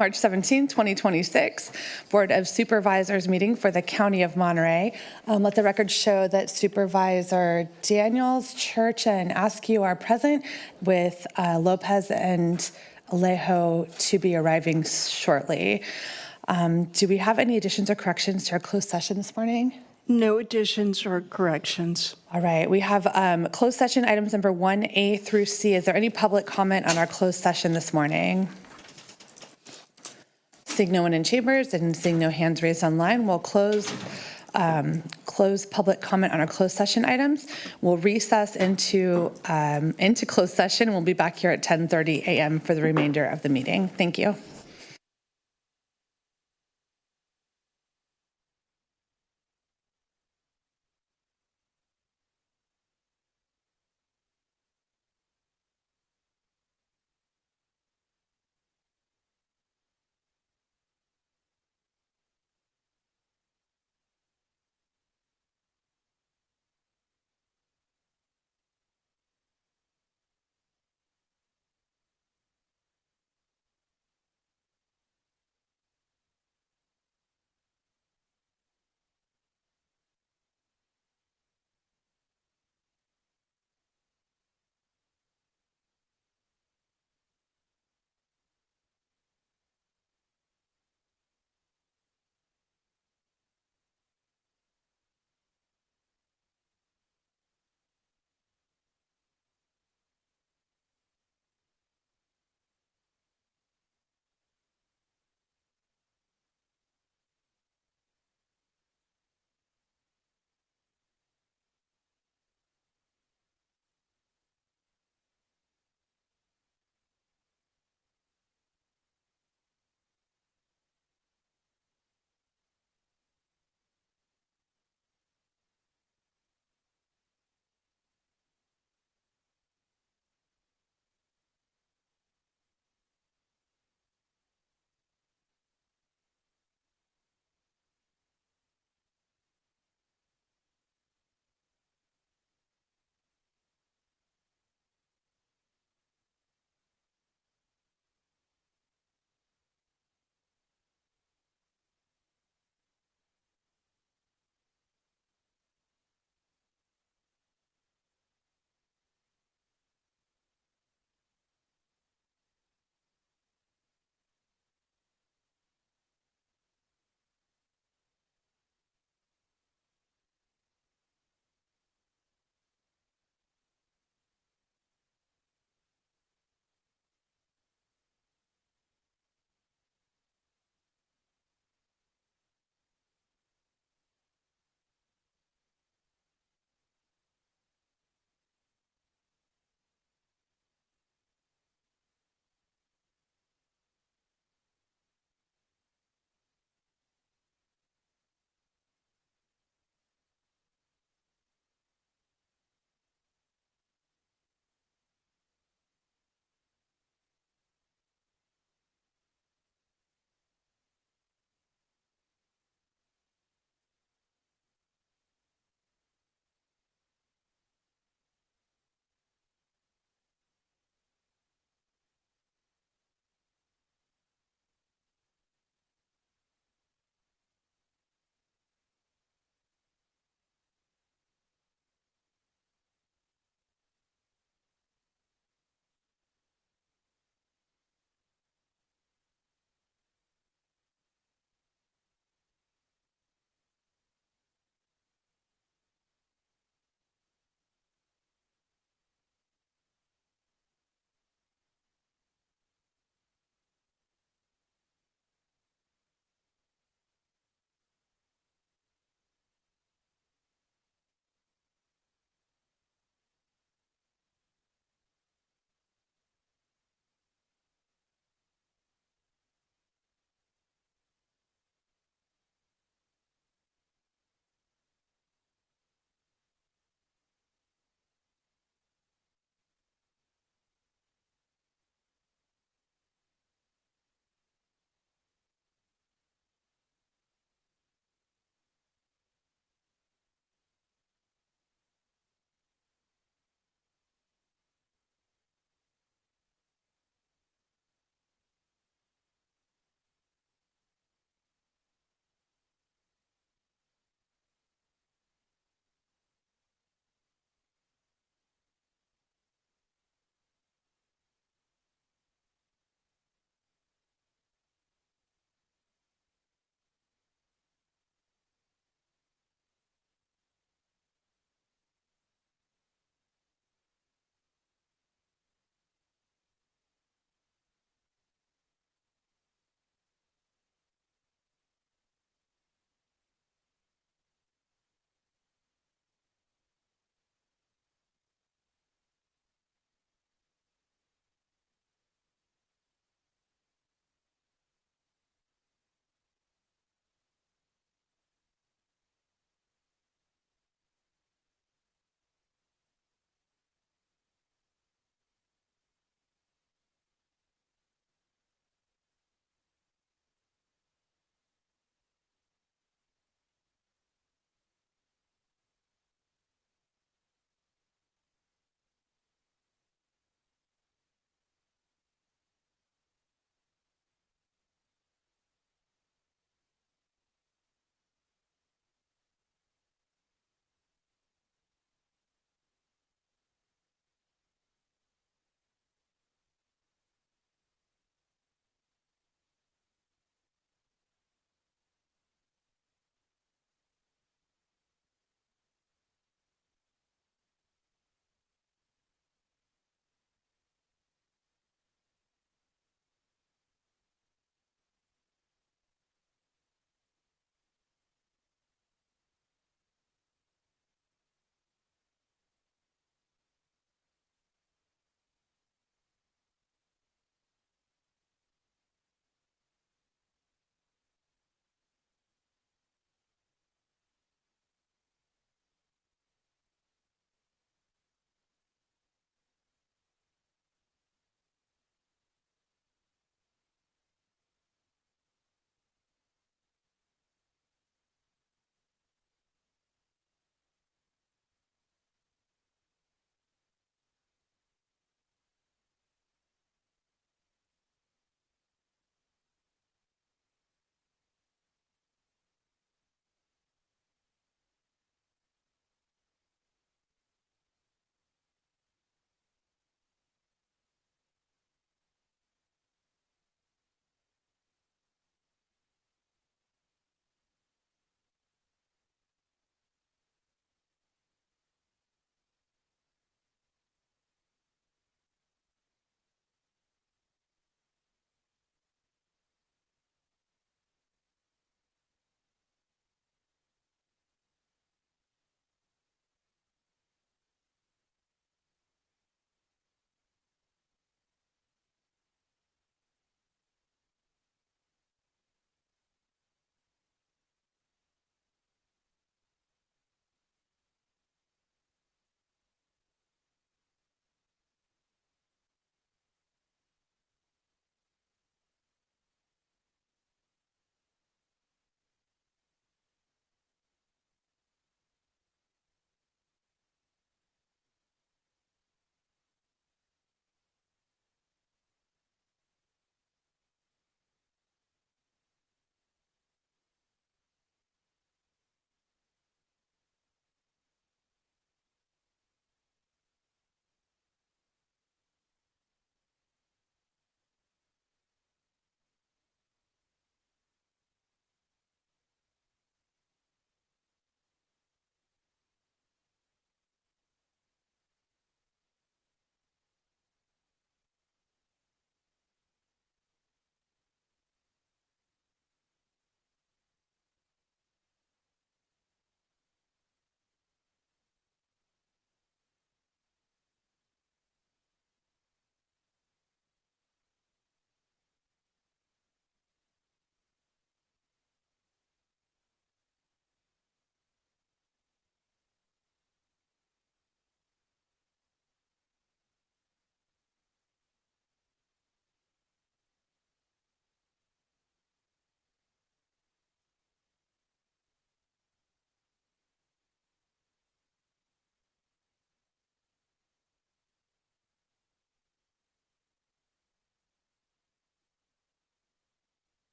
March 17, 2026, Board of Supervisors meeting for the County of Monterey. Let the record show that Supervisor Daniels, Church, and Askew are present, with Lopez and Alejo to be arriving shortly. Do we have any additions or corrections to our closed session this morning? No additions or corrections. All right, we have closed session items number 1A through C. Is there any public comment on our closed session this morning? Seeing no one in chambers and seeing no hands raised online, we'll close public comment on our closed session items. We'll recess into closed session. We'll be back here at 10:30 a.m. for the remainder of the meeting. Thank you.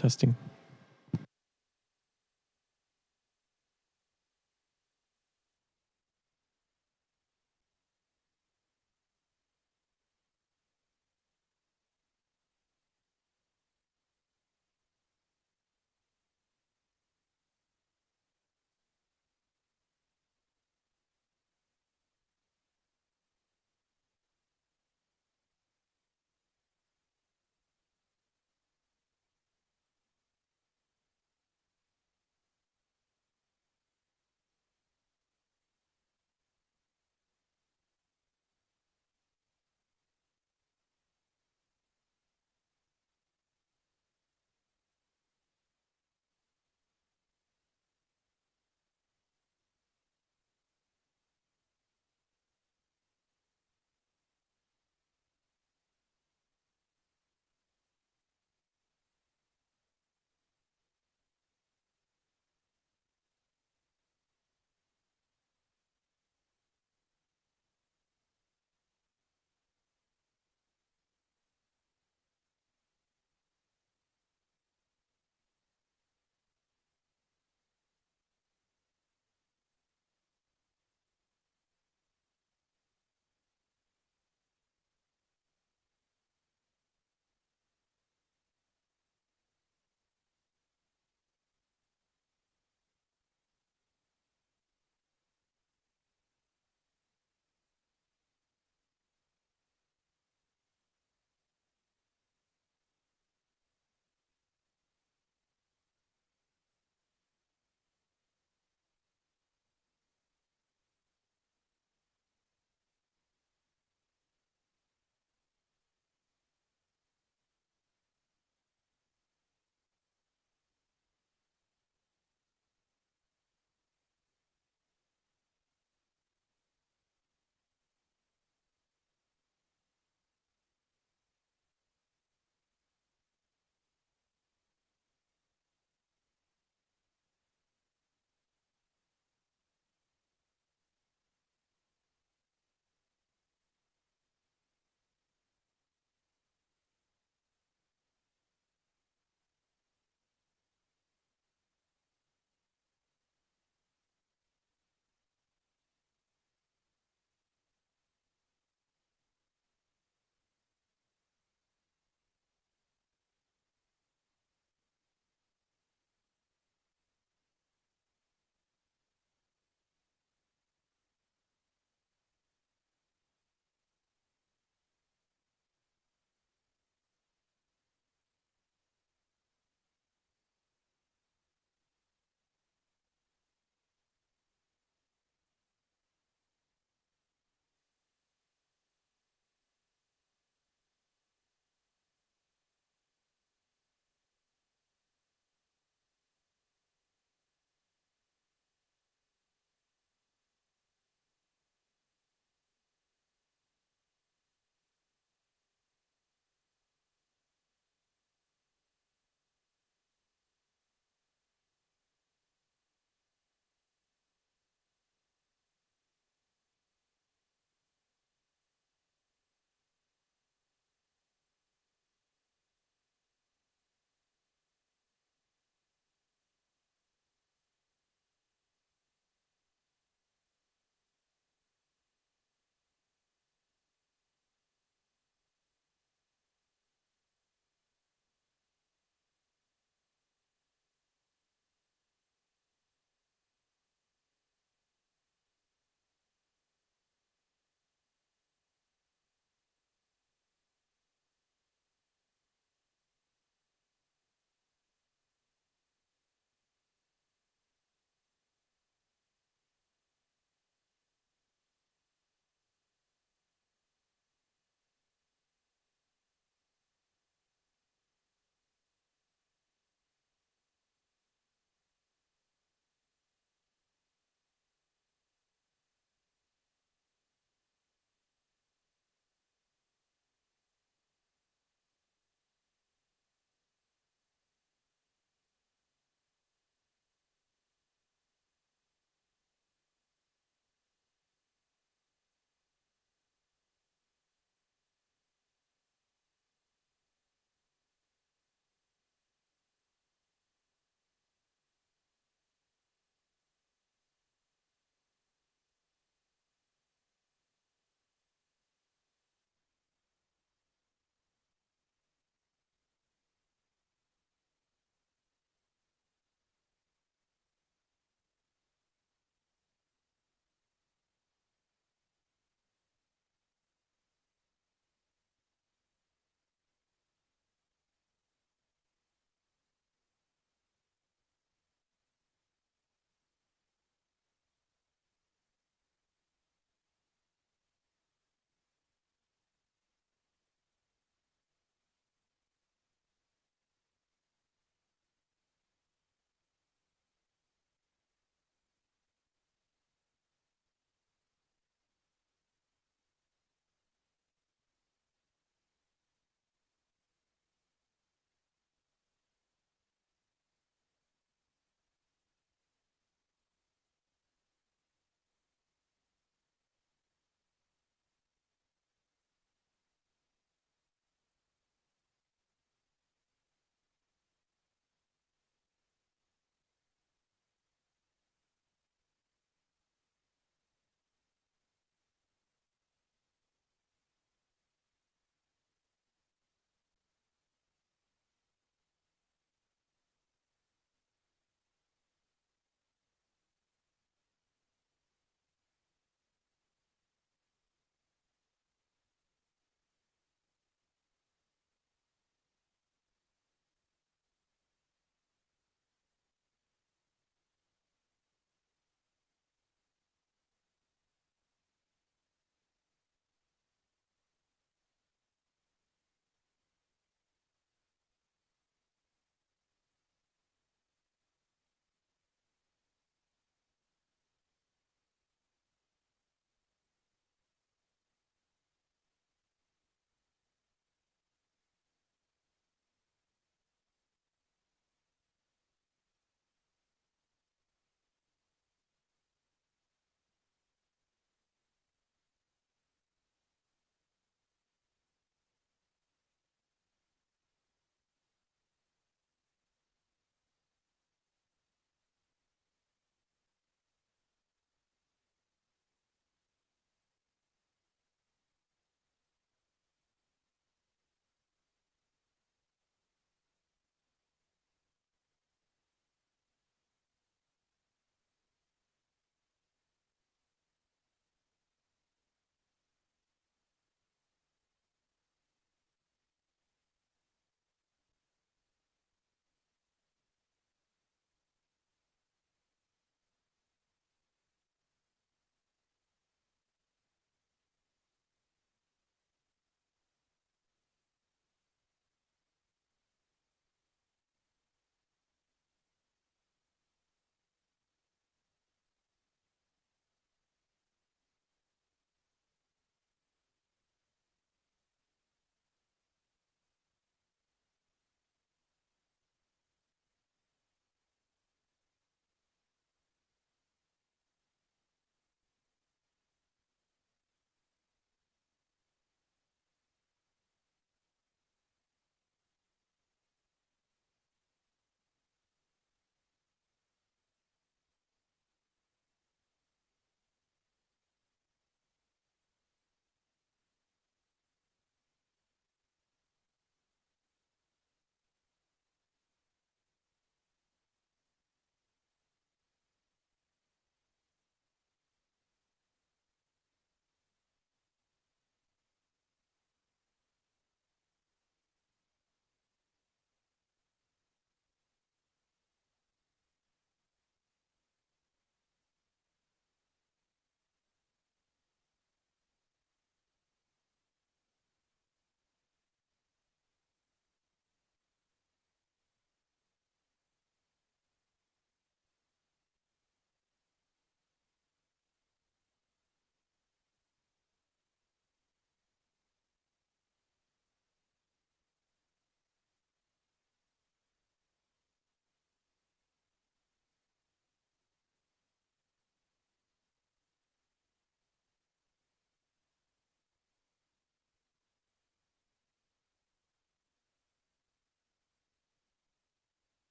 Testing.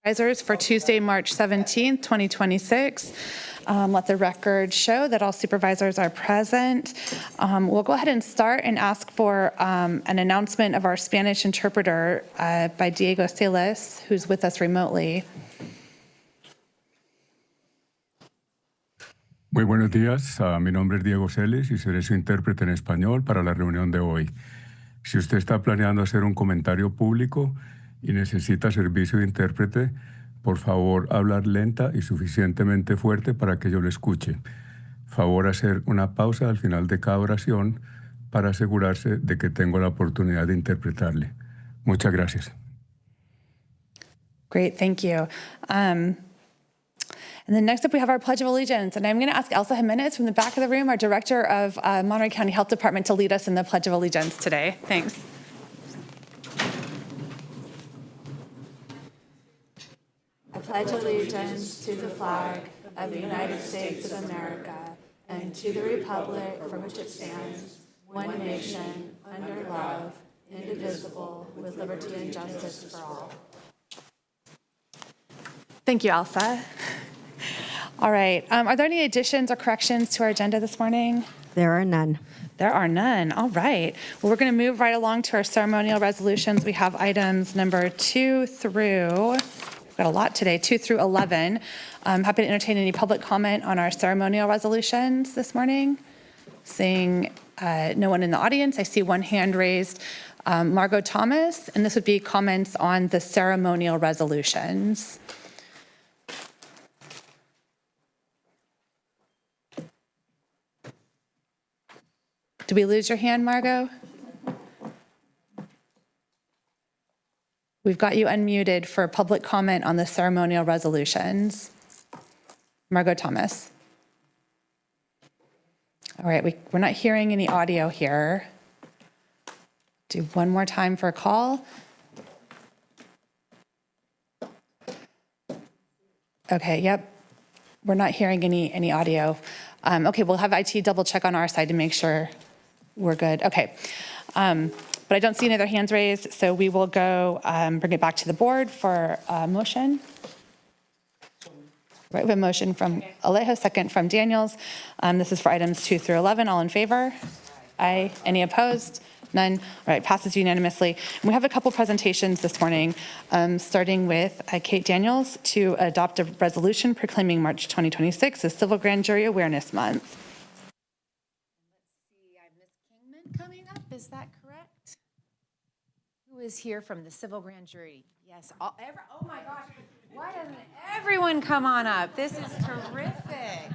Supervisors for Tuesday, March 17th, 2026. Let the record show that all supervisors are present. We'll go ahead and start and ask for an announcement of our Spanish interpreter by Diego Celis, who's with us remotely. Muy buenos días, mi nombre es Diego Celis y seré su intérprete en español para la reunión de hoy. Si usted está planeando hacer un comentario público y necesita servicio de intérprete, por favor hablar lenta y suficientemente fuerte para que yo lo escuche. Favor hacer una pausa al final de cada oración para asegurarse de que tengo la oportunidad de interpretarle. Muchas gracias. Great, thank you. And then next up, we have our Pledge of Allegiance. And I'm going to ask Elsa Jimenez from the back of the room, our Director of Monterey County Health Department, to lead us in the Pledge of Allegiance today. Thanks. I pledge allegiance to the flag of the United States of America and to the republic for which it stands, one nation, under God, indivisible, with liberty and justice for all. Thank you, Elsa. All right. Are there any additions or corrections to our agenda this morning? There are none. There are none. All right. Well, we're going to move right along to our ceremonial resolutions. We have items number 2 through, we've got a lot today, 2 through 11. I'm happy to entertain any public comment on our ceremonial resolutions this morning. Seeing no one in the audience, I see one hand raised. Margot Thomas, and this would be comments on the ceremonial resolutions. Did we lose your hand, Margot? We've got you unmuted for public comment on the ceremonial resolutions. Margot Thomas. All right, we're not hearing any audio here. Do one more time for a call. Okay, yep. We're not hearing any audio. Okay, we'll have IT double check on our side to make sure we're good. Okay. But I don't see any other hands raised, so we will go bring it back to the board for a motion. Right, we have a motion from Alejo, second from Daniels. This is for items 2 through 11. All in favor? Aye. Any opposed? None. All right, passes unanimously. And we have a couple presentations this morning, starting with Kate Daniels to adopt a resolution proclaiming March 2026 as Civil Grand Jury Awareness Month. Coming up, is that correct? Who is here from the Civil Grand Jury? Yes. Oh my gosh. Why doesn't everyone come on up? This is terrific. Okay,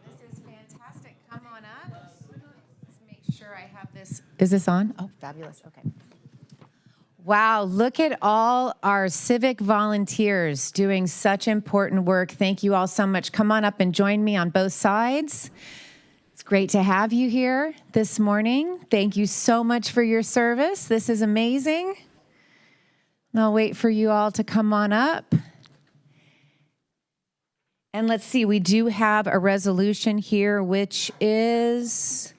this is fantastic. Come on up. Let's make sure I have this. Is this on? Oh, fabulous. Okay. Wow, look at all our civic volunteers doing such important work. Thank you all so much. Come on up and join me on both sides. It's great to have you here this morning. Thank you so much for your service. This is amazing. I'll wait for you all to come on up. And let's see, we do have a resolution here, which is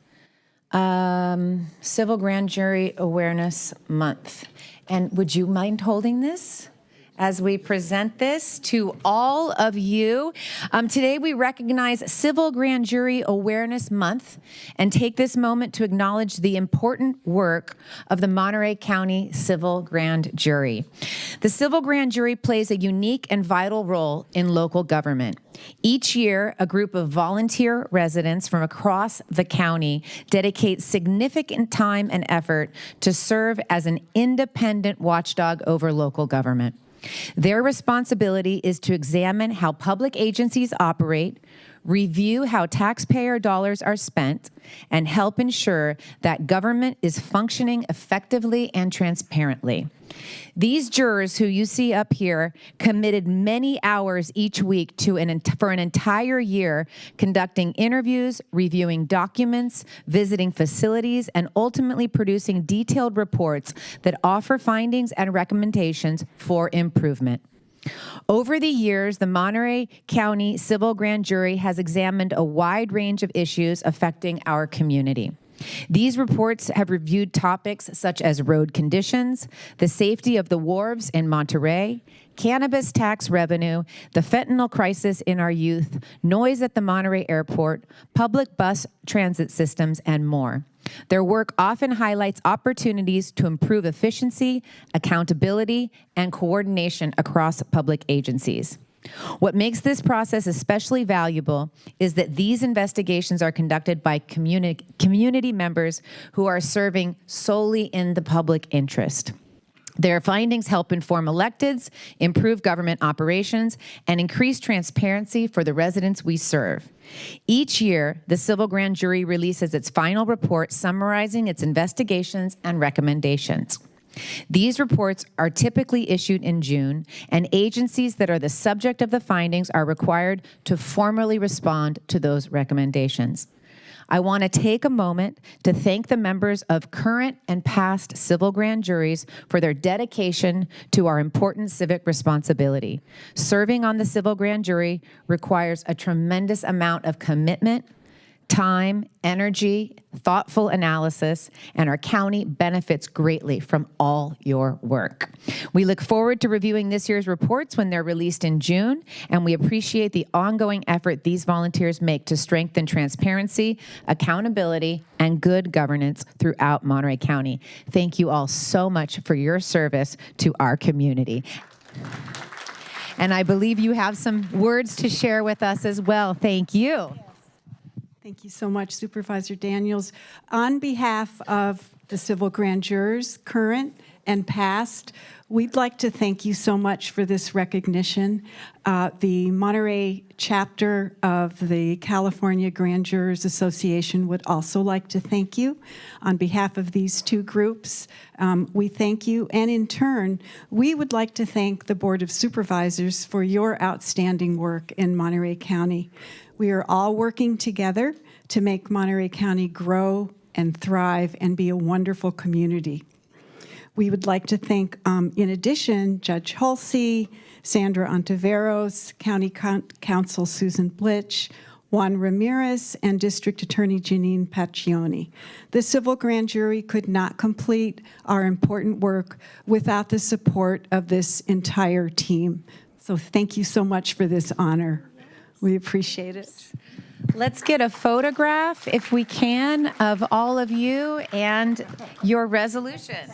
Civil Grand Jury Awareness Month. And would you mind holding this as we present this to all of you? Today we recognize Civil Grand Jury Awareness Month and take this moment to acknowledge the important work of the Monterey County Civil Grand Jury. The Civil Grand Jury plays a unique and vital role in local government. Each year, a group of volunteer residents from across the county dedicate significant time and effort to serve as an independent watchdog over local government. Their responsibility is to examine how public agencies operate, review how taxpayer dollars are spent, and help ensure that government is functioning effectively and transparently. These jurors who you see up here committed many hours each week for an entire year conducting interviews, reviewing documents, visiting facilities, and ultimately producing detailed reports that offer findings and recommendations for improvement. Over the years, the Monterey County Civil Grand Jury has examined a wide range of issues affecting our community. These reports have reviewed topics such as road conditions, the safety of the wharves in Monterey, cannabis tax revenue, the fentanyl crisis in our youth, noise at the Monterey airport, public bus transit systems, and more. Their work often highlights opportunities to improve efficiency, accountability, and coordination across public agencies. What makes this process especially valuable is that these investigations are conducted by community members who are serving solely in the public interest. Their findings help inform electeds, improve government operations, and increase transparency for the residents we serve. Each year, the Civil Grand Jury releases its final report summarizing its investigations and recommendations. These reports are typically issued in June, and agencies that are the subject of the findings are required to formally respond to those recommendations. I want to take a moment to thank the members of current and past civil grand juries for their dedication to our important civic responsibility. Serving on the civil grand jury requires a tremendous amount of commitment, time, energy, thoughtful analysis, and our county benefits greatly from all your work. We look forward to reviewing this year's reports when they're released in June, and we appreciate the ongoing effort these volunteers make to strengthen transparency, accountability, and good governance throughout Monterey County. Thank you all so much for your service to our community. And I believe you have some words to share with us as well. Thank you. Thank you so much, Supervisor Daniels. On behalf of the civil grand jurors, current and past, we'd like to thank you so much for this recognition. The Monterey chapter of the California Grand Jurors Association would also like to thank you. On behalf of these two groups, we thank you. And in turn, we would like to thank the Board of Supervisors for your outstanding work in Monterey County. We are all working together to make Monterey County grow and thrive and be a wonderful community. We would like to thank, in addition, Judge Hulsey, Sandra Ontiveros, County Counsel Susan Blitch, Juan Ramirez, and District Attorney Janine Paccioni. The civil grand jury could not complete our important work without the support of this entire team. So thank you so much for this honor. We appreciate it. Let's get a photograph, if we can, of all of you and your resolution.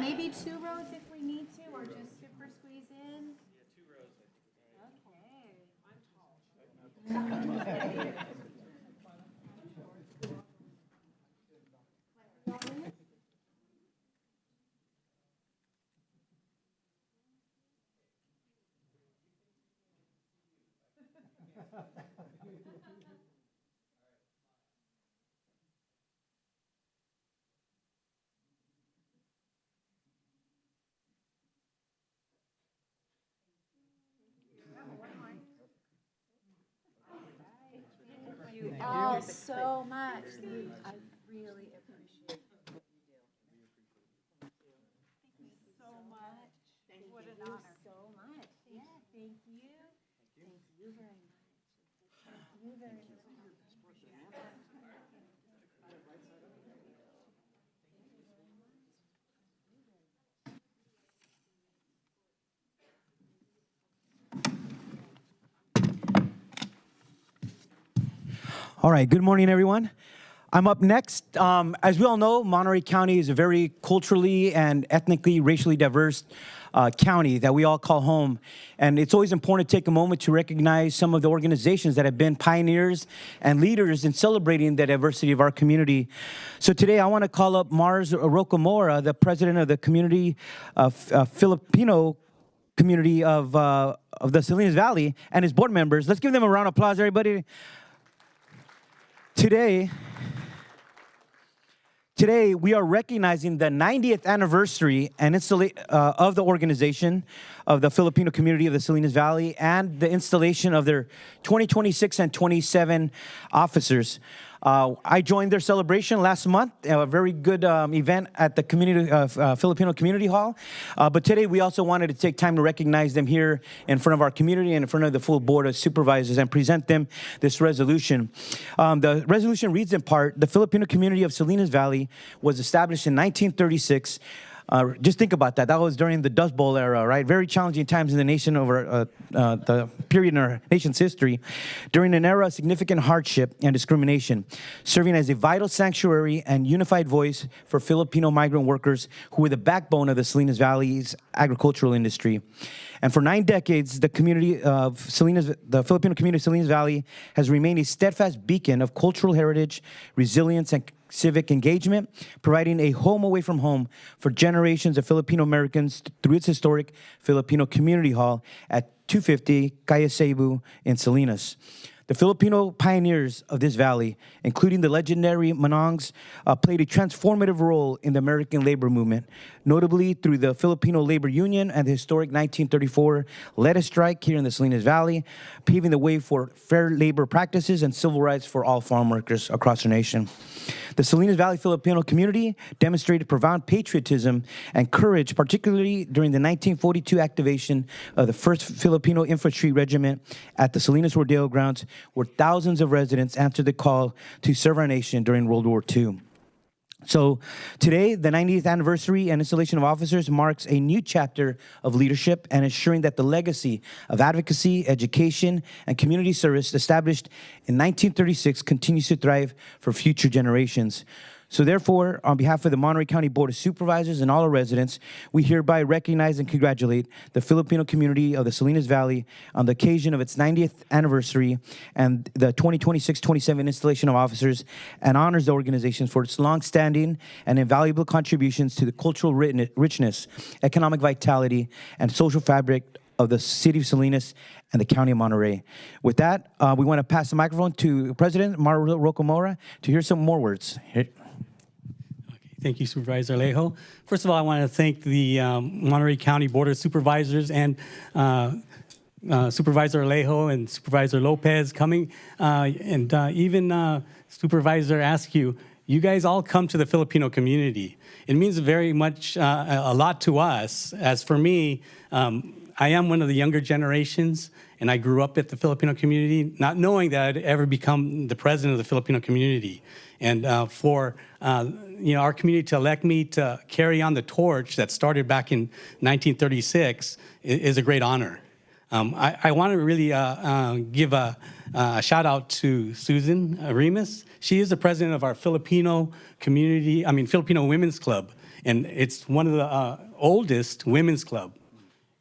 Maybe 2 rows if we need to, or just super squeeze in. Okay. All so much. I really appreciate it. What you do. Thank you so much. What an honor. So much. Thank you. Thank you very much. Thank you very much. All right, good morning, everyone. I'm up next. As we all know, Monterey County is a very culturally and ethnically, racially diverse county that we all call home. And it's always important to take a moment to recognize some of the organizations that have been pioneers and leaders in celebrating the diversity of our community. So today I want to call up Mars Rocamora, the president of the community, Filipino community of the Salinas Valley, and his board members. Let's give them a round of applause, everybody. Today, we are recognizing the 90th anniversary of the organization of the Filipino community of the Salinas Valley and the installation of their 2026 and 27 officers. I joined their celebration last month, a very good event at the Filipino Community Hall. But today we also wanted to take time to recognize them here in front of our community and in front of the full Board of Supervisors and present them this resolution. The resolution reads in part, the Filipino community of Salinas Valley was established in 1936. Just think about that. That was during the Dust Bowl era, right? Very challenging times in the nation over the period in our nation's history. During an era of significant hardship and discrimination, serving as a vital sanctuary and unified voice for Filipino migrant workers who were the backbone of the Salinas Valley's agricultural industry. And for 9 decades, the Filipino community of Salinas Valley has remained a steadfast beacon of cultural heritage, resilience, and civic engagement, providing a home away from home for generations of Filipino Americans through its historic Filipino Community Hall at 250 Calle Cebu in Salinas. The Filipino pioneers of this valley, including the legendary Manongs, played a transformative role in the American labor movement, notably through the Filipino Labor Union and the historic 1934 Lettuce Strike here in the Salinas Valley, paving the way for fair labor practices and civil rights for all farm workers across the nation. The Salinas Valley Filipino community demonstrated profound patriotism and courage, particularly during the 1942 activation of the 1st Filipino Infantry Regiment at the Salinas Rodeo Grounds, where thousands of residents answered the call to serve our nation during World War II. So today, the 90th anniversary and installation of officers marks a new chapter of leadership and ensuring that the legacy of advocacy, education, and community service established in 1936 continues to thrive for future generations. So therefore, on behalf of the Monterey County Board of Supervisors and all our residents, we hereby recognize and congratulate the Filipino community of the Salinas Valley on the occasion of its 90th anniversary and the 2026-27 installation of officers, and honors the organization for its long-standing and invaluable contributions to the cultural richness, economic vitality, and social fabric of the city of Salinas and the county of Monterey. With that, we want to pass the microphone to President Mario Rocamora to hear some more words. Here. Thank you, Supervisor Alejo. First of all, I want to thank the Monterey County Board of Supervisors and Supervisor Alejo and Supervisor Lopez coming, and even Supervisor Askew. You guys all come to the Filipino community. It means very much a lot to us. As for me, I am one of the younger generations, and I grew up at the Filipino community, not knowing that I'd ever become the president of the Filipino community. And for our community to elect me to carry on the torch that started back in 1936 is a great honor. I want to really give a shout out to Susan Remus. She is the president of our Filipino Women's Club, and it's one of the oldest women's club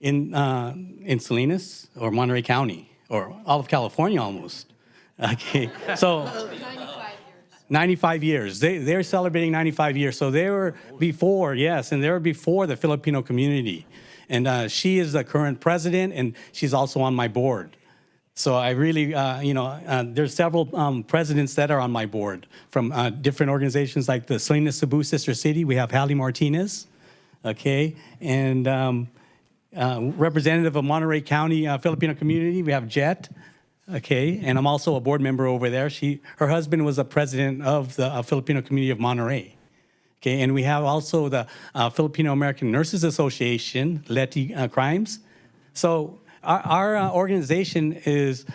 in Salinas or Monterey County or all of California almost. Okay, so 95 years. They're celebrating 95 years. So they were before, yes, and they were before the Filipino community. And she is the current president, and she's also on my board. So I really, there's several presidents that are on my board from different organizations like the Salinas Cebu Sister City. We have Hallie Martinez, okay, and representative of Monterey County Filipino community. We have Jet. Okay, and I'm also a board member over there. Her husband was a president of the Filipino community of Monterey. Okay, and we have also the Filipino American Nurses Association, Leti Crimes. So our organization is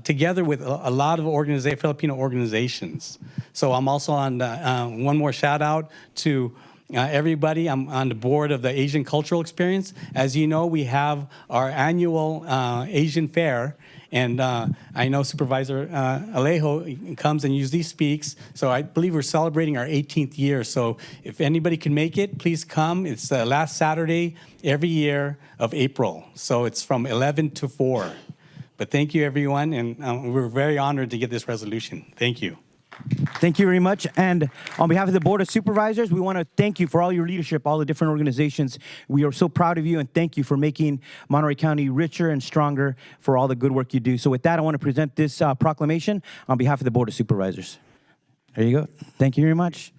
together with a lot of Filipino organizations. So I'm also on one more shout out to everybody. I'm on the board of the Asian Cultural Experience. As you know, we have our annual Asian Fair. And I know Supervisor Alejo comes and usually speaks. So I believe we're celebrating our 18th year. So if anybody can make it, please come. It's the last Saturday every year of April. So it's from 11 to 4. But thank you, everyone. And we're very honored to get this resolution. Thank you. Thank you very much. And on behalf of the Board of Supervisors, we want to thank you for all your leadership, all the different organizations. We are so proud of you, and thank you for making Monterey County richer and stronger for all the good work you do. So with that, I want to present this proclamation on behalf of the Board of Supervisors. There you go. Thank you very much.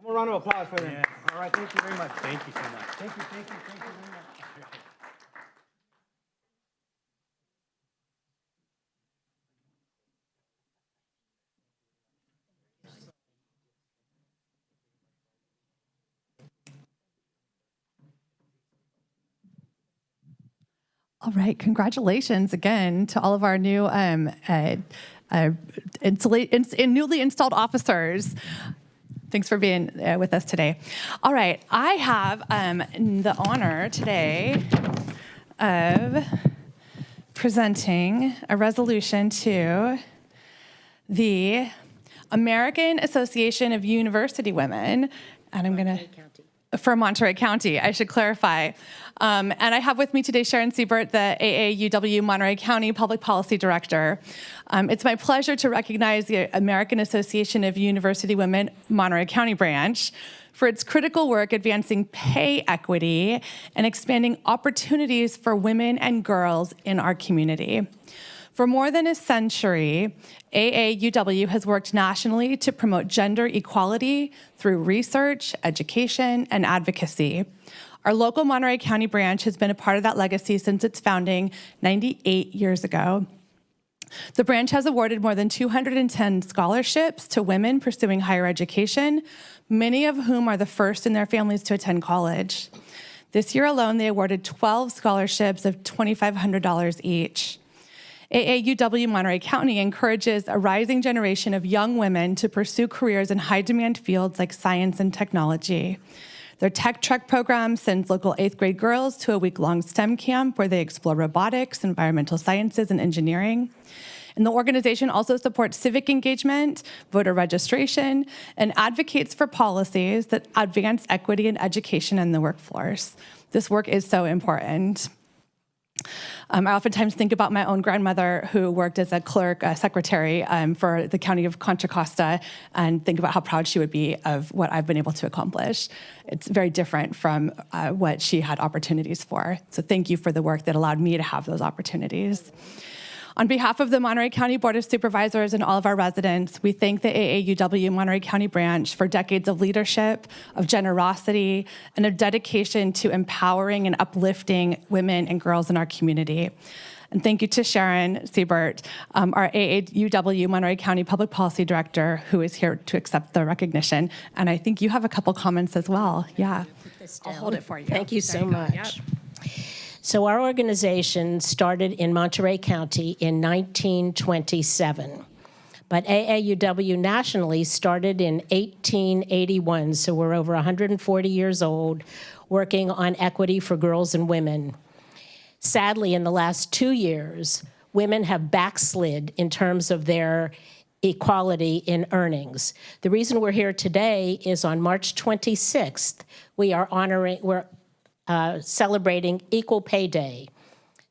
A round of applause for them. Yeah. All right, thank you very much. Thank you so much. Thank you very much. All right, congratulations again to all of our new newly installed officers. Thanks for being with us today. All right, I have the honor today of presenting a resolution to the American Association of University Women, and I'm going to for Monterey County, I should clarify. And I have with me today Sharon Siebert, the AAUW Monterey County Public Policy Director. It's my pleasure to recognize the American Association of University Women Monterey County branch for its critical work advancing pay equity and expanding opportunities for women and girls in our community. For more than a century, AAUW has worked nationally to promote gender equality through research, education, and advocacy. Our local Monterey County branch has been a part of that legacy since its founding 98 years ago. The branch has awarded more than 210 scholarships to women pursuing higher education, many of whom are the first in their families to attend college. This year alone, they awarded 12 scholarships of $2,500 each. AAUW Monterey County encourages a rising generation of young women to pursue careers in high-demand fields like science and technology. Their Tech Trek program sends local 8th grade girls to a week-long STEM camp where they explore robotics, environmental sciences, and engineering. And the organization also supports civic engagement, voter registration, and advocates for policies that advance equity in education and the workforce. This work is so important. I oftentimes think about my own grandmother who worked as a clerk, a secretary for the county of Contra Costa, and think about how proud she would be of what I've been able to accomplish. It's very different from what she had opportunities for. So thank you for the work that allowed me to have those opportunities. On behalf of the Monterey County Board of Supervisors and all of our residents, we thank the AAUW Monterey County branch for decades of leadership, of generosity, and of dedication to empowering and uplifting women and girls in our community. And thank you to Sharon Siebert, our AAUW Monterey County Public Policy Director, who is here to accept the recognition. And I think you have a couple comments as well. Yeah, I'll hold it for you. Thank you so There you go. much. Yep. So our organization started in Monterey County in 1927, but AAUW nationally started in 1881, so we're over 140 years old, working on equity for girls and women. Sadly, in the last 2 years, women have backslid in terms of their equality in earnings. The reason we're here today is on March 26th, we're celebrating Equal Pay Day.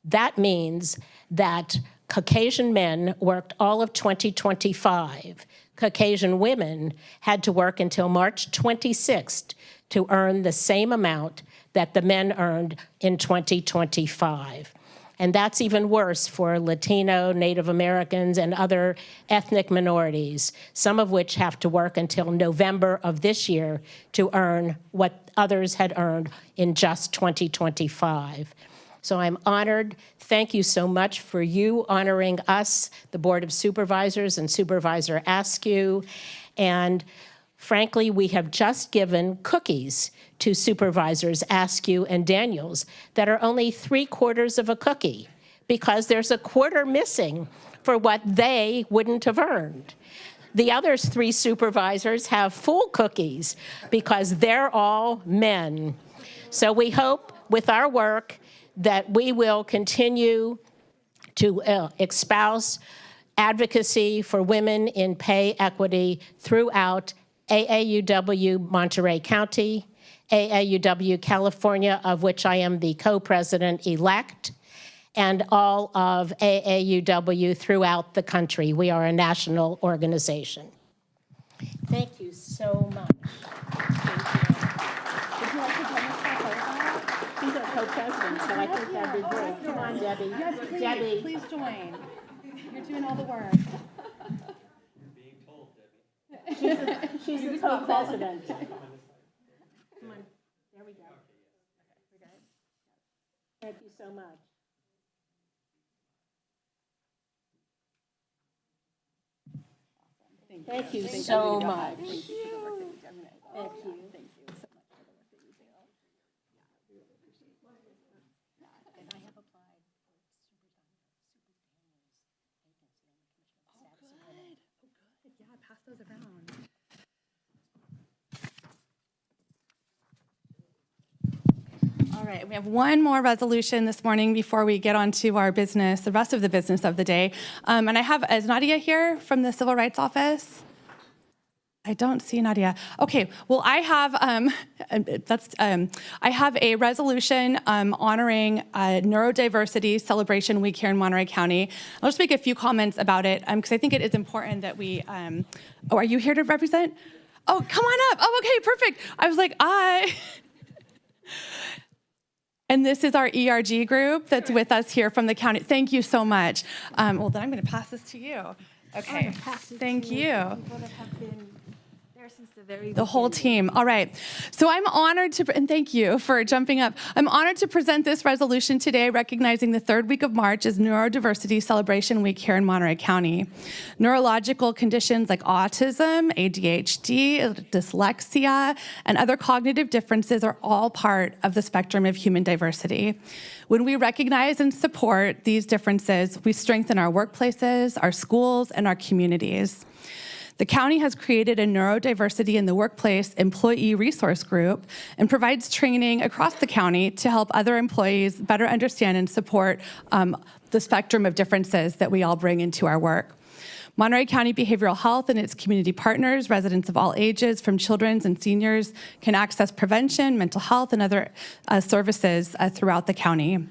That means that Caucasian men worked all of 2025. Caucasian women had to work until March 26th to earn the same amount that the men earned in 2025. And that's even worse for Latino, Native Americans, and other ethnic minorities, some of which have to work until November of this year to earn what others had earned in just 2025. So I'm honored. Thank you so much for you honoring us, the Board of Supervisors and Supervisor Askew. And frankly, we have just given cookies to Supervisors Askew and Daniels that are only 3/4 of a cookie because there's a quarter missing for what they wouldn't have earned. The other 3 supervisors have full cookies because they're all men. So we hope with our work that we will continue to espouse advocacy for women in pay equity throughout AAUW Monterey County, AAUW California, of which I am the co-president-elect, and all of AAUW throughout the country. We are a national organization. Thank you so much. Would you like to tell us about He's our co-president, so I think that'd be great. Come on, Debbie. Yes, please. Debbie. Please join. You're doing all the work. She's the co-president. we go. Thank you so much. Thank you so much. Thank you. And I have applied for Supervisor Daniels' vacancy on the Commission on Status and Women. Yeah, pass those around. All right, we have one more resolution this morning before we get on to our business, the rest of the business of the day. And I have, is Nadia here from the Civil Rights Office? I don't see Nadia. Okay, well, I have I have a resolution honoring Neurodiversity Celebration Week here in Monterey County. I'll just make a few comments about it because I think it is important that we. Oh, are you here to represent? Oh, come on up. Oh, okay, perfect. I was like, And this is our ERG group that's with us here from the county. Thank you so much. Well, then I'm going to pass this to you. Okay. Thank you. The whole team. All right. So I'm honored to, and thank you for jumping up. I'm honored to present this resolution today, recognizing the third week of March as Neurodiversity Celebration Week here in Monterey County. Neurological conditions like autism, ADHD, dyslexia, and other cognitive differences are all part of the spectrum of human diversity. When we recognize and support these differences, we strengthen our workplaces, our schools, and our communities. The county has created a neurodiversity in the workplace employee resource group and provides training across the county to help other employees better understand and support the spectrum of differences that we all bring into our work. Monterey County Behavioral Health and its community partners, residents of all ages, from children and seniors, can access prevention, mental health, and other services throughout the county.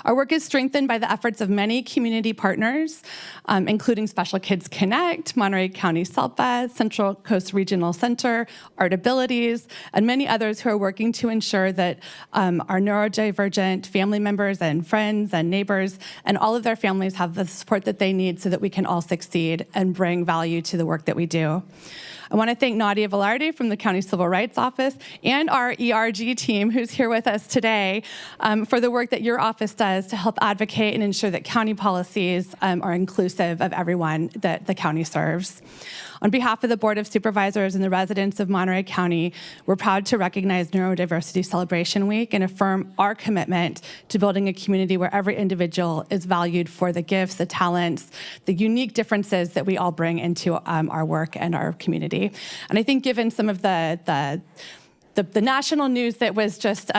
Our work is strengthened by the efforts of many community partners, including Special Kids Connect, Monterey County SELPA, Central Coast Regional Center, Art Abilities, and many others who are working to ensure that our neurodivergent family members and friends and neighbors and all of their families have the support that they need so that we can all succeed and bring value to the work that we do. I want to thank Nadia Velarde from the County Civil Rights Office and our ERG team who's here with us today for the work that your office does to help advocate and ensure that county policies are inclusive of everyone that the county serves. On behalf of the Board of Supervisors and the residents of Monterey County, we're proud to recognize Neurodiversity Celebration Week and affirm our commitment to building a community where every individual is valued for the gifts, the talents, the unique differences that we all bring into our work and our community. And I think given some of the national news that was just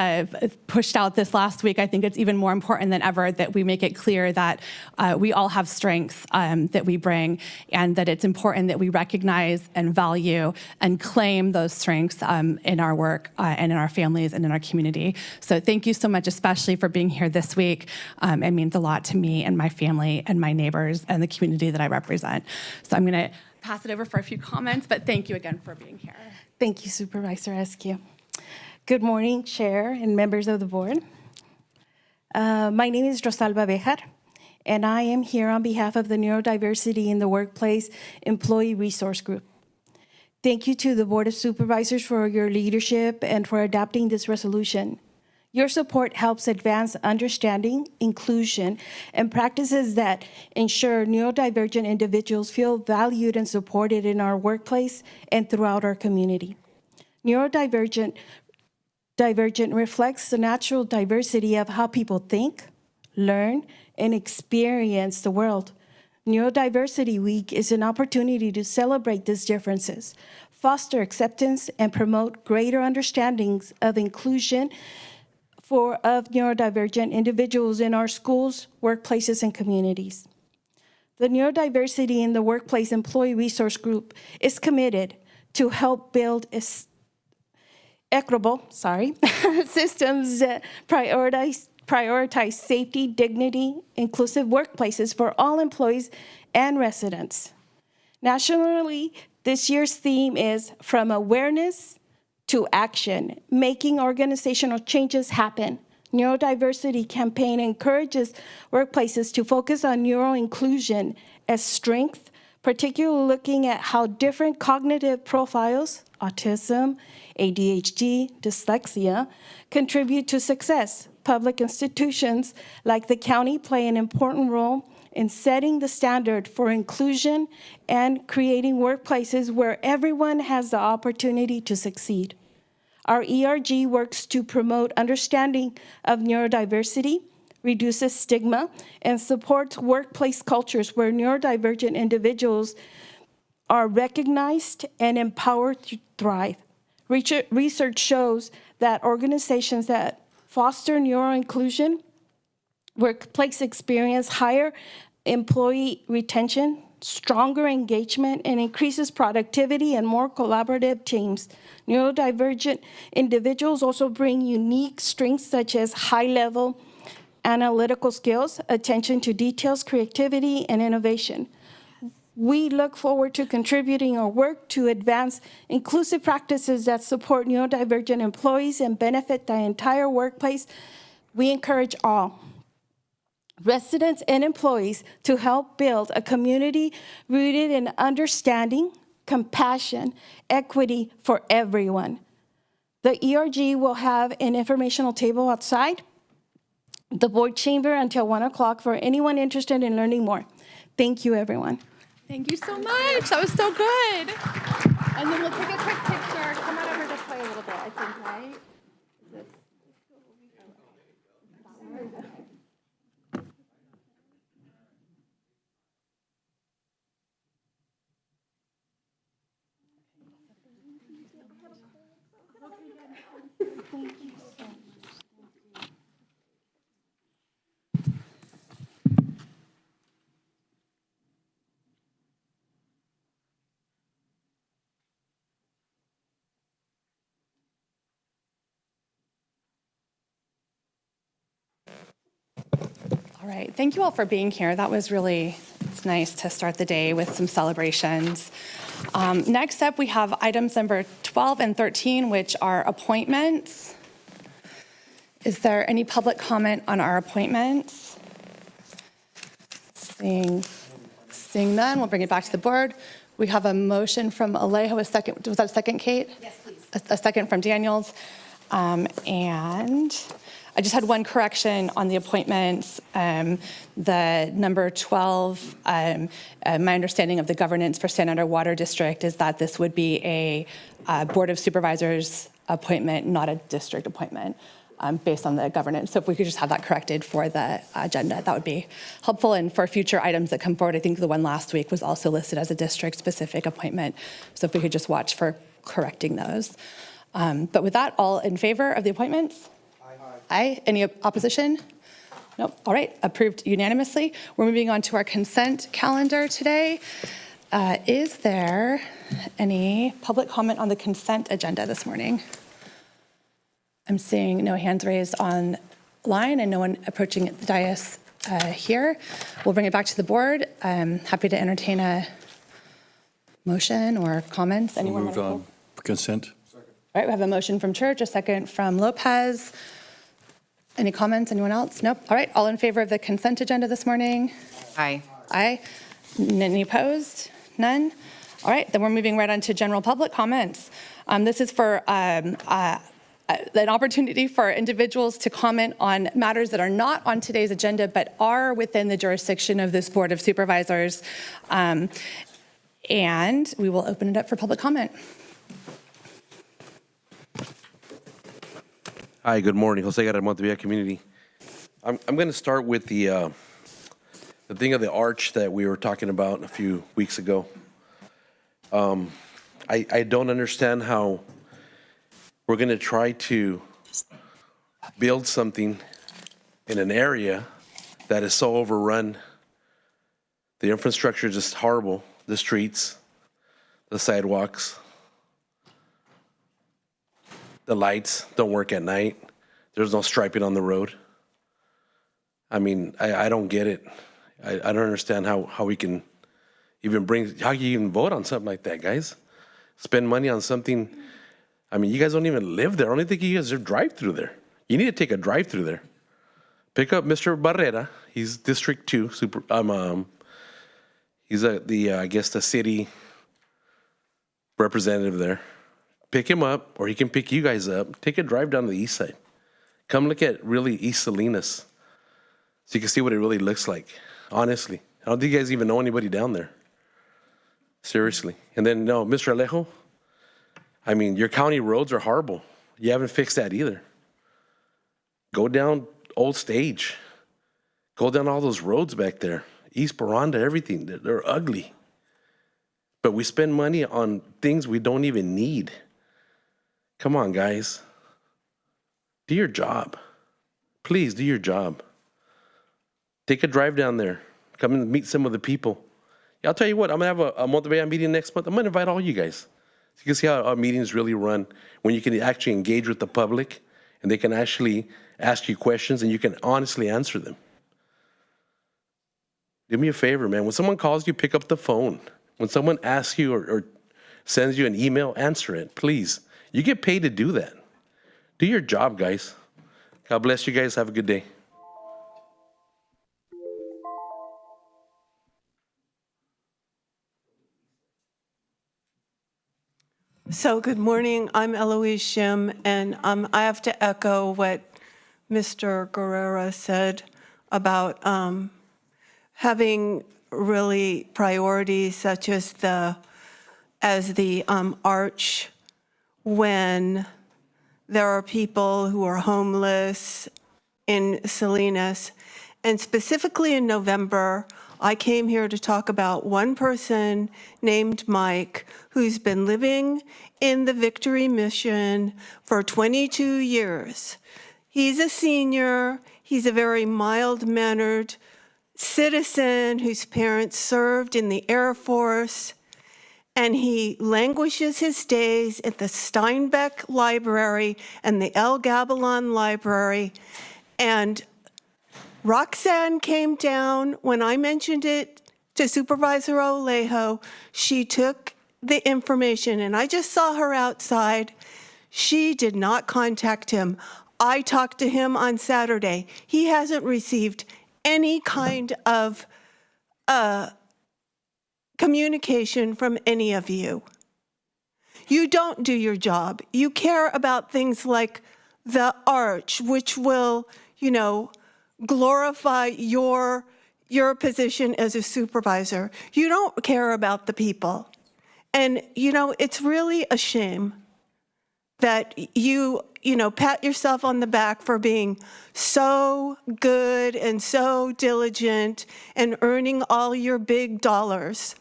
pushed out this last week, I think it's even more important than ever that we make it clear that we all have strengths that we bring, and that it's important that we recognize and value and claim those strengths in our work and in our families and in our community. So thank you so much, especially for being here this week. It means a lot to me and my family and my neighbors and the community that I represent. So I'm going to pass it over for a few comments, but thank you again for being here. Thank you, Supervisor Eskew. Good morning, Chair and members of the board. My name is Rosalba Bejar, and I am here on behalf of the Neurodiversity in the Workplace Employee Resource Group. Thank you to the Board of Supervisors for your leadership and for adopting this resolution. Your support helps advance understanding, inclusion, and practices that ensure neurodivergent individuals feel valued and supported in our workplace and throughout our community. Neurodivergent reflects the natural diversity of how people think, learn, and experience the world. Neurodiversity Week is an opportunity to celebrate these differences, foster acceptance, and promote greater understandings of inclusion of neurodivergent individuals in our schools, workplaces, and communities. The Neurodiversity in the Workplace Employee Resource Group is committed to help build equitable systems that prioritize safety, dignity, inclusive workplaces for all employees and residents. Nationally, this year's theme is From Awareness to Action, Making Organizational Changes Happen. Neurodiversity campaign encourages workplaces to focus on neuro inclusion as strength, particularly looking at how different cognitive profiles, autism, ADHD, dyslexia, contribute to success. Public institutions like the county play an important role in setting the standard for inclusion and creating workplaces where everyone has the opportunity to succeed. Our ERG works to promote understanding of neurodiversity, reduces stigma, and supports workplace cultures where neurodivergent individuals are recognized and empowered to thrive. Research shows that organizations that foster neuro-inclusion workplace experience higher employee retention, stronger engagement, and increases productivity and more collaborative teams. Neurodivergent individuals also bring unique strengths such as high-level analytical skills, attention to details, creativity, and innovation. We look forward to contributing our work to advance inclusive practices that support neurodivergent employees and benefit the entire workplace. We encourage all residents and employees to help build a community rooted in understanding, compassion, equity for everyone. The ERG will have an informational table outside the board chamber until 1 o'clock for anyone interested in learning more. Thank you, everyone. Thank you so much. That was so good. And then we'll take a quick picture. Come on over this way a little bit, I think, right? All right, thank you all for being here. That was really, it's nice to start the day with some celebrations. Next up, we have items number 12 and 13, which are appointments. Is there any public comment on our appointments? Seeing none, we'll bring it back to the board. We have a motion from Alejo, a second. Was that a second, Kate? Yes, please. A second from Daniels. And I just had one correction on the appointments. The number 12, my understanding of the governance for San Andreas Water District is that this would be a Board of Supervisors appointment, not a district appointment, based on the governance. So if we could just have that corrected for the agenda, that would be helpful. And for future items that come forward, I think the one last week was also listed as a district-specific appointment. So if we could just watch for correcting those. But with that, all in favor of the appointments? Aye. Any opposition? Nope. All right. Approved unanimously. We're moving on to our consent calendar today. Is there any public comment on the consent agenda this morning? I'm seeing no hands raised online and no one approaching the dais here. We'll bring it back to the board. I'm happy to entertain a motion or comments. Anyone Moved on consent. All right. We have a motion from Church, a second from Lopez. Any comments? Anyone else? Nope. All right. All in favor of the consent agenda this morning? Aye. Aye. Any opposed? None? All right. Then we're moving right on to general public comments. This is for an opportunity for individuals to comment on matters that are not on today's agenda but are within the jurisdiction of this Board of Supervisors. And we will open it up for public comment. Hi, good morning. Jose Guerrero, Monterey community. I'm going to start with the thing of the arch that we were talking about a few weeks ago. I don't understand how we're going to try to build something in an area that is so overrun. The infrastructure is just horrible. The streets, the sidewalks, the lights don't work at night. There's no striping on the road. I mean, I don't get it. I don't understand how we can even how you even vote on something like that, guys. Spend money on something. I mean, you guys don't even live there. I don't think you guys drive through there. You need to take a drive through there. Pick up Mr. Barrera. He's District 2. He's I guess the city representative there. Pick him up, or he can pick you guys up. Take a drive down to the east side. Come look at really East Salinas, so you can see what it really looks like. Honestly, I don't think you guys even know anybody down there. Seriously. And then, no, Mr. Alejo, I mean, your county roads are horrible. You haven't fixed that either. Go down Old Stage. Go down all those roads back there. East Baranda, everything. They're ugly. But we spend money on things we don't even need. Come on, guys. Do your job. Please do your job. Take a drive down there. Come and meet some of the people. I'll tell you what, I'm going to have a Monterey meeting next month. I'm going to invite all you guys. So you can see how our meetings really run when you can actually engage with the public and they can actually ask you questions and you can honestly answer them. Do me a favor, man. When someone calls you, pick up the phone. When someone asks you or sends you an email, answer it, please. You get paid to do that. Do your job, guys. God bless you guys. Have a good day. So good morning, I'm Eloise Shim, and I have to echo what Mr. Guerrera said about having really priorities such as the arch when there are people who are homeless in Salinas. And specifically in November, I came here to talk about one person named Mike who's been living in the Victory Mission for 22 years. He's a senior. He's a very mild-mannered citizen whose parents served in the Air Force, and he languishes his days at the Steinbeck Library and the El Gabalon Library. And Roxanne came down when I mentioned it to Supervisor Alejo. She took the information, and I just saw her outside. She did not contact him. I talked to him on Saturday. He hasn't received any kind of communication from any of you. You don't do your job. You care about things like the arch, which will, glorify your position as a supervisor. You don't care about the people. And, it's really a shame that you pat yourself on the back for being so good and so diligent and earning all your big dollars.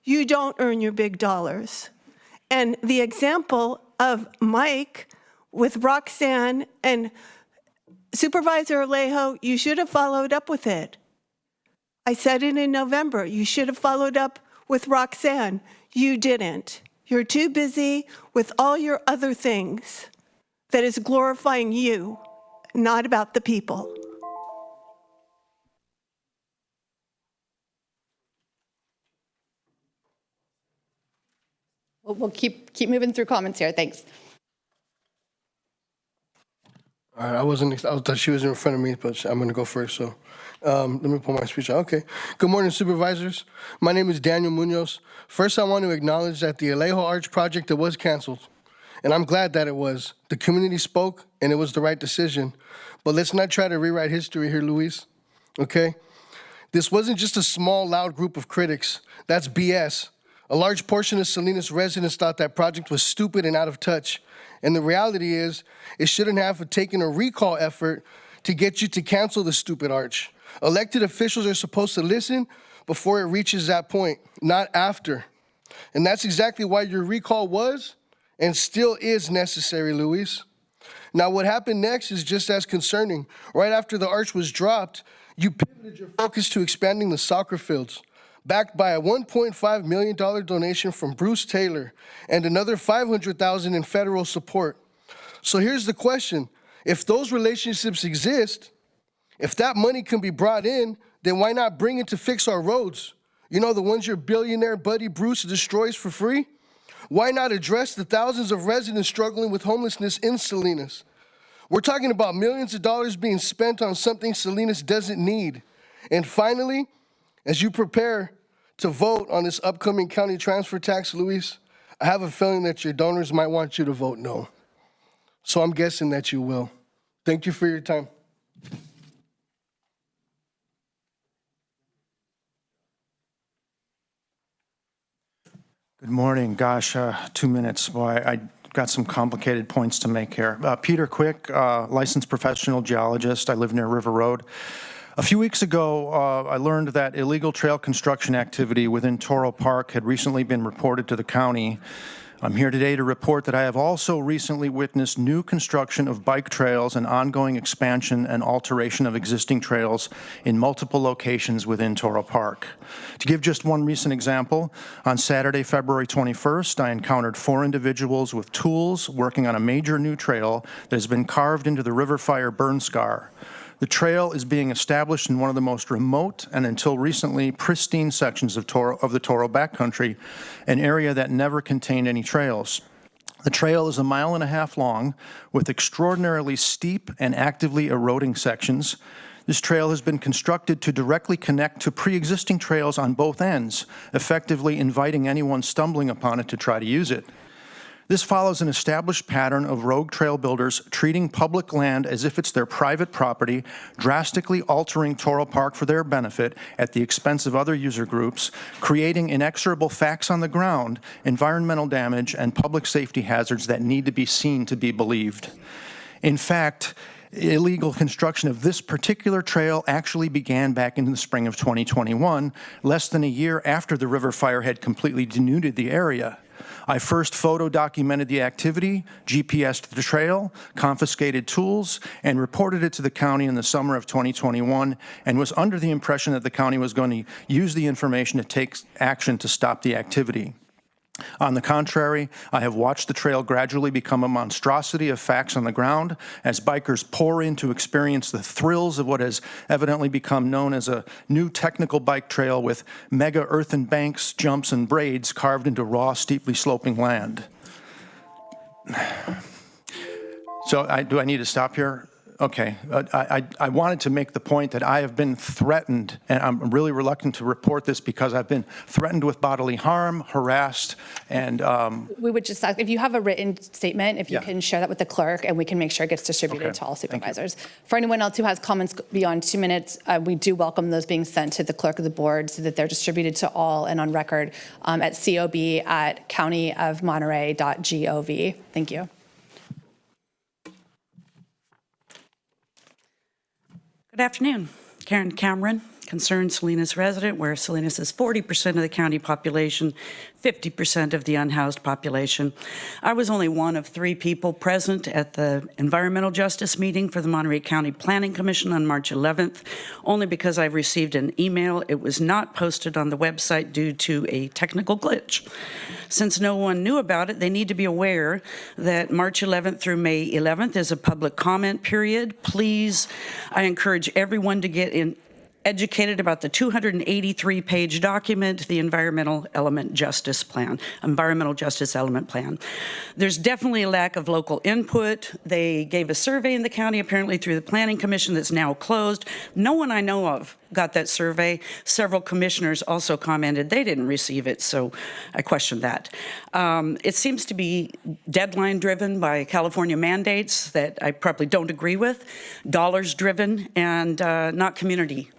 You don't earn your big dollars. And the example of Mike with Roxanne and Supervisor Alejo, you should have followed up with it. I said it in November. You should have followed up with Roxanne. You didn't. You're too busy with all your other things that is glorifying you, not about the people. We'll keep moving through comments here. Thanks. All right, I thought she was in front of me, but I'm going to go first. So let me pull my speech out. Okay. Good morning, supervisors. My name is Daniel Munoz. First, I want to acknowledge that the Alejo Arch project was canceled, and I'm glad that it was. The community spoke, and it was the right decision. But let's not try to rewrite history here, Luis. Okay? This wasn't just a small, loud group of critics. That's BS. A large portion of Salinas residents thought that project was stupid and out of touch. And the reality is, it shouldn't have taken a recall effort to get you to cancel the stupid arch. Elected officials are supposed to listen before it reaches that point, not after. And that's exactly why your recall was and still is necessary, Luis. Now, what happened next is just as concerning. Right after the arch was dropped, you pivoted your focus to expanding the soccer fields, backed by a $1.5 million donation from Bruce Taylor and another $500,000 in federal support. So here's the question. If those relationships exist, if that money can be brought in, then why not bring it to fix our roads? You know, the ones your billionaire buddy Bruce destroys for free? Why not address the thousands of residents struggling with homelessness in Salinas? We're talking about millions of dollars being spent on something Salinas doesn't need. And finally, as you prepare to vote on this upcoming county transfer tax, Luis, I have a feeling that your donors might want you to vote no. So I'm guessing that you will. Thank you for your time. Good morning. Gosh, 2 minutes. Boy, I got some complicated points to make here. Peter Quick, licensed professional geologist. I live near River Road. A few weeks ago, I learned that illegal trail construction activity within Toro Park had recently been reported to the county. I'm here today to report that I have also recently witnessed new construction of bike trails and ongoing expansion and alteration of existing trails in multiple locations within Toro Park. To give just one recent example, on Saturday, February 21st, I encountered 4 individuals with tools working on a major new trail that has been carved into the river fire burn scar. The trail is being established in one of the most remote and until recently pristine sections of the Toro backcountry, an area that never contained any trails. The trail is 1.5 miles long with extraordinarily steep and actively eroding sections. This trail has been constructed to directly connect to pre-existing trails on both ends, effectively inviting anyone stumbling upon it to try to use it. This follows an established pattern of rogue trail builders treating public land as if it's their private property, drastically altering Toro Park for their benefit at the expense of other user groups, creating inexorable facts on the ground, environmental damage, and public safety hazards that need to be seen to be believed. In fact, illegal construction of this particular trail actually began back in the spring of 2021, less than a year after the river fire had completely denuded the area. I first photo documented the activity, GPS'd the trail, confiscated tools, and reported it to the county in the summer of 2021, and was under the impression that the county was going to use the information to take action to stop the activity. On the contrary, I have watched the trail gradually become a monstrosity of facts on the ground as bikers pour in to experience the thrills of what has evidently become known as a new technical bike trail with mega earthen banks, jumps, and braids carved into raw, steeply sloping land. So do I need to stop here? Okay, I wanted to make the point that I have been threatened, and I'm really reluctant to report this because I've been threatened with bodily harm, harassed, and... We would just ask, if you have a written statement, if you can share that with the clerk, and we can make sure it gets distributed to all supervisors. For anyone else who has comments beyond 2 minutes, we do welcome those being sent to the clerk of the board so that they're distributed to all and on record at cob@countyofmonterey.gov. Thank you. Good afternoon. Karen Cameron, concerned Salinas resident, where Salinas is 40% of the county population, 50% of the unhoused population. I was only one of 3 people present at the environmental justice meeting for the Monterey County Planning Commission on March 11th, only because I received an email. It was not posted on the website due to a technical glitch. Since no one knew about it, they need to be aware that March 11th through May 11th is a public comment period. Please, I encourage everyone to get educated about the 283-page document, the Environmental Justice Element Plan. There's definitely a lack of local input. They gave a survey in the county, apparently through the Planning Commission, that's now closed. No one I know of got that survey. Several commissioners also commented they didn't receive it, so I questioned that. It seems to be deadline-driven by California mandates that I probably don't agree with, dollars-driven, and not community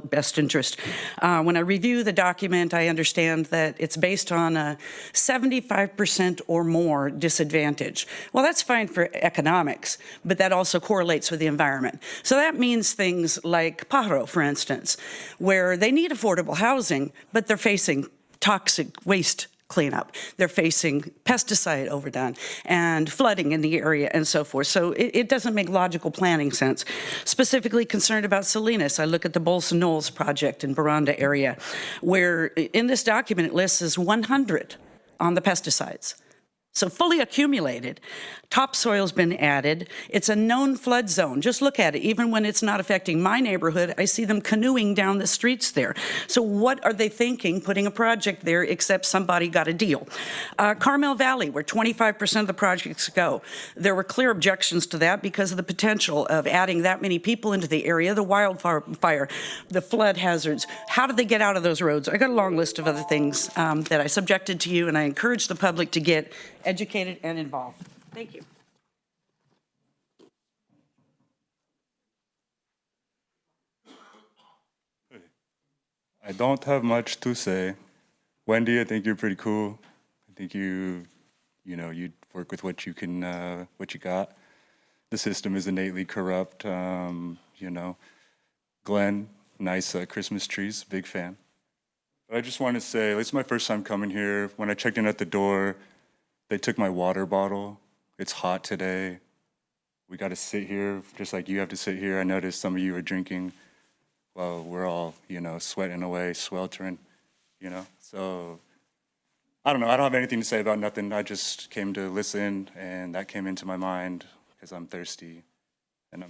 best interest. When I review the document, I understand that it's based on a 75% or more disadvantage. Well, that's fine for economics, but that also correlates with the environment. So that means things like Pajaro, for instance, where they need affordable housing, but they're facing toxic waste cleanup. They're facing pesticide overdone and flooding in the area and so forth. So it doesn't make logical planning sense. Specifically concerned about Salinas, I look at the Bolsa Knolls project in Baranda area, where in this document it lists as 100 on the pesticides. So fully accumulated. Topsoil's been added. It's a known flood zone. Just look at it. Even when it's not affecting my neighborhood, I see them canoeing down the streets there. So what are they thinking putting a project there except somebody got a deal? Carmel Valley, where 25% of the projects go, there were clear objections to that because of the potential of adding that many people into the area, the wildfire, the flood hazards. How did they get out of those roads? I got a long list of other things that I subjected to you, and I encourage the public to get educated and involved. Thank you. I don't have much to say. Wendy, I think you're pretty cool. I think you work with what you can, what you got. The system is innately corrupt. Glenn, nice Christmas trees, big fan. But I just want to say, it's my first time coming here. When I checked in at the door, they took my water bottle. It's hot today. We got to sit here, just like you have to sit here. I noticed some of you are drinking while we're all, sweating away, sweltering, So, I don't know. I don't have anything to say about nothing. I just came to listen, and that came into my mind because I'm thirsty. And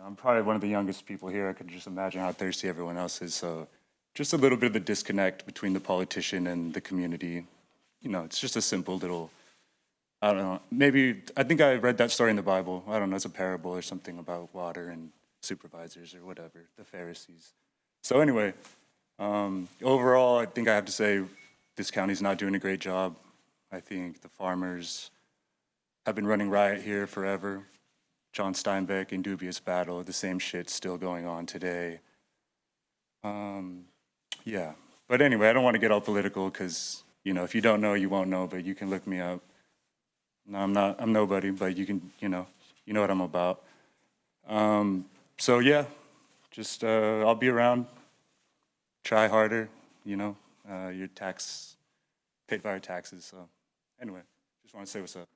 I'm probably one of the youngest people here. I could just imagine how thirsty everyone else is. So, just a little bit of the disconnect between the politician and the community. It's just a simple little, I don't know, maybe, I think I read that story in the Bible. I don't know, it's a parable or something about water and supervisors or whatever, the Pharisees. So anyway, overall, I think I have to say this county's not doing a great job. I think the farmers have been running riot here forever. John Steinbeck in dubious battle, the same shit's still going on today. Yeah, but anyway, I don't want to get all political because, if you don't know, you won't know, but you can look me up. No, I'm nobody, but you can, you know what I'm about. So yeah, just, I'll be around, try harder, your paid by your taxes. So anyway, just want to say what's up.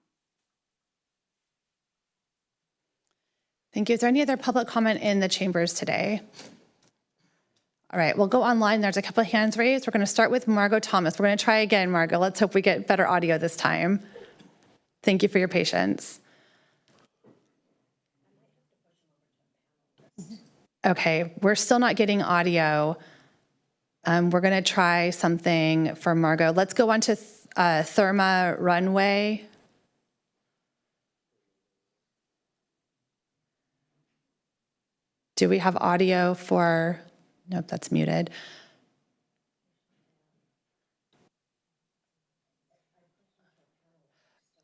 Thank you. Is there any other public comment in the chambers today? All right, we'll go online. There's a couple of hands raised. We're going to start with Margot Thomas. We're going to try again, Margot. Let's hope we get better audio this time. Thank you for your patience. Okay, we're still not getting audio. We're going to try something for Margot. Let's go on to Therma Runway. Do we have audio for, nope, that's muted.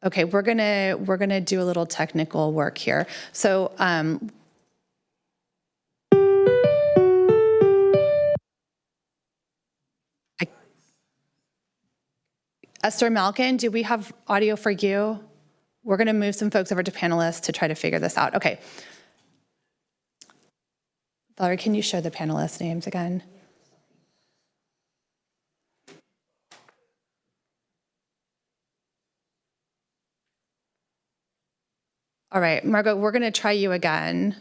Okay, we're gonna do a little technical work here. So Esther Malkin, do we have audio for you? We're gonna move some folks over to panelists to try to figure this out. Okay. Valerie, can you show the panelists' names again? All right, Margot, we're gonna try you again.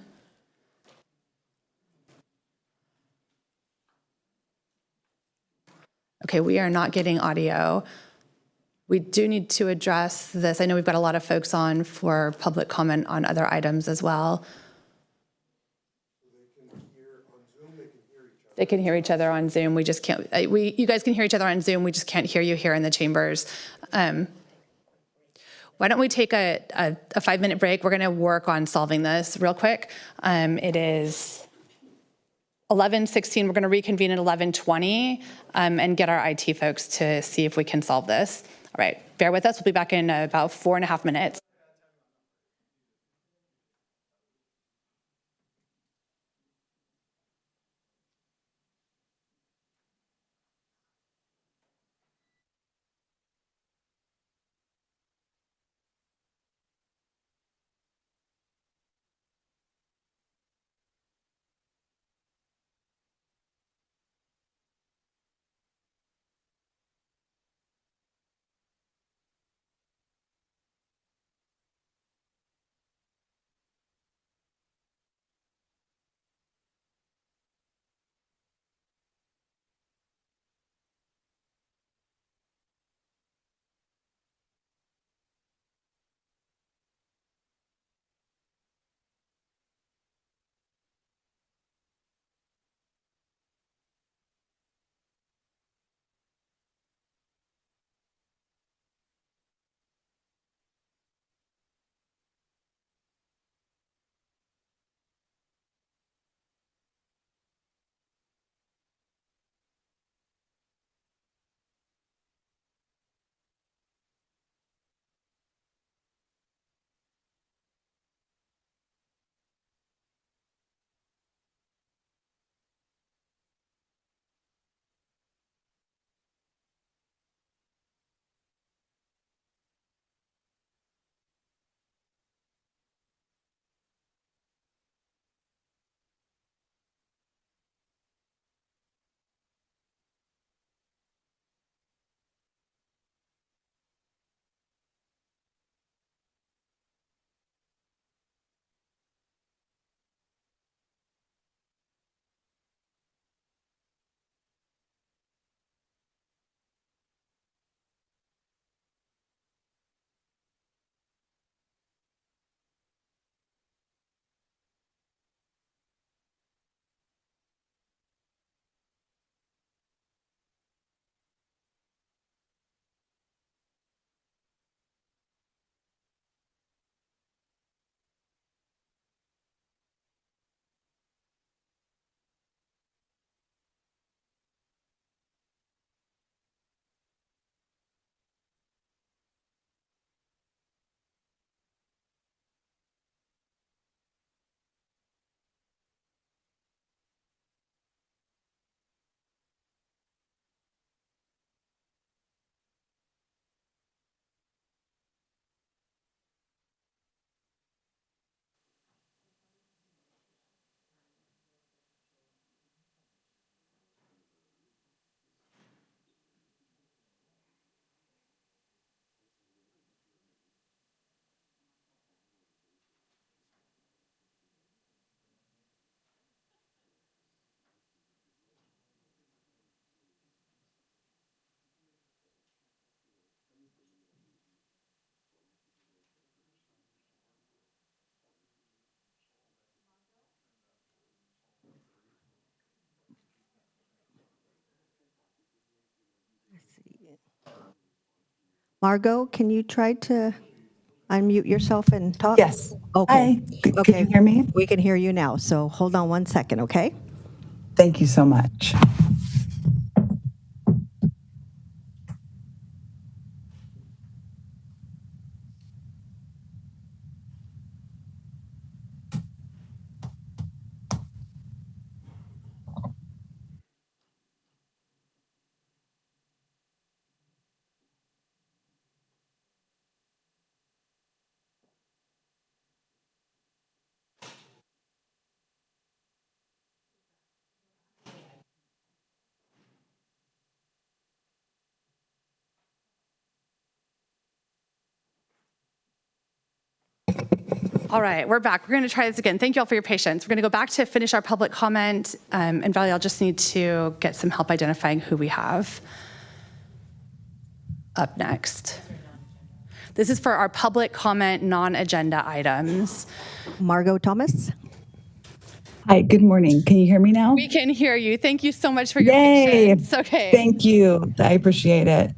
Okay, we are not getting audio. We do need to address this. I know we've got a lot of folks on for public comment on other items as well. They can hear each other on Zoom. We just can't, you guys can hear each other on Zoom. We just can't hear you here in the chambers. Why don't we take a 5-minute break? We're gonna work on solving this real quick. It is 11:16. We're gonna reconvene at 11:20 and get our IT folks to see if we can solve this. All right, bear with us. We'll be back in about 4.5 minutes. Margot, can you try to unmute yourself and talk? Yes. Okay. Hi. Okay. Can you hear me? We can hear you now, so hold on one second, okay? Thank you so much. All right, we're back. We're going to try this again. Thank you all for your patience. We're going to go back to finish our public comment. And Valerie, I'll just need to get some help identifying who we have up next. This is for our public comment non-agenda items. Margot Thomas. Hi, good morning. Can you hear me now? We can hear you. Thank you so much for your Yay. patience. Okay. Thank you. I appreciate it.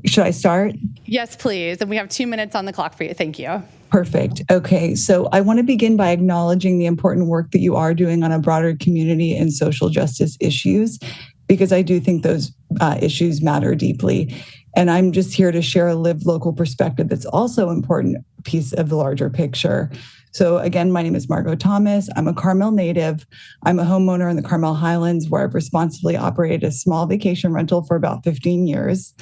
Should I start? Yes, please. And we have 2 minutes on the clock for you. Thank you. Perfect. Okay, so I want to begin by acknowledging the important work that you are doing on a broader community and social justice issues, because I do think those issues matter deeply. And I'm just here to share a lived local perspective that's also an important piece of the larger picture. So again, my name is Margot Thomas. I'm a Carmel native. I'm a homeowner in the Carmel Highlands, where I've responsibly operated a small vacation rental for about 15 years.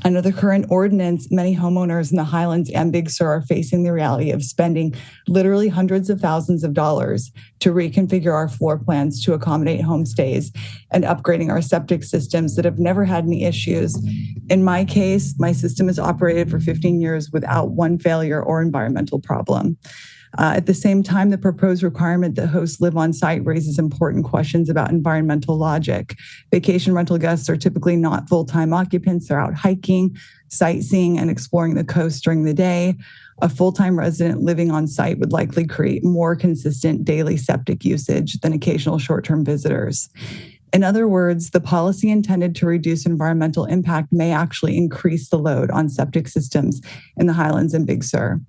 Under the current ordinance, many homeowners in the Highlands and Big Sur are facing the reality of spending literally hundreds of thousands of dollars to reconfigure our floor plans to accommodate homestays and upgrading our septic systems that have never had any issues. In my case, my system has operated for 15 years without one failure or environmental problem. At the same time, the proposed requirement that hosts live on site raises important questions about environmental logic. Vacation rental guests are typically not full-time occupants. They're out hiking, sightseeing, and exploring the coast during the day. A full-time resident living on site would likely create more consistent daily septic usage than occasional short-term visitors. In other words, the policy intended to reduce environmental impact may actually increase the load on septic systems in the Highlands and Big Sur.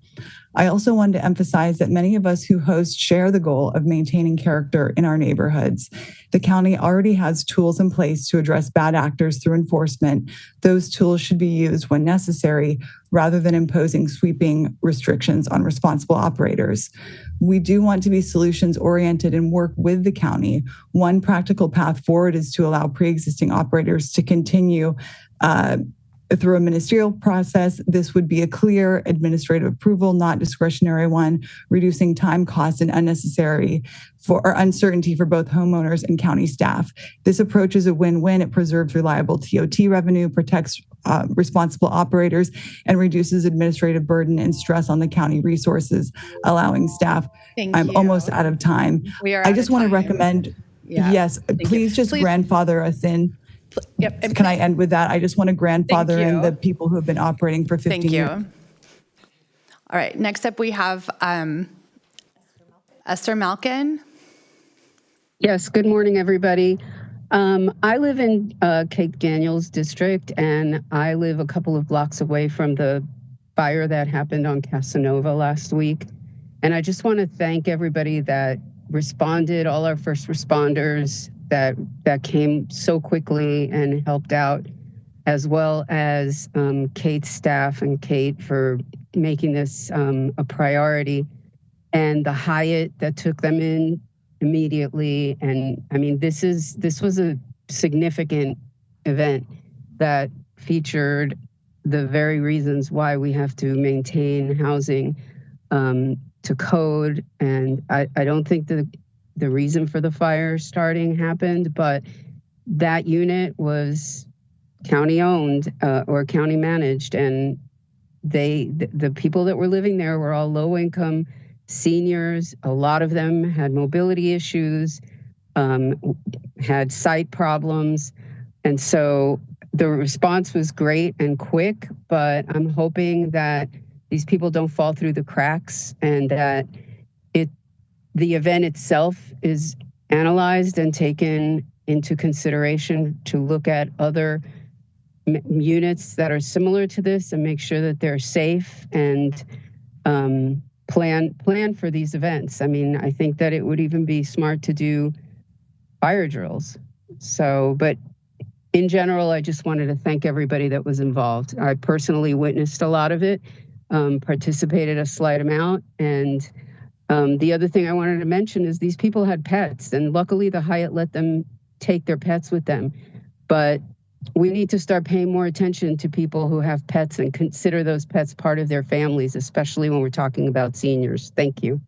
I also wanted to emphasize that many of us who host share the goal of maintaining character in our neighborhoods. The county already has tools in place to address bad actors through enforcement. Those tools should be used when necessary, rather than imposing sweeping restrictions on responsible operators. We do want to be solutions oriented and work with the county. One practical path forward is to allow pre-existing operators to continue through a ministerial process. This would be a clear administrative approval, not discretionary one, reducing time, cost, and uncertainty for both homeowners and county staff. This approach is a win-win. It preserves reliable TOT revenue, protects responsible operators, and reduces administrative burden and stress on the county resources, allowing staff. I'm almost out of time. I just want to recommend, yes, please just grandfather us in. Yep. Can I end with that? I just want to grandfather in the people who have been operating for 15 years. Thank you. All right, next up we have Esther Malkin. Yes, good morning, everybody. I live in Cape Daniels district, and I live a couple of blocks away from the fire that happened on Casanova last week. And I just want to thank everybody that responded, all our first responders that came so quickly and helped out, as well as Kate's staff and Kate for making this a priority, and the Hyatt that took them in immediately. And I mean, this was a significant event that featured the very reasons why we have to maintain housing to code. And I don't think the reason for the fire starting happened, but that unit was county owned or county managed, and the people that were living there were all low income seniors. A lot of them had mobility issues, had sight problems, and so the response was great and quick. But I'm hoping that these people don't fall through the cracks, and that the event itself is analyzed and taken into consideration to look at other units that are similar to this and make sure that they're safe and plan for these events. I mean, I think that it would even be smart to do fire drills. So, but in general, I just wanted to thank everybody that was involved. I personally witnessed a lot of it, participated a slight amount. And the other thing I wanted to mention is these people had pets, and luckily the Hyatt let them take their pets with them. But we need to start paying more attention to people who have pets and consider those pets part of their families, especially when we're talking about seniors. Thank you.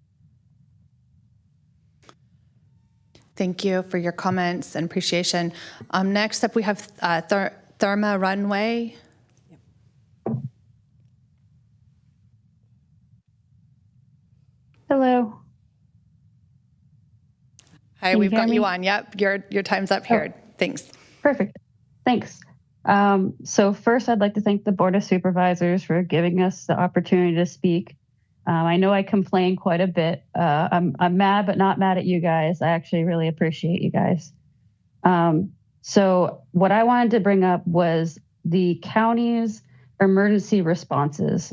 Thank you for your comments and appreciation. Next up, we have Therma Runway. Hello. Hi, we've got you on. Yep, your time's up here. Thanks. Perfect. Thanks. So first, I'd like to thank the Board of Supervisors for giving us the opportunity to speak. I know I complain quite a bit. I'm mad, but not mad at you guys. I actually really appreciate you guys. So what I wanted to bring up was the county's emergency responses,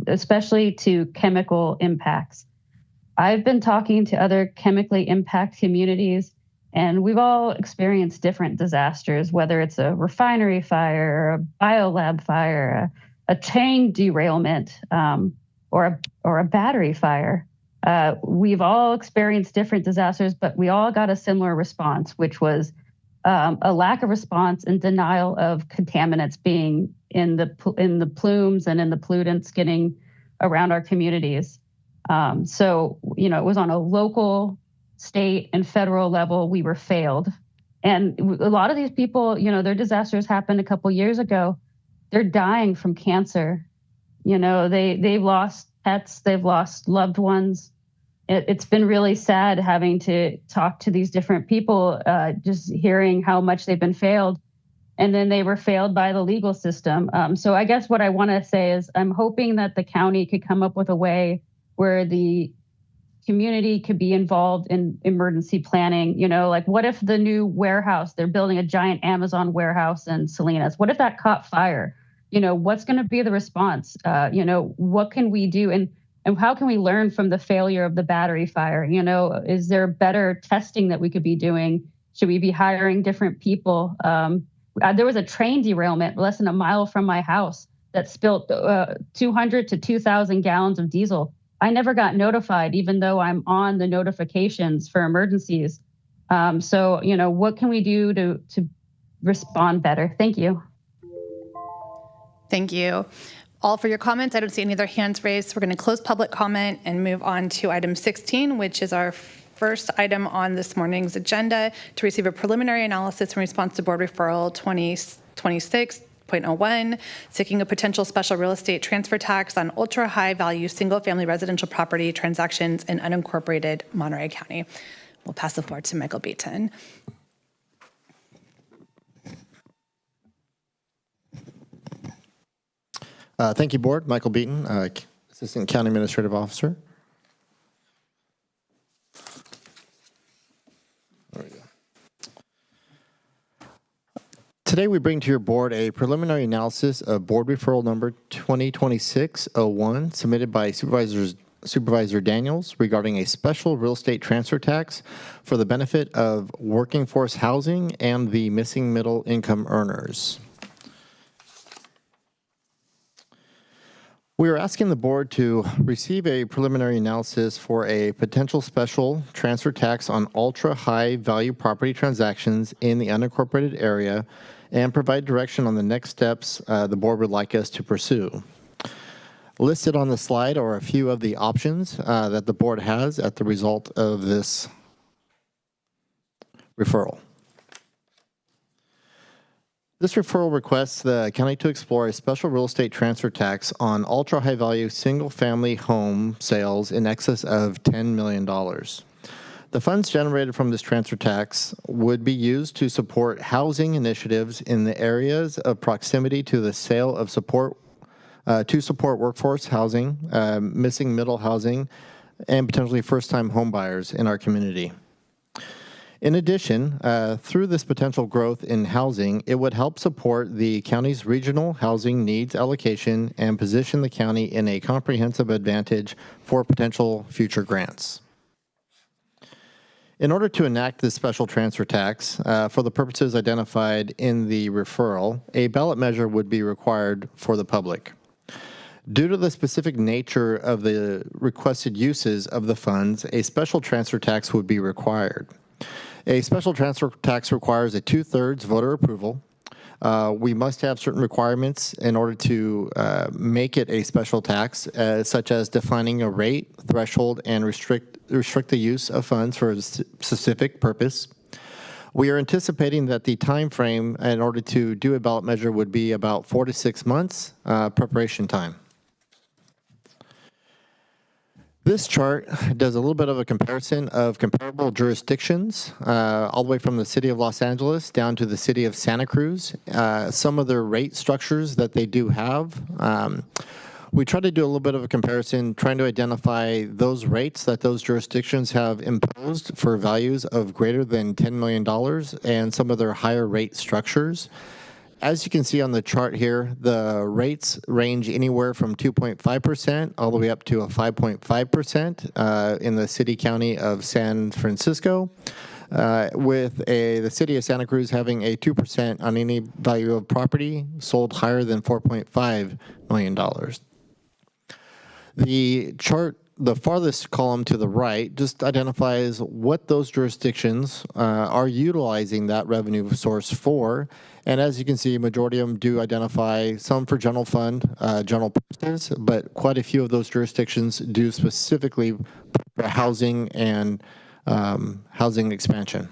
especially to chemical impacts. I've been talking to other chemically impacted communities, and we've all experienced different disasters, whether it's a refinery fire, or a biolab fire, a train derailment, or a battery fire. We've all experienced different disasters, but we all got a similar response, which was a lack of response and denial of contaminants being in the plumes and in the pollutants getting around our communities. So, it was on a local, state, and federal level. We were failed. And a lot of these people, their disasters happened a couple years ago. They're dying from cancer. They've lost pets, they've lost loved ones. It's been really sad having to talk to these different people, just hearing how much they've been failed. And then they were failed by the legal system. So I guess what I want to say is I'm hoping that the county could come up with a way where the community could be involved in emergency planning. Like what if the new warehouse, they're building a giant Amazon warehouse in Salinas. What if that caught fire? What's going to be the response? What can we do? And how can we learn from the failure of the battery fire? Is there better testing that we could be doing? Should we be hiring different people? There was a train derailment less than a mile from my house that spilled 200 to 2,000 gallons of diesel. I never got notified, even though I'm on the notifications for emergencies. So, what can we do to respond better? Thank you. Thank you all for your comments. I don't see any other hands raised. So we're going to close public comment and move on to item 16, which is our first item on this morning's agenda, to receive a preliminary analysis in response to Board Referral 2026.01, seeking a potential special real estate transfer tax on ultra-high value single-family residential property transactions in unincorporated Monterey County. We'll pass the floor to Michael Beaton. Thank you, Board. Michael Beaton, Assistant County Administrative Officer. There we go. Today, we bring to your board a preliminary analysis of Board Referral Number 2026-01, submitted by Supervisor Daniels regarding a special real estate transfer tax for the benefit of working force housing and the missing middle income earners. We are asking the board to receive a preliminary analysis for a potential special transfer tax on ultra-high value property transactions in the unincorporated area and provide direction on the next steps the board would like us to pursue. Listed on the slide are a few of the options that the board has at the result of this referral. This referral requests the county to explore a special real estate transfer tax on ultra-high value single-family home sales in excess of $10 million. The funds generated from this transfer tax would be used to support housing initiatives in the areas of proximity to the sale of support workforce housing, missing middle housing, and potentially first-time home buyers in our community. In addition, through this potential growth in housing, it would help support the county's regional housing needs allocation and position the county in a comprehensive advantage for potential future grants. In order to enact this special transfer tax for the purposes identified in the referral, a ballot measure would be required for the public. Due to the specific nature of the requested uses of the funds, a special transfer tax would be required. A special transfer tax requires a 2/3 voter approval. We must have certain requirements in order to make it a special tax, such as defining a rate, threshold, and restrict the use of funds for a specific purpose. We are anticipating that the time frame in order to do a ballot measure would be about 4 to 6 months preparation time. This chart does a little bit of a comparison of comparable jurisdictions, all the way from the city of Los Angeles down to the city of Santa Cruz, some of their rate structures that they do have. We try to do a little bit of a comparison, trying to identify those rates that those jurisdictions have imposed for values of greater than $10 million and some of their higher rate structures. As you can see on the chart here, the rates range anywhere from 2.5% all the way up to a 5.5% in the city county of San Francisco, with the city of Santa Cruz having a 2% on any value of property sold higher than $4.5 million. The chart, the farthest column to the right, just identifies what those jurisdictions are utilizing that revenue source for. And as you can see, a majority of them do identify some for general fund, general purposes, but quite a few of those jurisdictions do specifically for housing and housing expansion.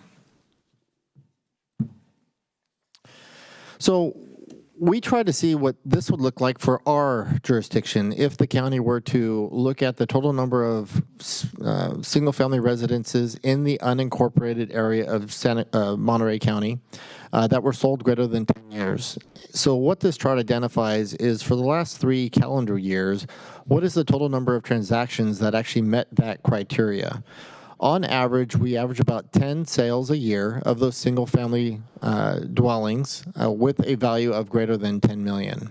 So we try to see what this would look like for our jurisdiction if the county were to look at the total number of single-family residences in the unincorporated area of Monterey County that were sold greater than 10 years. So what this chart identifies is for the last 3 calendar years, what is the total number of transactions that actually met that criteria? On average, we average about 10 sales a year of those single-family dwellings with a value of greater than $10 million.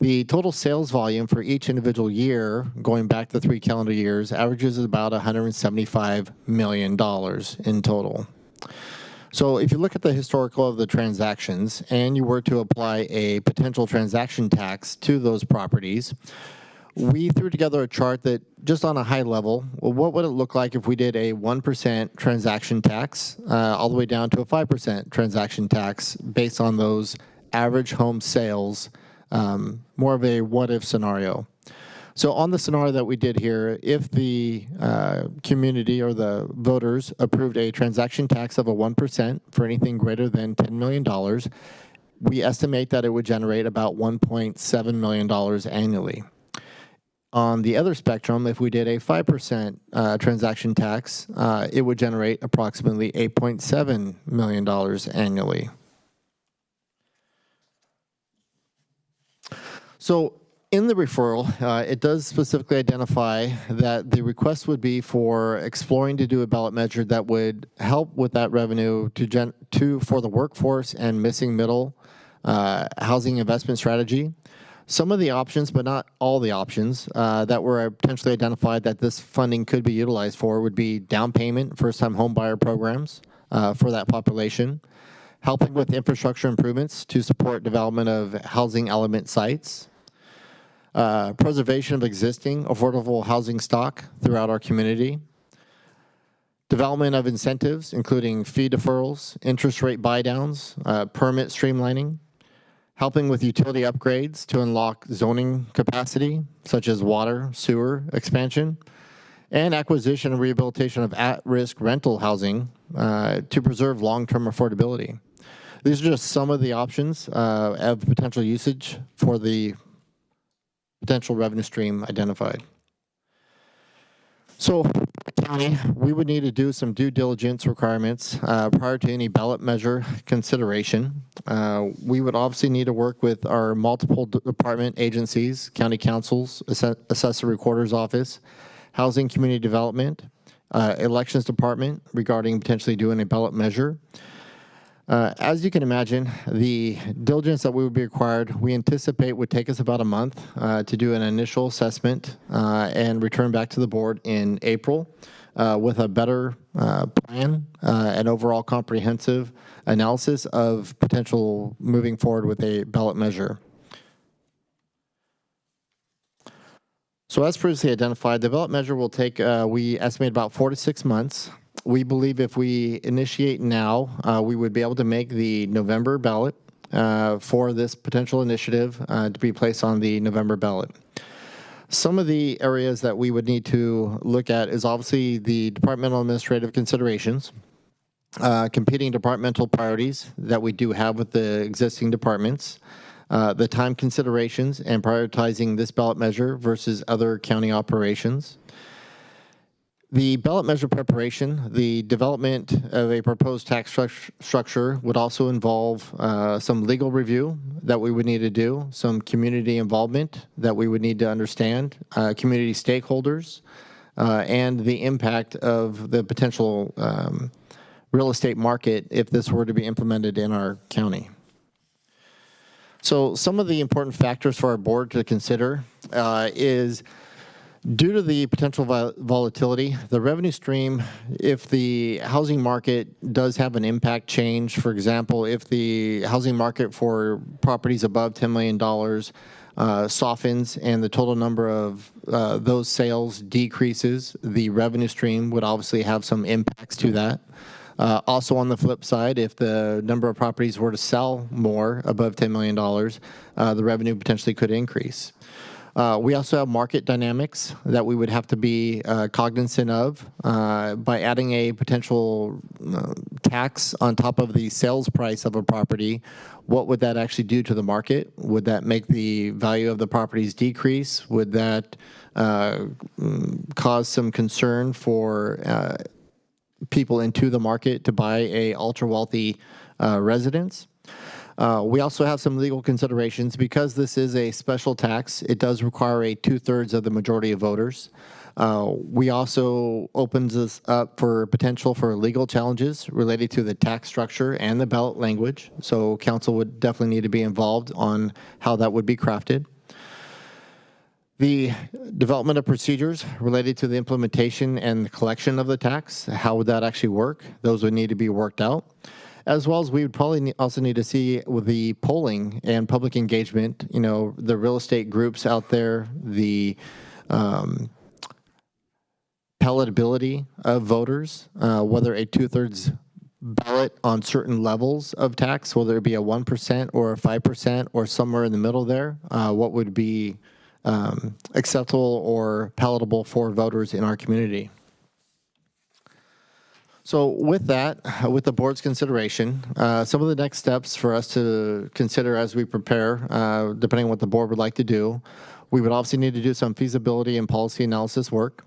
The total sales volume for each individual year, going back to 3 calendar years, averages about $175 million in total. So if you look at the historical of the transactions and you were to apply a potential transaction tax to those properties, we threw together a chart that, just on a high level, well, what would it look like if we did a 1% transaction tax all the way down to a 5% transaction tax based on those average home sales, more of a what-if scenario. So on the scenario that we did here, if the community or the voters approved a transaction tax of a 1% for anything greater than $10 million, we estimate that it would generate about $1.7 million annually. On the other spectrum, if we did a 5% transaction tax, it would generate approximately $8.7 million annually. So in the referral, it does specifically identify that the request would be for exploring to do a ballot measure that would help with that revenue for the workforce and missing middle housing investment strategy. Some of the options, but not all the options, that were potentially identified that this funding could be utilized for would be down payment, first-time home buyer programs for that population, helping with infrastructure improvements to support development of housing element sites, preservation of existing affordable housing stock throughout our community, development of incentives, including fee deferrals, interest rate buy-downs, permit streamlining, helping with utility upgrades to unlock zoning capacity, such as water, sewer expansion, and acquisition and rehabilitation of at-risk rental housing to preserve long-term affordability. These are just some of the options of potential usage for the potential revenue stream identified. So, county, we would need to do some due diligence requirements prior to any ballot measure consideration. We would obviously need to work with our multiple department agencies, county councils, assessor recorder's office, housing community development, Elections Department regarding potentially doing a ballot measure. As you can imagine, the diligence that we would be required, we anticipate would take us about a month to do an initial assessment and return back to the board in April with a better plan and overall comprehensive analysis of potential moving forward with a ballot measure. So as previously identified, the ballot measure will take, we estimate about 4 to 6 months. We believe if we initiate now, we would be able to make the November ballot for this potential initiative to be placed on the November ballot. Some of the areas that we would need to look at is obviously the departmental administrative considerations, competing departmental priorities that we do have with the existing departments, the time considerations and prioritizing this ballot measure versus other county operations. The ballot measure preparation, the development of a proposed tax structure would also involve some legal review that we would need to do, some community involvement that we would need to understand, community stakeholders, and the impact of the potential real estate market if this were to be implemented in our county. So some of the important factors for our board to consider is due to the potential volatility, the revenue stream, if the housing market does have an impact change, for example, if the housing market for properties above $10 million softens and the total number of those sales decreases, the revenue stream would obviously have some impacts to that. Also on the flip side, if the number of properties were to sell more above $10 million, the revenue potentially could increase. We also have market dynamics that we would have to be cognizant of by adding a potential tax on top of the sales price of a property. What would that actually do to the market? Would that make the value of the properties decrease? Would that cause some concern for people into the market to buy a ultra-wealthy residence? We also have some legal considerations. Because this is a special tax, it does require a 2/3 of the majority of voters. We also opens us up for potential for legal challenges related to the tax structure and the ballot language. So council would definitely need to be involved on how that would be crafted. The development of procedures related to the implementation and the collection of the tax, how would that actually work? Those would need to be worked out. As well as we would probably also need to see with the polling and public engagement, you know, the real estate groups out there, the palatability of voters, whether a 2/3 ballot on certain levels of tax, whether it be a 1% or a 5% or somewhere in the middle there, what would be acceptable or palatable for voters in our community. So with that, with the board's consideration, some of the next steps for us to consider as we prepare, depending on what the board would like to do, we would obviously need to do some feasibility and policy analysis work.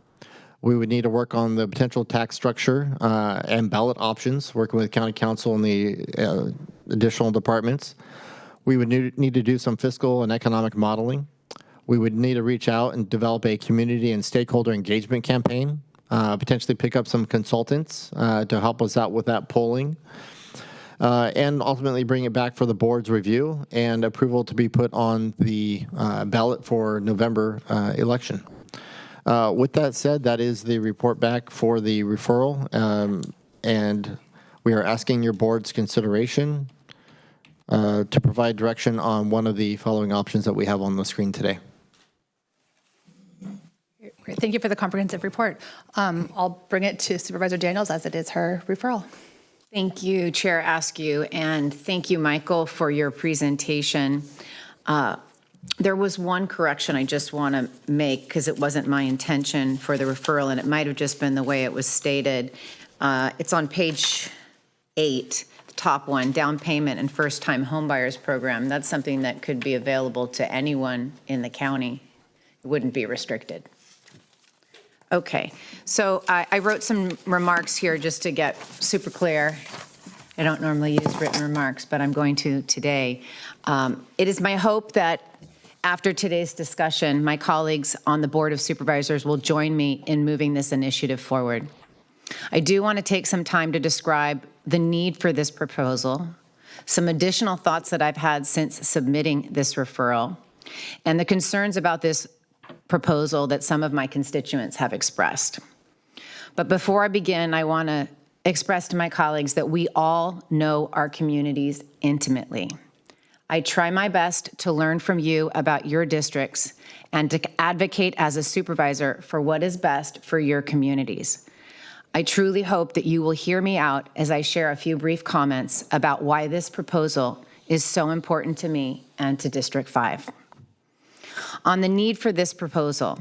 We would need to work on the potential tax structure and ballot options, working with county council and the additional departments. We would need to do some fiscal and economic modeling. We would need to reach out and develop a community and stakeholder engagement campaign, potentially pick up some consultants to help us out with that polling, and ultimately bring it back for the board's review and approval to be put on the ballot for November election. With that said, that is the report back for the referral, and we are asking your board's consideration to provide direction on one of the following options that we have on the screen today. Great. Thank you for the comprehensive report. I'll bring it to Supervisor Daniels as it is her referral. Thank you, Chair Askew, and thank you, Michael, for your presentation. There was one correction I just want to make because it wasn't my intention for the referral, and it might have just been the way it was stated. It's on page 8, the top one, down payment and first-time homebuyers program. That's something that could be available to anyone in the county. It wouldn't be restricted. Okay, so I wrote some remarks here just to get super clear. I don't normally use written remarks, but I'm going to today. It is my hope that after today's discussion, my colleagues on the Board of Supervisors will join me in moving this initiative forward. I do want to take some time to describe the need for this proposal, some additional thoughts that I've had since submitting this referral, and the concerns about this proposal that some of my constituents have expressed. But before I begin, I want to express to my colleagues that we all know our communities intimately. I try my best to learn from you about your districts and to advocate as a supervisor for what is best for your communities. I truly hope that you will hear me out as I share a few brief comments about why this proposal is so important to me and to District 5. On the need for this proposal,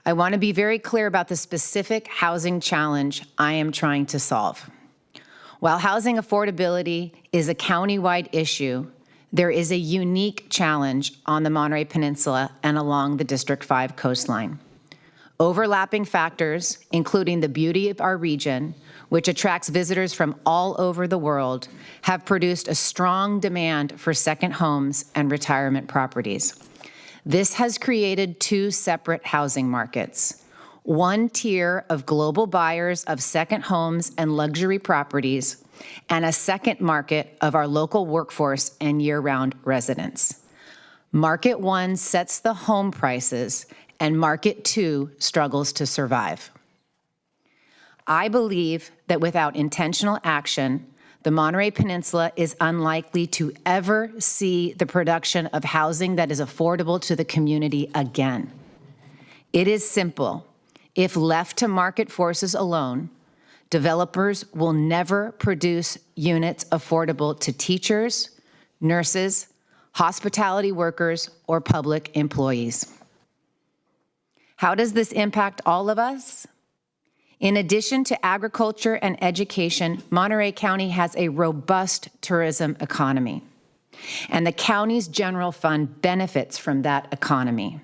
I want to be very clear about the specific housing challenge I am trying to solve. While housing affordability is a countywide issue, there is a unique challenge on the Monterey Peninsula and along the District 5 coastline. Overlapping factors, including the beauty of our region, which attracts visitors from all over the world, have produced a strong demand for second homes and retirement properties. This has created two separate housing markets. One tier of global buyers of second homes and luxury properties, and a second market of our local workforce and year-round residents. Market one sets the home prices, and Market 2 struggles to survive. I believe that without intentional action, the Monterey Peninsula is unlikely to ever see the production of housing that is affordable to the community again. It is simple. If left to market forces alone, developers will never produce units affordable to teachers, nurses, hospitality workers, or public employees. How does this impact all of us? In addition to agriculture and education, Monterey County has a robust tourism economy, and the county's general fund benefits from that economy.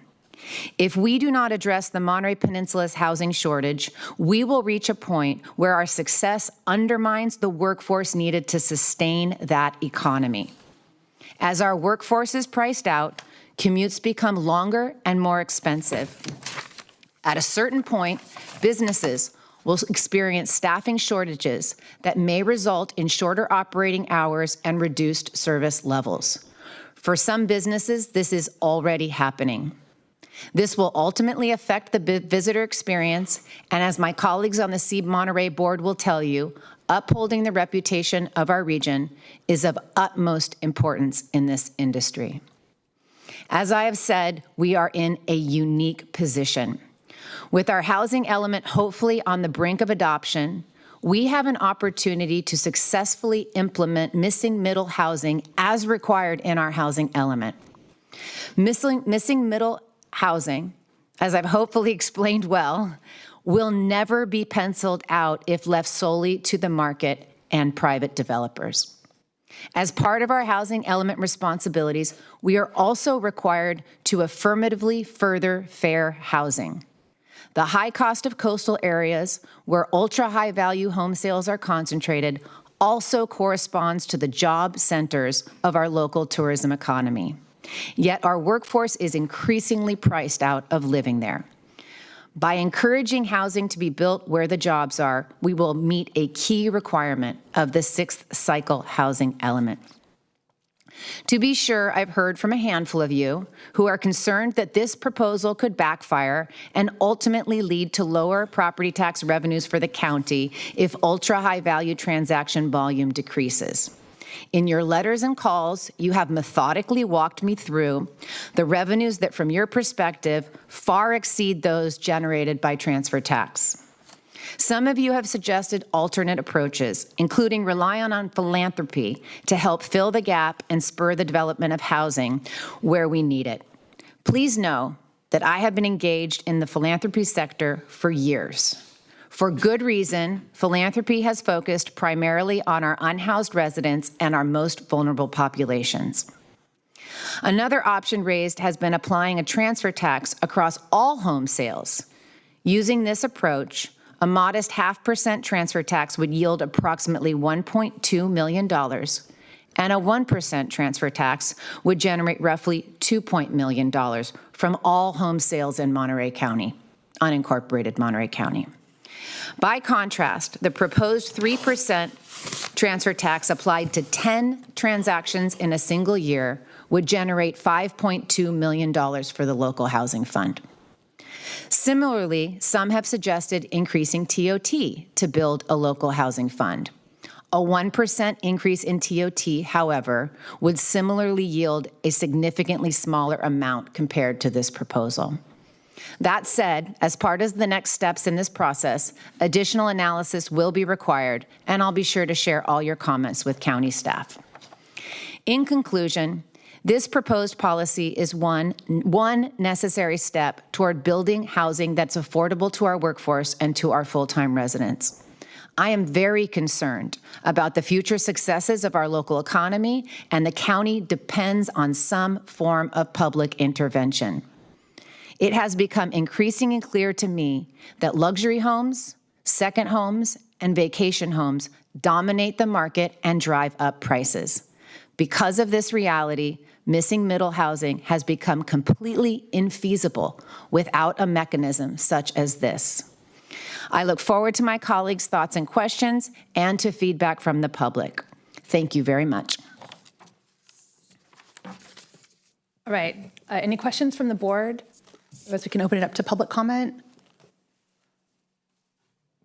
If we do not address the Monterey Peninsula's housing shortage, we will reach a point where our success undermines the workforce needed to sustain that economy. As our workforce is priced out, commutes become longer and more expensive. At a certain point, businesses will experience staffing shortages that may result in shorter operating hours and reduced service levels. For some businesses, this is already happening. This will ultimately affect the visitor experience, and as my colleagues on the SEEB Monterey board will tell you, upholding the reputation of our region is of utmost importance in this industry. As I have said, we are in a unique position. With our housing element hopefully on the brink of adoption, we have an opportunity to successfully implement missing middle housing as required in our housing element. Missing middle housing, as I've hopefully explained well, will never be penciled out if left solely to the market and private developers. As part of our housing element responsibilities, we are also required to affirmatively further fair housing. The high cost of coastal areas, where ultra-high value home sales are concentrated, also corresponds to the job centers of our local tourism economy. Yet our workforce is increasingly priced out of living there. By encouraging housing to be built where the jobs are, we will meet a key requirement of the sixth cycle housing element. To be sure, I've heard from a handful of you who are concerned that this proposal could backfire and ultimately lead to lower property tax revenues for the county if ultra-high value transaction volume decreases. In your letters and calls, you have methodically walked me through the revenues that, from your perspective, far exceed those generated by transfer tax. Some of you have suggested alternate approaches, including relying on philanthropy to help fill the gap and spur the development of housing where we need it. Please know that I have been engaged in the philanthropy sector for years. For good reason, philanthropy has focused primarily on our unhoused residents and our most vulnerable populations. Another option raised has been applying a transfer tax across all home sales. Using this approach, a modest 0.5% transfer tax would yield approximately $1.2 million, and a 1% transfer tax would generate roughly $2 million from all home sales in Monterey County, unincorporated Monterey County. By contrast, the proposed 3% transfer tax applied to 10 transactions in a single year would generate $5.2 million for the local housing fund. Similarly, some have suggested increasing TOT to build a local housing fund. A 1% increase in TOT, however, would similarly yield a significantly smaller amount compared to this proposal. That said, as part of the next steps in this process, additional analysis will be required, and I'll be sure to share all your comments with county staff. In conclusion, this proposed policy is one necessary step toward building housing that's affordable to our workforce and to our full-time residents. I am very concerned about the future successes of our local economy, and the county depends on some form of public intervention. It has become increasingly clear to me that luxury homes, second homes, and vacation homes dominate the market and drive up prices. Because of this reality, missing middle housing has become completely infeasible without a mechanism such as this. I look forward to my colleagues' thoughts and questions and to feedback from the public. Thank you very much. All right, any questions from the board? Otherwise, we can open it up to public comment.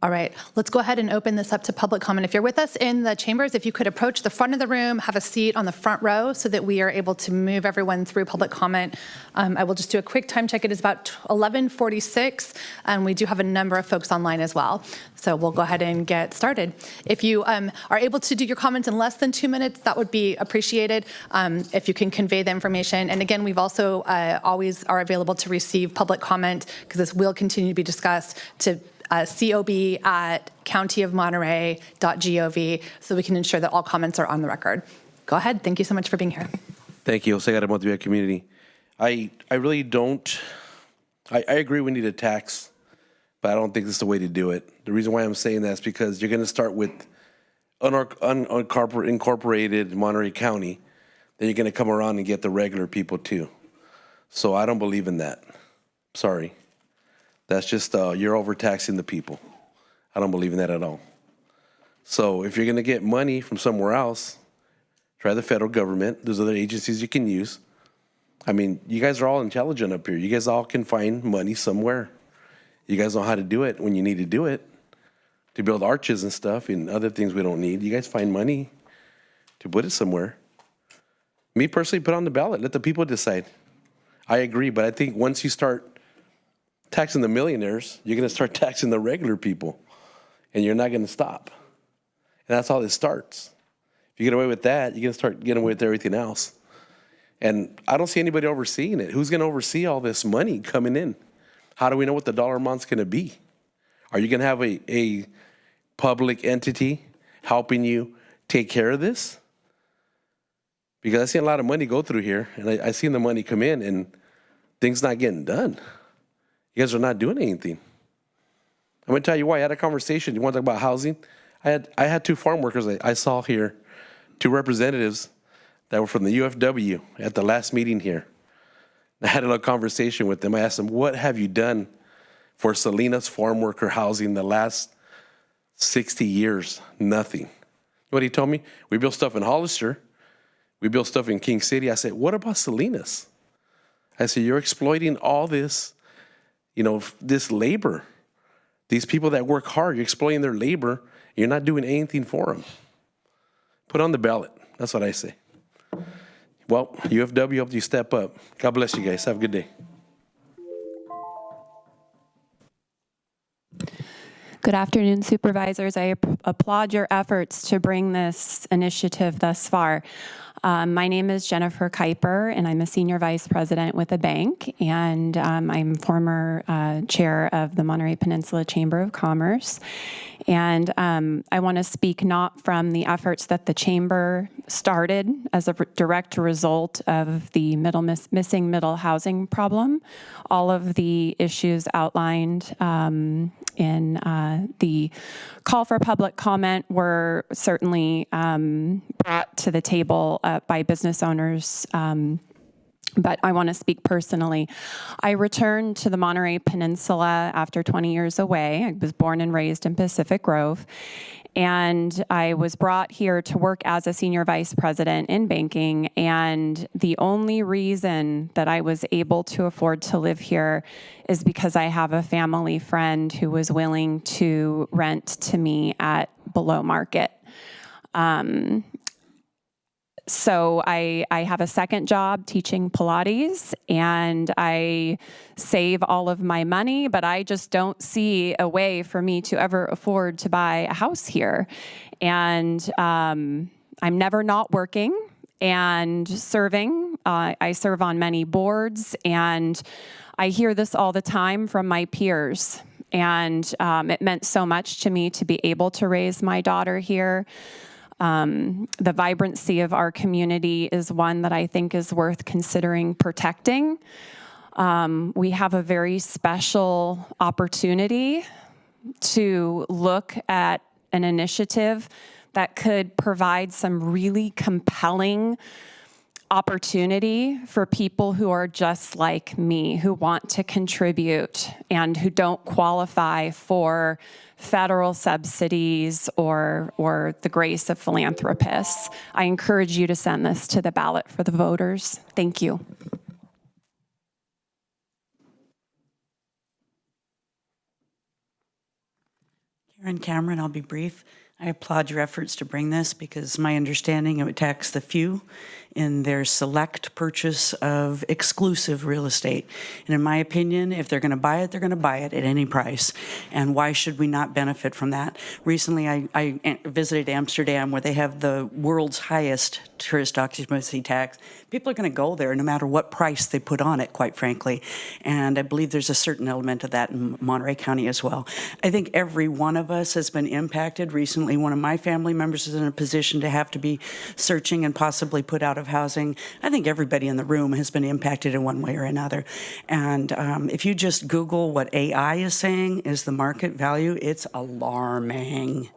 All right, let's go ahead and open this up to public comment. If you're with us in the chambers, if you could approach the front of the room, have a seat on the front row so that we are able to move everyone through public comment. I will just do a quick time check. It is about 11:46, and we do have a number of folks online as well. So we'll go ahead and get started. If you are able to do your comments in less than 2 minutes, that would be appreciated. If you can convey the information. And again, we've also always are available to receive public comment, because this will continue to be discussed, to cob@countyofmonterey.gov, so we can ensure that all comments are on the record. Go ahead. Thank you so much for being here. Thank you. Jose Monterey community. I really don't. I agree we need a tax, but I don't think this is the way to do it. The reason why I'm saying that is because you're going to start with unincorporated Monterey County, then you're going to come around and get the regular people too. So I don't believe in that. Sorry. That's just, you're overtaxing the people. I don't believe in that at all. So if you're gonna get money from somewhere else, try the federal government. There's other agencies you can use. I mean, you guys are all intelligent up here. You guys all can find money somewhere. You guys know how to do it when you need to do it, to build arches and stuff and other things we don't need. You guys find money to put it somewhere. Me personally, put it on the ballot. Let the people decide. I agree, but I think once you start taxing the millionaires, you're going to start taxing the regular people, and you're not going to stop. And that's how this starts. If you get away with that, you're going to start getting away with everything else. And I don't see anybody overseeing it. Who's going to oversee all this money coming in? How do we know what the dollar amount's going to be? Are you going to have a public entity helping you take care of this? Because I see a lot of money go through here, and I seen the money come in, and things not getting done. You guys are not doing anything. I'm gonna tell you why. I had a conversation. You want to talk about housing? I had two farm workers I saw here, two representatives that were from the UFW at the last meeting here. I had a little conversation with them. I asked them, what have you done for Salinas farm worker housing the last 60 years? Nothing. What he told me? We built stuff in Hollister. We built stuff in King City. I said, what about Salinas? I said, you're exploiting all this, this labor, these people that work hard, you're exploiting their labor, you're not doing anything for them. Put on the ballot. That's what I say. Well, UFW helped you step up. God bless you guys. Have a good day. Good afternoon, supervisors. I applaud your efforts to bring this initiative thus far. My name is Jennifer Kuiper, and I'm a senior vice president with a bank, and I'm former chair of the Monterey Peninsula Chamber of Commerce. And I want to speak not from the efforts that the chamber started as a direct result of the missing middle housing problem. All of the issues outlined in the call for public comment were certainly brought to the table by business owners but I want to speak personally. I returned to the Monterey Peninsula after 20 years away. I was born and raised in Pacific Grove, and I was brought here to work as a senior vice president in banking, and the only reason that I was able to afford to live here is because I have a family friend who was willing to rent to me at below market. So I have a second job teaching Pilates, and I save all of my money, but I just don't see a way for me to ever afford to buy a house here. And I'm never not working and serving. I serve on many boards, and I hear this all the time from my peers. And it meant so much to me to be able to raise my daughter here. The vibrancy of our community is one that I think is worth considering protecting. We have a very special opportunity to look at an initiative that could provide some really compelling opportunity for people who are just like me, who want to contribute and who don't qualify for federal subsidies or the grace of philanthropists. I encourage you to send this to the ballot for the voters. Thank you. Karen Cameron, I'll be brief. I applaud your efforts to bring this because my understanding it attacks the few in their select purchase of exclusive real estate. And in my opinion, if they're going to buy it, they're going to buy it at any price. And why should we not benefit from that? Recently, I visited Amsterdam, where they have the world's highest tourist occupancy tax. People are going to go there no matter what price they put on it, quite frankly. And I believe there's a certain element of that in Monterey County as well. I think every one of us has been impacted. Recently, one of my family members is in a position to have to be searching and possibly put out of housing. I think everybody in the room has been impacted in one way or another. And if you just Google what AI is saying is the market value, it's alarming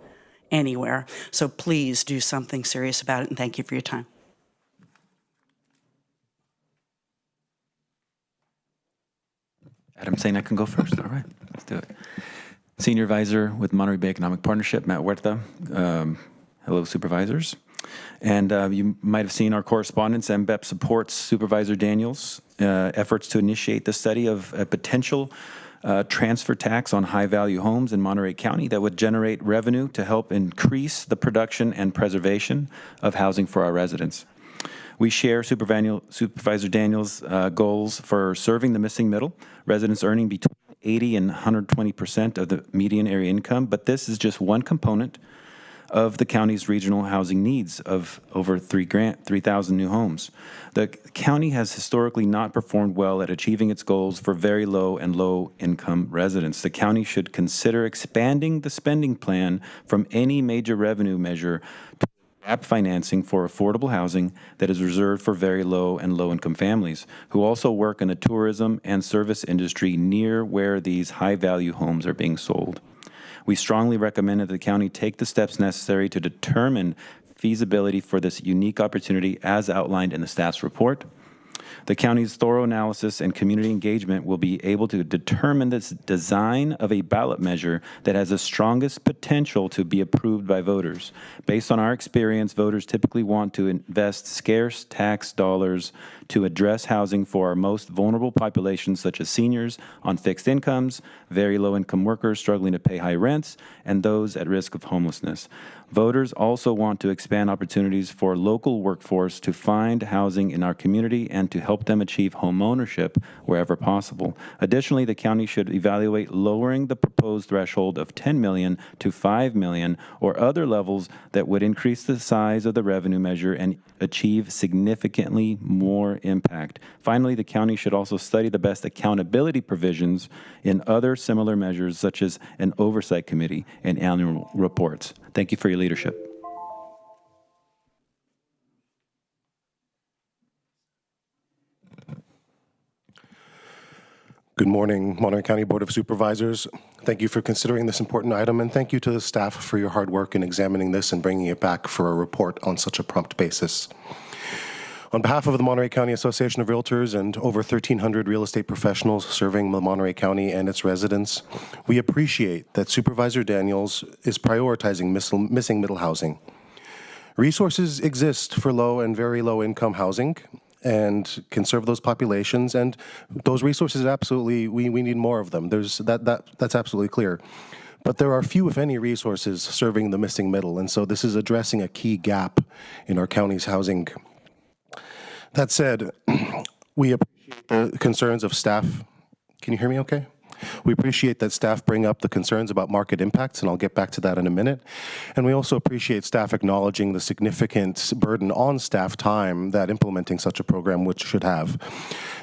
anywhere. So please do something serious about it, and thank you for your time. Adam saying I can go first. All right, let's do it. Senior Advisor with Monterey Bay Economic Partnership, Matt Huerta. Hello, supervisors. And you might have seen our correspondence. MBEP supports Supervisor Daniels' efforts to initiate the study of a potential transfer tax on high-value homes in Monterey County that would generate revenue to help increase the production and preservation of housing for our residents. We share Supervisor Daniels' goals for serving the missing middle, residents earning between 80 and 120% of the median area income, but this is just one component of the county's regional housing needs of over 3,000 new homes. The county has historically not performed well at achieving its goals for very low and low-income residents. The county should consider expanding the spending plan from any major revenue measure to gap financing for affordable housing that is reserved for very low and low-income families who also work in the tourism and service industry near where these high-value homes are being sold. We strongly recommend that the county take the steps necessary to determine feasibility for this unique opportunity as outlined in the staff's report. The county's thorough analysis and community engagement will be able to determine this design of a ballot measure that has the strongest potential to be approved by voters. Based on our experience, voters typically want to invest scarce tax dollars to address housing for our most vulnerable populations, such as seniors on fixed incomes, very low-income workers struggling to pay high rents, and those at risk of homelessness. Voters also want to expand opportunities for local workforce to find housing in our community and to help them achieve home ownership wherever possible. Additionally, the county should evaluate lowering the proposed threshold of $10 million to $5 million or other levels that would increase the size of the revenue measure and achieve significantly more impact. Finally, the county should also study the best accountability provisions in other similar measures, such as an oversight committee and annual reports. Thank you for your leadership. Good morning, Monterey County Board of Supervisors. Thank you for considering this important item, and thank you to the staff for your hard work in examining this and bringing it back for a report on such a prompt basis. On behalf of the Monterey County Association of Realtors and over 1,300 real estate professionals serving the Monterey County and its residents, we appreciate that Supervisor Daniels is prioritizing missing middle housing. Resources exist for low and very low income housing and can serve those populations, and those resources absolutely, we need more of them. That's absolutely clear. But there are few, if any, resources serving the missing middle, and so this is addressing a key gap in our county's housing. That said, we appreciate the concerns of staff. Can you hear me okay? We appreciate that staff bring up the concerns about market impacts, and I'll get back to that in a minute. And we also appreciate staff acknowledging the significant burden on staff time that implementing such a program which should have.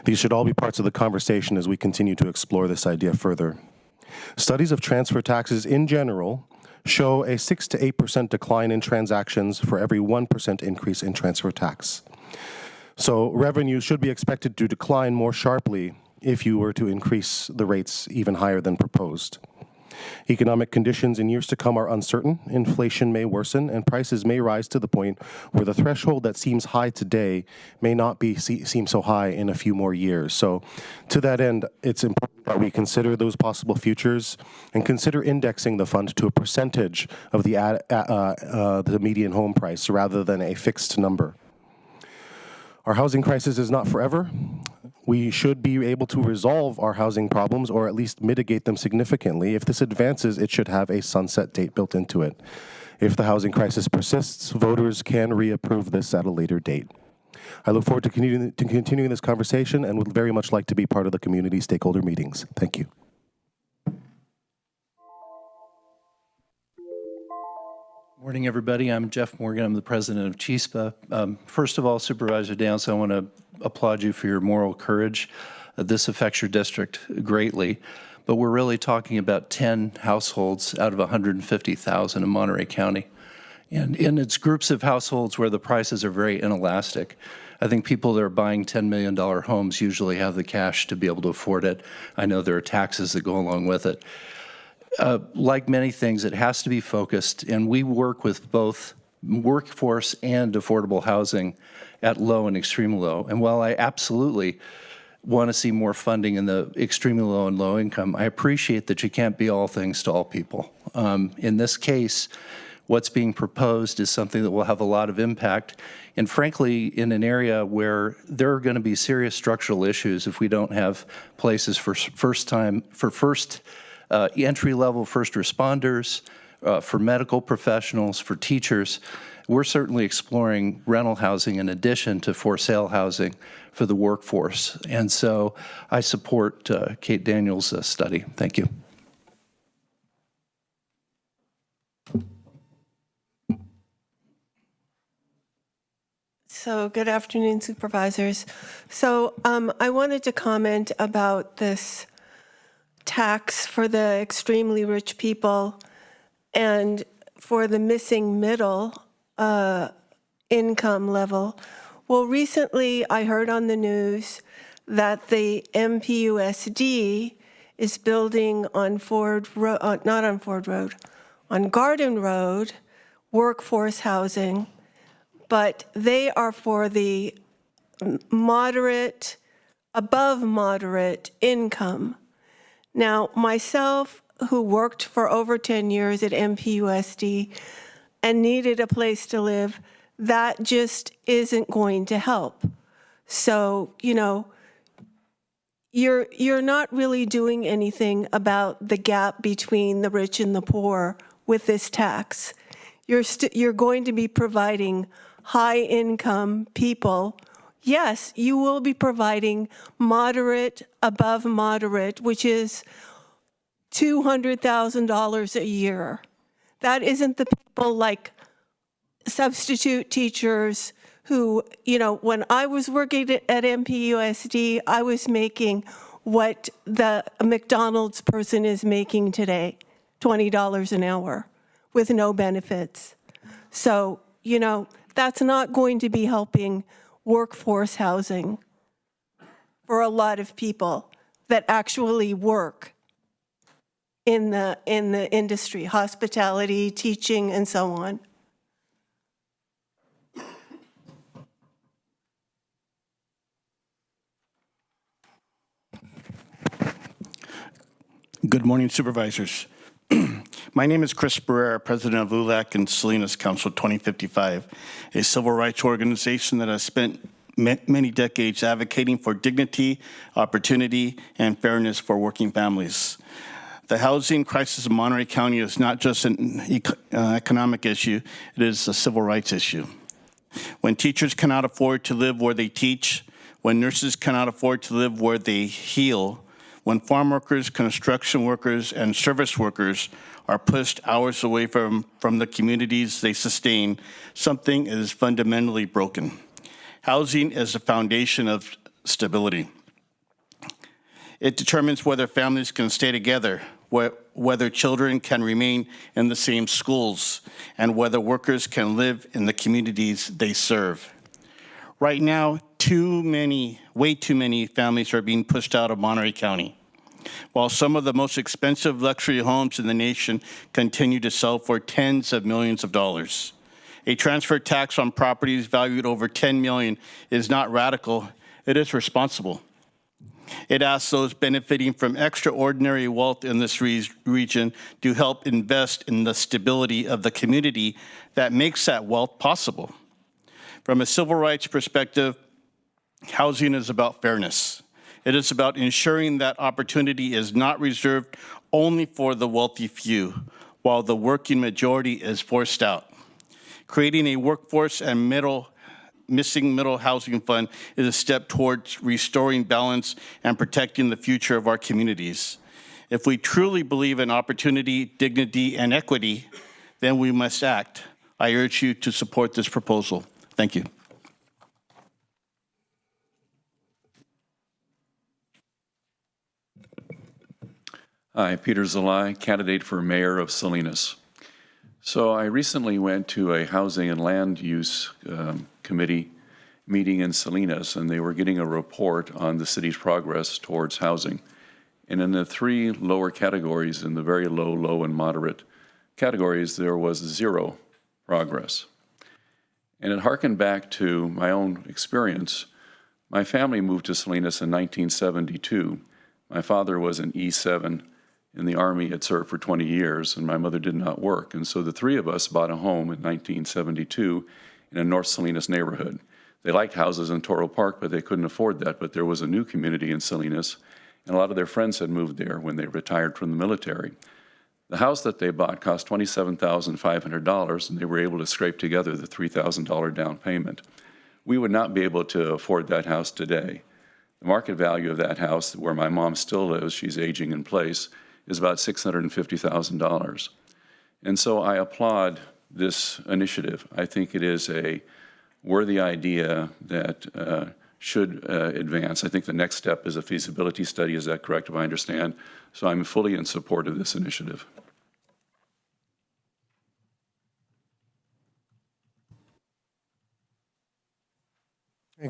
These should all be parts of the conversation as we continue to explore this idea further. Studies of transfer taxes in general show a 6 to 8% decline in transactions for every 1% increase in transfer tax. So revenue should be expected to decline more sharply if you were to increase the rates even higher than proposed. Economic conditions in years to come are uncertain, inflation may worsen, and prices may rise to the point where the threshold that seems high today may not seem so high in a few more years. So to that end, it's important that we consider those possible futures and consider indexing the fund to a percentage of the median home price rather than a fixed number. Our housing crisis is not forever. We should be able to resolve our housing problems or at least mitigate them significantly. If this advances, it should have a sunset date built into it. If the housing crisis persists, voters can reapprove this at a later date. I look forward to continuing this conversation and would very much like to be part of the community stakeholder meetings. Thank you. Morning, everybody. I'm Jeff Morgan. I'm the president of CHISPA. First of all, Supervisor Daniels, I want to applaud you for your moral courage. This affects your district greatly, but we're really talking about 10 households out of 150,000 in Monterey County. And it's groups of households where the prices are very inelastic. I think people that are buying $10 million homes usually have the cash to be able to afford it. I know there are taxes that go along with it. Like many things, it has to be focused, and we work with both workforce and affordable housing at low and extremely low. And while I absolutely want to see more funding in the extremely low and low income, I appreciate that you can't be all things to all people. In this case, what's being proposed is something that will have a lot of impact, and frankly, in an area where there are going to be serious structural issues if we don't have places for entry-level first responders, for medical professionals, for teachers. We're certainly exploring rental housing in addition to for-sale housing for the workforce. And so I support Kate Daniels' study. Thank you. So good afternoon, supervisors. So I wanted to comment about this tax for the extremely rich people and for the missing middle income level. Well, recently I heard on the news that the MPUSD is building on on Garden Road, workforce housing, but they are for the moderate, above moderate income. Now, myself, who worked for over 10 years at MPUSD and needed a place to live, that just isn't going to help. So, you know, you're not really doing anything about the gap between the rich and the poor with this tax. You're going to be providing high-income people. Yes, you will be providing moderate, above moderate, which is $200,000 a year. That isn't the people like substitute teachers who, you know, when I was working at MPUSD, I was making what the McDonald's person is making today, $20 an hour with no benefits. So, you know, that's not going to be helping workforce housing for a lot of people that actually work in the industry, hospitality, teaching, and so on. Good morning, Supervisors. My name is Chris Barrera, President of ULAC and Salinas Council 2055, a civil rights organization that has spent many decades advocating for dignity, opportunity, and fairness for working families. The housing crisis in Monterey County is not just an economic issue, it is a civil rights issue. When teachers cannot afford to live where they teach, when nurses cannot afford to live where they heal, when farm workers, construction workers, and service workers are pushed hours away from the communities they sustain, something is fundamentally broken. Housing is the foundation of stability. It determines whether families can stay together, whether children can remain in the same schools, and whether workers can live in the communities they serve. Right now, way too many families are being pushed out of Monterey County. While some of the most expensive luxury homes in the nation continue to sell for tens of millions of dollars. A transfer tax on properties valued over $10 million is not radical, it is responsible. It asks those benefiting from extraordinary wealth in this region to help invest in the stability of the community that makes that wealth possible. From a civil rights perspective, housing is about fairness. It is about ensuring that opportunity is not reserved only for the wealthy few, while the working majority is forced out. Creating a workforce and missing middle housing fund is a step towards restoring balance and protecting the future of our communities. If we truly believe in opportunity, dignity, and equity, then we must act. I urge you to support this proposal. Thank you. Hi, Peter Zalai, candidate for mayor of Salinas. So I recently went to a housing and land use committee meeting in Salinas, and they were getting a report on the city's progress towards housing. And in the three lower categories, in the very low, low, and moderate categories, there was zero progress. And it harkened back to my own experience. My family moved to Salinas in 1972. My father was an E7 in the Army, had served for 20 years, and my mother did not work. And so the three of us bought a home in 1972 in a North Salinas neighborhood. They liked houses in Toro Park, but they couldn't afford that. But there was a new community in Salinas, and a lot of their friends had moved there when they retired from the military. The house that they bought cost $27,500, and they were able to scrape together the $3,000 down payment. We would not be able to afford that house today. The market value of that house, where my mom still lives, she's aging in place, is about $650,000. And so I applaud this initiative. I think it is a worthy idea that should advance. I think the next step is a feasibility study. Is that correct, if I understand? So I'm fully in support of this initiative.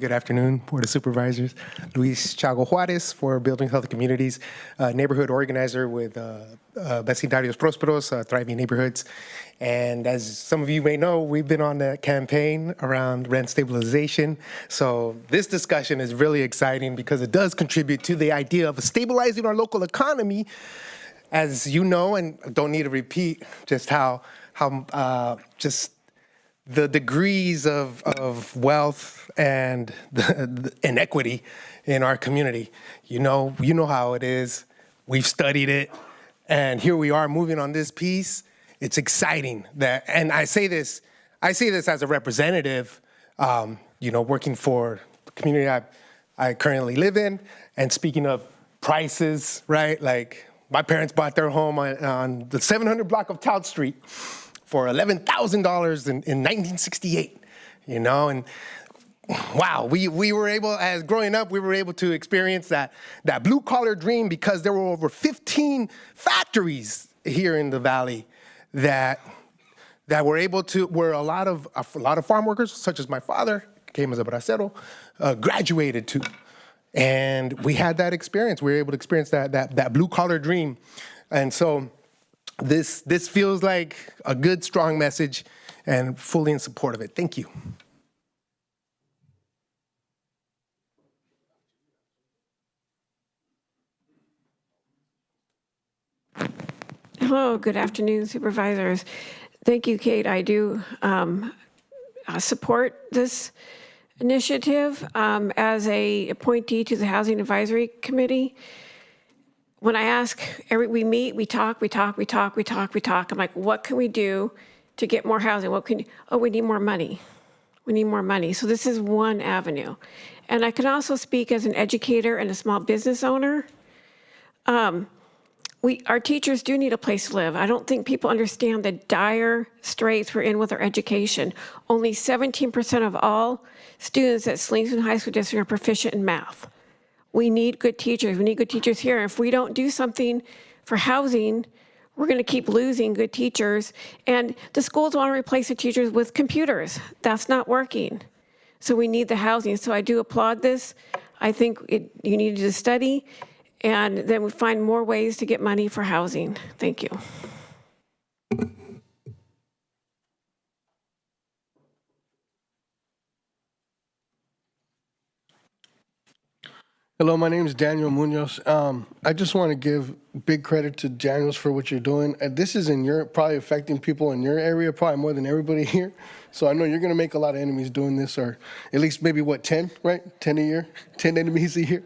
Good afternoon, Board of Supervisors. Luis Chago Juarez for Building Healthy Communities, neighborhood organizer with Vecindarios Prósperos, Thriving Neighborhoods. And as some of you may know, we've been on that campaign around rent stabilization. So this discussion is really exciting because it does contribute to the idea of stabilizing our local economy. As you know, and don't need to repeat just how just the degrees of wealth and the inequity in our community. You know how it is. We've studied it, and here we are moving on this piece. It's exciting that, and I say this as a representative, working for the community I currently live in, and speaking of prices, right? Like my parents bought their home on the 700 block of Tout Street for $11,000 in 1968, and wow, we were able, as growing up, we were able to experience that blue collar dream because there were over 15 factories here in the valley that where a lot of farm workers, such as my father, came as a bracero, graduated to, and we had that experience. We were able to experience that blue collar dream, and so. This feels like a good, strong message and fully in support of it. Thank you. Hello, good afternoon, supervisors. Thank you, Kate. I do support this initiative as a appointee to the Housing Advisory Committee. When I ask, we meet, we talk. I'm like, what can we do to get more housing? We need more money. We need more money. So this is one avenue. And I can also speak as an educator and a small business owner. Our teachers do need a place to live. I don't think people understand the dire straits we're in with our education. Only 17% of all students at Salinas High School District are proficient in math. We need good teachers. We need good teachers here. If we don't do something for housing, we're going to keep losing good teachers. And the schools want to replace the teachers with computers. That's not working. So we need the housing. So I do applaud this. I think you need to study, and then we find more ways to get money for housing. Thank you. Hello, my name is Daniel Munoz. I just want to give big credit to Daniels for what you're doing. This is probably affecting people in your area, probably more than everybody here. So I know you're going to make a lot of enemies doing this, or at least maybe 10, right? 10 a year, 10 enemies a year.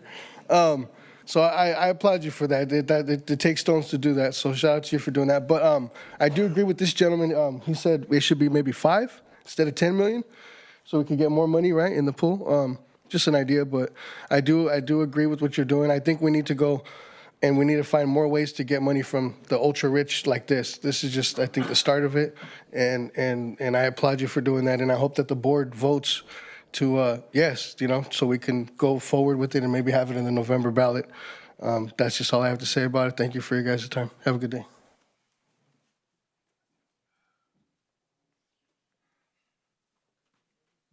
So I applaud you for that. It takes stones to do that. So shout out to you for doing that. But I do agree with this gentleman. He said it should be maybe 5 instead of 10 million, so we can get more money, right, in the pool. Just an idea, but I do agree with what you're doing. I think we need to go and we need to find more ways to get money from the ultra rich like this. This is just, I think, the start of it, and I applaud you for doing that. And I hope that the board votes to yes, so we can go forward with it and maybe have it in the November ballot. That's just all I have to say about it. Thank you for your guys' time. Have a good day.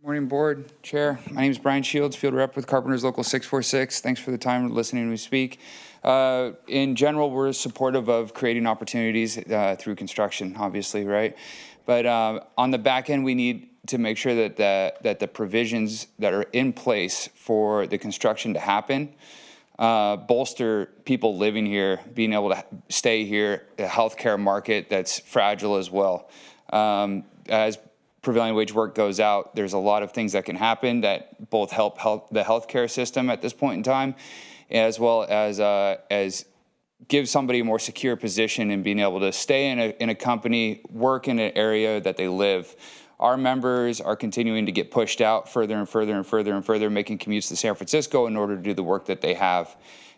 Morning, board, chair. My name is Brian Shields, field rep with Carpenters Local 646. Thanks for the time listening to me speak. In general, we're supportive of creating opportunities through construction, obviously, right? But on the back end, we need to make sure that the provisions that are in place for the construction to happen bolster people living here, being able to stay here, a healthcare market that's fragile as well. As prevailing wage work goes out, there's a lot of things that can happen that both help the healthcare system at this point in time, as well as give somebody a more secure position in being able to stay in a company, work in an area that they live. Our members are continuing to get pushed out further and further and further and further, making commutes to San Francisco in order to do the work that they have.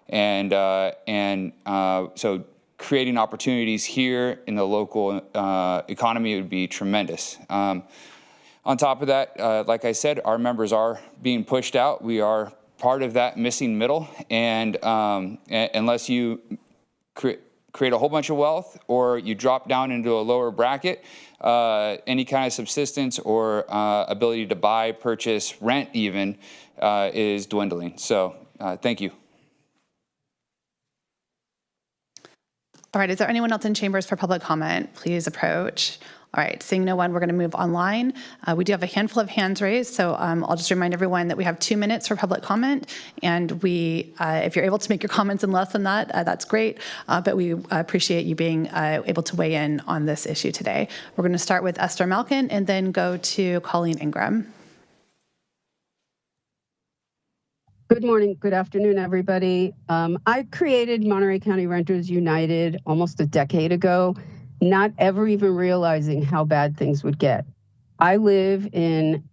And so creating opportunities here in the local economy would be tremendous. On top of that, like I said, our members are being pushed out. We are part of that missing middle, and unless you create a whole bunch of wealth or you drop down into a lower bracket, any kind of subsistence or ability to buy, purchase, rent even is dwindling. So thank you. All right, is there anyone else in chambers for public comment? Please approach. All right, seeing no one, we're going to move online. We do have a handful of hands raised, so I'll just remind everyone that we have 2 minutes for public comment, and if you're able to make your comments in less than that, that's great, but we appreciate you being able to weigh in on this issue today. We're going to start with Esther Malkin and then go to Colleen Ingram. Good morning, good afternoon, everybody. I created Monterey County Renters United almost a decade ago, not ever even realizing how bad things would get. I live in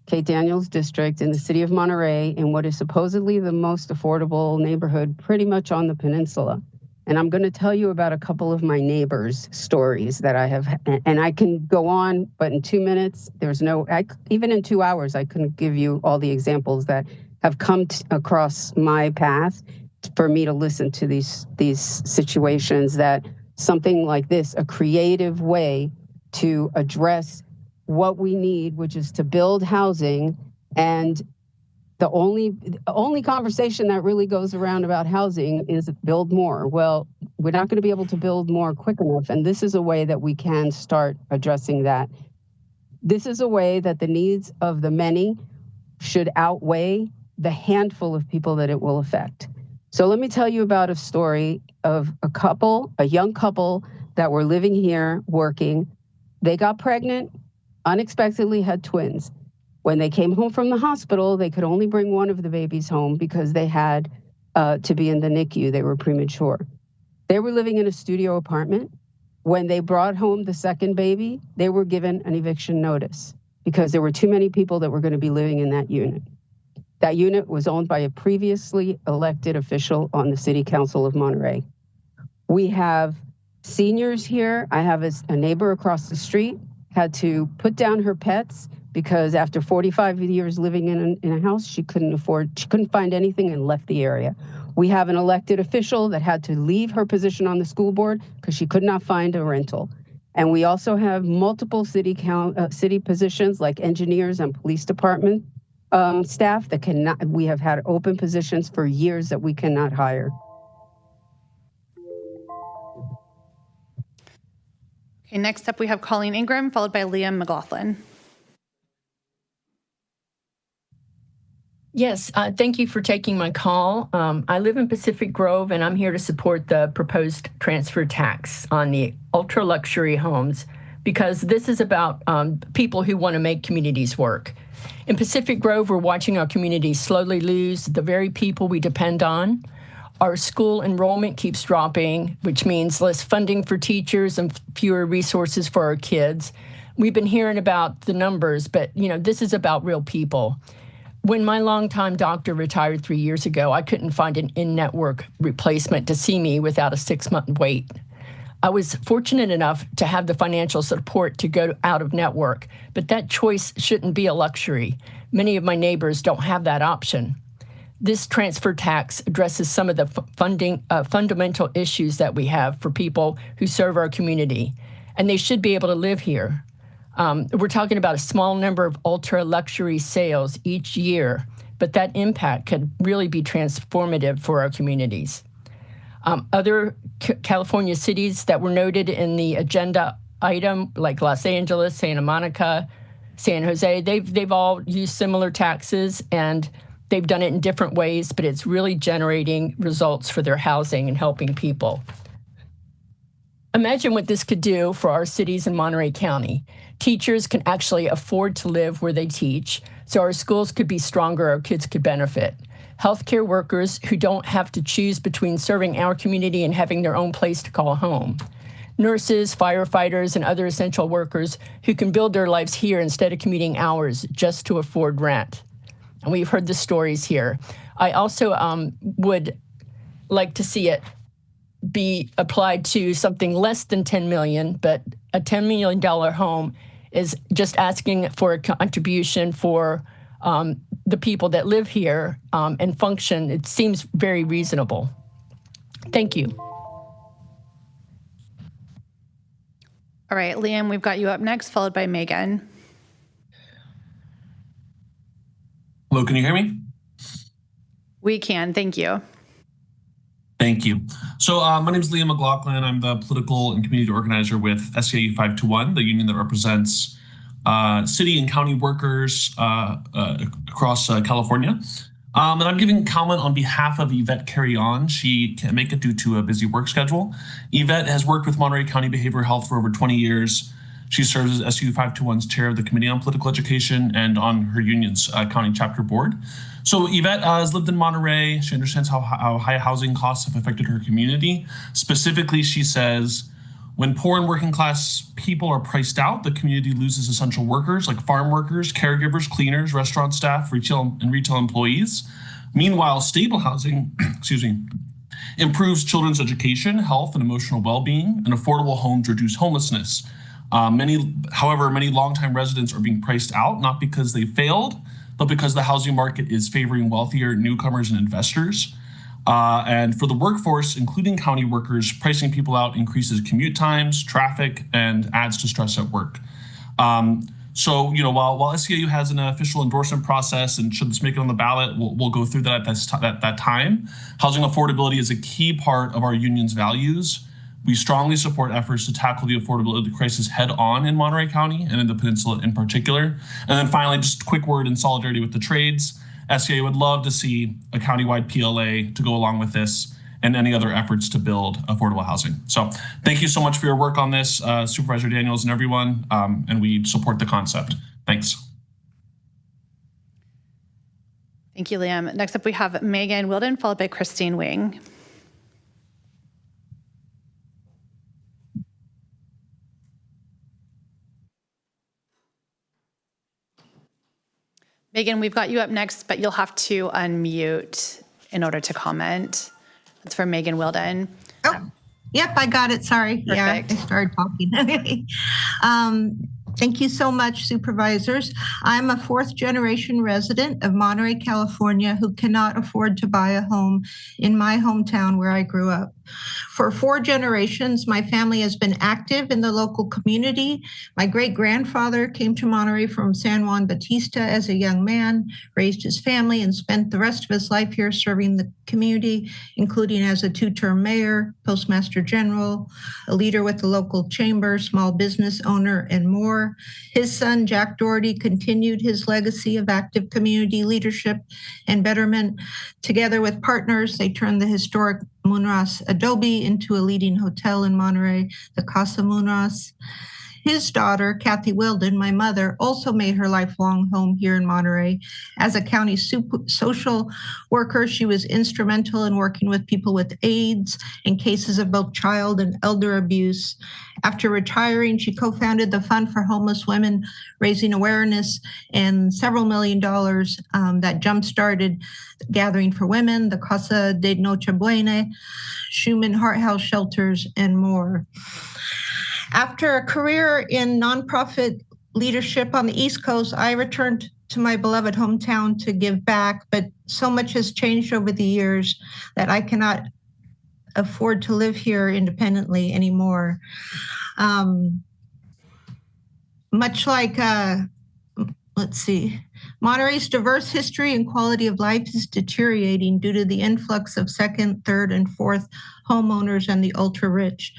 Kate Daniels District in the city of Monterey in what is supposedly the most affordable neighborhood pretty much on the peninsula. And I'm going to tell you about a couple of my neighbors' stories that I have, and I can go on, but in 2 minutes, even in 2 hours, I couldn't give you all the examples that have come across my path for me to listen to these situations, that something like this, a creative way to address what we need, which is to build housing. And the only conversation that really goes around about housing is build more. Well, we're not going to be able to build more quick enough. And this is a way that we can start addressing that. This is a way that the needs of the many should outweigh the handful of people that it will affect. So let me tell you about a story of a young couple that were living here working. They got pregnant, unexpectedly had twins. When they came home from the hospital, they could only bring one of the babies home because they had to be in the NICU. They were premature. They were living in a studio apartment. When they brought home the second baby, they were given an eviction notice because there were too many people that were going to be living in that unit. That unit was owned by a previously elected official on the City Council of Monterey. We have seniors here. I have a neighbor across the street had to put down her pets because after 45 years living in a house, she couldn't find anything and left the area. We have an elected official that had to leave her position on the school board because she could not find a rental. And we also have multiple city positions like engineers and police department staff that cannot, we have had open positions for years that we cannot hire. Okay, next up we have Colleen Ingram, followed by Liam McLaughlin. Yes, thank you for taking my call. I live in Pacific Grove, and I'm here to support the proposed transfer tax on the ultra luxury homes because this is about people who want to make communities work. In Pacific Grove, we're watching our community slowly lose the very people we depend on. Our school enrollment keeps dropping, which means less funding for teachers and fewer resources for our kids. We've been hearing about the numbers, but this is about real people. When my longtime doctor retired 3 years ago, I couldn't find an in-network replacement to see me without a 6-month wait. I was fortunate enough to have the financial support to go out of network, but that choice shouldn't be a luxury. Many of my neighbors don't have that option. This transfer tax addresses some of the fundamental issues that we have for people who serve our community, and they should be able to live here. We're talking about a small number of ultra luxury sales each year, but that impact could really be transformative for our communities. Other California cities that were noted in the agenda item, like Los Angeles, Santa Monica, San Jose, they've all used similar taxes, and they've done it in different ways, but it's really generating results for their housing and helping people. Imagine what this could do for our cities in Monterey County. Teachers can actually afford to live where they teach, so our schools could be stronger, our kids could benefit. Healthcare workers who don't have to choose between serving our community and having their own place to call home. Nurses, firefighters, and other essential workers who can build their lives here instead of commuting hours just to afford rent. And we've heard the stories here. I also would like to see it be applied to something less than $10 million, but a $10 million home is just asking for a contribution for the people that live here and function. It seems very reasonable. Thank you. All right, Liam, we've got you up next, followed by Megan. Hello, can you hear me? We can, thank you. Thank you. So my name is Liam McLaughlin. I'm the political and community organizer with SEIU 521, the union that represents city and county workers across California. And I'm giving comment on behalf of Yvette Carry-On. She can't make it due to a busy work schedule. Yvette has worked with Monterey County Behavioral Health for over 20 years. She serves as SEIU 521's chair of the Committee on Political Education and on her union's county chapter board. So Yvette has lived in Monterey. She understands how high housing costs have affected her community. Specifically, she says, when poor and working class people are priced out, the community loses essential workers like farm workers, caregivers, cleaners, restaurant staff, retail employees. Meanwhile, stable housing, improves children's education, health, and emotional well-being, and affordable homes reduce homelessness. However, many longtime residents are being priced out, not because they failed, but because the housing market is favoring wealthier newcomers and investors. And for the workforce, including county workers, pricing people out increases commute times, traffic, and adds to stress at work. So, while SEIU has an official endorsement process and should this make it on the ballot, we'll go through that at that time. Housing affordability is a key part of our union's values. We strongly support efforts to tackle the affordability crisis head on in Monterey County and in the peninsula in particular. And then finally, just a quick word in solidarity with the trades. SEIU would love to see a countywide PLA to go along with this and any other efforts to build affordable housing. So thank you so much for your work on this, Supervisor Daniels and everyone, and we support the concept. Thanks. Thank you, Liam. Next up, we have Megan Wilden, followed by Christine Wing. Megan, we've got you up next, but you'll have to unmute in order to comment. That's for Megan Wilden. Oh, yep, I got it. Sorry. Perfect. Yeah, I started talking. Thank you so much, supervisors. I'm a fourth-generation resident of Monterey, California, who cannot afford to buy a home in my hometown where I grew up. For 4 generations, my family has been active in the local community. My great-grandfather came to Monterey from San Juan Bautista as a young man, raised his family, and spent the rest of his life here serving the community, including as a 2-term mayor, postmaster general, a leader with the local chamber, small business owner, and more. His son, Jack Doherty, continued his legacy of active community leadership and betterment. Together with partners, they turned the historic Munras Adobe into a leading hotel in Monterey, the Casa Munras. His daughter, Kathy Wilden, my mother, also made her lifelong home here in Monterey. As a county social worker, she was instrumental in working with people with AIDS in cases of both child and elder abuse. After retiring, she co-founded the Fund for Homeless Women, raising awareness and several $1 million that jump-started Gathering for Women, the Casa de Noche Buena, Schumann Heart House shelters, and more. After a career in nonprofit leadership on the East Coast, I returned to my beloved hometown to give back, but so much has changed over the years that I cannot afford to live here independently anymore. Much like, let's see, Monterey's diverse history and quality of life is deteriorating due to the influx of second, third, and fourth homeowners and the ultra-rich.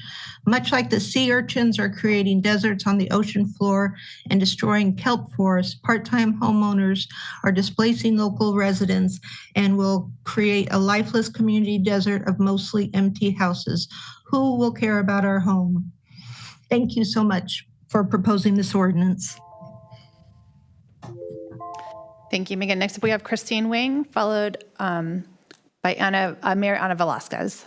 Much like the sea urchins are creating deserts on the ocean floor and destroying kelp forests, part-time homeowners are displacing local residents and will create a lifeless community desert of mostly empty houses. Who will care about our home? Thank you so much for proposing this ordinance. Thank you, Megan. Next up, we have Christine Wing, followed by Mayor Ana Velasquez.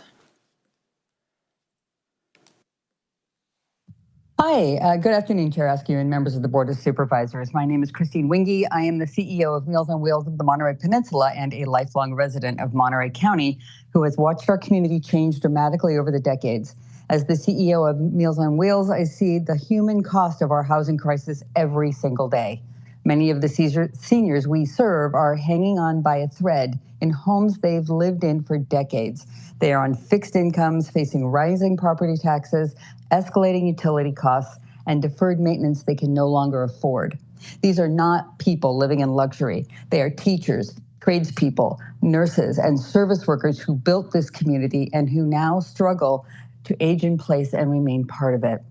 Hi, good afternoon, Chair Askew and members of the Board of Supervisors. My name is Christine Wingy. I am the CEO of Meals on Wheels of the Monterey Peninsula and a lifelong resident of Monterey County who has watched our community change dramatically over the decades. As the CEO of Meals on Wheels, I see the human cost of our housing crisis every single day. Many of the seniors we serve are hanging on by a thread in homes they've lived in for decades. They are on fixed incomes, facing rising property taxes, escalating utility costs, and deferred maintenance they can no longer afford. These are not people living in luxury. They are teachers, tradespeople, nurses, and service workers who built this community and who now struggle to age in place and remain part of it.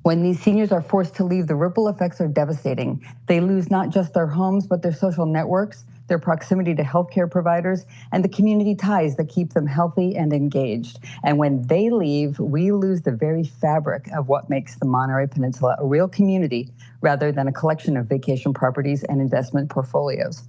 When these seniors are forced to leave, the ripple effects are devastating. They lose not just their homes, but their social networks, their proximity to healthcare providers, and the community ties that keep them healthy and engaged. And when they leave, we lose the very fabric of what makes the Monterey Peninsula a real community rather than a collection of vacation properties and investment portfolios.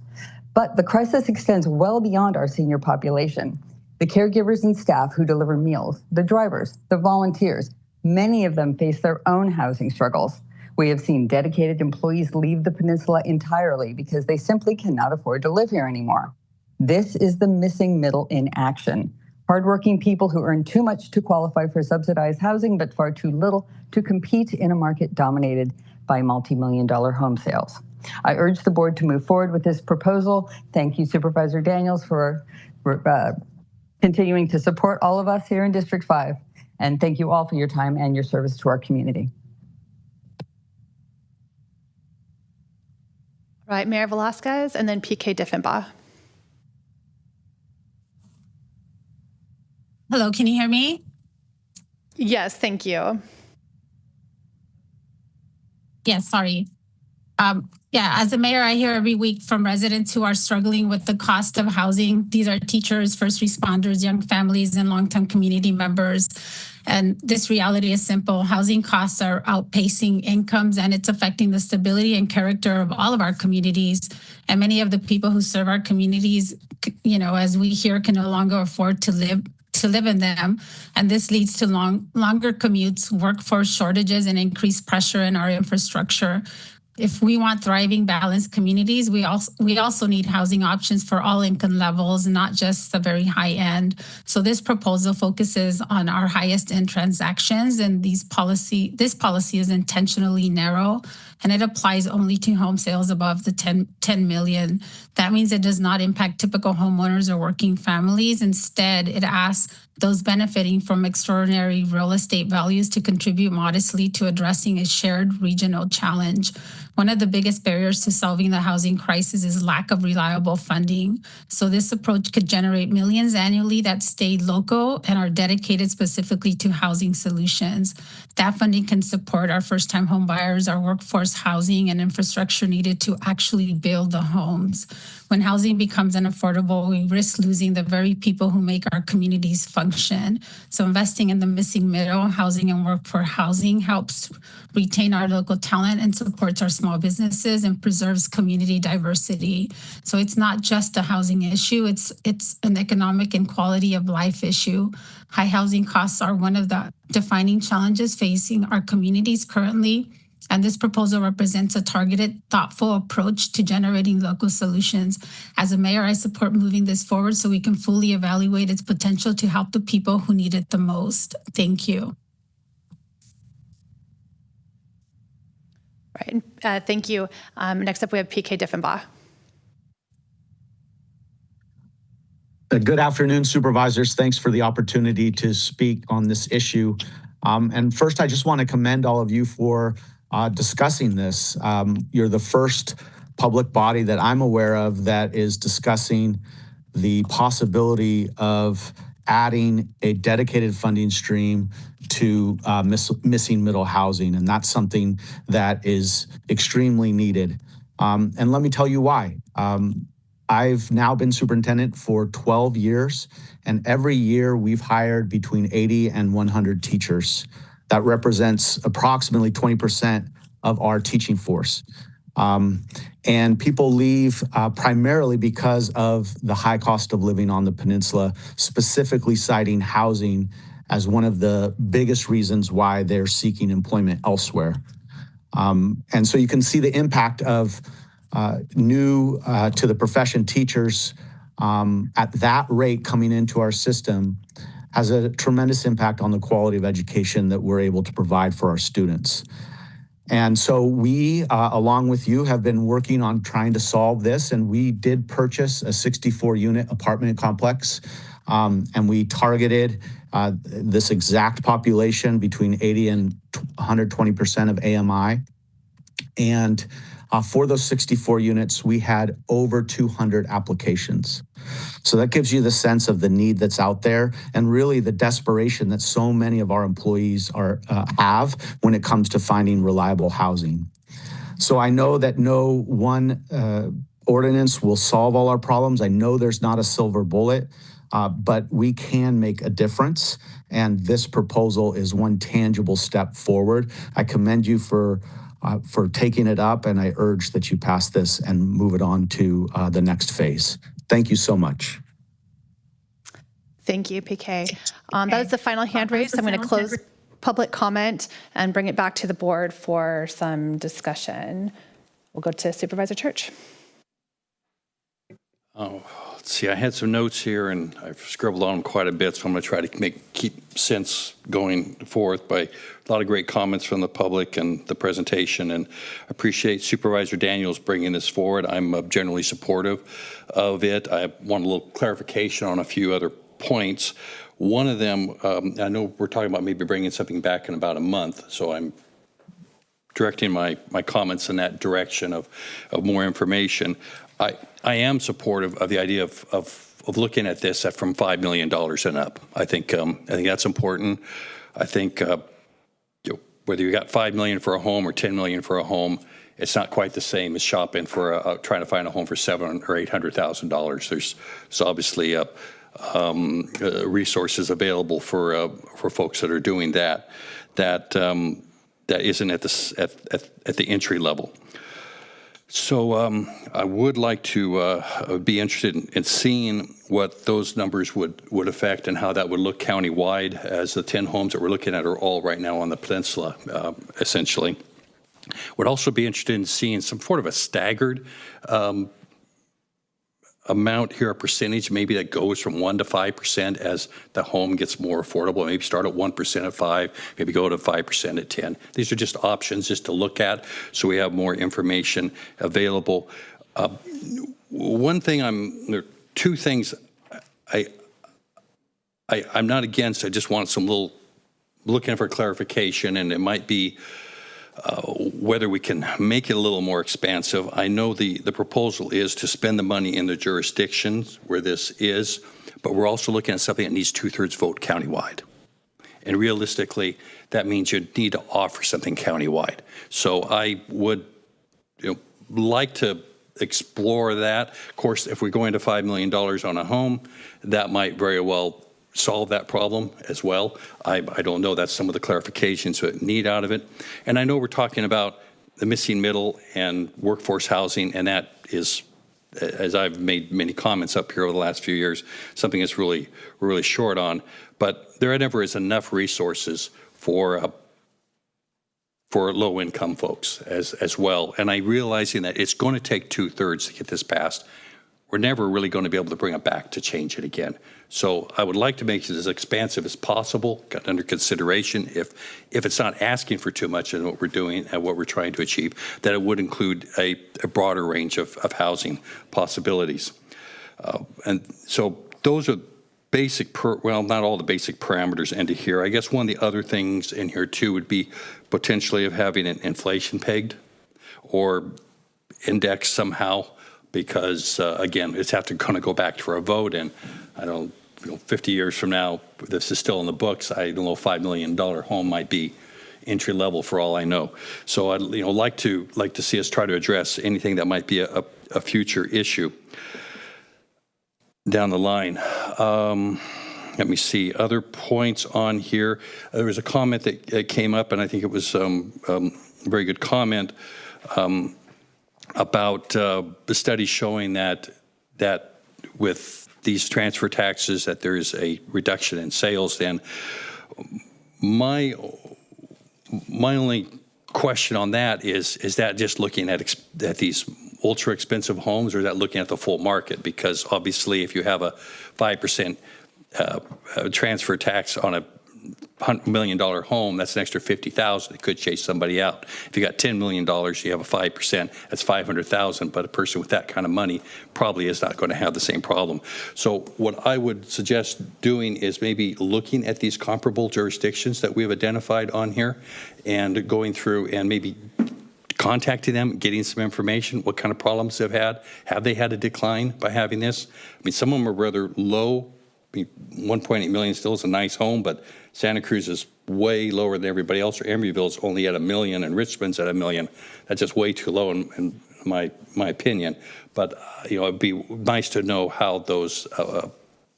But the crisis extends well beyond our senior population. The caregivers and staff who deliver meals, the drivers, the volunteers, many of them face their own housing struggles. We have seen dedicated employees leave the peninsula entirely because they simply cannot afford to live here anymore. This is the missing middle in action. Hardworking people who earn too much to qualify for subsidized housing, but far too little to compete in a market dominated by multi-million-dollar home sales. I urge the board to move forward with this proposal. Thank you, Supervisor Daniels, for continuing to support all of us here in District 5. And thank you all for your time and your service to our community. Right, Mayor Velasquez, and then PK Diffenbaugh. Hello, can you hear me? Yes, thank you. Yes, sorry. Yeah, as a mayor, I hear every week from residents who are struggling with the cost of housing. These are teachers, first responders, young families, and longtime community members. And this reality is simple. Housing costs are outpacing incomes, and it's affecting the stability and character of all of our communities. And many of the people who serve our communities, as we hear, can no longer afford to live in them. And this leads to longer commutes, workforce shortages, and increased pressure in our infrastructure. If we want thriving, balanced communities, we also need housing options for all income levels, not just the very high end. So this proposal focuses on our highest end transactions, and this policy is intentionally narrow, and it applies only to home sales above the 10 million. That means it does not impact typical homeowners or working families. Instead, it asks those benefiting from extraordinary real estate values to contribute modestly to addressing a shared regional challenge. One of the biggest barriers to solving the housing crisis is lack of reliable funding. So this approach could generate millions annually that stay local and are dedicated specifically to housing solutions. That funding can support our first-time home buyers, our workforce housing, and infrastructure needed to actually build the homes. When housing becomes unaffordable, we risk losing the very people who make our communities function. So investing in the missing middle, housing and workforce housing, helps retain our local talent and supports our small businesses and preserves community diversity. So it's not just a housing issue, it's an economic and quality of life issue. High housing costs are one of the defining challenges facing our communities currently. And this proposal represents a targeted, thoughtful approach to generating local solutions. As a mayor, I support moving this forward so we can fully evaluate its potential to help the people who need it the most. Thank you. Right. Thank you. Next up, we have PK Diffenbaugh. Good afternoon, supervisors. Thanks for the opportunity to speak on this issue. And first, I just want to commend all of you for discussing this. You're the first public body that I'm aware of that is discussing the possibility of adding a dedicated funding stream to missing middle housing. And that's something that is extremely needed. And let me tell you why. I've now been superintendent for 12 years, and every year we've hired between 80 and 100 teachers. That represents approximately 20% of our teaching force. And people leave primarily because of the high cost of living on the peninsula, specifically citing housing as one of the biggest reasons why they're seeking employment elsewhere. And so you can see the impact of new to the profession teachers at that rate coming into our system has a tremendous impact on the quality of education that we're able to provide for our students. And so we, along with you, have been working on trying to solve this, and we did purchase a 64-unit apartment complex, and we targeted this exact population between 80 and 120% of AMI. And for those 64 units, we had over 200 applications. So that gives you the sense of the need that's out there and really the desperation that so many of our employees have when it comes to finding reliable housing. So I know that no one ordinance will solve all our problems. I know there's not a silver bullet, but we can make a difference. And this proposal is one tangible step forward. I commend you for taking it up, and I urge that you pass this and move it on to the next phase. Thank you so much. Thank you, PK. That is the final hand raise. I'm going to close public comment and bring it back to the board for some discussion. We'll go to Supervisor Church. Oh, let's see. I had some notes here, and I've scribbled on them quite a bit, so I'm going to try to keep sense going forth by a lot of great comments from the public and the presentation, and appreciate Supervisor Daniels bringing this forward. I'm generally supportive of it. I want a little clarification on a few other points. One of them, I know we're talking about maybe bringing something back in about a month, so I'm directing my comments in that direction of more information. I am supportive of the idea of looking at this from $5 million and up. I think that's important. I think whether you got $5 million for a home or $10 million for a home, it's not quite the same as shopping for trying to find a home for $700,000 or $800,000. There's obviously resources available for folks that are doing that isn't at the entry level. So I would like to be interested in seeing what those numbers would affect and how that would look countywide, as the 10 homes that we're looking at are all right now on the peninsula, essentially. Would also be interested in seeing some sort of a staggered amount here, a percentage maybe that goes from 1% to 5% as the home gets more affordable. Maybe start at 1% at 5, maybe go to 5% at 10. These are just options just to look at, so we have more information available. One thing there are two things I'm not against. I just want some looking for clarification, and it might be whether we can make it a little more expansive. I know the proposal is to spend the money in the jurisdictions where this is, but we're also looking at something that needs 2/3 vote countywide. And realistically, that means you need to offer something countywide. So I would like to explore that. Of course, if we're going to $5 million on a home, that might very well solve that problem as well. I don't know. That's some of the clarifications we need out of it. And I know we're talking about the missing middle and workforce housing, and that is, as I've made many comments up here over the last few years, something that's really, really short on. But there never is enough resources for low-income folks as well. And I realizing that it's going to take 2/3 to get this passed. We're never really going to be able to bring it back to change it again. So I would like to make it as expansive as possible, got under consideration. If it's not asking for too much in what we're doing and what we're trying to achieve, that it would include a broader range of housing possibilities. And so those are basic, well, not all the basic parameters into here. I guess one of the other things in here too would be potentially of having an inflation pegged or indexed somehow, because again, it's going to go back for a vote, and I don't, 50 years from now, this is still in the books. I don't know, $5 million home might be entry level for all I know. So I'd like to see us try to address anything that might be a future issue down the line. Let me see other points on here. There was a comment that came up, and I think it was a very good comment about the study showing that with these transfer taxes that there is a reduction in sales. Then my only question on that is that just looking at these ultra expensive homes, or is that looking at the full market? Because obviously if you have a 5% transfer tax on a $100 million home, that's an extra $50,000. It could chase somebody out. If you got $10 million, you have a 5%, that's $500,000. But a person with that kind of money probably is not going to have the same problem. So what I would suggest doing is maybe looking at these comparable jurisdictions that we have identified on here and going through and maybe contacting them, getting some information, what kind of problems they've had. Have they had a decline by having this? I mean, some of them are rather low. I mean, 1.8 million still is a nice home, but Santa Cruz is way lower than everybody else, or Emeryville's only at $1 million, and Richmond's at $1 million. That's just way too low in my opinion. But it'd be nice to know how those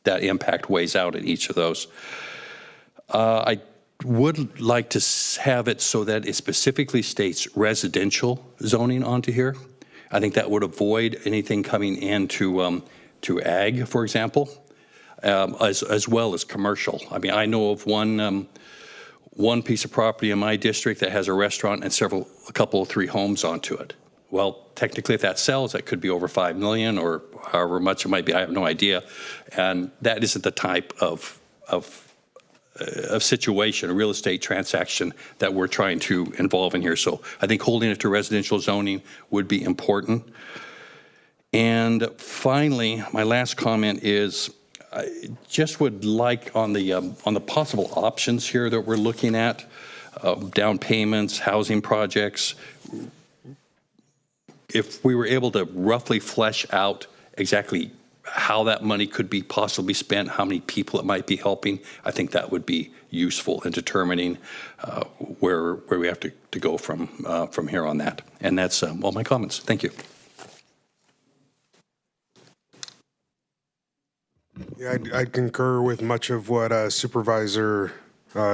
that impact weighs out in each of those. I would like to have it so that it specifically states residential zoning onto here. I think that would avoid anything coming into to ag, for example. As well as commercial. I mean, I know of one piece of property in my district that has a restaurant and a couple, 3 homes onto it. Well, technically, if that sells, that could be over $5 million or however much it might be. I have no idea, and that isn't the type of situation, a real estate transaction that we're trying to involve in here. So I think holding it to residential zoning would be important. And finally, my last comment is, I just would like on the possible options here that we're looking at, down payments, housing projects, if we were able to roughly flesh out exactly how that money could be possibly spent, how many people it might be helping, I think that would be useful in determining where we have to go from here on that. And that's all my comments. Thank you. Yeah, I concur with much of what Supervisor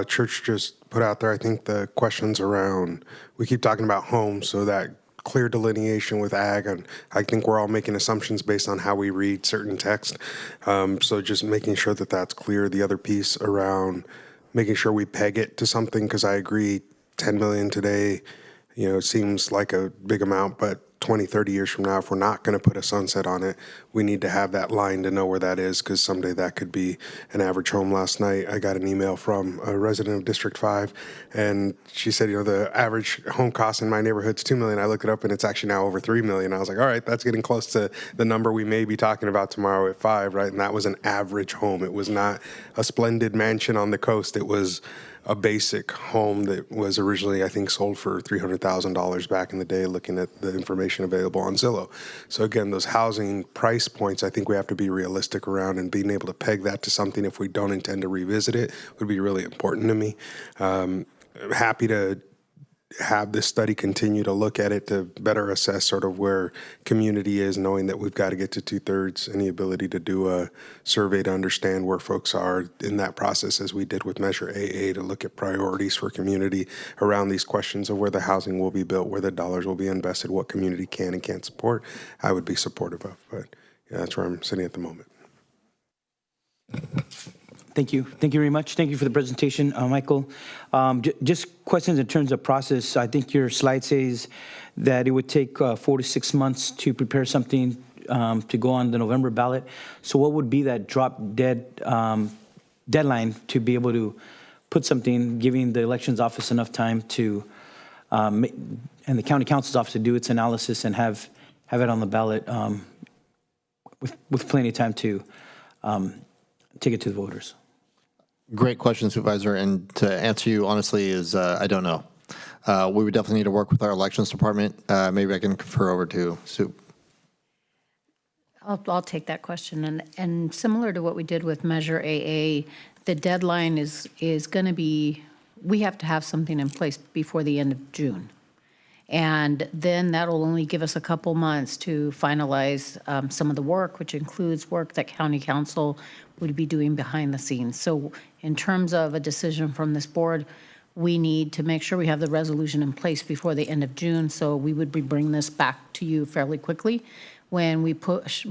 Church just put out there. I think the questions around, we keep talking about homes, so that clear delineation with ag, and I think we're all making assumptions based on how we read certain text. So just making sure that that's clear. The other piece around making sure we peg it to something, because I agree, 10 million today, it seems like a big amount, but 20, 30 years from now, if we're not going to put a sunset on it, we need to have that line to know where that is, because someday that could be an average home. Last night, I got an email from a resident of District 5, and she said, the average home cost in my neighborhood's $2 million. I looked it up, and it's actually now over $3 million. I was like, all right, that's getting close to the number we may be talking about tomorrow at 5, right? And that was an average home. It was not a splendid mansion on the coast. It was a basic home that was originally, I think, sold for $300,000 back in the day, looking at the information available on Zillow. So again, those housing price points, I think we have to be realistic around, and being able to peg that to something if we don't intend to revisit it would be really important to me. I'm happy to have this study continue to look at it to better assess sort of where community is, knowing that we've got to get to 2/3, and the ability to do a survey to understand where folks are in that process, as we did with Measure AA, to look at priorities for community around these questions of where the housing will be built, where the dollars will be invested, what community can and can't support. I would be supportive of, but yeah, that's where I'm sitting at the moment. Thank you. Thank you very much. Thank you for the presentation, Michael. Just questions in terms of process. I think your slide says that it would take 4 to 6 months to prepare something to go on the November ballot. So what would be that drop dead deadline to be able to put something, giving the elections office enough time to, and the county council's office to do its analysis and have it on the ballot with plenty of time to take it to the voters? Great question, Supervisor. And to answer you honestly is I don't know. We would definitely need to work with our elections department. Maybe I can confer over to Sue. I'll take that question. And similar to what we did with Measure AA, the deadline is going to be, we have to have something in place before the end of June. And then that'll only give us a couple months to finalize some of the work, which includes work that county council would be doing behind the scenes. So in terms of a decision from this board, we need to make sure we have the resolution in place before the end of June. So we would be bringing this back to you fairly quickly. When we push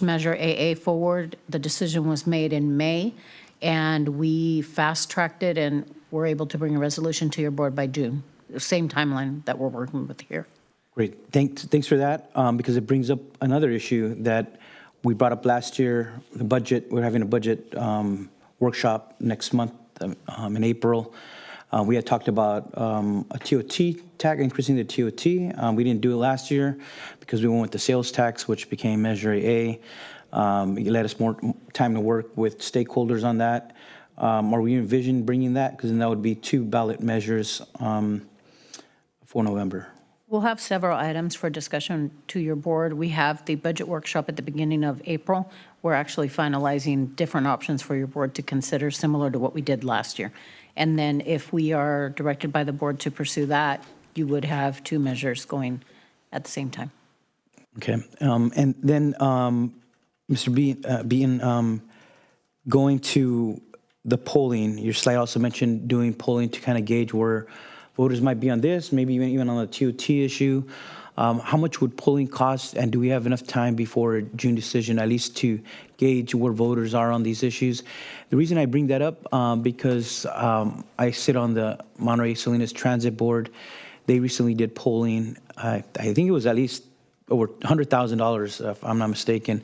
Measure AA forward, the decision was made in May, and we fast-tracked it and were able to bring a resolution to your board by June. The same timeline that we're working with here. Great. Thanks for that, because it brings up another issue that we brought up last year, the budget. We're having a budget workshop next month in April. We had talked about a TOT tax, increasing the TOT. We didn't do it last year because we went with the sales tax, which became Measure AA. It let us more time to work with stakeholders on that. Are we envision bringing that? Because then that would be 2 ballot measures for November. We'll have several items for discussion to your board. We have the budget workshop at the beginning of April. We're actually finalizing different options for your board to consider, similar to what we did last year. And then if we are directed by the board to pursue that, you would have 2 measures going at the same time. Okay. And then, Mr. Beaton, going to the polling, your slide also mentioned doing polling to kind of gauge where voters might be on this, maybe even on the TOT issue. How much would polling cost, and do we have enough time before a June decision, at least to gauge where voters are on these issues? The reason I bring that up, because I sit on the Monterey Salinas Transit Board. They recently did polling. I think it was at least over $100,000, if I'm not mistaken.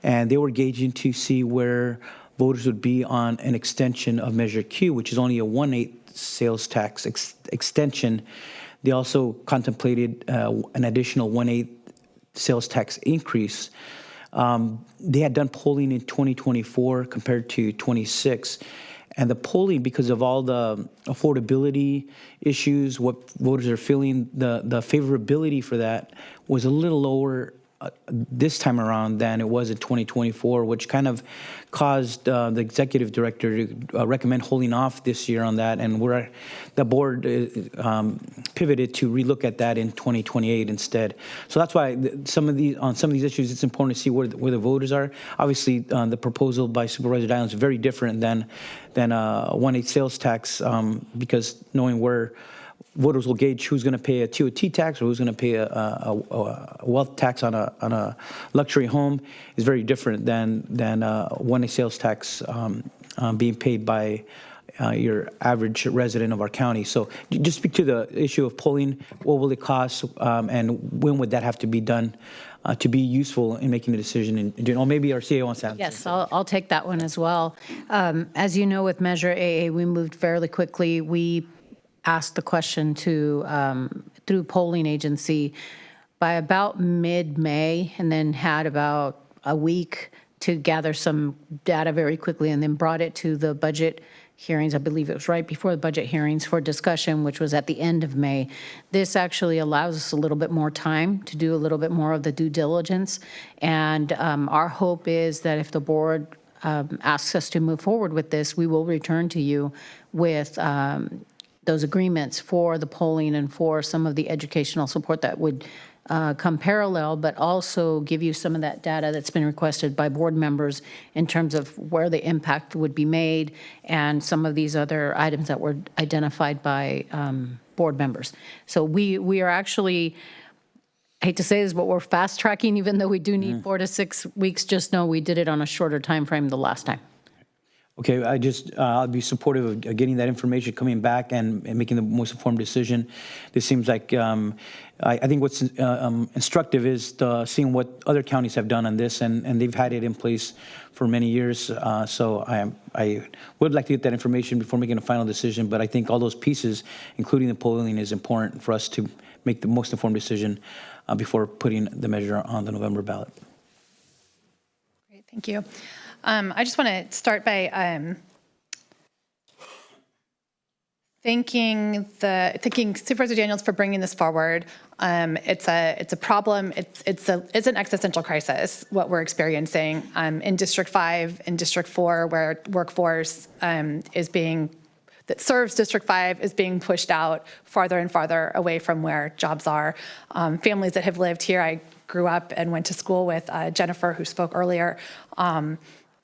And they were gauging to see where voters would be on an extension of Measure Q, which is only a 1/8 sales tax extension. They also contemplated an additional 1/8 sales tax increase. They had done polling in 2024 compared to 26. And the polling, because of all the affordability issues, what voters are feeling, the favorability for that was a little lower this time around than it was in 2024, which kind of caused the executive director to recommend holding off this year on that. And the board pivoted to relook at that in 2028 instead. So that's why on some of these issues, it's important to see where the voters are. Obviously, the proposal by Supervisor Dial is very different than 1/8 sales tax, because knowing where voters will gauge who's going to pay a TOT tax or who's going to pay a wealth tax on a luxury home is very different than 1/8 sales tax being paid by your average resident of our county. So just speak to the issue of polling. What will it cost, and when would that have to be done to be useful in making a decision? Or maybe our CAO wants to answer. Yes, I'll take that one as well. As you know, with Measure AA, we moved fairly quickly. We asked the question through polling agency by about mid-May, and then had about a week to gather some data very quickly, and then brought it to the budget hearings. I believe it was right before the budget hearings for discussion, which was at the end of May. This actually allows us a little bit more time to do a little bit more of the due diligence. And our hope is that if the board asks us to move forward with this, we will return to you with those agreements for the polling and for some of the educational support that would come parallel, but also give you some of that data that's been requested by board members in terms of where the impact would be made and some of these other items that were identified by board members. So we are actually, I hate to say this, but we're fast tracking, even though we do need 4 to 6 weeks. Just know we did it on a shorter time frame the last time. Okay, I'll be supportive of getting that information, coming back and making the most informed decision. This seems like, I think what's instructive is seeing what other counties have done on this, and they've had it in place for many years. So I would like to get that information before making a final decision, but I think all those pieces, including the polling, is important for us to make the most informed decision before putting the measure on the November ballot. Great, thank you. I just want to start by thanking Supervisor Daniels for bringing this forward. It's a problem. It's an existential crisis what we're experiencing in District 5, in District 4, where workforce that serves District 5 is being pushed out farther and farther away from where jobs are. Families that have lived here, I grew up and went to school with Jennifer, who spoke earlier.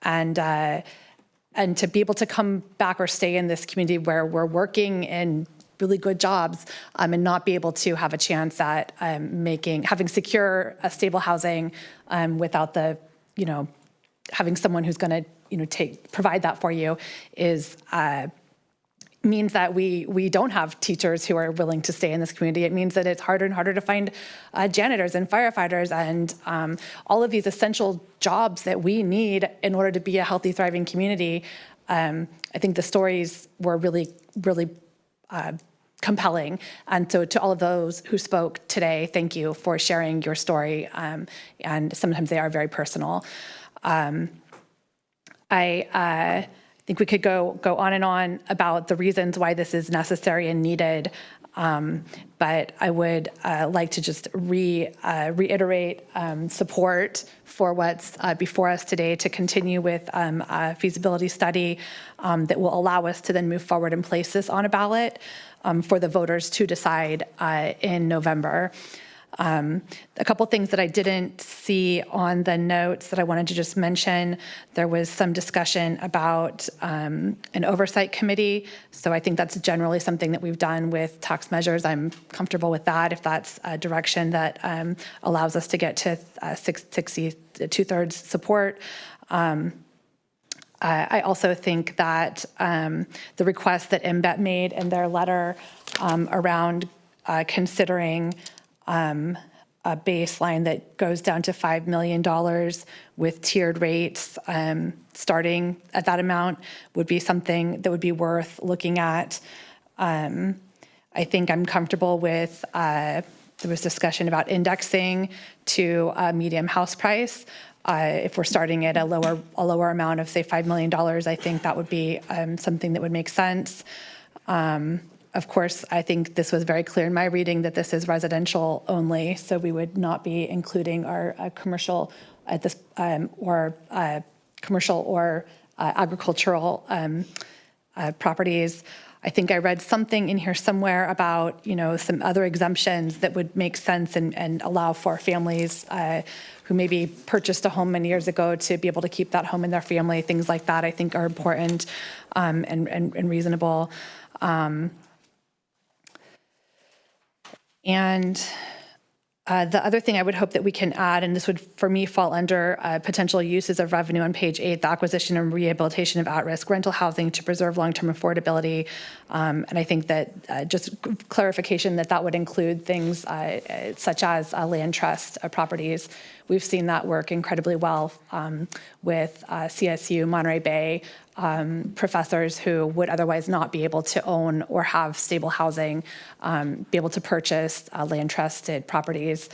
And to be able to come back or stay in this community where we're working in really good jobs and not be able to have a chance at having secure, stable housing without having someone who's going to provide that for you means that we don't have teachers who are willing to stay in this community. It means that it's harder and harder to find janitors and firefighters and all of these essential jobs that we need in order to be a healthy, thriving community. I think the stories were really, really compelling. And so to all of those who spoke today, thank you for sharing your story. And sometimes they are very personal. I think we could go on and on about the reasons why this is necessary and needed, but I would like to just reiterate support for what's before us today to continue with a feasibility study that will allow us to then move forward and place this on a ballot for the voters to decide in November. A couple things that I didn't see on the notes that I wanted to just mention. There was some discussion about an oversight committee. So I think that's generally something that we've done with tax measures. I'm comfortable with that if that's a direction that allows us to get to 2/3 support. I also think that the request that MBET made in their letter around considering a baseline that goes down to $5 million with tiered rates starting at that amount would be something that would be worth looking at. I think I'm comfortable with, there was discussion about indexing to a medium house price. If we're starting at a lower amount of, say, $5 million, I think that would be something that would make sense. Of course, I think this was very clear in my reading that this is residential only, so we would not be including our commercial at this or commercial or agricultural properties. I think I read something in here somewhere about, some other exemptions that would make sense and allow for families who maybe purchased a home many years ago to be able to keep that home in their family. Things like that I think are important and reasonable. The other thing I would hope that we can add, and this would, for me, fall under potential uses of revenue on page 8, the acquisition and rehabilitation of at-risk rental housing to preserve long-term affordability. And I think that just clarification that would include things such as land trust properties. We've seen that work incredibly well with CSU, Monterey Bay, professors who would otherwise not be able to own or have stable housing, be able to purchase land trusted properties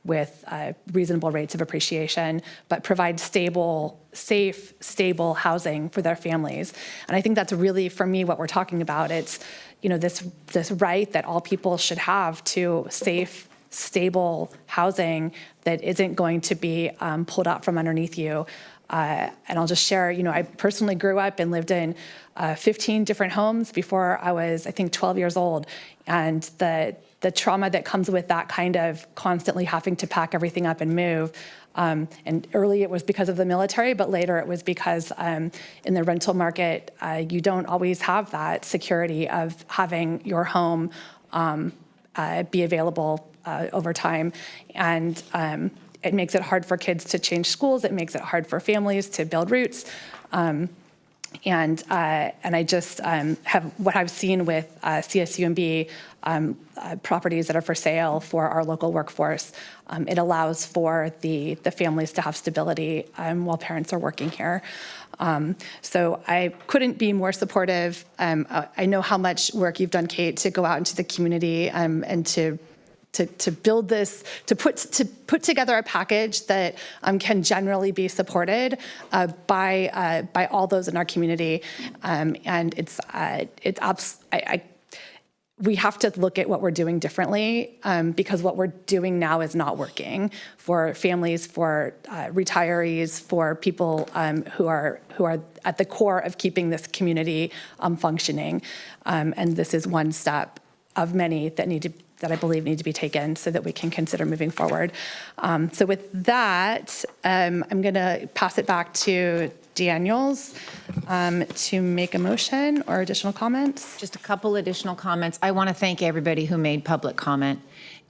with reasonable rates of appreciation, but provide safe, stable housing for their families. And I think that's really, for me, what we're talking about. It's, this right that all people should have to safe, stable housing that isn't going to be pulled out from underneath you. And I'll just share, I personally grew up and lived in 15 different homes before I was, I think, 12 years old. And the trauma that comes with that kind of constantly having to pack everything up and move. And early it was because of the military, but later it was because in the rental market, you don't always have that security of having your home be available over time. And it makes it hard for kids to change schools. It makes it hard for families to build roots. And I just have what I've seen with CSUMB properties that are for sale for our local workforce. It allows for the families to have stability while parents are working here. So I couldn't be more supportive. I know how much work you've done, Kate, to go out into the community and to build this, to put together a package that can generally be supported by all those in our community, and we have to look at what we're doing differently because what we're doing now is not working for families, for retirees, for people who are at the core of keeping this community functioning, and this is one step of many that I believe need to be taken so that we can consider moving forward. So with that, I'm going to pass it back to Daniels to make a motion or additional comments. Just a couple additional comments. I want to thank everybody who made public comment.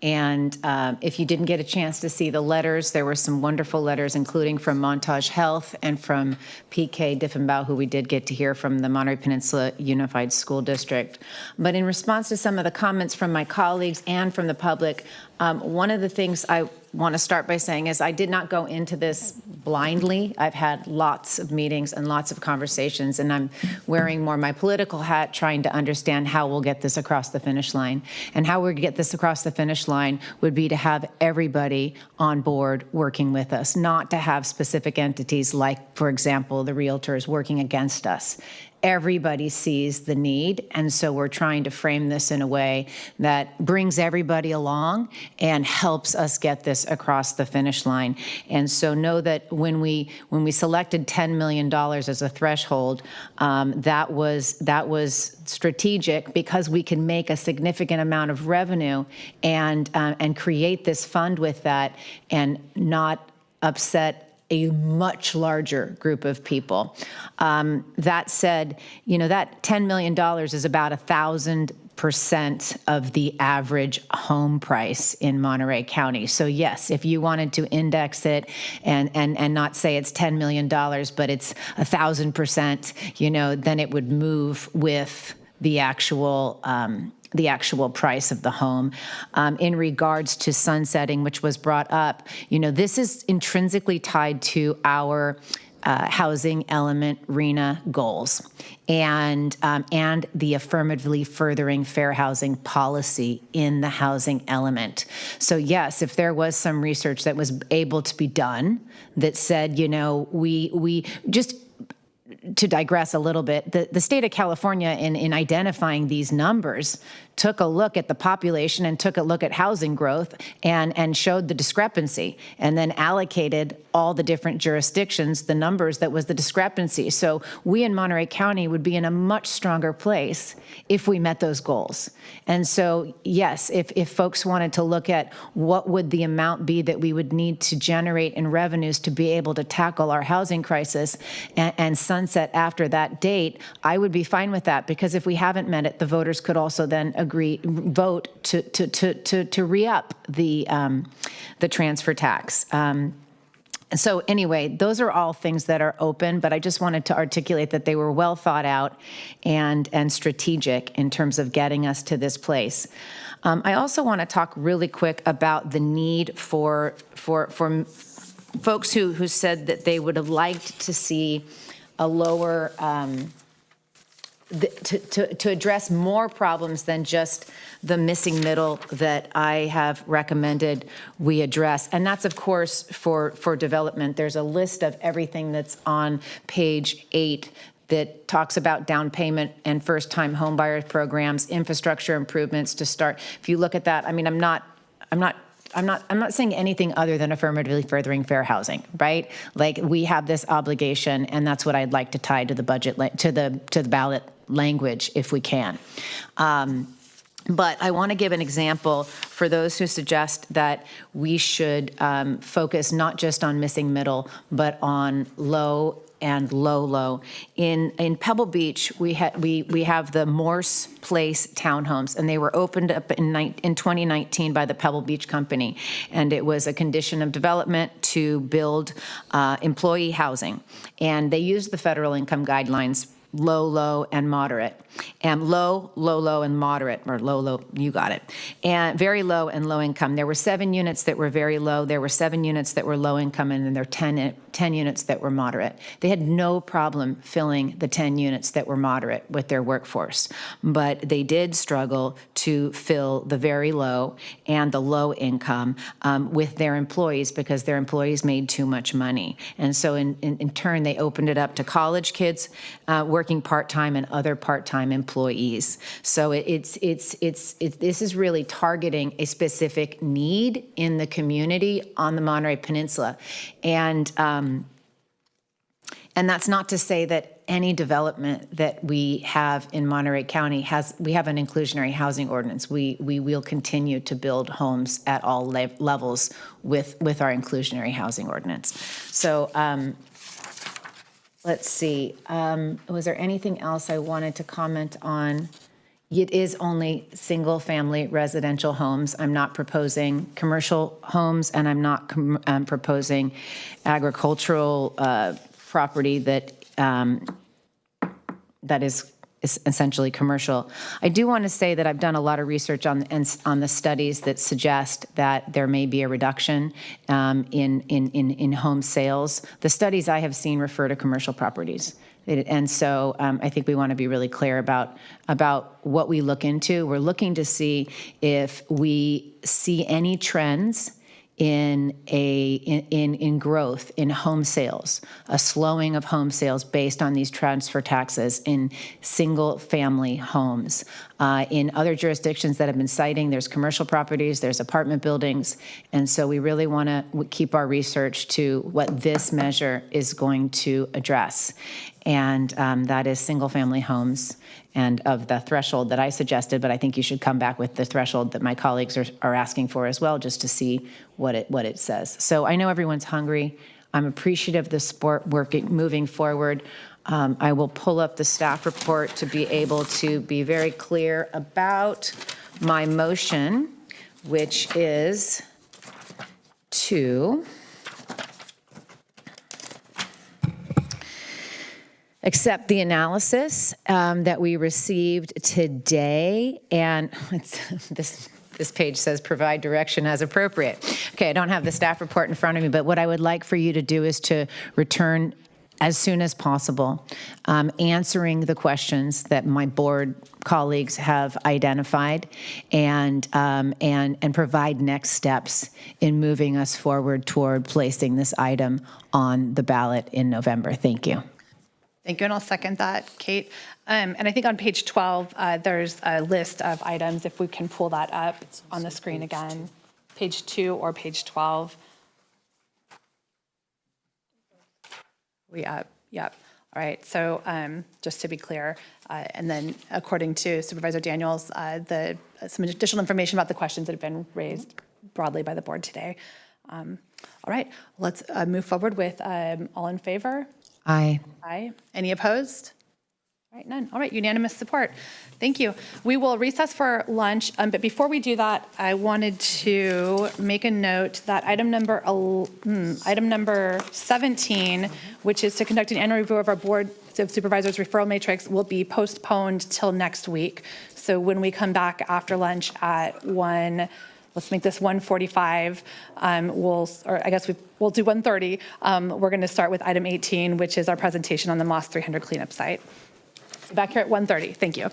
And if you didn't get a chance to see the letters, there were some wonderful letters, including from Montage Health and from PK Diffenbaugh, who we did get to hear from the Monterey Peninsula Unified School District. But in response to some of the comments from my colleagues and from the public, one of the things I want to start by saying is I did not go into this blindly. I've had lots of meetings and lots of conversations, and I'm wearing more my political hat, trying to understand how we'll get this across the finish line. And how we get this across the finish line would be to have everybody on board working with us, not to have specific entities like, for example, the realtors working against us. Everybody sees the need, and so we're trying to frame this in a way that brings everybody along and helps us get this across the finish line. And so know that when we selected $10 million as a threshold, that was strategic because we can make a significant amount of revenue and create this fund with that and not upset a much larger group of people. That said, that $10 million is about 1,000% of the average home price in Monterey County. So yes, if you wanted to index it and not say it's $10 million, but it's 1,000%, then it would move with the actual price of the home. In regards to sunsetting, which was brought up, this is intrinsically tied to our housing element RHNA goals and the affirmatively furthering fair housing policy in the housing element. So yes, if there was some research that was able to be done that said, we just to digress a little bit, the state of California in identifying these numbers took a look at the population and took a look at housing growth and showed the discrepancy, and then allocated all the different jurisdictions the numbers that was the discrepancy. So we in Monterey County would be in a much stronger place if we met those goals. And so, yes, if folks wanted to look at what would the amount be that we would need to generate in revenues to be able to tackle our housing crisis and sunset after that date, I would be fine with that, because if we haven't met it, the voters could also then vote to re-up the transfer tax. So anyway, those are all things that are open, but I just wanted to articulate that they were well thought out and strategic in terms of getting us to this place. I also want to talk really quick about the need for folks who said that they would have liked to see a lower to address more problems than just the missing middle that I have recommended we address. And that's, of course, for development. There's a list of everything that's on page 8 that talks about down payment and first-time homebuyer programs, infrastructure improvements to start. If you look at that, I mean, I'm not saying anything other than affirmatively furthering fair housing, right? Like, we have this obligation, and that's what I'd like to tie to the budget, to the ballot language, if we can. But I want to give an example for those who suggest that we should focus not just on missing middle, but on low and low. In Pebble Beach, we have the Morse Place townhomes, and they were opened up in 2019 by the Pebble Beach Company, and it was a condition of development to build employee housing, and they used the federal income guidelines, low, and moderate. And low, and moderate, or low, you got it. And very low and low income. There were 7 units that were very low. There were 7 units that were low income, and then there were 10 units that were moderate. They had no problem filling the 10 units that were moderate with their workforce. But they did struggle to fill the very low and the low income with their employees, because their employees made too much money. And so in turn, they opened it up to college kids working part-time and other part-time employees. So this is really targeting a specific need in the community on the Monterey Peninsula. And that's not to say that any development that we have in Monterey County we have an inclusionary housing ordinance. We will continue to build homes at all levels with our inclusionary housing ordinance. So let's see, was there anything else I wanted to comment on? It is only single-family residential homes. I'm not proposing commercial homes, and I'm not proposing agricultural property that is essentially commercial. I do want to say that I've done a lot of research on the studies that suggest that there may be a reduction in home sales. The studies I have seen refer to commercial properties. And so I think we want to be really clear about what we look into. We're looking to see if we see any trends in growth in home sales, a slowing of home sales based on these transfer taxes in single-family homes. In other jurisdictions that have been citing, there's commercial properties, there's apartment buildings, and so we really want to keep our research to what this measure is going to address, and that is single-family homes. And of the threshold that I suggested, but I think you should come back with the threshold that my colleagues are asking for as well, just to see what it says. So I know everyone's hungry. I'm appreciative of the support moving forward. I will pull up the staff report to be able to be very clear about my motion, which is to accept the analysis that we received today, and this page says provide direction as appropriate. Okay, I don't have the staff report in front of me, but what I would like for you to do is to return as soon as possible, answering the questions that my board colleagues have identified, and provide next steps in moving us forward toward placing this item on the ballot in November. Thank you. Thank you, and I'll second that, Kate. And I think on page 12, there's a list of items, if we can pull that up on the screen again. Page 2 or page 12. We up, yep. All right, so just to be clear, and then according to Supervisor Daniels, some additional information about the questions that have been raised broadly by the board today. All right, let's move forward with all in favor? Aye. Aye. Any opposed? All right, none. All right, unanimous support. Thank you. We will recess for lunch, but before we do that, I wanted to make a note that item number 17, which is to conduct an annual review of our Board of Supervisors referral matrix, will be postponed till next week. So when we come back after lunch at 1, let's make this 1:45. We'll do 1:30. We're going to start with item 18, which is our presentation on the Moss 300 cleanup site. Back here at 1:30. Thank you.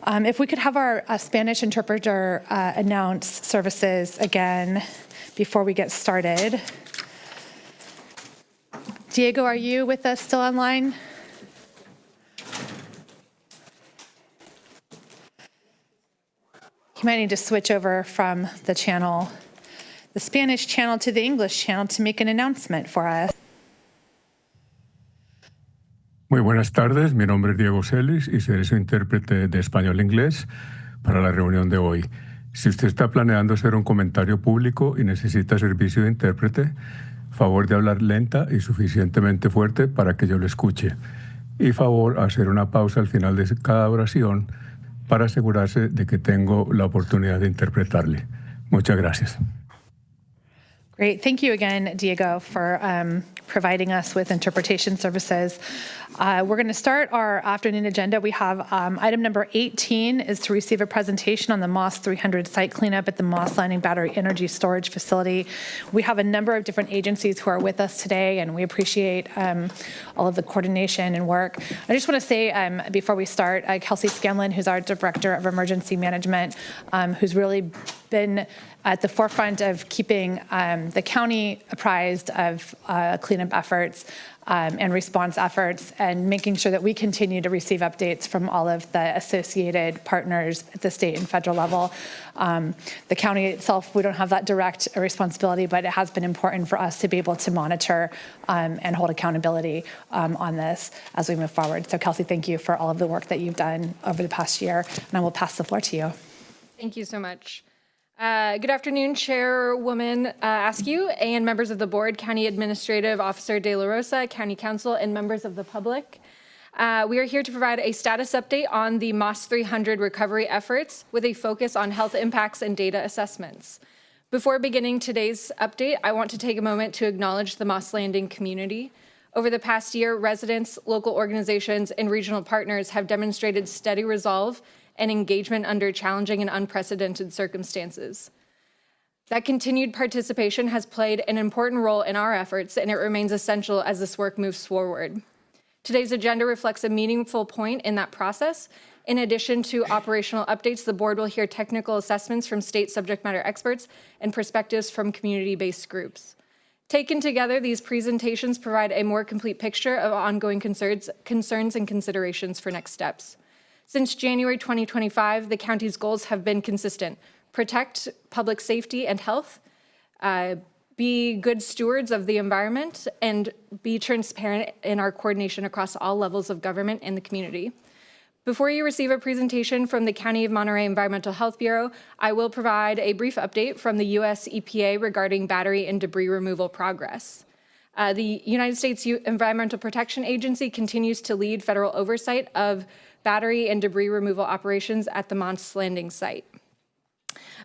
If we could have our Spanish interpreter announce services again before we get started. Diego, are you with us still online? You might need to switch over from the Spanish channel to the English channel to make an announcement for us. Muy buenas tardes, mi nombre es Diego Celis y seré su intérprete de español-inglés para la reunión de hoy. Si usted está planeando hacer un comentario público y necesita servicio de intérprete, favor de hablar lenta y suficientemente fuerte para que yo lo escuche. Y favor hacer una pausa al final de cada oración para asegurarse de que tengo la oportunidad de interpretarle. Muchas gracias. Great. Thank you again, Diego, for providing us with interpretation services. We're going to start our afternoon agenda. We have item number 18 is to receive a presentation on the Moss 300 site cleanup at the Moss Landing Battery Energy Storage Facility. We have a number of different agencies who are with us today, and we appreciate all of the coordination and work. I just want to say before we start, Kelsey Scanlon, who's our Director of Emergency Management, who's really been at the forefront of keeping the county apprised of cleanup efforts and response efforts, and making sure that we continue to receive updates from all of the associated partners at the state and federal level. The county itself, we don't have that direct responsibility, but it has been important for us to be able to monitor and hold accountability on this as we move forward. So Kelsey, thank you for all of the work that you've done over the past year, and I will pass the floor to you. Thank you so much. Good afternoon, Chairwoman Askew and members of the board, County Administrative Officer De La Rosa, County Council, and members of the public. We are here to provide a status update on the Moss 300 recovery efforts with a focus on health impacts and data assessments. Before beginning today's update, I want to take a moment to acknowledge the Moss Landing community. Over the past year, residents, local organizations, and regional partners have demonstrated steady resolve and engagement under challenging and unprecedented circumstances. That continued participation has played an important role in our efforts, and it remains essential as this work moves forward. Today's agenda reflects a meaningful point in that process. In addition to operational updates, the board will hear technical assessments from state subject matter experts and perspectives from community-based groups. Taken together, these presentations provide a more complete picture of ongoing concerns and considerations for next steps. Since January 2025, the county's goals have been consistent: protect public safety and health, be good stewards of the environment, and be transparent in our coordination across all levels of government and the community. Before you receive a presentation from the County of Monterey Environmental Health Bureau, I will provide a brief update from the U.S. EPA regarding battery and debris removal progress. The United States Environmental Protection Agency continues to lead federal oversight of battery and debris removal operations at the Moss Landing site.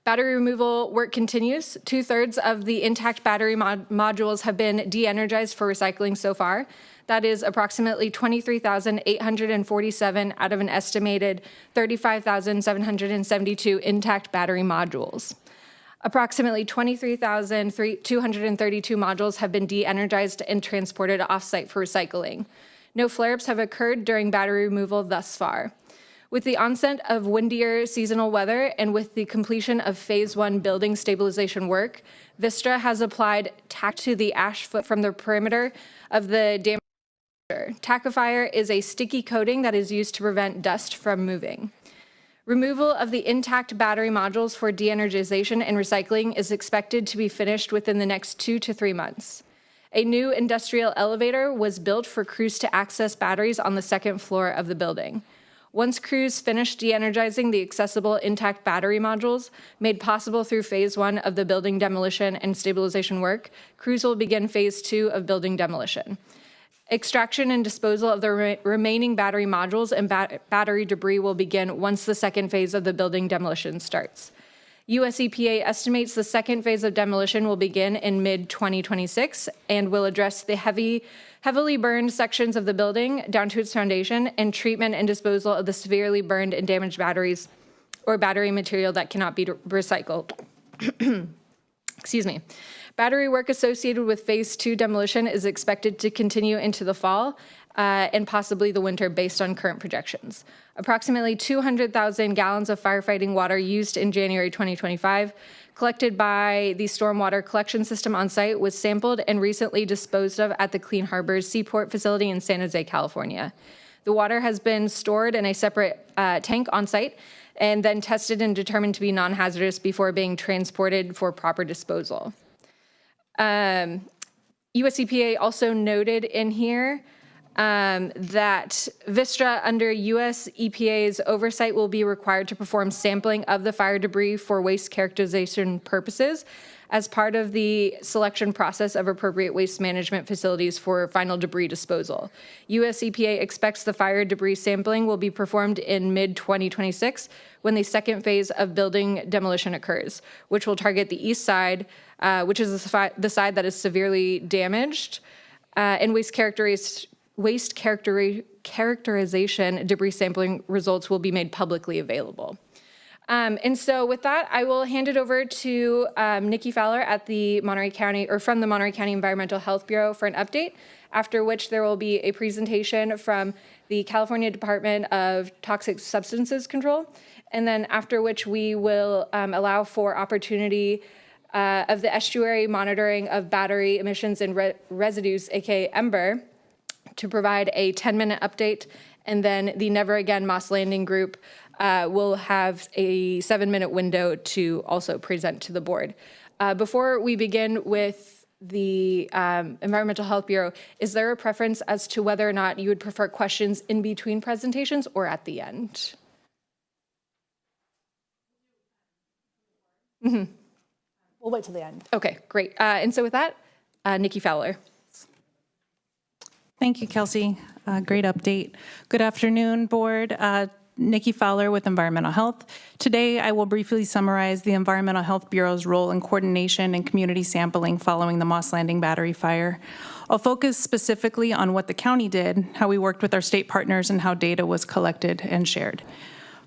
Battery removal work continues. 2/3 of the intact battery modules have been de-energized for recycling so far. That is approximately 23,847 out of an estimated 35,772 intact battery modules. Approximately 23,232 modules have been de-energized and transported off-site for recycling. No flare-ups have occurred during battery removal thus far. With the onset of windier seasonal weather and with the completion of Phase 1 building stabilization work, Vistra has applied tack to the ash foot from the perimeter of the dam. Tackifier is a sticky coating that is used to prevent dust from moving. Removal of the intact battery modules for de-energization and recycling is expected to be finished within the next 2 to 3 months. A new industrial elevator was built for crews to access batteries on the second floor of the building. Once crews finish de-energizing the accessible intact battery modules, made possible through Phase 1 of the building demolition and stabilization work, crews will begin Phase 2 of building demolition. Extraction and disposal of the remaining battery modules and battery debris will begin once the second phase of the building demolition starts. US EPA estimates the second phase of demolition will begin in mid-2026 and will address the heavily burned sections of the building down to its foundation and treatment and disposal of the severely burned and damaged batteries or battery material that cannot be recycled. Excuse me. Battery work associated with Phase 2 demolition is expected to continue into the fall and possibly the winter based on current projections. Approximately 200,000 gallons of firefighting water used in January 2025, collected by the stormwater collection system on site, was sampled and recently disposed of at the Clean Harbors Seaport facility in San Jose, California. The water has been stored in a separate tank on site and then tested and determined to be non-hazardous before being transported for proper disposal. US EPA also noted in here that Vistra, under US EPA's oversight, will be required to perform sampling of the fire debris for waste characterization purposes as part of the selection process of appropriate waste management facilities for final debris disposal. US EPA expects the fire debris sampling will be performed in mid-2026 when the second phase of building demolition occurs, which will target the east side, which is the side that is severely damaged, and waste characterization debris sampling results will be made publicly available. And so with that, I will hand it over to Nikki Fowler at the Monterey County, or from the Monterey County Environmental Health Bureau, for an update, after which there will be a presentation from the California Department of Toxic Substances Control, and then after which we will allow for opportunity of the estuary monitoring of battery emissions and residues, aka EMBER, to provide a 10-minute update, and then the Never Again Moss Landing group will have a 7-minute window to also present to the board. Before we begin with the Environmental Health Bureau, is there a preference as to whether or not you would prefer questions in between presentations or at the end? Mm-hmm. We'll wait till the end. Okay, great. And so with that, Nikki Fowler. Thank you, Kelsey. Great update. Good afternoon, board. Nikki Fowler with Environmental Health. Today, I will briefly summarize the Environmental Health Bureau's role in coordination and community sampling following the Moss Landing battery fire. I'll focus specifically on what the county did, how we worked with our state partners, and how data was collected and shared.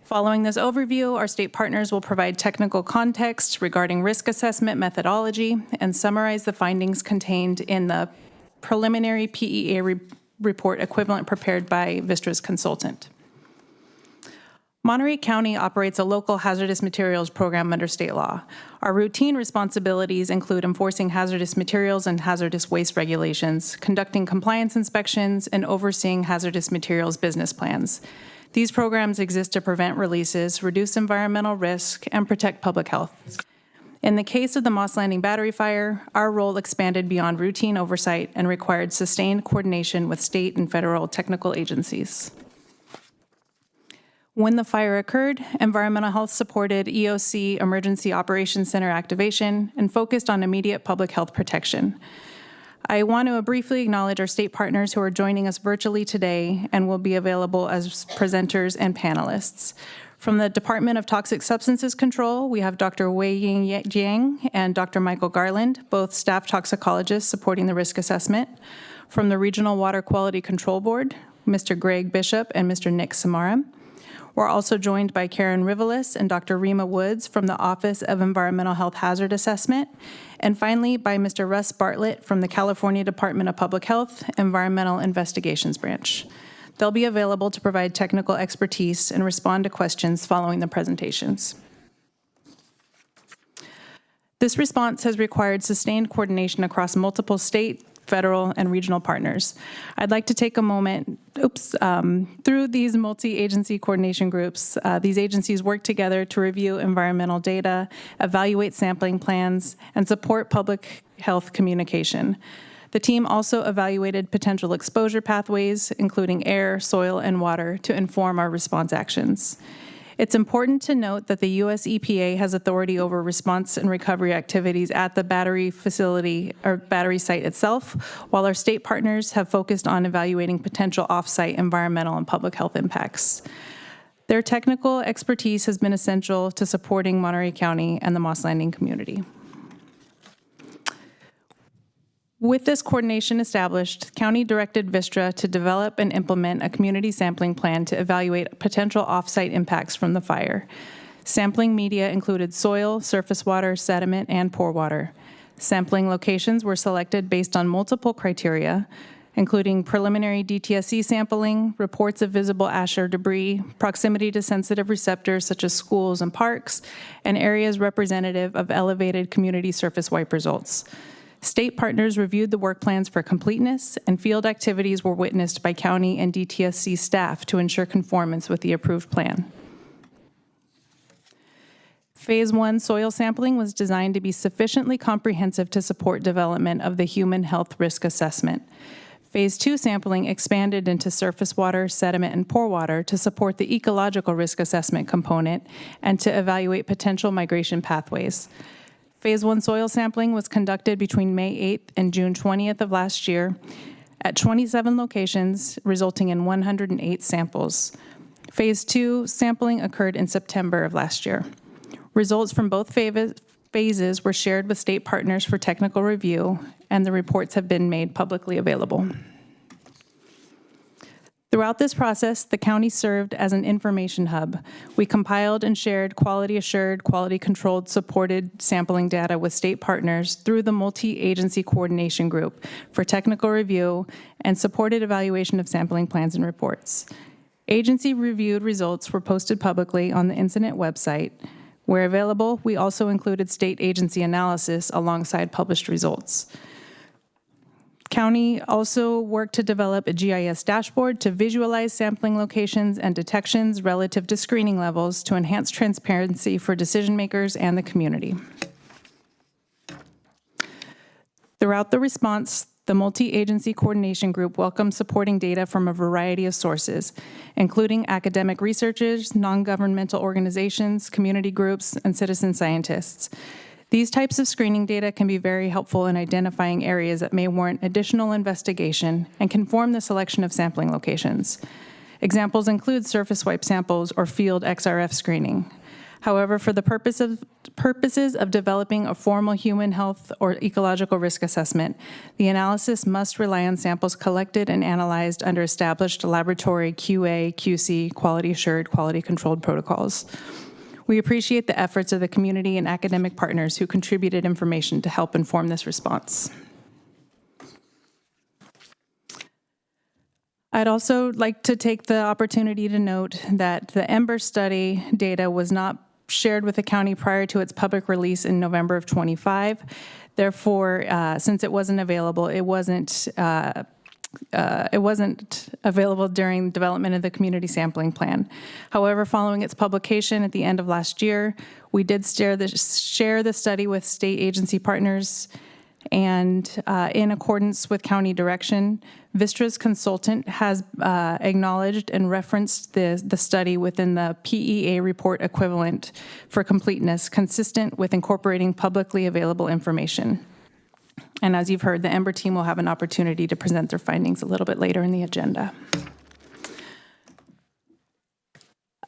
Following this overview, our state partners will provide technical context regarding risk assessment methodology and summarize the findings contained in the preliminary PEA report equivalent prepared by Vistra's consultant. Monterey County operates a local hazardous materials program under state law. Our routine responsibilities include enforcing hazardous materials and hazardous waste regulations, conducting compliance inspections, and overseeing hazardous materials business plans. These programs exist to prevent releases, reduce environmental risk, and protect public health. In the case of the Moss Landing battery fire, our role expanded beyond routine oversight and required sustained coordination with state and federal technical agencies. When the fire occurred, Environmental Health supported EOC Emergency Operations Center activation and focused on immediate public health protection. I want to briefly acknowledge our state partners who are joining us virtually today and will be available as presenters and panelists. From the Department of Toxic Substances Control, we have Dr. Wei-Ying Jiang and Dr. Michael Garland, both staff toxicologists supporting the risk assessment. From the Regional Water Quality Control Board, Mr. Greg Bishop and Mr. Nick Samara. We're also joined by Karen Rivelis and Dr. Rima Woods from the Office of Environmental Health Hazard Assessment. And finally, by Mr. Russ Bartlett from the California Department of Public Health Environmental Investigations Branch. They'll be available to provide technical expertise and respond to questions following the presentations. This response has required sustained coordination across multiple state, federal, and regional partners. I'd like to take a moment, through these multi-agency coordination groups, these agencies work together to review environmental data, evaluate sampling plans, and support public health communication. The team also evaluated potential exposure pathways, including air, soil, and water, to inform our response actions. It's important to note that the US EPA has authority over response and recovery activities at the battery facility or battery site itself, while our state partners have focused on evaluating potential off-site environmental and public health impacts. Their technical expertise has been essential to supporting Monterey County and the Moss Landing community. With this coordination established, the county directed Vistra to develop and implement a community sampling plan to evaluate potential off-site impacts from the fire. Sampling media included soil, surface water, sediment, and pore water. Sampling locations were selected based on multiple criteria, including preliminary DTSC sampling, reports of visible ash or debris, proximity to sensitive receptors such as schools and parks, and areas representative of elevated community surface wipe results. State partners reviewed the work plans for completeness, and field activities were witnessed by county and DTSC staff to ensure conformance with the approved plan. Phase 1 soil sampling was designed to be sufficiently comprehensive to support development of the human health risk assessment. Phase 2 sampling expanded into surface water, sediment, and pore water to support the ecological risk assessment component and to evaluate potential migration pathways. Phase 1 soil sampling was conducted between May 8th and June 20th of last year at 27 locations, resulting in 108 samples. Phase 2 sampling occurred in September of last year. Results from both phases were shared with state partners for technical review, and the reports have been made publicly available. Throughout this process, the county served as an information hub. We compiled and shared quality assured, quality controlled, supported sampling data with state partners through the multi-agency coordination group for technical review and supported evaluation of sampling plans and reports. Agency reviewed results were posted publicly on the incident website. Where available, we also included state agency analysis alongside published results. County also worked to develop a GIS dashboard to visualize sampling locations and detections relative to screening levels to enhance transparency for decision makers and the community. Throughout the response, the multi-agency coordination group welcomed supporting data from a variety of sources, including academic researchers, non-governmental organizations, community groups, and citizen scientists. These types of screening data can be very helpful in identifying areas that may warrant additional investigation and can form the selection of sampling locations. Examples include surface wipe samples or field XRF screening. However, for the purposes of developing a formal human health or ecological risk assessment, the analysis must rely on samples collected and analyzed under established laboratory QA, QC, quality assured, quality controlled protocols. We appreciate the efforts of the community and academic partners who contributed information to help inform this response. I'd also like to take the opportunity to note that the EMBER study data was not shared with the county prior to its public release in November of 25. Therefore, since it wasn't available, it wasn't available during development of the community sampling plan. However, following its publication at the end of last year, we did share the study with state agency partners, and in accordance with county direction, Vistra's consultant has acknowledged and referenced the study within the PEA report equivalent for completeness, consistent with incorporating publicly available information. And as you've heard, the EMBER team will have an opportunity to present their findings a little bit later in the agenda.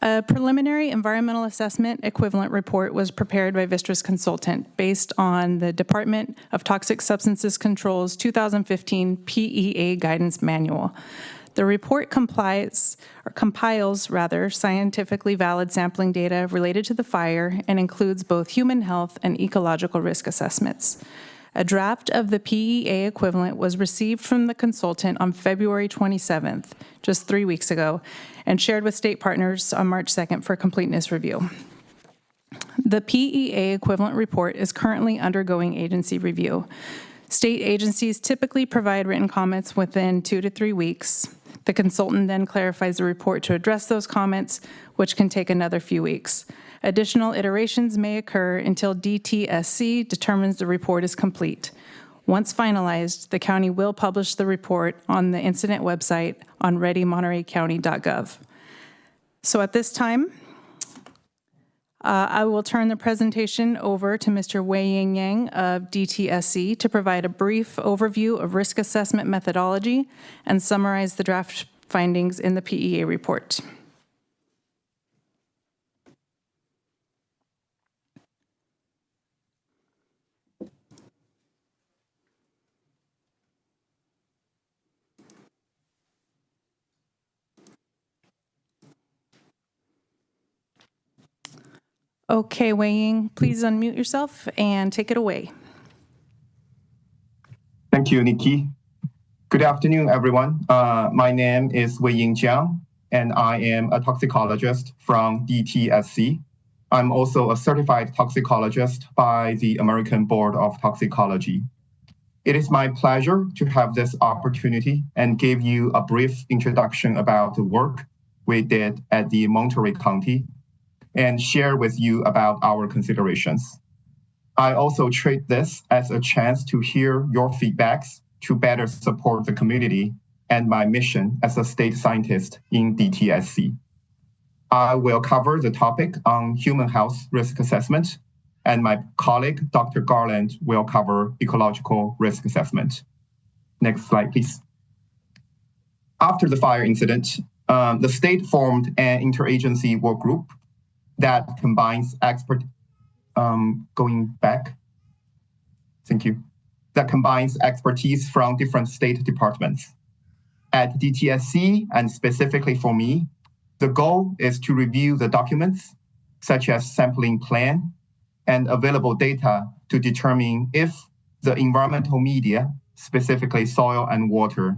A preliminary environmental assessment equivalent report was prepared by Vistra's consultant based on the Department of Toxic Substances Control's 2015 PEA guidance manual. The report compiles scientifically valid sampling data related to the fire and includes both human health and ecological risk assessments. A draft of the PEA equivalent was received from the consultant on February 27th, just 3 weeks ago, and shared with state partners on March 2nd for completeness review. The PEA equivalent report is currently undergoing agency review. State agencies typically provide written comments within 2 to 3 weeks. The consultant then clarifies the report to address those comments, which can take another few weeks. Additional iterations may occur until DTSC determines the report is complete. Once finalized, the county will publish the report on the incident website on readymontereycounty.gov. So at this time, I will turn the presentation over to Mr. Wei-Ying Yang of DTSC to provide a brief overview of risk assessment methodology and summarize the draft findings in the PEA report. Okay, Wei-Ying, please unmute yourself and take it away. Thank you, Nikki. Good afternoon, everyone. My name is Weiying Jiang, and I am a toxicologist from DTSC. I'm also a certified toxicologist by the American Board of Toxicology. It is my pleasure to have this opportunity and give you a brief introduction about the work we did at the Monterey County and share with you about our considerations. I also treat this as a chance to hear your feedbacks to better support the community and my mission as a state scientist in DTSC. I will cover the topic on human health risk assessment, and my colleague, Dr. Garland, will cover ecological risk assessment. Next slide, please. After the fire incident, the state formed an interagency work group that combines expertise from different state departments. At DTSC, and specifically for me, the goal is to review the documents, such as sampling plan and available data to determine if the environmental media, specifically soil and water,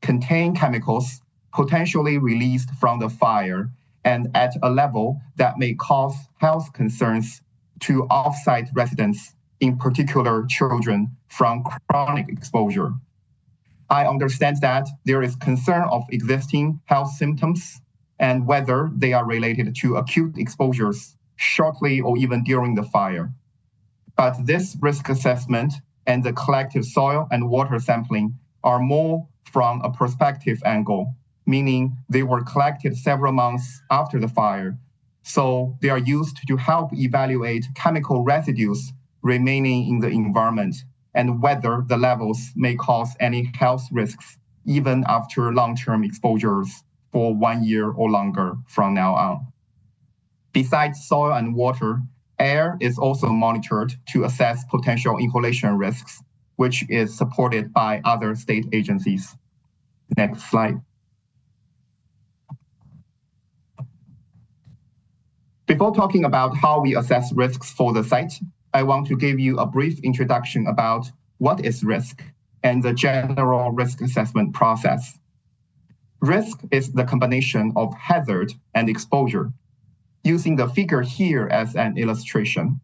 contain chemicals potentially released from the fire and at a level that may cause health concerns to off-site residents, in particular children, from chronic exposure. I understand that there is concern of existing health symptoms and whether they are related to acute exposures shortly or even during the fire. But this risk assessment and the collective soil and water sampling are more from a perspective angle, meaning they were collected several months after the fire. So they are used to help evaluate chemical residues remaining in the environment and whether the levels may cause any health risks even after long-term exposures for 1 year or longer from now on. Besides soil and water, air is also monitored to assess potential inhalation risks, which is supported by other state agencies. Next slide. Before talking about how we assess risks for the site, I want to give you a brief introduction about what is risk and the general risk assessment process. Risk is the combination of hazard and exposure. Using the figure here as an illustration,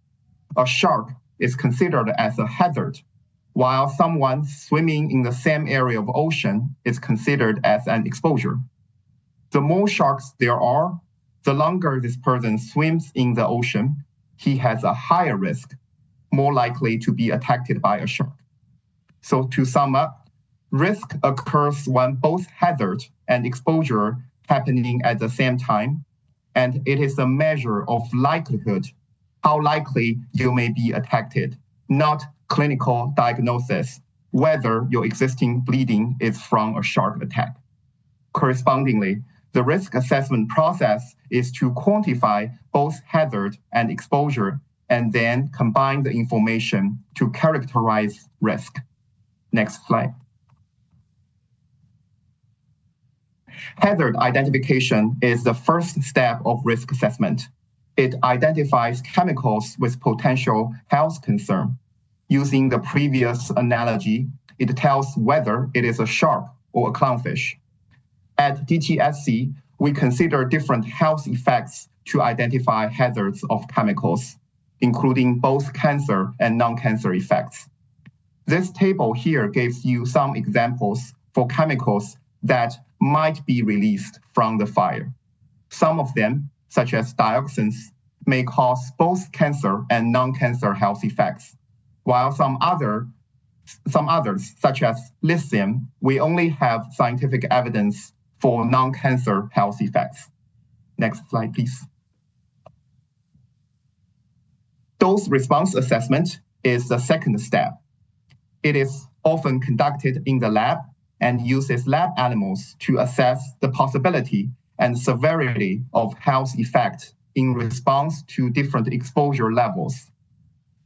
a shark is considered as a hazard, while someone swimming in the same area of ocean is considered as an exposure. The more sharks there are, the longer this person swims in the ocean, he has a higher risk, more likely to be attacked by a shark. So to sum up, risk occurs when both hazard and exposure happening at the same time, and it is a measure of likelihood, how likely you may be attacked, not clinical diagnosis, whether your existing bleeding is from a shark attack. Correspondingly, the risk assessment process is to quantify both hazard and exposure and then combine the information to characterize risk. Next slide. Hazard identification is the first step of risk assessment. It identifies chemicals with potential health concern. Using the previous analogy, it tells whether it is a shark or a clownfish. At DTSC, we consider different health effects to identify hazards of chemicals, including both cancer and non-cancer effects. This table here gives you some examples for chemicals that might be released from the fire. Some of them, such as dioxins, may cause both cancer and non-cancer health effects, while some others, such as lithium, we only have scientific evidence for non-cancer health effects. Next slide, please. Dose response assessment is the second step. It is often conducted in the lab and uses lab animals to assess the possibility and severity of health effect in response to different exposure levels.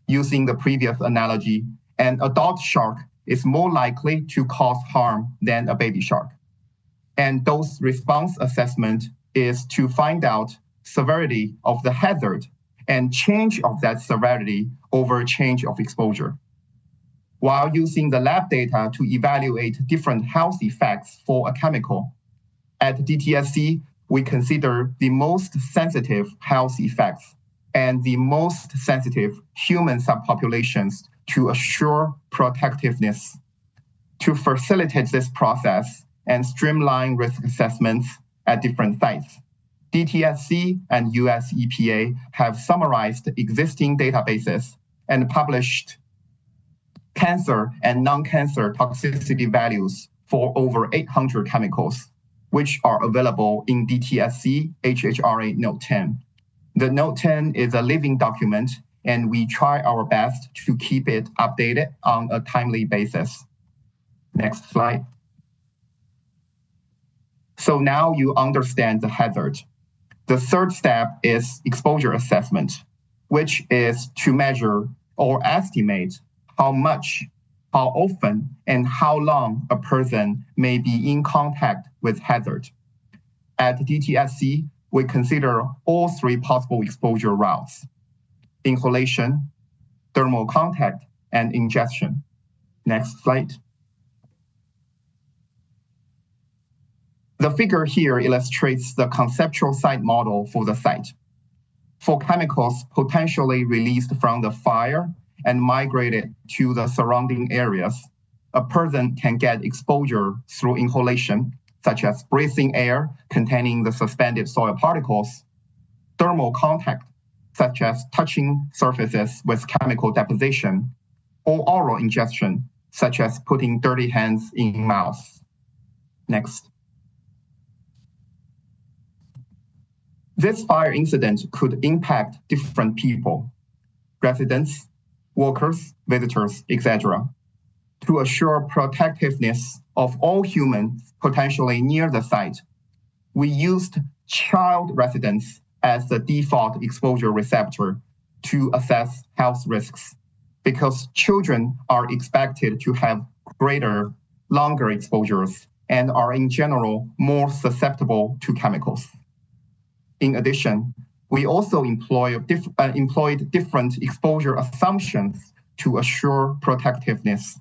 Using the previous analogy, an adult shark is more likely to cause harm than a baby shark. And dose response assessment is to find out severity of the hazard and change of that severity over change of exposure. while using the lab data to evaluate different health effects for a chemical. At DTSC, we consider the most sensitive health effects and the most sensitive human subpopulations to assure protectiveness. To facilitate this process and streamline risk assessments at different sites, DTSC and US EPA have summarized existing databases and published cancer and non-cancer toxicity values for over 800 chemicals, which are available in DTSC HHRA Note 10. The Note 10 is a living document, and we try our best to keep it updated on a timely basis. Next slide. So now you understand the hazard. The third step is exposure assessment, which is to measure or estimate how much, how often, and how long a person may be in contact with hazard. At DTSC, we consider all three possible exposure routes: inhalation, thermal contact, and ingestion. Next slide. The figure here illustrates the conceptual site model for the site. For chemicals potentially released from the fire and migrated to the surrounding areas, a person can get exposure through inhalation, such as breathing air containing the suspended soil particles, thermal contact, such as touching surfaces with chemical deposition, or oral ingestion, such as putting dirty hands in mouth. Next. This fire incident could impact different people, residents, workers, visitors, etc. To assure protectiveness of all humans potentially near the site, we used child residents as the default exposure receptor to assess health risks, because children are expected to have greater, longer exposures and are in general more susceptible to chemicals. In addition, we also employed different exposure assumptions to assure protectiveness.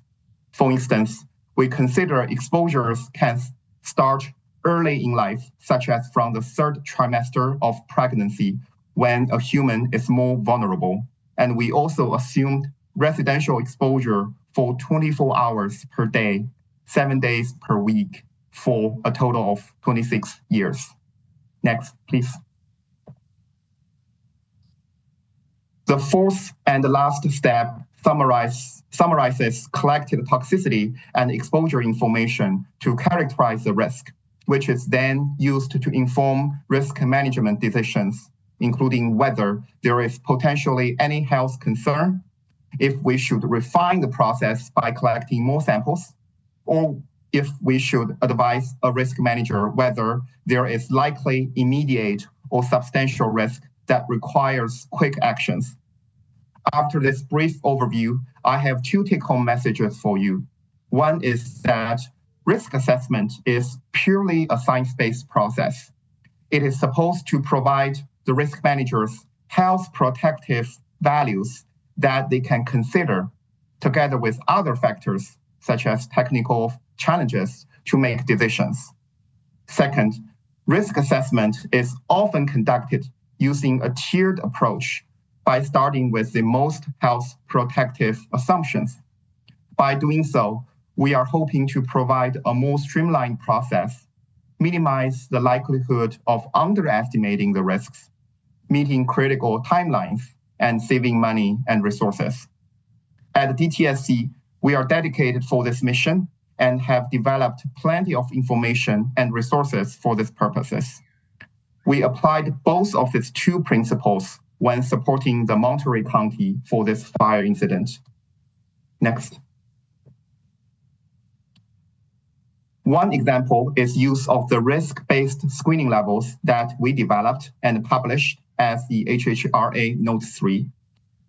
For instance, we consider exposures can start early in life, such as from the third trimester of pregnancy, when a human is more vulnerable. And we also assumed residential exposure for 24 hours per day, 7 days per week, for a total of 26 years. Next, please. The fourth and last step summarizes collected toxicity and exposure information to characterize the risk, which is then used to inform risk management decisions, including whether there is potentially any health concern, if we should refine the process by collecting more samples, or if we should advise a risk manager whether there is likely immediate or substantial risk that requires quick actions. After this brief overview, I have two take-home messages for you. One is that risk assessment is purely a science-based process. It is supposed to provide the risk managers health protective values that they can consider together with other factors, such as technical challenges, to make decisions. Second, risk assessment is often conducted using a tiered approach by starting with the most health protective assumptions. By doing so, we are hoping to provide a more streamlined process, minimize the likelihood of underestimating the risks, meeting critical timelines, and saving money and resources. At DTSC, we are dedicated for this mission and have developed plenty of information and resources for these purposes. We applied both of these two principles when supporting the Monterey County for this fire incident. Next. One example is use of the risk-based screening levels that we developed and published as the HHRA Note 3.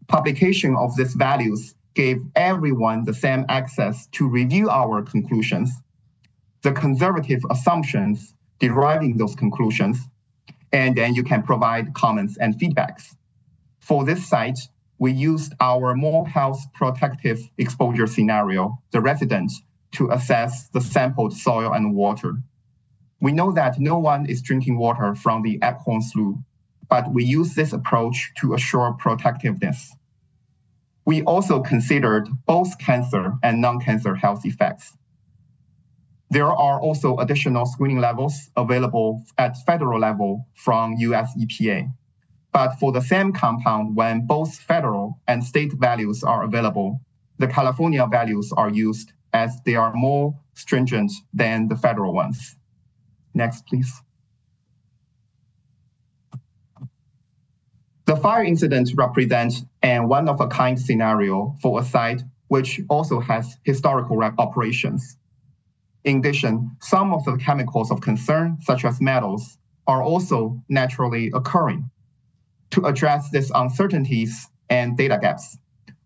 Publication of these values gave everyone the same access to review our conclusions, the conservative assumptions deriving those conclusions, and then you can provide comments and feedbacks. For this site, we used our more health protective exposure scenario, the resident, to assess the sampled soil and water. We know that no one is drinking water from the Elkhorn Slough, but we use this approach to assure protectiveness. We also considered both cancer and non-cancer health effects. There are also additional screening levels available at federal level from US EPA. But for the same compound, when both federal and state values are available, the California values are used as they are more stringent than the federal ones. Next, please. The fire incident represents a one-of-a-kind scenario for a site which also has historical operations. In addition, some of the chemicals of concern, such as metals, are also naturally occurring. To address these uncertainties and data gaps,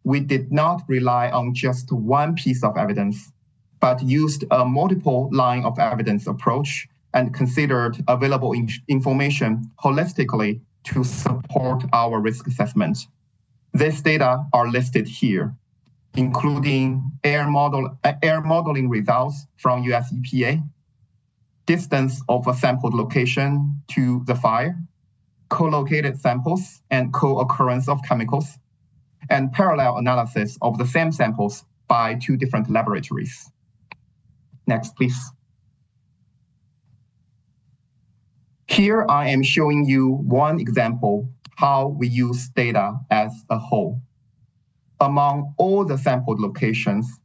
we did not rely on just one piece of evidence, but used a multiple line of evidence approach and considered available information holistically to support our risk assessment. These data are listed here, including air modeling results from US EPA, distance of a sampled location to the fire, co-located samples and co-occurrence of chemicals, and parallel analysis of the same samples by two different laboratories. Next, please. Here I am showing you one example how we use data as a whole. Among all the sampled locations,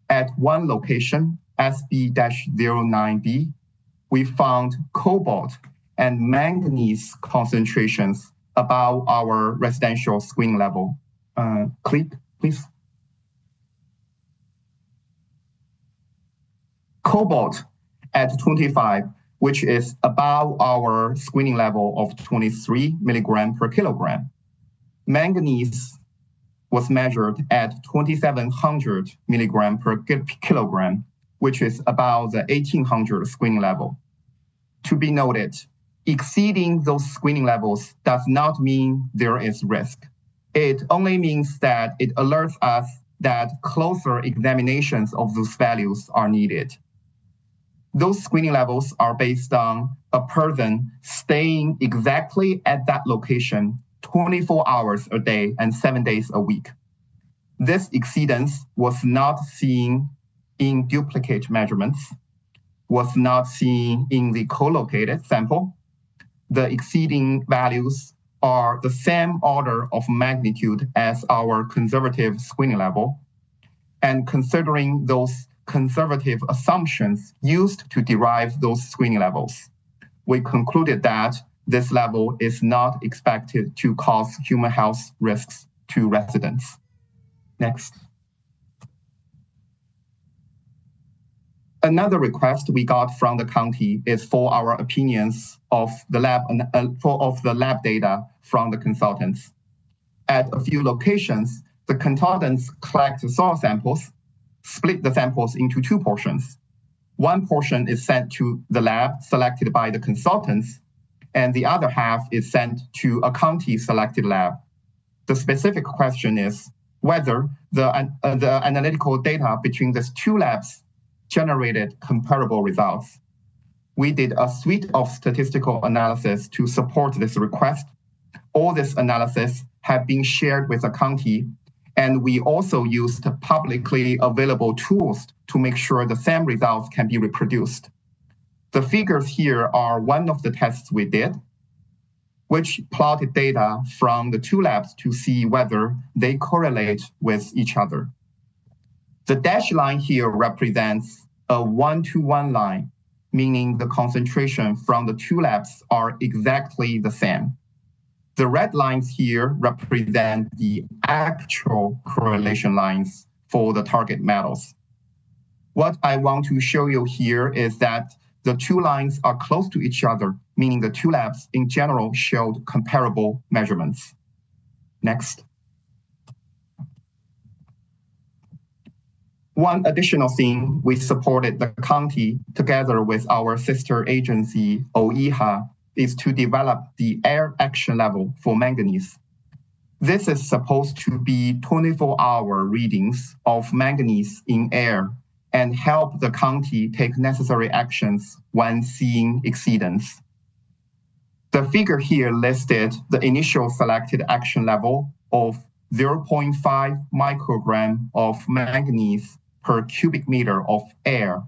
at one location, SB-09B, we found cobalt and manganese concentrations above our residential screening level. Click, please. Cobalt at 25, which is above our screening level of 23 milligram per kilogram. Manganese was measured at 2,700 milligram per kilogram, which is about the 1,800 screening level. To be noted, exceeding those screening levels does not mean there is risk. It only means that it alerts us that closer examinations of those values are needed. Those screening levels are based on a person staying exactly at that location 24 hours a day and 7 days a week. This exceedance was not seen in duplicate measurements, was not seen in the co-located sample. The exceeding values are the same order of magnitude as our conservative screening level. And considering those conservative assumptions used to derive those screening levels, we concluded that this level is not expected to cause human health risks to residents. Next. Another request we got from the county is for our opinions of the lab data from the consultants. At a few locations, the consultants collect soil samples, split the samples into two portions. One portion is sent to the lab selected by the consultants, and the other half is sent to a county-selected lab. The specific question is whether the analytical data between these two labs generated comparable results. We did a suite of statistical analysis to support this request. All this analysis have been shared with the county, and we also used publicly available tools to make sure the same results can be reproduced. The figures here are one of the tests we did, which plotted data from the two labs to see whether they correlate with each other. The dashed line here represents a 1-to-1 line, meaning the concentration from the two labs are exactly the same. The red lines here represent the actual correlation lines for the target metals. What I want to show you here is that the two lines are close to each other, meaning the two labs in general showed comparable measurements. Next. One additional thing, we supported the county together with our sister agency, OEHA, is to develop the air action level for manganese. This is supposed to be 24-hour readings of manganese in air and help the county take necessary actions when seeing exceedance. The figure here listed the initial selected action level of 0.5 microgram of manganese per cubic meter of air,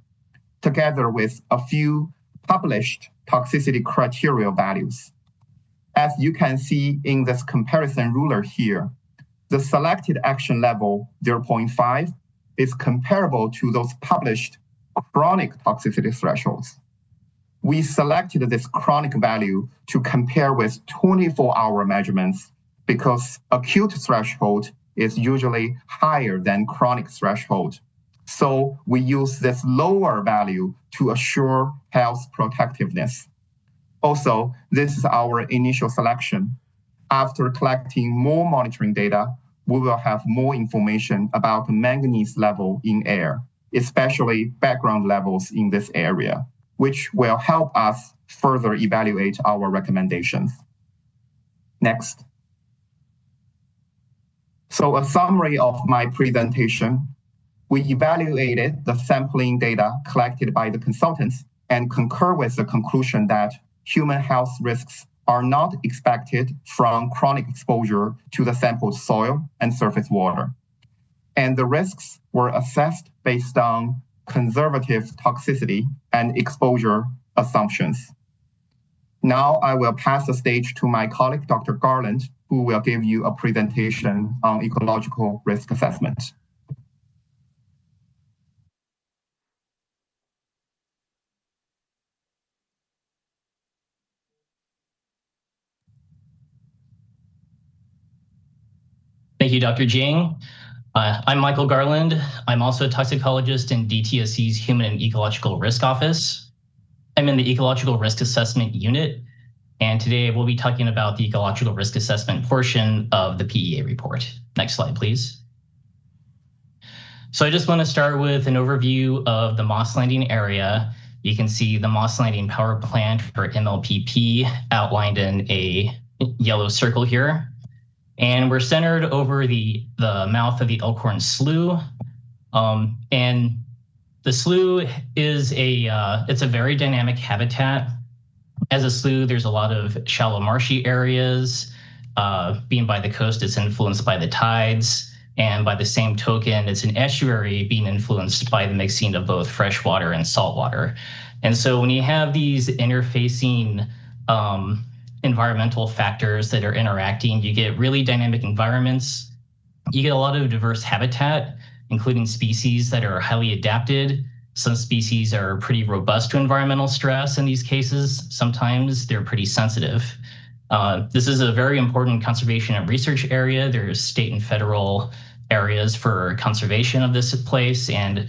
together with a few published toxicity criteria values. As you can see in this comparison ruler here, the selected action level 0.5 is comparable to those published chronic toxicity thresholds. We selected this chronic value to compare with 24-hour measurements because acute threshold is usually higher than chronic threshold. So we use this lower value to assure health protectiveness. Also, this is our initial selection. After collecting more monitoring data, we will have more information about the manganese level in air, especially background levels in this area, which will help us further evaluate our recommendations. Next. So a summary of my presentation. We evaluated the sampling data collected by the consultants and concur with the conclusion that human health risks are not expected from chronic exposure to the sampled soil and surface water. And the risks were assessed based on conservative toxicity and exposure assumptions. Now I will pass the stage to my colleague, Dr. Garland, who will give you a presentation on ecological risk assessment. Thank you, Dr. Jing. I'm Michael Garland. I'm also a toxicologist in DTSC's Human and Ecological Risk Office. I'm in the Ecological Risk Assessment Unit, and today we'll be talking about the Ecological Risk Assessment portion of the PEA report. Next slide, please. So I just want to start with an overview of the Moss Landing area. You can see the Moss Landing Power Plant, or MLPP, outlined in a yellow circle here. And we're centered over the mouth of the Elkhorn Slough. And the slough is it's a very dynamic habitat. As a slough, there's a lot of shallow marshy areas. Being by the coast, it's influenced by the tides. And by the same token, it's an estuary being influenced by the mixing of both freshwater and saltwater. And so when you have these interfacing environmental factors that are interacting, you get really dynamic environments. You get a lot of diverse habitat, including species that are highly adapted. Some species are pretty robust to environmental stress in these cases. Sometimes they're pretty sensitive. This is a very important conservation and research area. There's state and federal areas for conservation of this place, and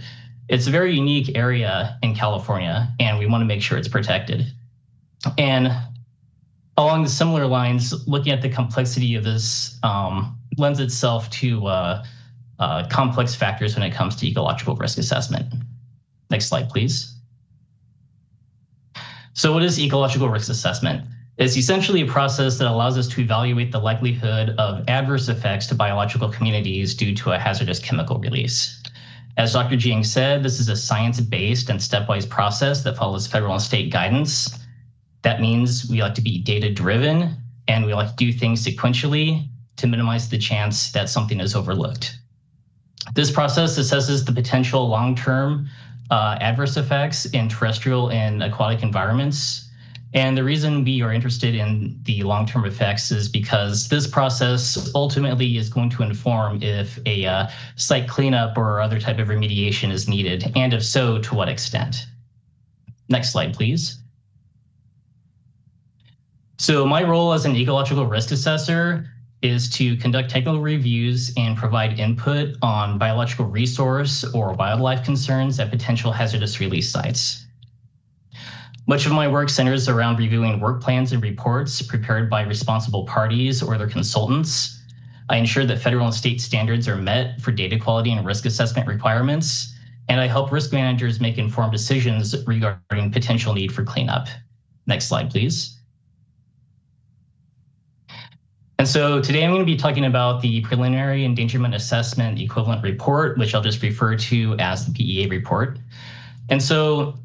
it's a very unique area in California, and we want to make sure it's protected. And along the similar lines, looking at the complexity of this lends itself to complex factors when it comes to ecological risk assessment. Next slide, please. So what is ecological risk assessment? It's essentially a process that allows us to evaluate the likelihood of adverse effects to biological communities due to a hazardous chemical release. As Dr. Jing said, this is a science-based and stepwise process that follows federal and state guidance. That means we like to be data-driven, and we like to do things sequentially to minimize the chance that something is overlooked. This process assesses the potential long-term adverse effects in terrestrial and aquatic environments. And the reason we are interested in the long-term effects is because this process ultimately is going to inform if a site cleanup or other type of remediation is needed, and if so, to what extent. Next slide, please. So my role as an ecological risk assessor is to conduct technical reviews and provide input on biological resource or wildlife concerns at potential hazardous release sites. Much of my work centers around reviewing work plans and reports prepared by responsible parties or their consultants. I ensure that federal and state standards are met for data quality and risk assessment requirements, and I help risk managers make informed decisions regarding potential need for cleanup. Next slide, please. And so today I'm going to be talking about the preliminary endangerment assessment equivalent report, which I'll just refer to as the PEA report. And so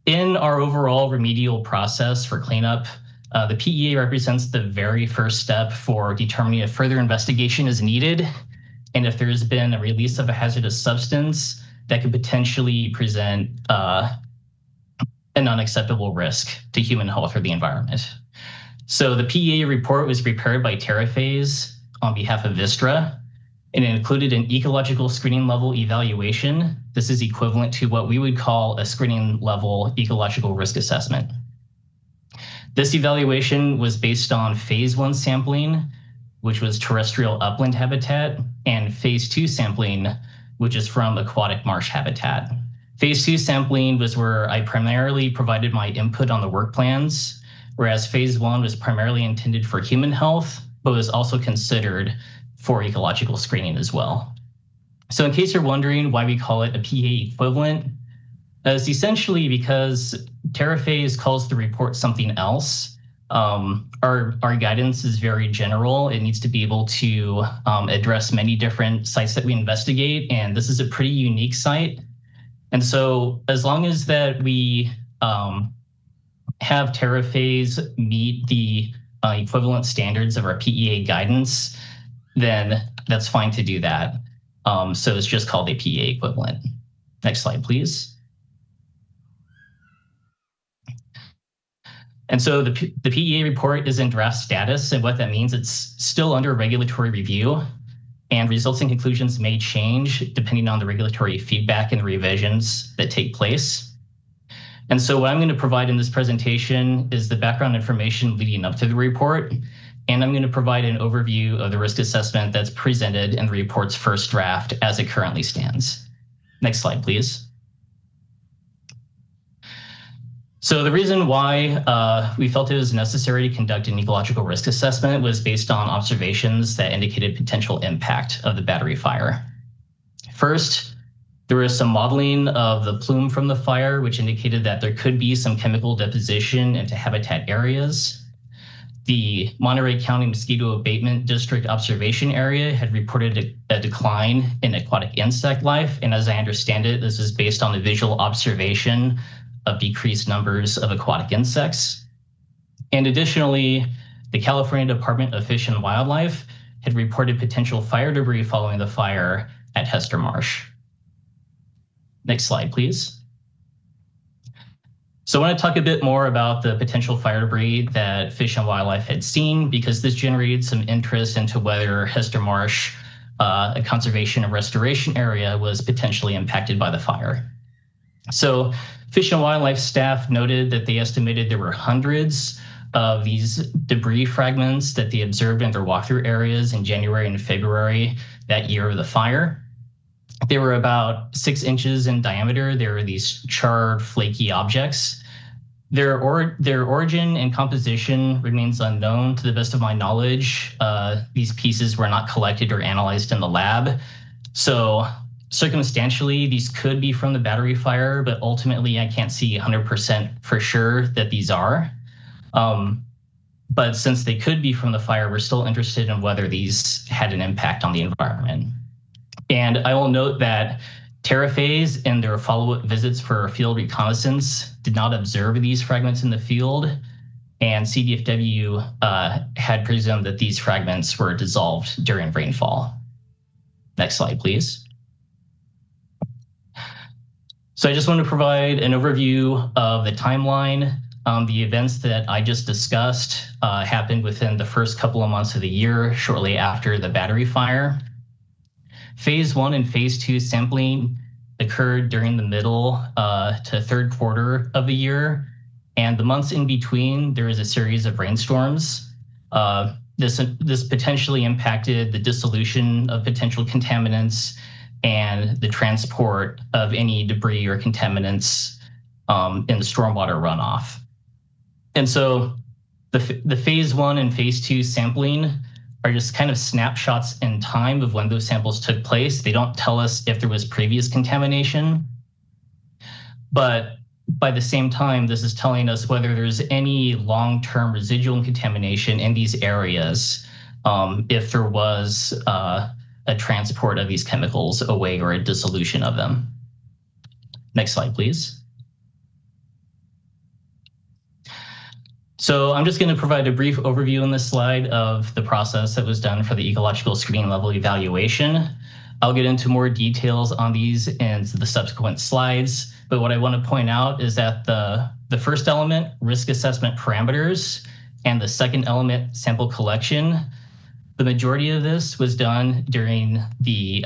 in our overall remedial process for cleanup, the PEA represents the very first step for determining if further investigation is needed and if there's been a release of a hazardous substance that could potentially present an unacceptable risk to human health or the environment. So the PEA report was prepared by TerraPhase on behalf of Vistra, and it included an ecological screening level evaluation. This is equivalent to what we would call a screening level ecological risk assessment. This evaluation was based on phase 1 sampling, which was terrestrial upland habitat, and phase 2 sampling, which is from aquatic marsh habitat. Phase 2 sampling was where I primarily provided my input on the work plans, whereas phase 1 was primarily intended for human health, but was also considered for ecological screening as well. So in case you're wondering why we call it a PEA equivalent, it's essentially because TerraPhase calls the report something else. Our guidance is very general. It needs to be able to address many different sites that we investigate, and this is a pretty unique site. And so as long as that we have TerraPhase meet the equivalent standards of our PEA guidance, then that's fine to do that. So it's just called a PEA equivalent. Next slide, please. And so the PEA report is in draft status, and what that means, it's still under regulatory review, and resulting conclusions may change depending on the regulatory feedback and revisions that take place. And so what I'm going to provide in this presentation is the background information leading up to the report, and I'm going to provide an overview of the risk assessment that's presented in the report's first draft as it currently stands. Next slide, please. So the reason why we felt it was necessary to conduct an ecological risk assessment was based on observations that indicated potential impact of the battery fire. First, there was some modeling of the plume from the fire, which indicated that there could be some chemical deposition into habitat areas. The Monterey County Mosquito Abatement District observation area had reported a decline in aquatic insect life. And as I understand it, this is based on a visual observation of decreased numbers of aquatic insects. And additionally, the California Department of Fish and Wildlife had reported potential fire debris following the fire at Hester Marsh. Next slide, please. So I want to talk a bit more about the potential fire debris that Fish and Wildlife had seen, because this generated some interest into whether Hester Marsh, a conservation and restoration area, was potentially impacted by the fire. So Fish and Wildlife staff noted that they estimated there were hundreds of these debris fragments that they observed in their walkthrough areas in January and February that year of the fire. They were about 6 inches in diameter. They were these charred, flaky objects. Their origin and composition remains unknown to the best of my knowledge. These pieces were not collected or analyzed in the lab. So circumstantially, these could be from the battery fire, but ultimately I can't see 100% for sure that these are. But since they could be from the fire, we're still interested in whether these had an impact on the environment. And I will note that TerraPhase in their follow-up visits for field reconnaissance did not observe these fragments in the field, and CDFW had presumed that these fragments were dissolved during rainfall. Next slide, please. So I just want to provide an overview of the timeline. The events that I just discussed happened within the first couple of months of the year, shortly after the battery fire. Phase 1 and Phase 2 sampling occurred during the middle to third quarter of the year. And the months in between, there was a series of rainstorms. This potentially impacted the dissolution of potential contaminants and the transport of any debris or contaminants in the stormwater runoff. And so the Phase 1 and Phase 2 sampling are just kind of snapshots in time of when those samples took place. They don't tell us if there was previous contamination, but by the same time, this is telling us whether there's any long-term residual contamination in these areas if there was a transport of these chemicals away or a dissolution of them. Next slide, please. So I'm just going to provide a brief overview on this slide of the process that was done for the ecological screening level evaluation. I'll get into more details on these in the subsequent slides, but what I want to point out is that the first element, risk assessment parameters, and the second element, sample collection, the majority of this was done during the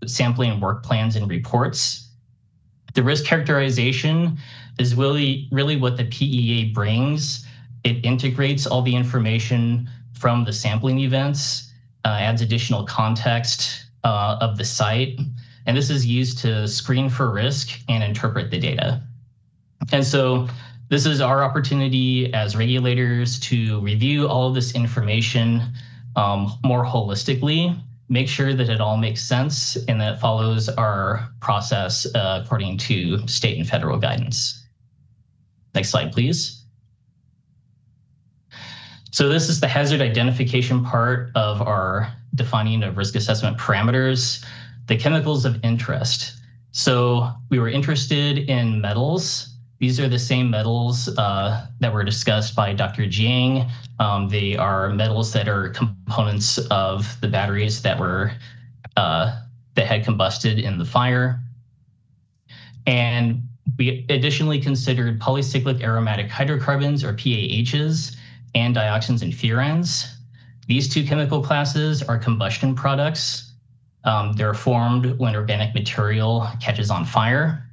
sampling work plans and reports. The risk characterization is really what the PEA brings. It integrates all the information from the sampling events, adds additional context of the site, and this is used to screen for risk and interpret the data. And so this is our opportunity as regulators to review all of this information more holistically, make sure that it all makes sense and that it follows our process according to state and federal guidance. Next slide, please. So this is the hazard identification part of our defining of risk assessment parameters, the chemicals of interest. So we were interested in metals. These are the same metals that were discussed by Dr. Jiang. They are metals that are components of the batteries that were that had combusted in the fire. And we additionally considered polycyclic aromatic hydrocarbons, or PAHs, and dioxins and furans. These two chemical classes are combustion products. They're formed when organic material catches on fire.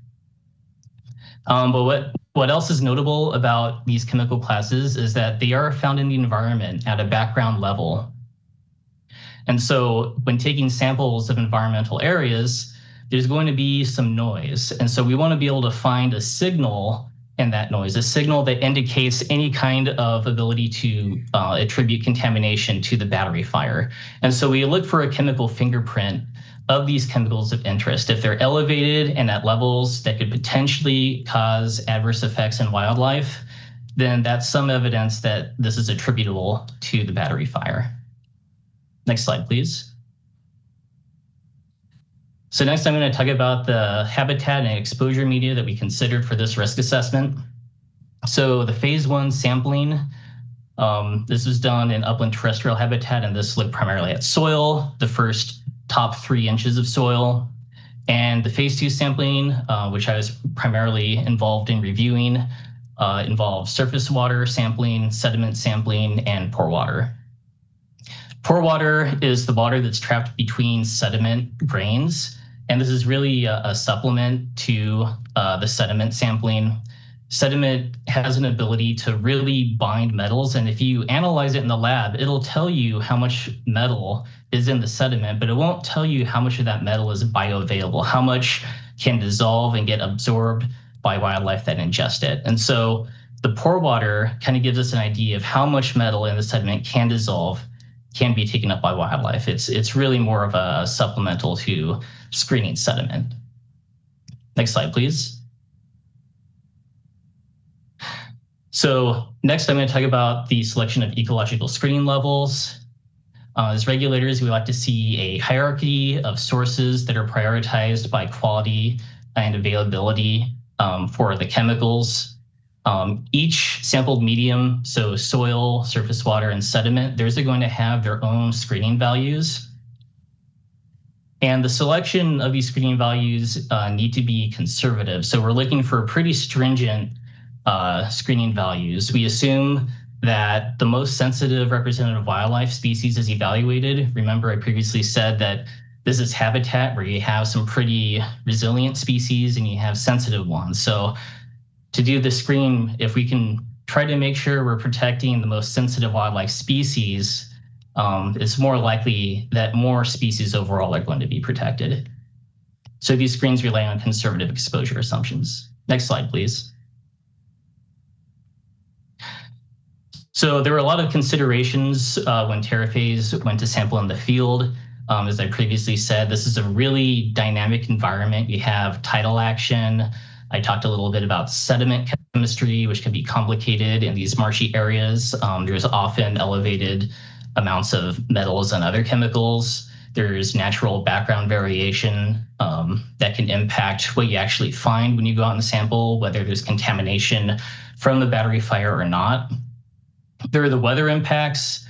But what else is notable about these chemical classes is that they are found in the environment at a background level. And so when taking samples of environmental areas, there's going to be some noise. And so we want to be able to find a signal in that noise, a signal that indicates any kind of ability to attribute contamination to the battery fire. And so we look for a chemical fingerprint of these chemicals of interest. If they're elevated and at levels that could potentially cause adverse effects in wildlife, then that's some evidence that this is attributable to the battery fire. Next slide, please. So next I'm going to talk about the habitat and exposure media that we considered for this risk assessment. So the phase 1 sampling, this was done in upland terrestrial habitat, and this looked primarily at soil, the first top 3 inches of soil. And the phase 2 sampling, which I was primarily involved in reviewing, involved surface water sampling, sediment sampling, and pore water. Pore water is the water that's trapped between sediment grains, and this is really a supplement to the sediment sampling. Sediment has an ability to really bind metals, and if you analyze it in the lab, it'll tell you how much metal is in the sediment, but it won't tell you how much of that metal is bioavailable, how much can dissolve and get absorbed by wildlife that ingest it. And so the pore water kind of gives us an idea of how much metal in the sediment can dissolve, can be taken up by wildlife. It's really more of a supplemental to screening sediment. Next slide, please. So next I'm going to talk about the selection of ecological screening levels. As regulators, we like to see a hierarchy of sources that are prioritized by quality and availability for the chemicals. Each sampled medium, so soil, surface water, and sediment, those are going to have their own screening values. And the selection of these screening values need to be conservative. So we're looking for pretty stringent screening values. We assume that the most sensitive representative wildlife species is evaluated. Remember, I previously said that this is habitat where you have some pretty resilient species and you have sensitive ones. So to do the screen, if we can try to make sure we're protecting the most sensitive wildlife species, it's more likely that more species overall are going to be protected. So these screens rely on conservative exposure assumptions. Next slide, please. So there were a lot of considerations when TerraPhase went to sample in the field. As I previously said, this is a really dynamic environment. You have tidal action. I talked a little bit about sediment chemistry, which can be complicated in these marshy areas. There's often elevated amounts of metals and other chemicals. There's natural background variation that can impact what you actually find when you go out and sample, whether there's contamination from the battery fire or not. There are the weather impacts.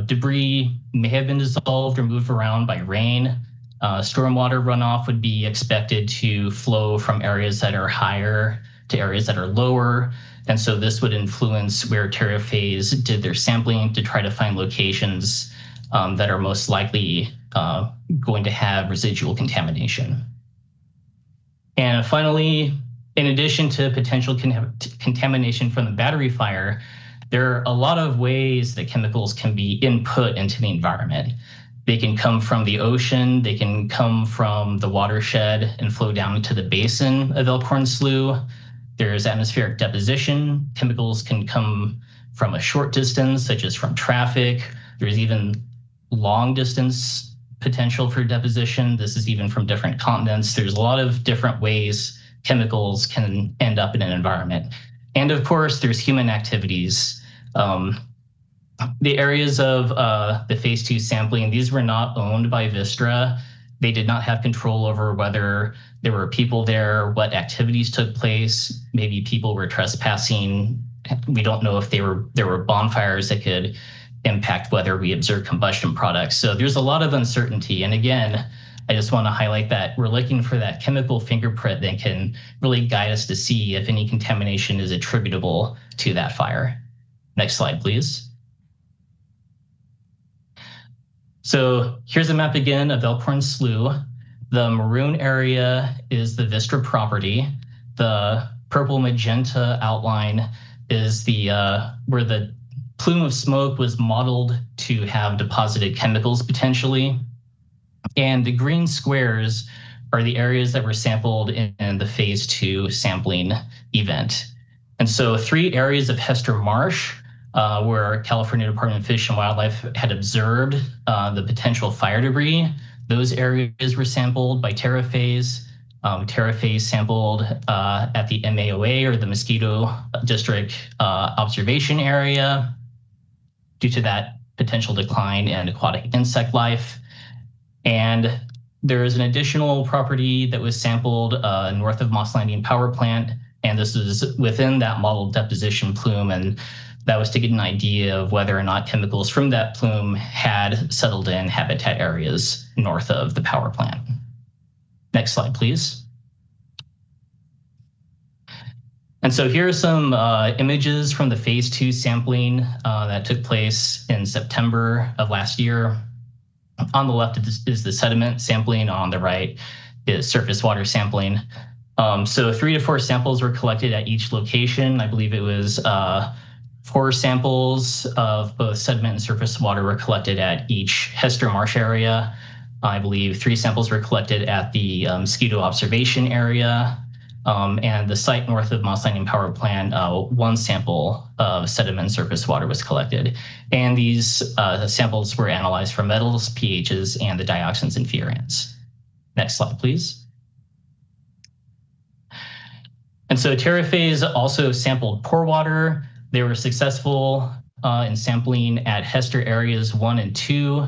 Debris may have been dissolved or moved around by rain. Stormwater runoff would be expected to flow from areas that are higher to areas that are lower. And so this would influence where TerraPhase did their sampling to try to find locations that are most likely going to have residual contamination. And finally, in addition to potential contamination from the battery fire, there are a lot of ways that chemicals can be input into the environment. They can come from the ocean, they can come from the watershed and flow down into the basin of Elkhorn Slough. There's atmospheric deposition. Chemicals can come from a short distance, such as from traffic. There's even long distance potential for deposition. This is even from different continents. There's a lot of different ways chemicals can end up in an environment. And of course, there's human activities. The areas of the phase 2 sampling, these were not owned by Vistra. They did not have control over whether there were people there, what activities took place. Maybe people were trespassing. We don't know if there were bonfires that could impact whether we observed combustion products. So there's a lot of uncertainty. And again, I just want to highlight that we're looking for that chemical fingerprint that can really guide us to see if any contamination is attributable to that fire. Next slide, please. So here's a map again of Elkhorn Slough. The maroon area is the Vistra property. The purple magenta outline is the where the plume of smoke was modeled to have deposited chemicals potentially. And the green squares are the areas that were sampled in the phase 2 sampling event. And so 3 areas of Hester Marsh where California Department of Fish and Wildlife had observed the potential fire debris. Those areas were sampled by TerraPhase. TerraPhase sampled at the MAOA, or the Mosquito District Observation Area, due to that potential decline in aquatic insect life. And there is an additional property that was sampled north of Moss Landing Power Plant, and this is within that modeled deposition plume, and that was to get an idea of whether or not chemicals from that plume had settled in habitat areas north of the power plant. Next slide, please. And so here are some images from the phase 2 sampling that took place in September of last year. On the left is the sediment sampling, on the right is surface water sampling. So 3 to 4 samples were collected at each location. I believe it was 4 samples of both sediment and surface water were collected at each Hester Marsh area. I believe 3 samples were collected at the Mosquito Observation Area. And the site north of Moss Landing Power Plant, 1 sample of sediment and surface water was collected. And these samples were analyzed for metals, pHs, and the dioxins and furans. Next slide, please. And so TerraPhase also sampled pore water. They were successful in sampling at Hester areas 1 and 2,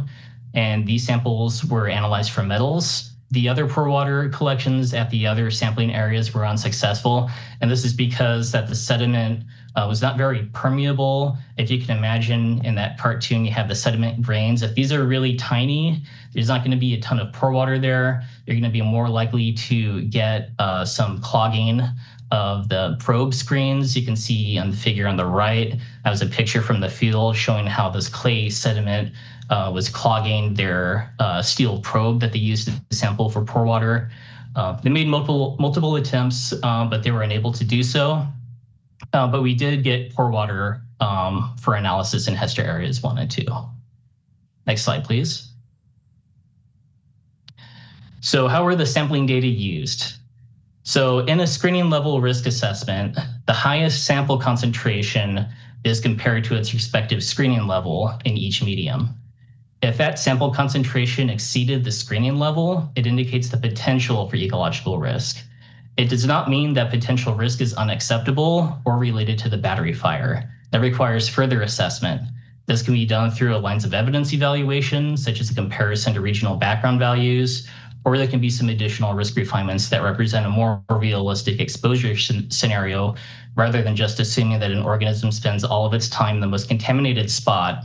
and these samples were analyzed for metals. The other pore water collections at the other sampling areas were unsuccessful, and this is because that the sediment was not very permeable. If you can imagine in that cartoon, you have the sediment grains. If these are really tiny, there's not going to be a ton of pore water there. You're going to be more likely to get some clogging of the probe screens. You can see on the figure on the right, that was a picture from the field showing how this clay sediment was clogging their steel probe that they used to sample for pore water. They made multiple attempts, but they were unable to do so. But we did get pore water for analysis in Hester areas 1 and 2. Next slide, please. So how were the sampling data used? So in a screening level risk assessment, the highest sample concentration is compared to its respective screening level in each medium. If that sample concentration exceeded the screening level, it indicates the potential for ecological risk. It does not mean that potential risk is unacceptable or related to the battery fire. That requires further assessment. This can be done through a lines of evidence evaluation, such as a comparison to regional background values, or there can be some additional risk refinements that represent a more realistic exposure scenario, rather than just assuming that an organism spends all of its time in the most contaminated spot.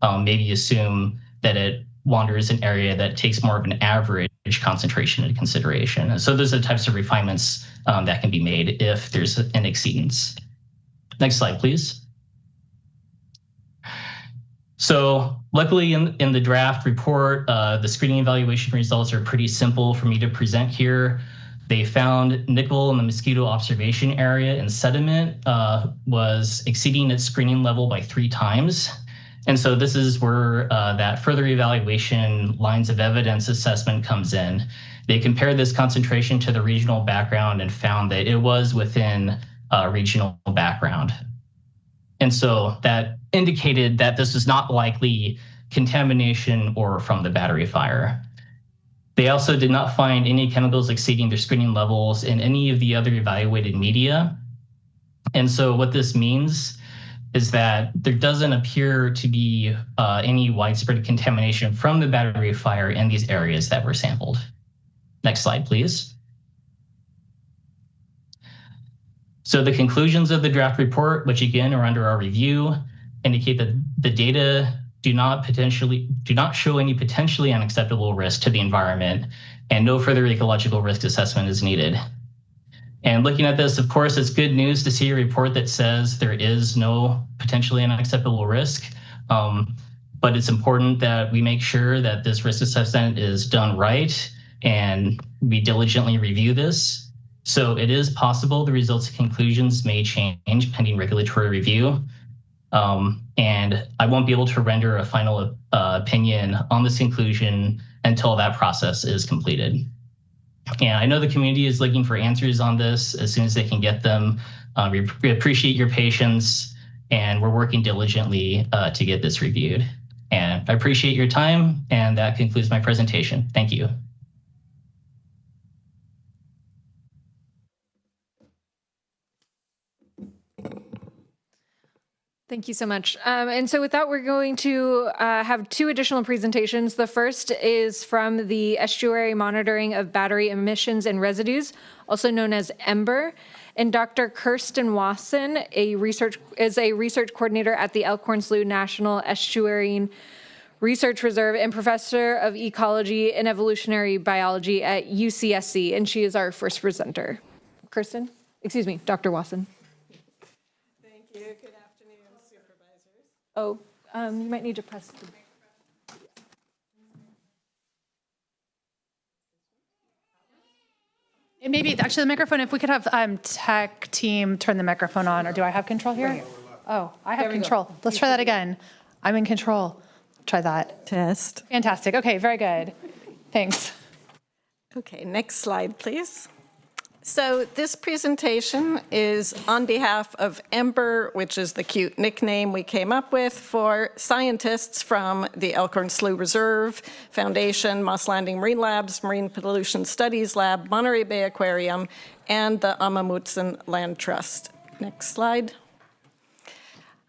Maybe assume that it wanders an area that takes more of an average concentration into consideration. And so those are the types of refinements that can be made if there's an exceedance. Next slide, please. So luckily in the draft report, the screening evaluation results are pretty simple for me to present here. They found nickel in the mosquito observation area and sediment was exceeding its screening level by 3 times. And so this is where that further evaluation lines of evidence assessment comes in. They compared this concentration to the regional background and found that it was within regional background. And so that indicated that this was not likely contamination or from the battery fire. They also did not find any chemicals exceeding their screening levels in any of the other evaluated media. And so what this means is that there doesn't appear to be any widespread contamination from the battery fire in these areas that were sampled. Next slide, please. So the conclusions of the draft report, which again are under our review, indicate that the data do not show any potentially unacceptable risk to the environment, and no further ecological risk assessment is needed. And looking at this, of course, it's good news to see a report that says there is no potentially unacceptable risk. But it's important that we make sure that this risk assessment is done right and we diligently review this. So it is possible the results and conclusions may change pending regulatory review. And I won't be able to render a final opinion on this conclusion until that process is completed. And I know the community is looking for answers on this as soon as they can get them. We appreciate your patience, and we're working diligently to get this reviewed. And I appreciate your time, and that concludes my presentation. Thank you. Thank you so much. And so with that, we're going to have 2 additional presentations. The first is from the Estuary Monitoring of Battery Emissions and Residues, also known as EMBER. And Dr. Kirsten Wasson is a research coordinator at the Elkhorn Slough National Estuarine Research Reserve and professor of ecology and evolutionary biology at UCSC. And she is our first presenter. Dr. Wasson. Oh, you might need to press the... And maybe actually the microphone, if we could have tech team turn the microphone on, or do I have control here? Oh, I have control. Let's try that again. I'm in control. Try that. Test. Fantastic. Okay, very good. Thanks. Okay, next slide, please. So this presentation is on behalf of EMBER, which is the cute nickname we came up with for scientists from the Elkhorn Slough Reserve Foundation, Moss Landing Marine Labs, Marine Pollution Studies Lab, Monterey Bay Aquarium, and the Amamutsan Land Trust. Next slide.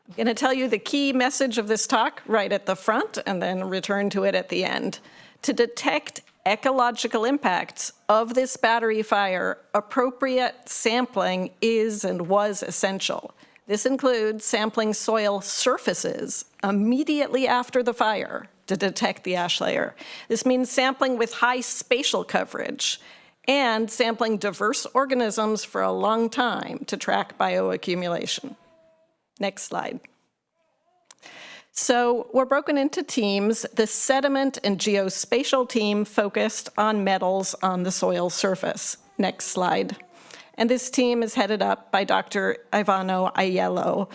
I'm going to tell you the key message of this talk right at the front and then return to it at the end. To detect ecological impacts of this battery fire, appropriate sampling is and was essential. This includes sampling soil surfaces immediately after the fire to detect the ash layer. This means sampling with high spatial coverage and sampling diverse organisms for a long time to track bioaccumulation. Next slide. So we're broken into teams. The sediment and geospatial team focused on metals on the soil surface. Next slide. And this team is headed up by Dr. Ivano Aiello.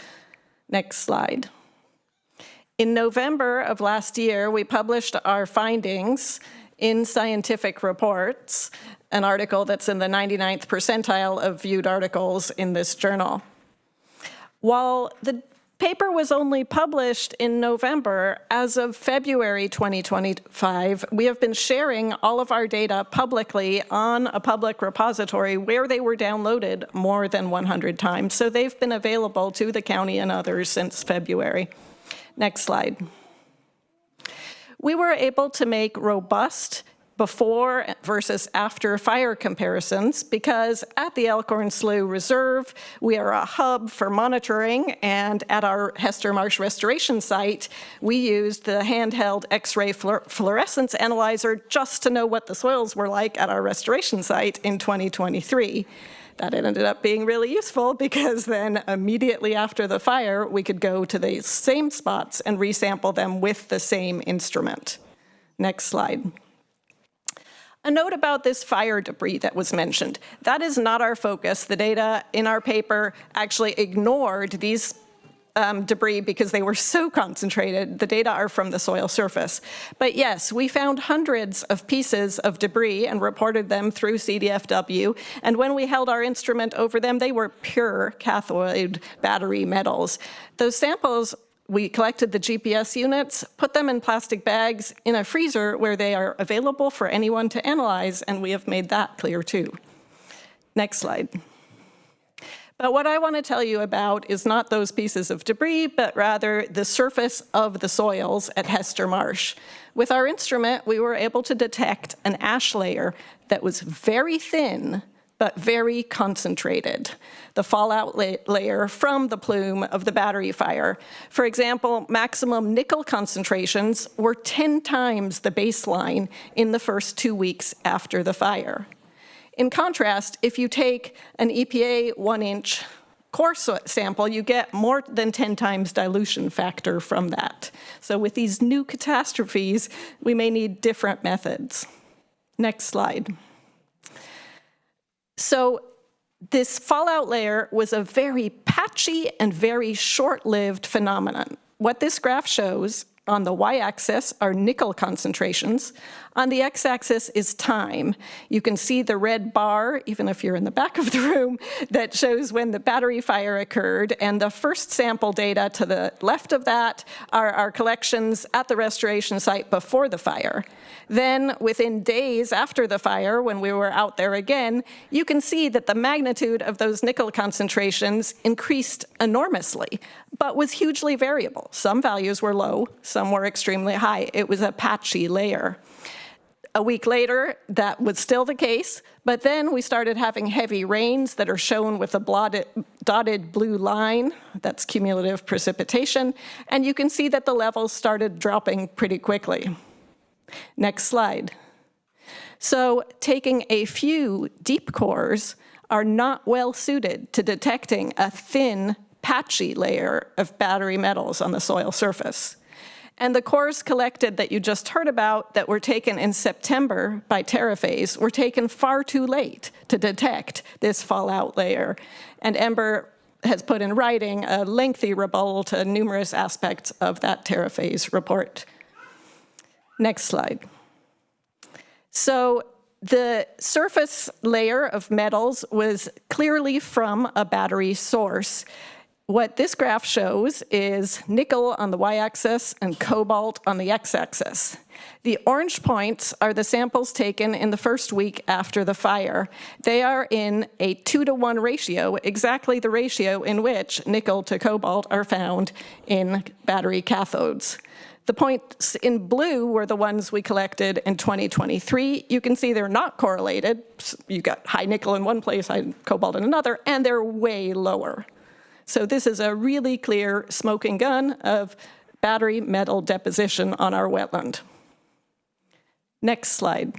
Next slide. In November of last year, we published our findings in Scientific Reports, an article that's in the 99th percentile of viewed articles in this journal. While the paper was only published in November, as of February 2025, we have been sharing all of our data publicly on a public repository where they were downloaded more than 100 times. So they've been available to the county and others since February. Next slide. We were able to make robust before versus after fire comparisons because at the Elkhorn Slough Reserve, we are a hub for monitoring, and at our Hester Marsh restoration site, we used the handheld X-ray fluorescence analyzer just to know what the soils were like at our restoration site in 2023. That ended up being really useful because then immediately after the fire, we could go to the same spots and resample them with the same instrument. Next slide. A note about this fire debris that was mentioned. That is not our focus. The data in our paper actually ignored these debris because they were so concentrated. The data are from the soil surface. But yes, we found hundreds of pieces of debris and reported them through CDFW. And when we held our instrument over them, they were pure cathode battery metals. Those samples, we collected the GPS units, put them in plastic bags in a freezer where they are available for anyone to analyze, and we have made that clear too. Next slide. But what I want to tell you about is not those pieces of debris, but rather the surface of the soils at Hester Marsh. With our instrument, we were able to detect an ash layer that was very thin, but very concentrated, the fallout layer from the plume of the battery fire. For example, maximum nickel concentrations were 10 times the baseline in the first 2 weeks after the fire. In contrast, if you take an EPA 1-inch core sample, you get more than 10 times dilution factor from that. So with these new catastrophes, we may need different methods. Next slide. So this fallout layer was a very patchy and very short-lived phenomenon. What this graph shows on the y-axis are nickel concentrations. On the x-axis is time. You can see the red bar, even if you're in the back of the room, that shows when the battery fire occurred. And the first sample data to the left of that are our collections at the restoration site before the fire. Then within days after the fire, when we were out there again, you can see that the magnitude of those nickel concentrations increased enormously, but was hugely variable. Some values were low, some were extremely high. It was a patchy layer. A week later, that was still the case, but then we started having heavy rains that are shown with a dotted blue line. That's cumulative precipitation, and you can see that the levels started dropping pretty quickly. Next slide. So taking a few deep cores are not well suited to detecting a thin, patchy layer of battery metals on the soil surface. And the cores collected that you just heard about that were taken in September by Terraphase were taken far too late to detect this fallout layer. And Ember has put in writing a lengthy rebuttal to numerous aspects of that Terraphase report. Next slide. So the surface layer of metals was clearly from a battery source. What this graph shows is nickel on the y-axis and cobalt on the x-axis. The orange points are the samples taken in the first week after the fire. They are in a 2-to-1 ratio, exactly the ratio in which nickel to cobalt are found in battery cathodes. The points in blue were the ones we collected in 2023. You can see they're not correlated. You got high nickel in one place, high cobalt in another, and they're way lower. So this is a really clear smoking gun of battery metal deposition on our wetland. Next slide.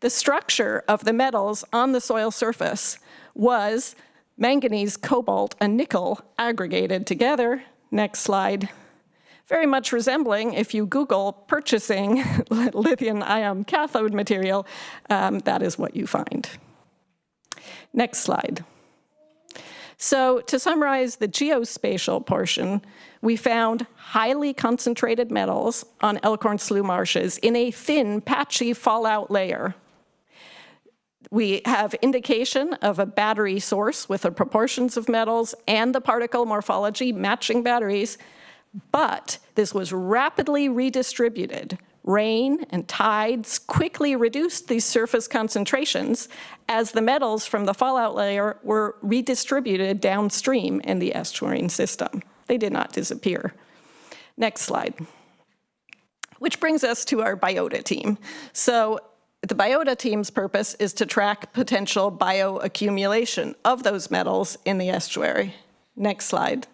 The structure of the metals on the soil surface was manganese, cobalt, and nickel aggregated together. Next slide. Very much resembling, if you Google purchasing lithium-ion cathode material, that is what you find. Next slide. So to summarize the geospatial portion, we found highly concentrated metals on Elkhorn Slough marshes in a thin, patchy fallout layer. We have indication of a battery source with the proportions of metals and the particle morphology matching batteries, but this was rapidly redistributed. Rain and tides quickly reduced these surface concentrations as the metals from the fallout layer were redistributed downstream in the estuarine system. They did not disappear. Next slide. Which brings us to our biota team. So the biota team's purpose is to track potential bioaccumulation of those metals in the estuary. Next slide.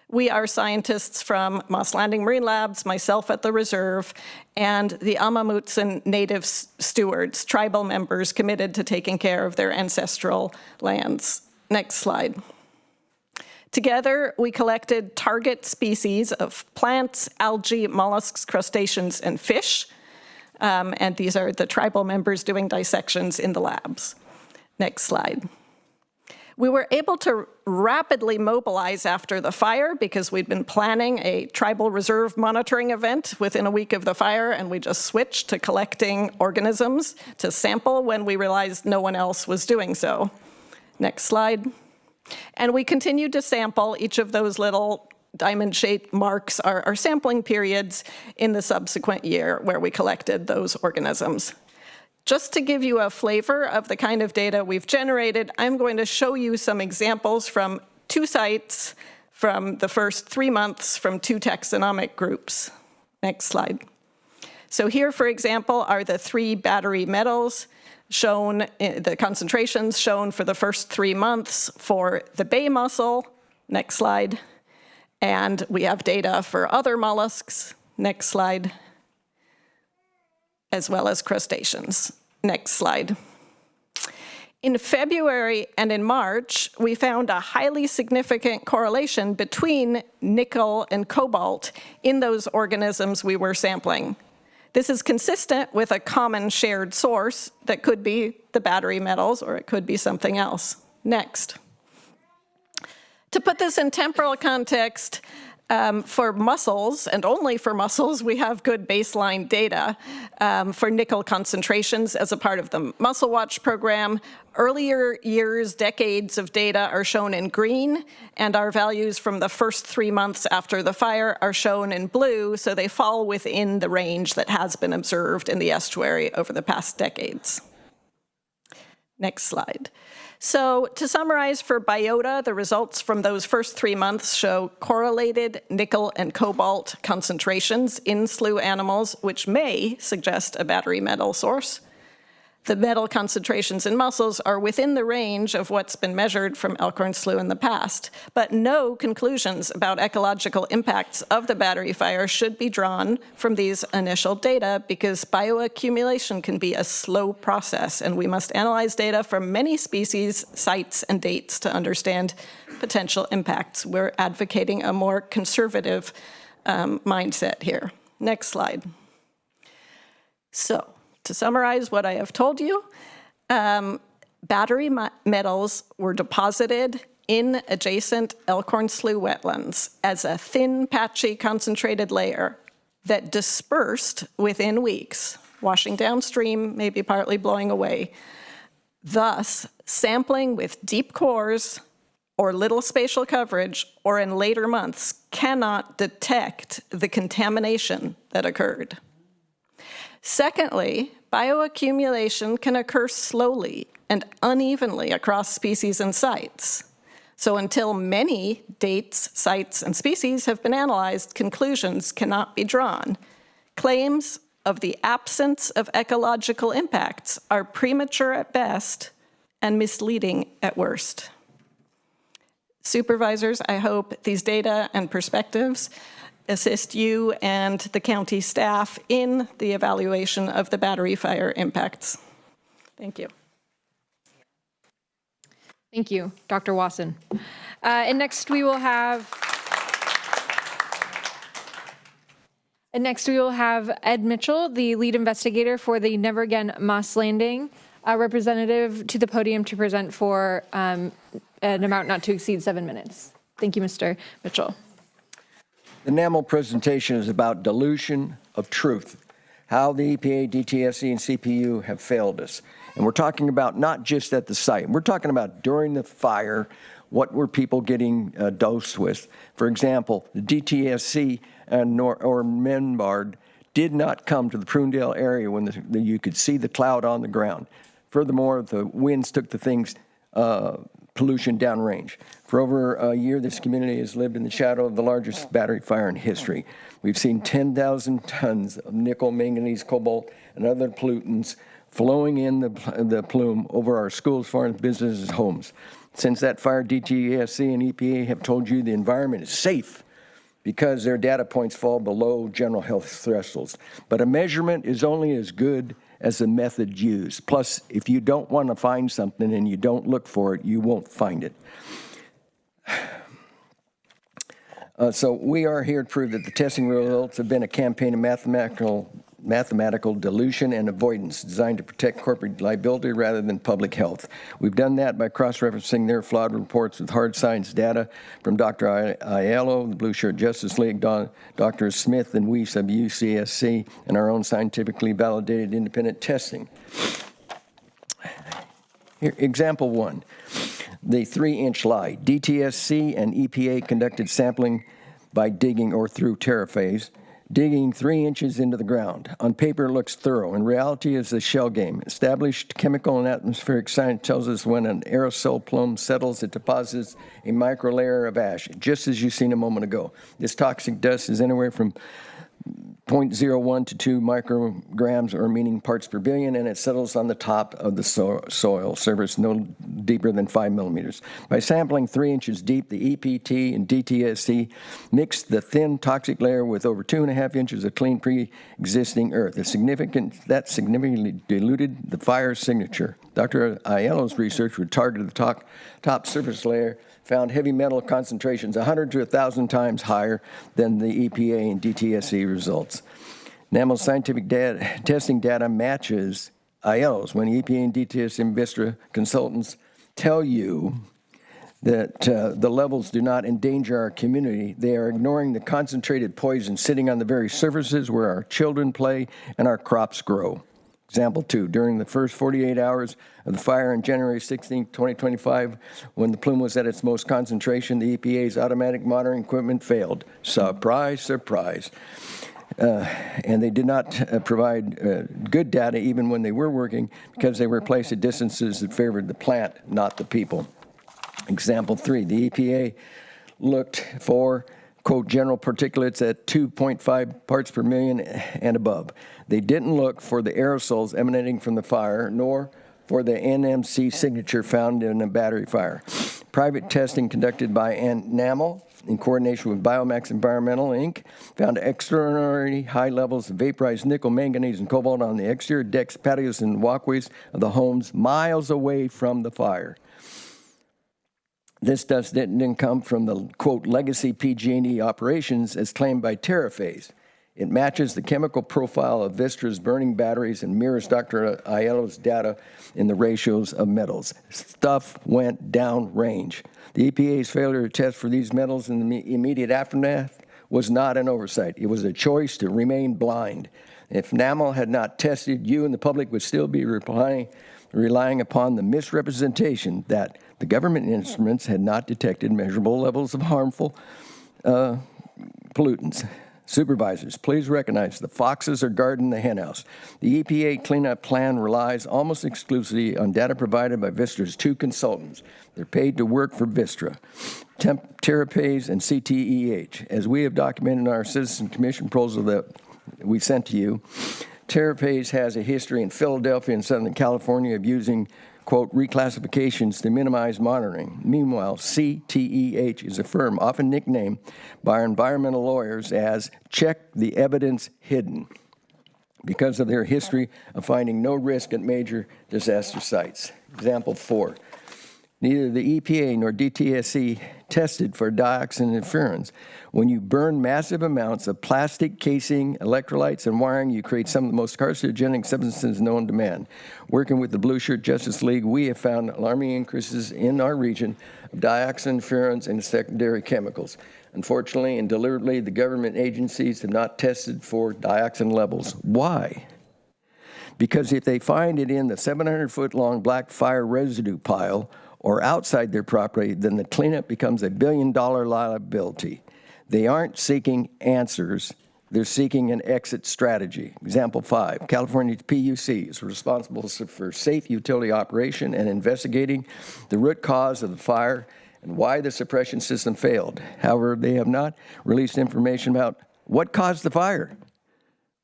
We are scientists from Moss Landing Marine Labs, myself at the reserve, and the Amamutsan Native stewards, tribal members committed to taking care of their ancestral lands. Next slide. Together, we collected target species of plants, algae, mollusks, crustaceans, and fish. And these are the tribal members doing dissections in the labs. Next slide. We were able to rapidly mobilize after the fire because we'd been planning a tribal reserve monitoring event within a week of the fire, and we just switched to collecting organisms to sample when we realized no one else was doing so. Next slide. And we continued to sample each of those little diamond-shaped marks, our sampling periods in the subsequent year where we collected those organisms. Just to give you a flavor of the kind of data we've generated, I'm going to show you some examples from 2 sites from the first 3 months from 2 taxonomic groups. Next slide. So here, for example, are the 3 battery metals shown, the concentrations shown for the first 3 months for the bay mussel. Next slide. And we have data for other mollusks. Next slide. As well as crustaceans. Next slide. In February and in March, we found a highly significant correlation between nickel and cobalt in those organisms we were sampling. This is consistent with a common shared source that could be the battery metals or it could be something else. Next. To put this in temporal context, for mussels, and only for mussels, we have good baseline data for nickel concentrations as a part of the Mussel Watch program. Earlier years, decades of data are shown in green, and our values from the first 3 months after the fire are shown in blue, so they fall within the range that has been observed in the estuary over the past decades. Next slide. So to summarize for biota, the results from those first 3 months show correlated nickel and cobalt concentrations in slough animals, which may suggest a battery metal source. The metal concentrations in mussels are within the range of what's been measured from Elkhorn Slough in the past, but no conclusions about ecological impacts of the battery fire should be drawn from these initial data because bioaccumulation can be a slow process, and we must analyze data from many species, sites, and dates to understand potential impacts. We're advocating a more conservative mindset here. Next slide. So, to summarize what I have told you, battery metals were deposited in adjacent Elkhorn Slough wetlands as a thin, patchy, concentrated layer that dispersed within weeks, washing downstream, maybe partly blowing away. Thus, sampling with deep cores or little spatial coverage or in later months cannot detect the contamination that occurred. Secondly, bioaccumulation can occur slowly and unevenly across species and sites. So until many dates, sites, and species have been analyzed, conclusions cannot be drawn. Claims of the absence of ecological impacts are premature at best and misleading at worst. Supervisors, I hope these data and perspectives assist you and the county staff in the evaluation of the battery fire impacts. Thank you. Thank you, Dr. Wasson. And next we will have Ed Mitchell, the lead investigator for the Never Again Moss Landing, representative to the podium to present for an amount not to exceed 7 minutes. Thank you, Mr. Mitchell. The NAML presentation is about dilution of truth, how the EPA, DTSC, and CPU have failed us. And we're talking about not just at the site. We're talking about during the fire, what were people getting dosed with. For example, the DTSC or Menbard did not come to the Prunedale area when you could see the cloud on the ground. Furthermore, the winds took the things pollution downrange. For over a year, this community has lived in the shadow of the largest battery fire in history. We've seen 10,000 tons of nickel, manganese, cobalt, and other pollutants flowing in the plume over our schools, farms, businesses, homes. Since that fire, DTSC and EPA have told you the environment is safe because their data points fall below general health thresholds. But a measurement is only as good as the method used. Plus, if you don't want to find something and you don't look for it, you won't find it. So we are here to prove that the testing results have been a campaign of mathematical dilution and avoidance designed to protect corporate liability rather than public health. We've done that by cross-referencing their flawed reports with hard science data from Dr. Aiello, the Blue Shirt Justice League, Dr. Smith and Weiss of UCSC, and our own scientifically validated independent testing. Here, example 1. The 3-inch lie. DTSC and EPA conducted sampling by digging or through TerraPhase, digging 3 inches into the ground. On paper, it looks thorough. In reality, it's a shell game. Established chemical and atmospheric science tells us when an aerosol plume settles, it deposits a microlayer of ash, just as you've seen a moment ago. This toxic dust is anywhere from 0.01 to 2 micrograms, or meaning parts per billion, and it settles on the top of the soil surface no deeper than 5 millimeters. By sampling 3 inches deep, the EPT and DTSC mixed the thin toxic layer with over 2.5 inches of clean pre-existing earth. That significantly diluted the fire signature. Dr. Aiello's research would target the top surface layer, found heavy metal concentrations 100 to 1,000 times higher than the EPA and DTSC results. NAML's scientific testing data matches Aiello's. When EPA and DTSC and Vistra consultants tell you that the levels do not endanger our community, they are ignoring the concentrated poison sitting on the very surfaces where our children play and our crops grow. Example 2, during the first 48 hours of the fire on January 16, 2025, when the plume was at its most concentration, the EPA's automatic monitoring equipment failed. Surprise, surprise. And they did not provide good data even when they were working because they were placed at distances that favored the plant, not the people. Example 3, the EPA looked for, quote, general particulates at 2.5 parts per million and above. They didn't look for the aerosols emanating from the fire, nor for the NMC signature found in a battery fire. Private testing conducted by NAML in coordination with Biomax Environmental, Inc., found extraordinarily high levels of vaporized nickel, manganese, and cobalt on the exterior decks, patios, and walkways of the homes miles away from the fire. This dust didn't come from the, quote, legacy PG&E operations as claimed by TerraPhase. It matches the chemical profile of Vistra's burning batteries and mirrors Dr. Aiello's data in the ratios of metals. Stuff went downrange. The EPA's failure to test for these metals in the immediate aftermath was not an oversight. It was a choice to remain blind. If NAML had not tested, you and the public would still be relying upon the misrepresentation that the government instruments had not detected measurable levels of harmful pollutants. Supervisors, please recognize the foxes are guarding the henhouse. The EPA cleanup plan relies almost exclusively on data provided by Vistra's 2 consultants. They're paid to work for Vistra, TerraPhase, and CTEH. As we have documented in our Citizen Commission proposal that we sent to you, TerraPhase has a history in Philadelphia and Southern California of using, quote, reclassifications to minimize monitoring. Meanwhile, CTEH is a firm often nicknamed by our environmental lawyers as check the evidence hidden because of their history of finding no risk at major disaster sites. Example 4. Neither the EPA nor DTSC tested for dioxin interference. When you burn massive amounts of plastic casing, electrolytes, and wiring, you create some of the most carcinogenic substances known to man. Working with the Blue Shirt Justice League, we have found alarming increases in our region of dioxin interference and secondary chemicals. Unfortunately and deliberately, the government agencies have not tested for dioxin levels. Why? Because if they find it in the 700-foot-long black fire residue pile or outside their property, then the cleanup becomes a $1 billion liability. They aren't seeking answers. They're seeking an exit strategy. Example 5, California PUC is responsible for safe utility operation and investigating the root cause of the fire and why the suppression system failed. However, they have not released information about what caused the fire.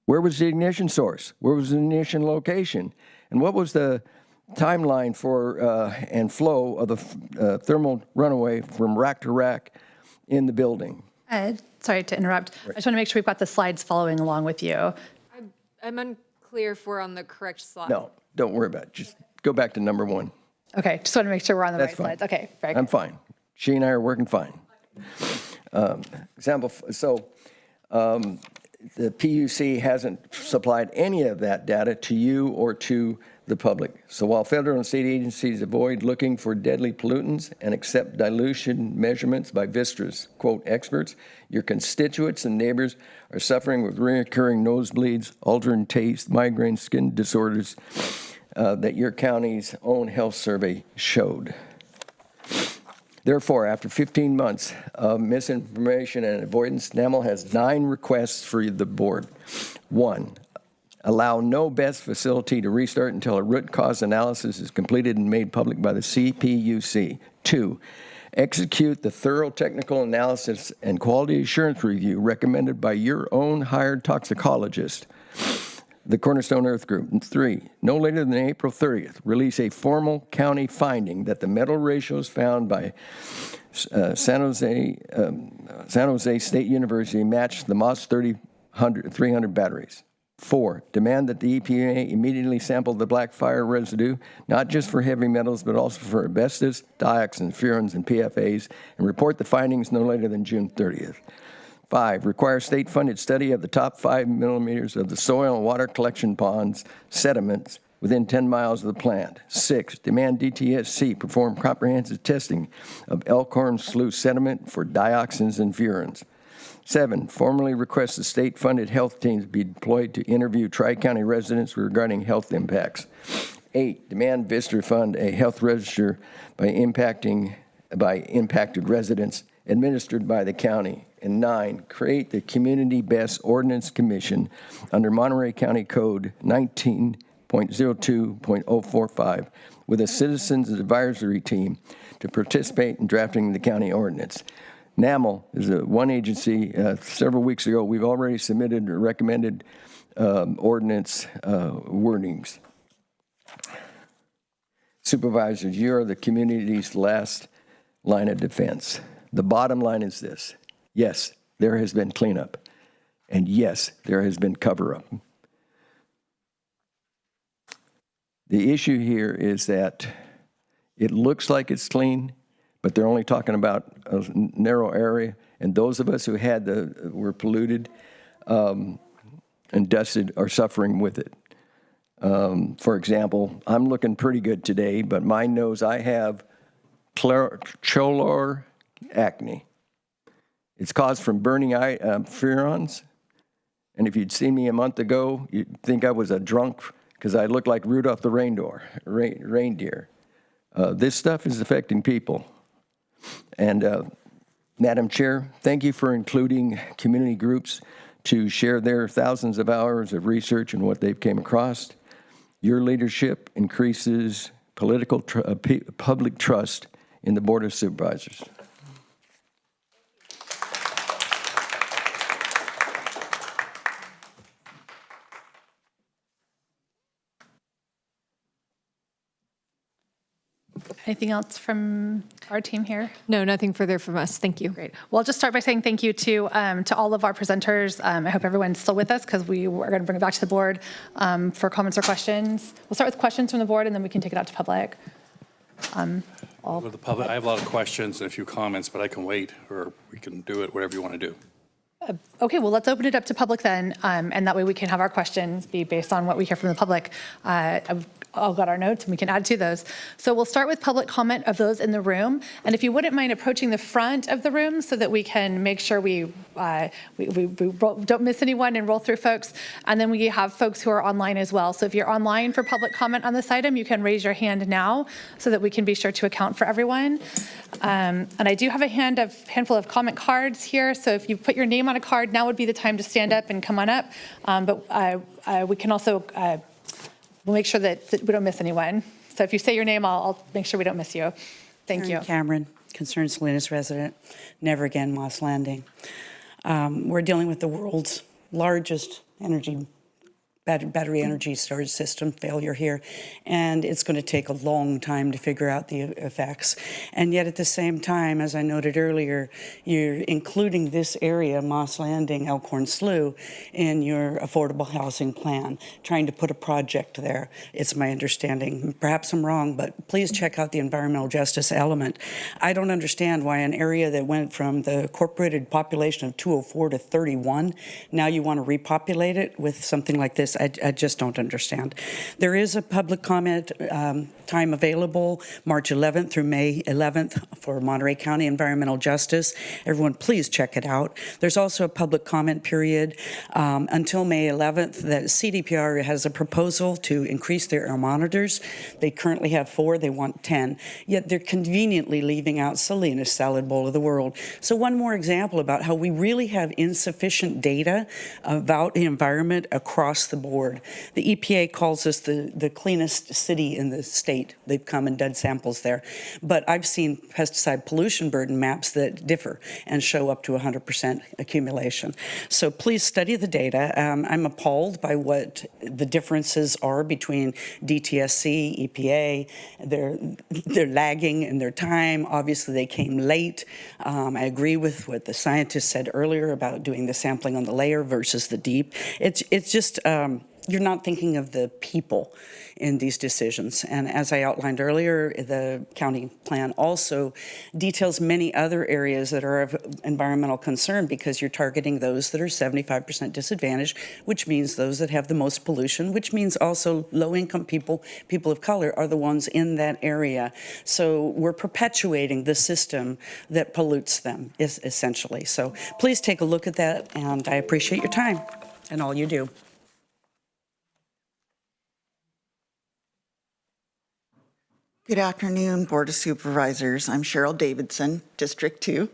Where was the ignition source? Where was the ignition location? And what was the timeline for and flow of the thermal runaway from rack to rack in the building? Sorry to interrupt. I just want to make sure we've got the slides following along with you. I'm unclear if we're on the correct slide. No, don't worry about it. Just go back to number 1. Okay, just want to make sure we're on the That's right fine. slides. Okay, very good. I'm fine. She and I are working fine. The PUC hasn't supplied any of that data to you or to the public. So while federal and state agencies avoid looking for deadly pollutants and accept dilution measurements by Vistra's, quote, experts, your constituents and neighbors are suffering with recurring nosebleeds, altered taste, migraine, skin disorders that your county's own health survey showed. Therefore, after 15 months of misinformation and avoidance, NAML has 9 requests for the board. 1, allow no best facility to restart until a root cause analysis is completed and made public by the CPUC. 2, execute the thorough technical analysis and quality assurance review recommended by your own hired toxicologist, the Cornerstone Earth Group. 3, no later than April 30th, release a formal county finding that the metal ratios found by San Jose State University match the MOS 300 batteries. 4, demand that the EPA immediately sample the black fire residue, not just for heavy metals, but also for asbestos, dioxins, furans, and PFAs, and report the findings no later than June 30th. 5, require state-funded study of the top 5 millimeters of the soil and water collection ponds sediments within 10 miles of the plant. 6, demand DTSC perform comprehensive testing of Elkhorn Slough sediment for dioxins and furans. 7, formally request the state-funded health teams be deployed to interview Tri-County residents regarding health impacts. 8, demand Vistra fund a health register by impacted residents administered by the county. And 9, create the Community Best Ordinance Commission under Monterey County Code 19.02.045 with a citizens advisory team to participate in drafting the county ordinance. NAML is one agency. Several weeks ago, we've already submitted recommended ordinance wordings. Supervisors, you are the community's last line of defense. The bottom line is this. Yes, there has been cleanup. And yes, there has been cover-up. The issue here is that it looks like it's clean, but they're only talking about a narrow area. And those of us who were polluted and dusted are suffering with it. For example, I'm looking pretty good today, but my nose, I have cholar acne. It's caused from burning furans. And if you'd seen me a month ago, you'd think I was a drunk because I looked like Rudolph the reindeer. This stuff is affecting people. And Madam Chair, thank you for including community groups to share their thousands of hours of research and what they've came across. Your leadership increases public trust in the Board of Supervisors. Anything else from our team here? No, nothing further from us. Thank you. Great. Well, I'll just start by saying thank you to all of our presenters. I hope everyone's still with us because we are going to bring it back to the board for comments or questions. We'll start with questions from the board and then we can take it out to public. With the public, I have a lot of questions and a few comments, but I can wait, or we can do it, whatever you want to do. Okay, well, let's open it up to public then, and that way we can have our questions be based on what we hear from the public. all got our notes and we can add to those. So we'll start with public comment of those in the room. And if you wouldn't mind approaching the front of the room so that we can make sure we don't miss anyone and roll through folks. And then we have folks who are online as well. So if you're online for public comment on this item, you can raise your hand now so that we can be sure to account for everyone. And I do have a handful of comment cards here. So if you put your name on a card, now would be the time to stand up and come on up. But we can also we'll make sure that we don't miss anyone. So if you say your name, I'll make sure we don't miss you. Thank you. Cameron, Concerned Salinas resident, never again Moss Landing. We're dealing with the world's largest battery energy storage system failure here, and it's going to take a long time to figure out the effects. And yet at the same time, as I noted earlier, you're including this area, Moss Landing, Elkhorn Slough, in your affordable housing plan, trying to put a project there. It's my understanding. Perhaps I'm wrong, but please check out the environmental justice element. I don't understand why an area that went from the incorporated population of 204 to 31, now you want to repopulate it with something like this. I just don't understand. There is a public comment time available, March 11th through May 11th for Monterey County Environmental Justice. Everyone, please check it out. There's also a public comment period until May 11th that CDPR has a proposal to increase their air monitors. They currently have 4, they want 10, yet they're conveniently leaving out Salinas, salad bowl of the world. So one more example about how we really have insufficient data about the environment across the board. The EPA calls us the cleanest city in the state. They've come and done samples there. But I've seen pesticide pollution burden maps that differ and show up to 100% accumulation. So please study the data. I'm appalled by what the differences are between DTSC, EPA. They're lagging in their time. Obviously, they came late. I agree with what the scientists said earlier about doing the sampling on the layer versus the deep. It's just you're not thinking of the people in these decisions. And as I outlined earlier, the county plan also details many other areas that are of environmental concern because you're targeting those that are 75% disadvantaged, which means those that have the most pollution, which means also low-income people, people of color are the ones in that area. So we're perpetuating the system that pollutes them, essentially. So please take a look at that, and I appreciate your time and all you do. Good afternoon, Board of Supervisors. I'm Cheryl Davidson, District 2,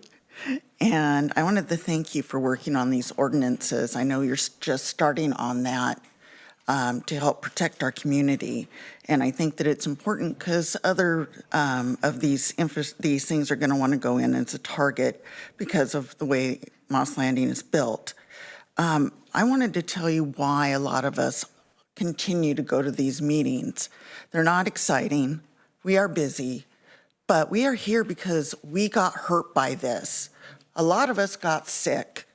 and I wanted to thank you for working on these ordinances. I know you're just starting on that to help protect our community, and I think that it's important because other of these things are going to want to go in as a target because of the way Moss Landing is built. I wanted to tell you why a lot of us continue to go to these meetings. They're not exciting. We are busy, but we are here because we got hurt by this. A lot of us got sick.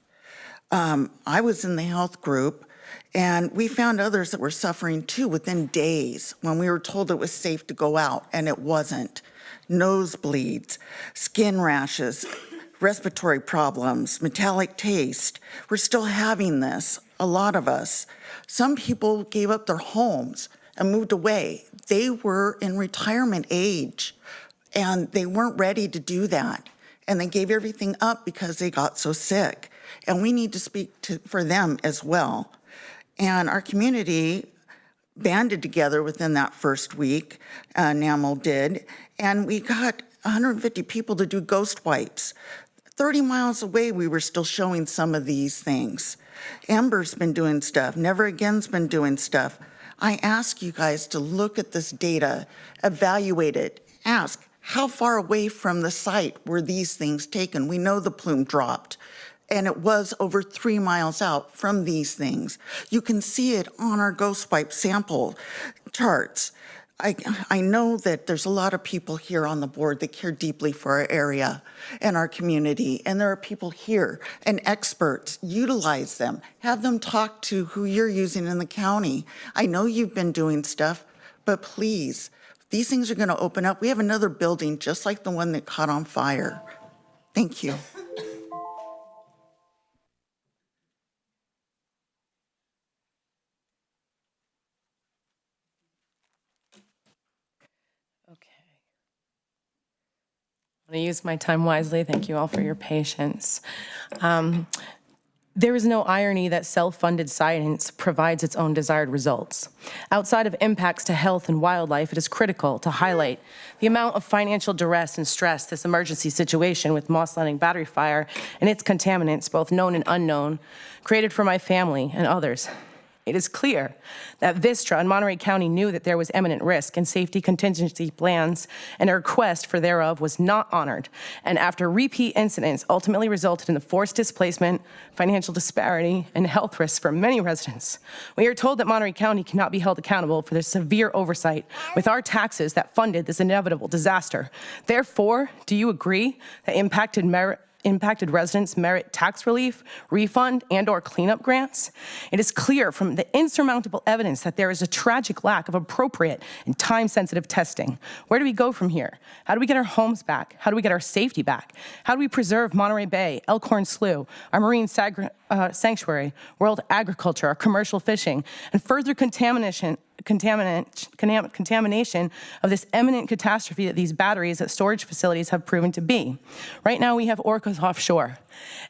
I was in the health group, and we found others that were suffering too within days when we were told it was safe to go out, and it wasn't. Nosebleeds, skin rashes, respiratory problems, metallic taste. We're still having this, a lot of us. Some people gave up their homes and moved away. They were in retirement age and they weren't ready to do that. And they gave everything up because they got so sick. And we need to speak for them as well. And our community banded together within that first week, NAML did, and we got 150 people to do ghost wipes. 30 miles away, we were still showing some of these things. Amber's been doing stuff. Never Again's been doing stuff. I ask you guys to look at this data, evaluate it, ask how far away from the site were these things taken? We know the plume dropped, and it was over 3 miles out from these things. You can see it on our ghost wipe sample charts. I know that there's a lot of people here on the board that care deeply for our area and our community, and there are people here and experts. Utilize them. Have them talk to who you're using in the county. I know you've been doing stuff, but please, these things are going to open up. We have another building just like the one that caught on fire. Thank you. I use my time wisely. Thank you all for your patience. There is no irony that self-funded science provides its own desired results. Outside of impacts to health and wildlife, it is critical to highlight the amount of financial duress and stress this emergency situation with Moss Landing battery fire and its contaminants, both known and unknown, created for my family and others. It is clear that Vistra and Monterey County knew that there was imminent risk, and safety contingency plans and a request for thereof was not honored, and after repeat incidents ultimately resulted in the forced displacement, financial disparity, and health risks for many residents. We are told that Monterey County cannot be held accountable for the severe oversight with our taxes that funded this inevitable disaster. Therefore, do you agree that impacted residents merit tax relief, refund, and/or cleanup grants? It is clear from the insurmountable evidence that there is a tragic lack of appropriate and time-sensitive testing. Where do we go from here? How do we get our homes back? How do we get our safety back? How do we preserve Monterey Bay, Elkhorn Slough, our marine sanctuary, world agriculture, our commercial fishing, and further contamination of this imminent catastrophe that these batteries at storage facilities have proven to be? Right now we have orcas offshore,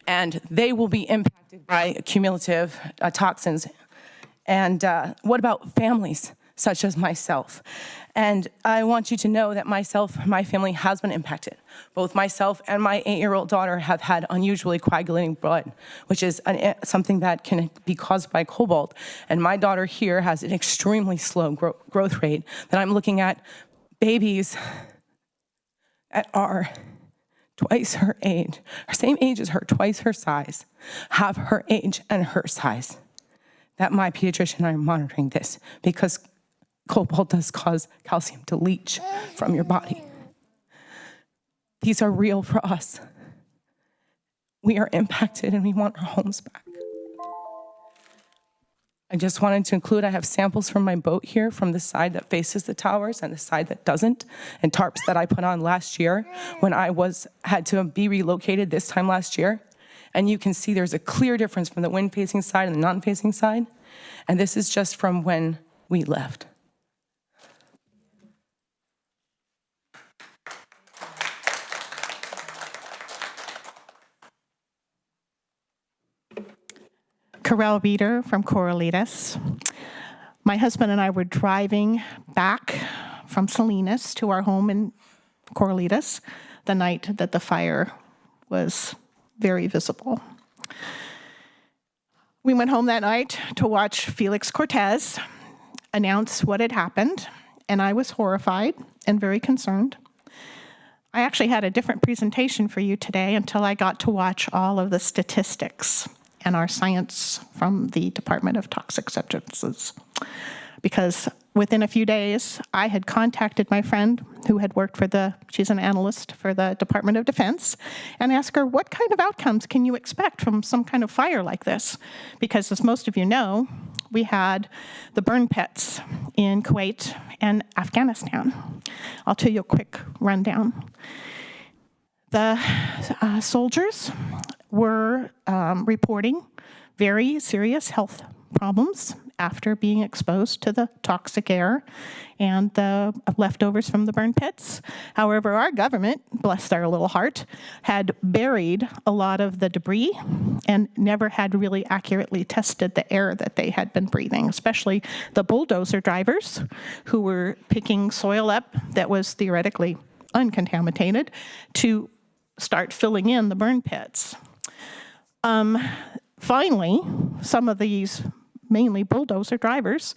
and they will be impacted by cumulative toxins. And what about families such as myself? And I want you to know that my family has been impacted. Both myself and my 8-year-old daughter have had unusually coagulating blood, which is something that can be caused by cobalt. And my daughter here has an extremely slow growth rate that I'm looking at babies that are twice her age, or same age as her, twice her size, have her age and her size. That my pediatrician and I are monitoring this because cobalt does cause calcium to leach from your body. These are real for us. We are impacted and we want our homes back. I just wanted to include, I have samples from my boat here from the side that faces the towers and the side that doesn't, and tarps that I put on last year when I had to be relocated this time last year. And you can see there's a clear difference from the wind-facing side and the non-facing side. And this is just from when we left. Corel Reeder from Corralitos. My husband and I were driving back from Salinas to our home in Corralitos the night that the fire was very visible. We went home that night to watch Felix Cortez announce what had happened, and I was horrified and very concerned. I actually had a different presentation for you today until I got to watch all of the statistics and our science from the Department of Toxic Substances. Because within a few days, I had contacted my friend who had worked she's an analyst for the Department of Defense, and asked her, what kind of outcomes can you expect from some kind of fire like this? Because as most of you know, we had the burn pits in Kuwait and Afghanistan. I'll tell you a quick rundown. The soldiers were reporting very serious health problems after being exposed to the toxic air and the leftovers from the burn pits. However, our government, bless their little heart, had buried a lot of the debris and never had really accurately tested the air that they had been breathing, especially the bulldozer drivers who were picking soil up that was theoretically uncontaminated to start filling in the burn pits. Finally, some of these mainly bulldozer drivers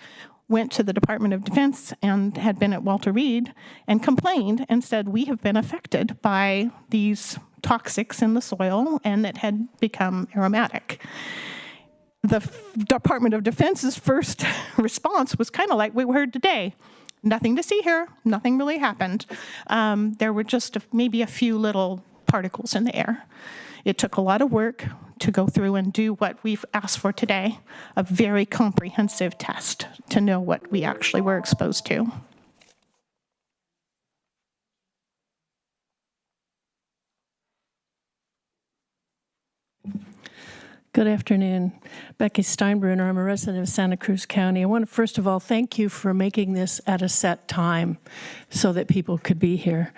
went to the Department of Defense and had been at Walter Reed and complained and said, we have been affected by these toxics in the soil and it had become aromatic. The Department of Defense's first response was kind of like we heard today. Nothing to see here, nothing really happened. There were just maybe a few little particles in the air. It took a lot of work to go through and do what we've asked for today, a very comprehensive test to know what we actually were exposed to. Good afternoon. Becky Steinbruner. I'm a resident of Santa Cruz County. I want to first of all thank you for making this at a set time so that people could be here.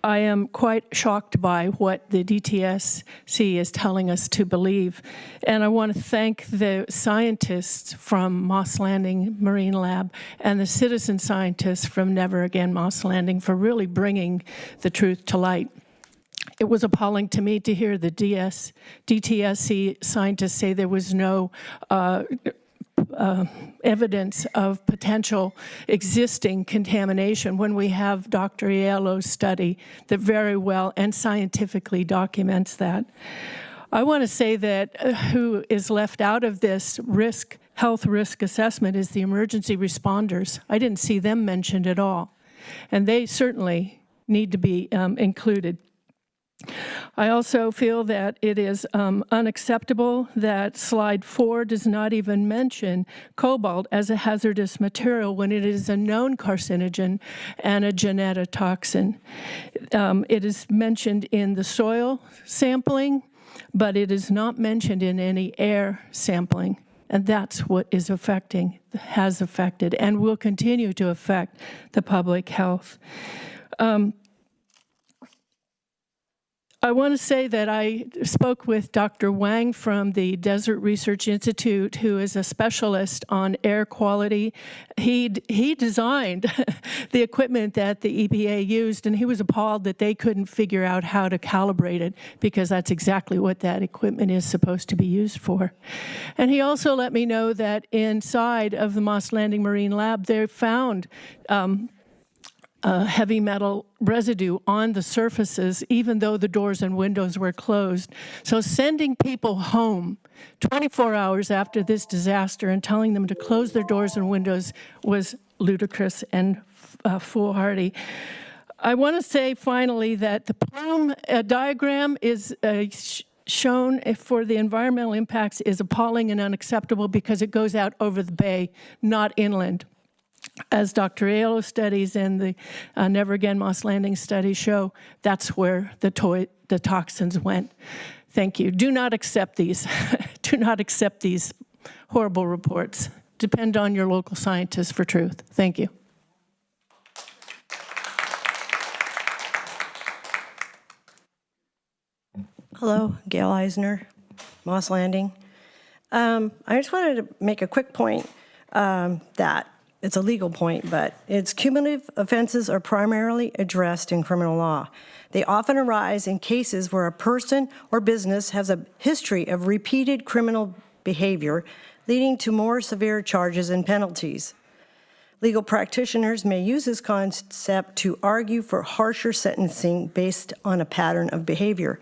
I am quite shocked by what the DTSC is telling us to believe. And I want to thank the scientists from Moss Landing Marine Lab and the citizen scientists from Never Again Moss Landing for really bringing the truth to light. It was appalling to me to hear the DTSC scientists say there was no evidence of potential existing contamination when we have Dr. Aiello's study that very well and scientifically documents that. I want to say that who is left out of this health risk assessment is the emergency responders. I didn't see them mentioned at all, and they certainly need to be included. I also feel that it is unacceptable that slide 4 does not even mention cobalt as a hazardous material when it is a known carcinogen and a genetotoxin. It is mentioned in the soil sampling, but it is not mentioned in any air sampling. And that's what has affected, and will continue to affect the public health. I want to say that I spoke with Dr. Wang from the Desert Research Institute, who is a specialist on air quality. He designed the equipment that the EPA used, and he was appalled that they couldn't figure out how to calibrate it, because that's exactly what that equipment is supposed to be used for. And he also let me know that inside of the Moss Landing Marine Lab, they found heavy metal residue on the surfaces, even though the doors and windows were closed. So sending people home 24 hours after this disaster and telling them to close their doors and windows was ludicrous and foolhardy. I want to say finally that the plume diagram is shown for the environmental impacts is appalling and unacceptable because it goes out over the bay, not inland. As Dr. Aiello studies and the Never Again Moss Landing study show, that's where the toxins went. Thank you. Do not accept these. Do not accept these horrible reports. Depend on your local scientists for truth. Thank you. Hello, Gail Eisner, Moss Landing. I just wanted to make a quick point that it's a legal point, but its cumulative offenses are primarily addressed in criminal law. They often arise in cases where a person or business has a history of repeated criminal behavior, leading to more severe charges and penalties. Legal practitioners may use this concept to argue for harsher sentencing based on a pattern of behavior.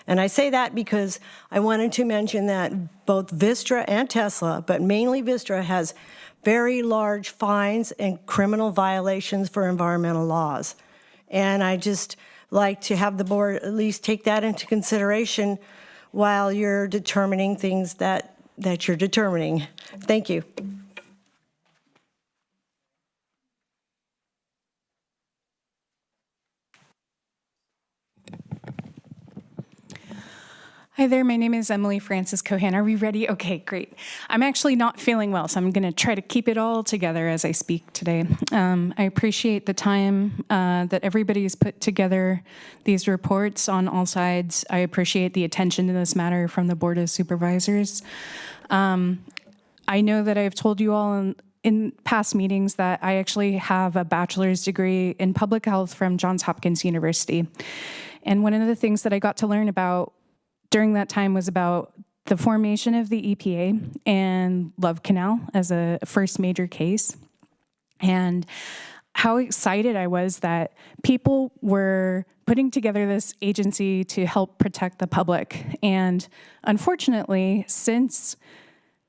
And I say that because I wanted to mention that both Vistra and Tesla, but mainly Vistra, has very large fines and criminal violations for environmental laws. And I just like to have the board at least take that into consideration while you're determining things that you're determining. Thank you. Hi there, my name is Emily Francis Cohan. Are we ready? Okay, great. I'm actually not feeling well, so I'm going to try to keep it all together as I speak today. I appreciate the time that everybody's put together these reports on all sides. I appreciate the attention to this matter from the Board of Supervisors. I know that I've told you all in past meetings that I actually have a bachelor's degree in public health from Johns Hopkins University. And one of the things that I got to learn about during that time was about the formation of the EPA and Love Canal as a first major case, and how excited I was that people were putting together this agency to help protect the public. And unfortunately, since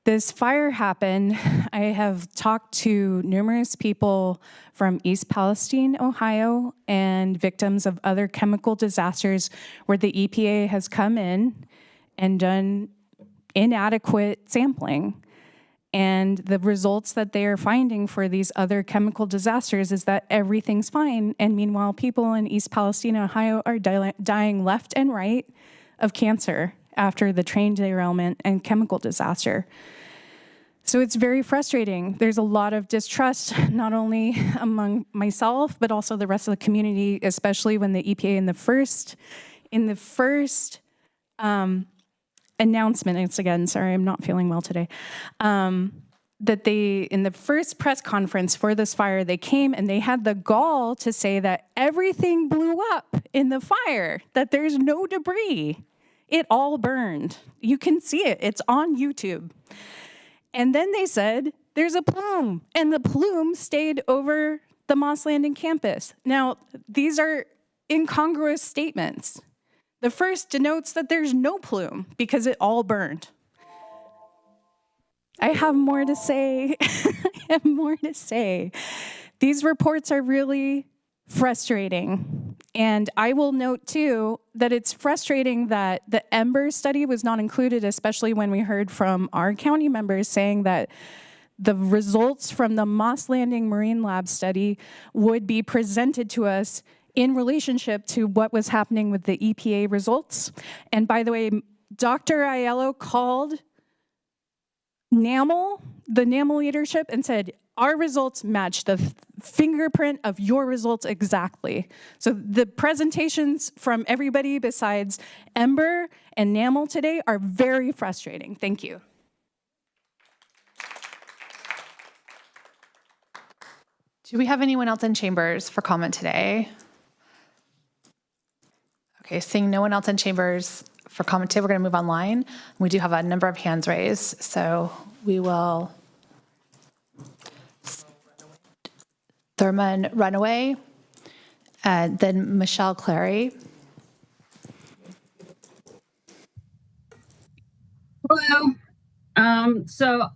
this fire happened, I have talked to numerous people from East Palestine, Ohio, and victims of other chemical disasters where the EPA has come in and done inadequate sampling. And the results that they are finding for these other chemical disasters is that everything's fine. And meanwhile, people in East Palestine, Ohio are dying left and right of cancer after the train derailment and chemical disaster. So it's very frustrating. There's a lot of distrust, not only among myself, but also the rest of the community, especially when the EPA in the first announcement, it's again, sorry, I'm not feeling well today, that they, in the first press conference for this fire, they came and they had the gall to say that everything blew up in the fire, that there's no debris. It all burned. You can see it. It's on YouTube. And then they said, there's a plume, and the plume stayed over the Moss Landing campus. Now, these are incongruous statements. The first denotes that there's no plume because it all burned. I have more to say. These reports are really frustrating. And I will note, too, that it's frustrating that the Ember study was not included, especially when we heard from our county members saying that the results from the Moss Landing Marine Lab study would be presented to us in relationship to what was happening with the EPA results. And by the way, Dr. Aiello called NAML, the NAML leadership, and said, our results match the fingerprint of your results exactly. So the presentations from everybody besides Ember and NAML today are very frustrating. Thank you. Do we have anyone else in chambers for comment today? Okay, seeing no one else in chambers for comment today, we're going to move online. We do have a number of hands raised, so we will. Thurman Runaway, then Michelle Clary. Hello. So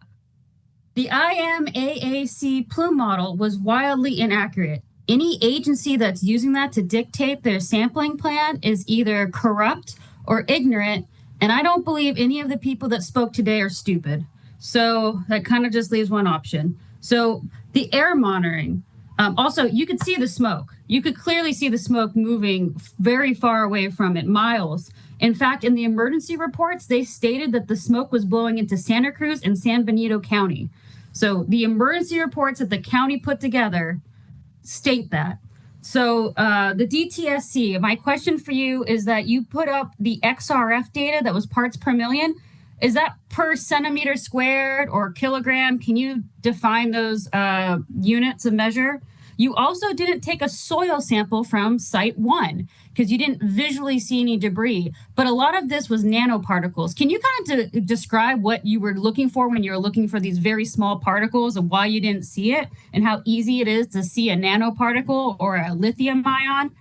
the IMAAC plume model was wildly inaccurate. Any agency that's using that to dictate their sampling plan is either corrupt or ignorant, and I don't believe any of the people that spoke today are stupid. So that kind of just leaves one option. So the air monitoring. Also, you could see the smoke. You could clearly see the smoke moving very far away from it, miles. In fact, in the emergency reports, they stated that the smoke was blowing into Santa Cruz and San Benito County. So the emergency reports that the county put together state that. So the DTSC, my question for you is that you put up the XRF data that was parts per million. Is that per centimeter squared or kilogram? Can you define those units of measure? You also didn't take a soil sample from site 1 because you didn't visually see any debris, but a lot of this was nanoparticles. Can you kind of describe what you were looking for when you were looking for these very small particles and why you didn't see it and how easy it is to see a nanoparticle or a lithium ion?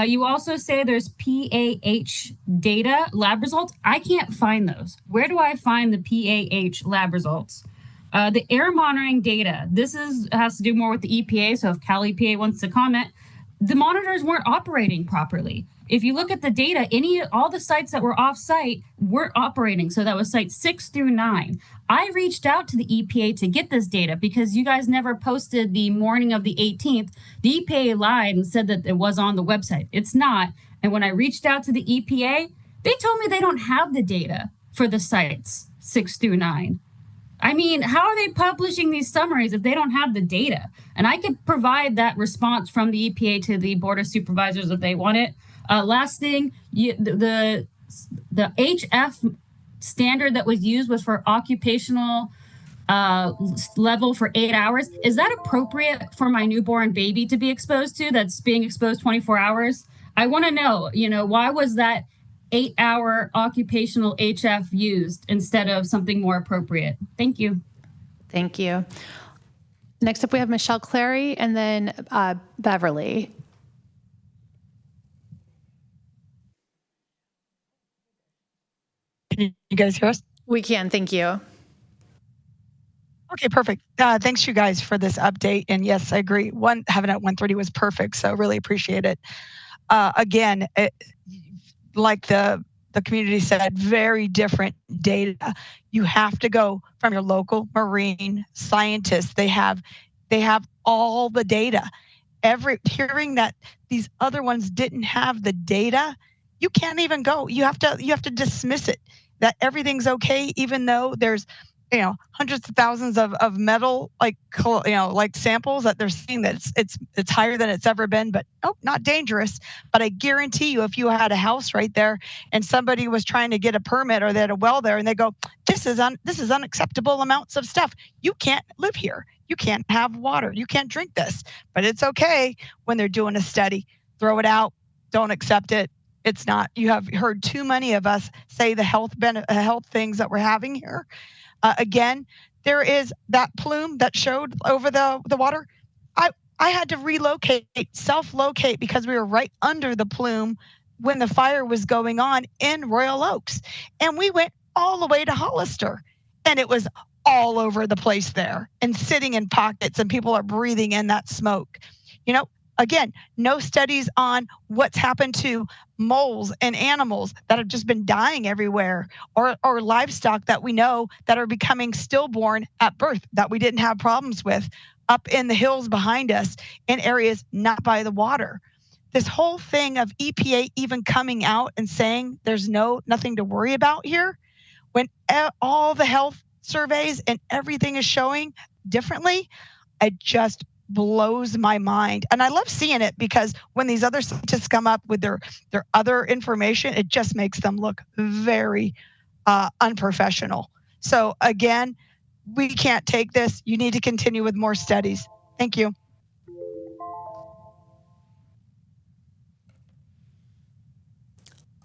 You also say there's PAH data lab results. I can't find those. Where do I find the PAH lab results? The air monitoring data. This has to do more with the EPA. So if Cal EPA wants to comment, the monitors weren't operating properly. If you look at the data, all the sites that were off-site weren't operating. So that was sites 6 through 9. I reached out to the EPA to get this data because you guys never posted the morning of the 18th. The EPA lied and said that it was on the website. It's not. And when I reached out to the EPA, they told me they don't have the data for the sites 6 through 9. I mean, how are they publishing these summaries if they don't have the data? And I could provide that response from the EPA to the Board of Supervisors if they want it. Last thing, the HF standard that was used was for occupational level for 8 hours. Is that appropriate for my newborn baby to be exposed to that's being exposed 24 hours? I want to know, why was that 8-hour occupational HF used instead of something more appropriate? Thank you. Thank you. Next up, we have Michelle Clary and then Beverly. Can you guys hear us? We can, thank you. Okay, perfect. Thanks you guys for this update. And yes, I agree. Having it at 1:30 was perfect, so really appreciate it. Again, like the community said, very different data. You have to go from your local marine scientists. They have all the data. Hearing that these other ones didn't have the data, you can't even go. You have to dismiss it, that everything's okay, even though there's hundreds of thousands of metal, like samples that they're seeing that it's higher than it's ever been, but nope, not dangerous. But I guarantee you, if you had a house right there and somebody was trying to get a permit or they had a well there and they go, this is unacceptable amounts of stuff. You can't live here. You can't have water. You can't drink this. But it's okay when they're doing a study. Throw it out. Don't accept it. It's not. You have heard too many of us say the health things that we're having here. Again, there is that plume that showed over the water. I had to self-locate because we were right under the plume when the fire was going on in Royal Oaks. And we went all the way to Hollister. And it was all over the place there and sitting in pockets, and people are breathing in that smoke. Again, no studies on what's happened to moles and animals that have just been dying everywhere, or livestock that we know that are becoming stillborn at birth that we didn't have problems with up in the hills behind us in areas not by the water. This whole thing of EPA even coming out and saying there's nothing to worry about here, when all the health surveys and everything is showing differently, it just blows my mind. And I love seeing it because when these other scientists come up with their other information, it just makes them look very unprofessional. So again, we can't take this. You need to continue with more studies. Thank you.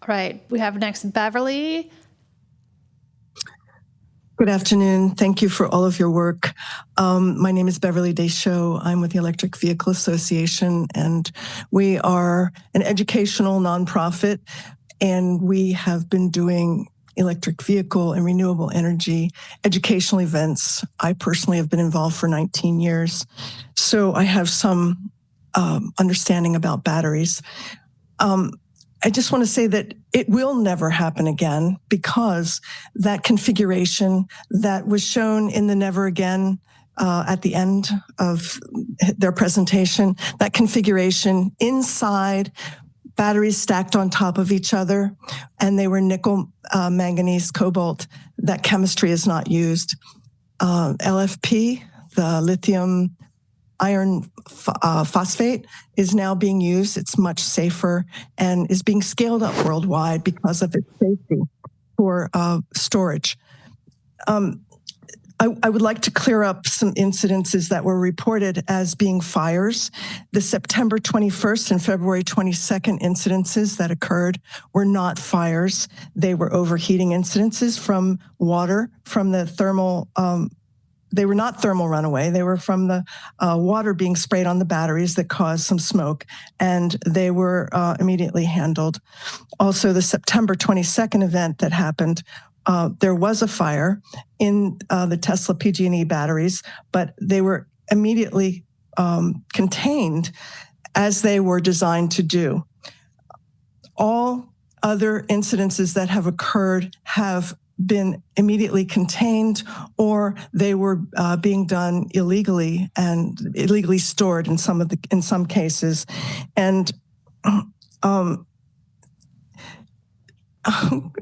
All right, we have next Beverly. Good afternoon. Thank you for all of your work. My name is Beverly Deschaux. I'm with the Electric Vehicle Association, and we are an educational nonprofit, and we have been doing electric vehicle and renewable energy educational events. I personally have been involved for 19 years, so I have some understanding about batteries. I just want to say that it will never happen again, because that configuration that was shown in the Never Again at the end of their presentation, that configuration inside, batteries stacked on top of each other, and they were nickel, manganese, cobalt. That chemistry is not used. LFP, the lithium iron phosphate, is now being used. It's much safer and is being scaled up worldwide because of its safety for storage. I would like to clear up some incidences that were reported as being fires. The September 21st and February 22nd incidences that occurred were not fires. They were overheating incidences from water, from the thermal they were not thermal runaway. They were from the water being sprayed on the batteries that caused some smoke, and they were immediately handled. Also, the September 22nd event that happened, there was a fire in the Tesla PG&E batteries, but they were immediately contained as they were designed to do. All other incidences that have occurred have been immediately contained, or they were being done illegally and illegally stored in some cases. And I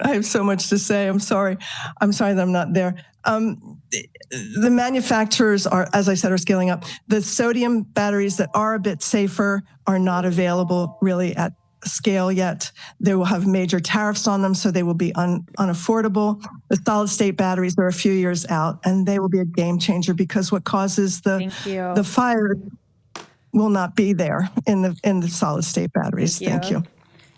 have so much to say. I'm sorry that I'm not there. The manufacturers are, as I said, are scaling up. The sodium batteries that are a bit safer are not available really at scale yet. They will have major tariffs on them, so they will be unaffordable. The solid state batteries are a few years out, and they will be a game changer, because what causes the fire will not be there in the solid state batteries. Thank you.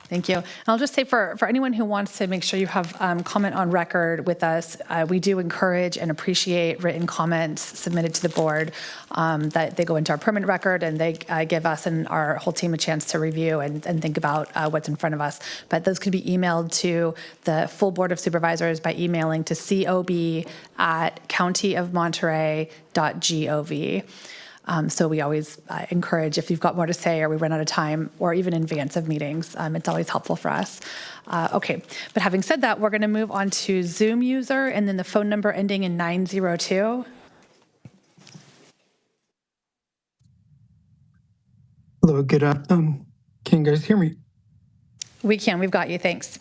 Thank you. And I'll just say for anyone who wants to make sure you have comment on record with us, we do encourage and appreciate written comments submitted to the board, that they go into our permanent record, and they give us and our whole team a chance to review and think about what's in front of us. But those could be emailed to the full Board of Supervisors by emailing to cob@countyofmonterey.gov. So we always encourage, if you've got more to say or we run out of time, or even in advance of meetings, it's always helpful for us. Okay, but having said that, we're going to move on to Zoom user and then the phone number ending in 902. Hello, good afternoon. Can you guys hear me? We can, we've got you, thanks.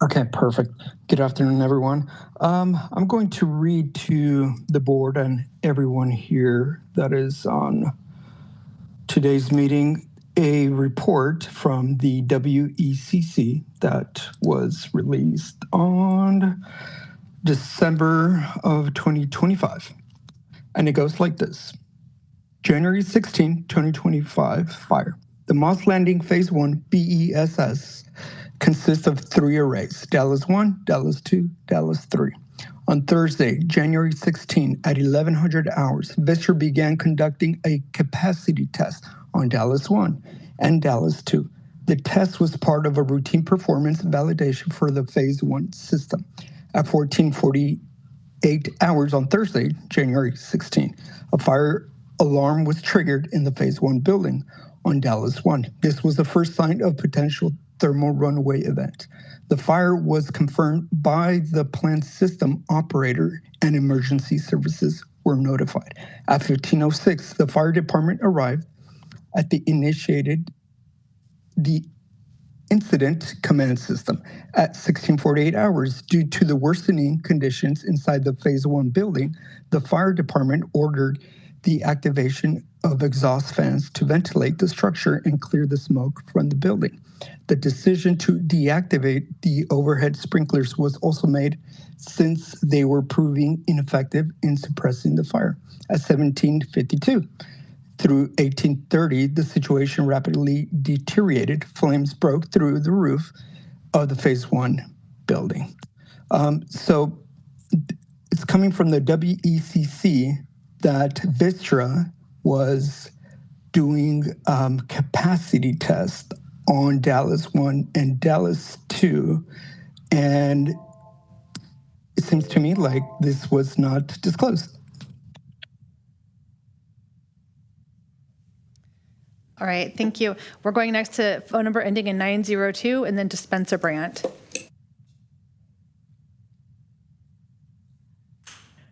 Okay, perfect. Good afternoon, everyone. I'm going to read to the board and everyone here that is on today's meeting a report from the WECC that was released on December of 2025. And it goes like this. January 16, 2025, fire. The Moss Landing Phase 1 BESS consists of 3 arrays, Dallas 1, Dallas 2, Dallas 3. On Thursday, January 16, at 1100 hours, Vistra began conducting a capacity test on Dallas 1 and Dallas 2. The test was part of a routine performance validation for the Phase 1 system. At 1448 hours on Thursday, January 16, a fire alarm was triggered in the Phase 1 building on Dallas 1. This was the first sign of potential thermal runaway event. The fire was confirmed by the plant system operator and emergency services were notified. At 1506, the fire department arrived at the incident command system. At 1648 hours, due to the worsening conditions inside the Phase 1 building, the fire department ordered the activation of exhaust fans to ventilate the structure and clear the smoke from the building. The decision to deactivate the overhead sprinklers was also made since they were proving ineffective in suppressing the fire. At 1752 through 1830, the situation rapidly deteriorated. Flames broke through the roof of the Phase 1 building. So it's coming from the WECC that Vistra was doing capacity tests on Dallas 1 and Dallas 2, and it seems to me like this was not disclosed. All right, thank you. We're going next to phone number ending in 902 and then to Spencer Brandt.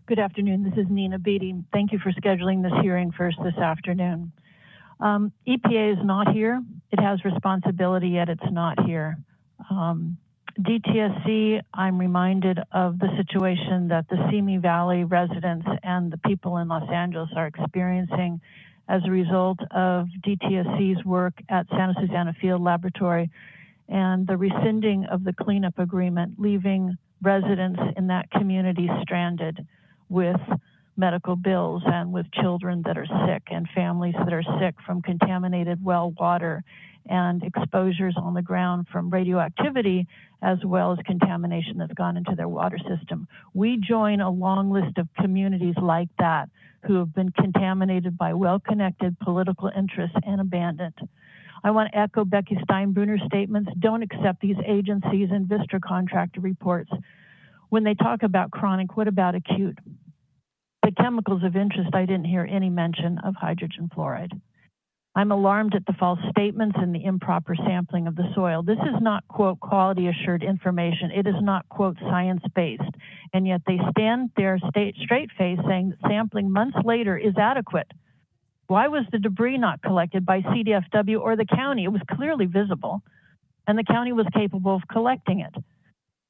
Good afternoon. This is Nina Beatty. Thank you for scheduling this hearing first this afternoon. EPA is not here. It has responsibility, yet it's not here. DTSC, I'm reminded of the situation that the Simi Valley residents and the people in Los Angeles are experiencing as a result of DTSC's work at Santa Susana Field Laboratory and the rescinding of the cleanup agreement, leaving residents in that community stranded with medical bills and with children that are sick and families that are sick from contaminated well water and exposures on the ground from radioactivity, as well as contamination that's gone into their water system. We join a long list of communities like that who have been contaminated by well-connected political interests and abandoned. I want to echo Becky Steinbrunner's statements. Don't accept these agencies and Vistra contractor reports. When they talk about chronic, what about acute? The chemicals of interest, I didn't hear any mention of hydrogen fluoride. I'm alarmed at the false statements and the improper sampling of the soil. This is not, quote, quality assured information. It is not, quote, science-based. And yet they stand there straight-faced saying that sampling months later is adequate. Why was the debris not collected by CDFW or the county? It was clearly visible, and the county was capable of collecting it.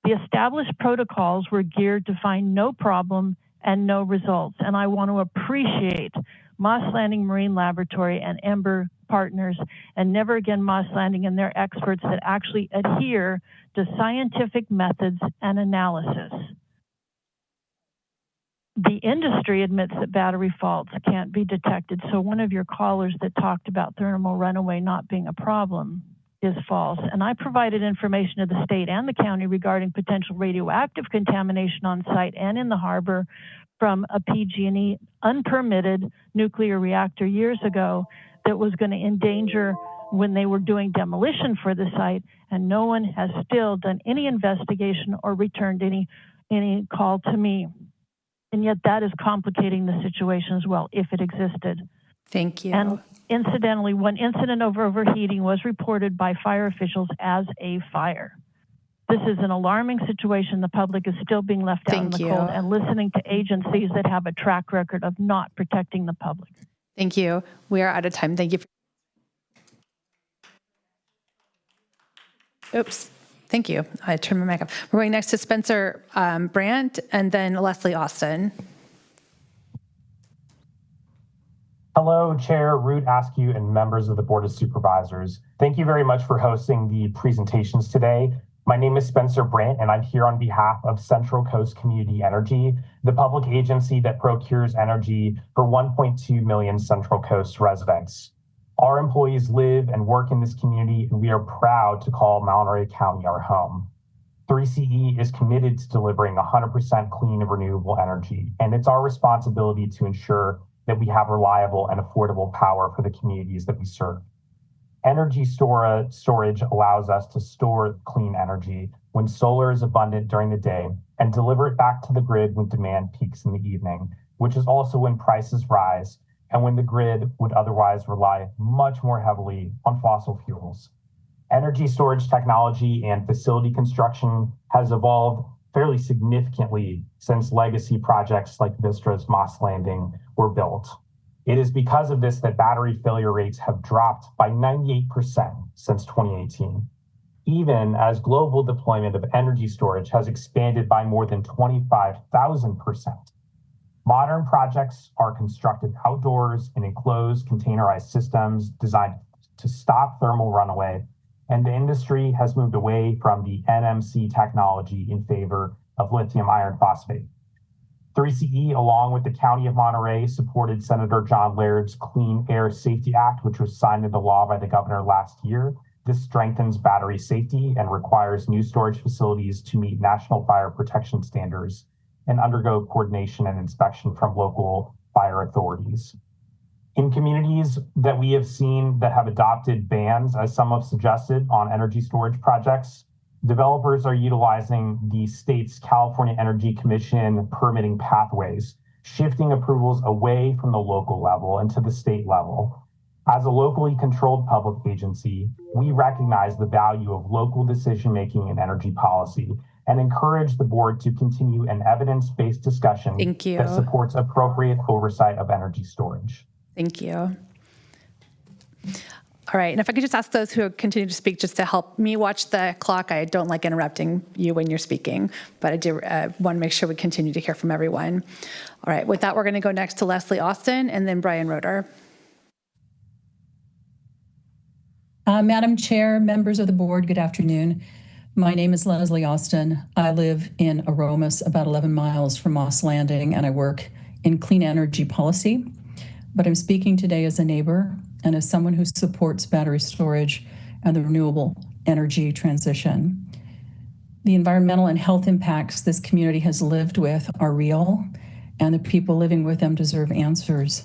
The established protocols were geared to find no problem and no results. And I want to appreciate Moss Landing Marine Laboratory and Ember Partners and Never Again Moss Landing and their experts that actually adhere to scientific methods and analysis. The industry admits that battery faults can't be detected. So one of your callers that talked about thermal runaway not being a problem is false. And I provided information to the state and the county regarding potential radioactive contamination on site and in the harbor from a PG&E unpermitted nuclear reactor years ago that was going to endanger when they were doing demolition for the site, and no one has still done any investigation or returned any call to me. And yet that is complicating the situation as well, if it existed. Thank you. And incidentally, one incident of overheating was reported by fire officials as a fire. This is an alarming situation. The public is still being left out in the cold and listening to agencies that have a track record of not protecting the public. Thank you. We are out of time. Thank you. Oops. Thank you. I turn my mic off. We're going next to Spencer Brandt and then Leslie Austin. Hello, Chair Root Askew and members of the Board of Supervisors. Thank you very much for hosting the presentations today. My name is Spencer Brandt, and I'm here on behalf of Central Coast Community Energy, the public agency that procures energy for 1.2 million Central Coast residents. Our employees live and work in this community, and we are proud to call Monterey County our home. 3CE is committed to delivering 100% clean and renewable energy, and it's our responsibility to ensure that we have reliable and affordable power for the communities that we serve. Energy storage allows us to store clean energy when solar is abundant during the day and deliver it back to the grid when demand peaks in the evening, which is also when prices rise and when the grid would otherwise rely much more heavily on fossil fuels. Energy storage technology and facility construction has evolved fairly significantly since legacy projects like Vistra's Moss Landing were built. It is because of this that battery failure rates have dropped by 98% since 2018, even as global deployment of energy storage has expanded by more than 25,000%. Modern projects are constructed outdoors in enclosed containerized systems designed to stop thermal runaway, and the industry has moved away from the NMC technology in favor of lithium iron phosphate. 3CE, along with the County of Monterey, supported Senator John Laird's Clean Air Safety Act, which was signed into law by the governor last year. This strengthens battery safety and requires new storage facilities to meet national fire protection standards and undergo coordination and inspection from local fire authorities. In communities that we have seen that have adopted bans, as some have suggested, on energy storage projects, developers are utilizing the state's California Energy Commission permitting pathways, shifting approvals away from the local level and to the state level. As a locally controlled public agency, we recognize the value of local decision-making in energy policy and encourage the board to continue an evidence-based discussion that supports appropriate oversight of energy storage. Thank you. All right, and if I could just ask those who continue to speak just to help me watch the clock. I don't like interrupting you when you're speaking, but I do want to make sure we continue to hear from everyone. All right, with that, we're going to go next to Leslie Austin and then Brian Roeder. Madam Chair, members of the board, good afternoon. My name is Leslie Austin. I live in Aromas, about 11 miles from Moss Landing, and I work in clean energy policy. But I'm speaking today as a neighbor and as someone who supports battery storage and the renewable energy transition. The environmental and health impacts this community has lived with are real, and the people living with them deserve answers.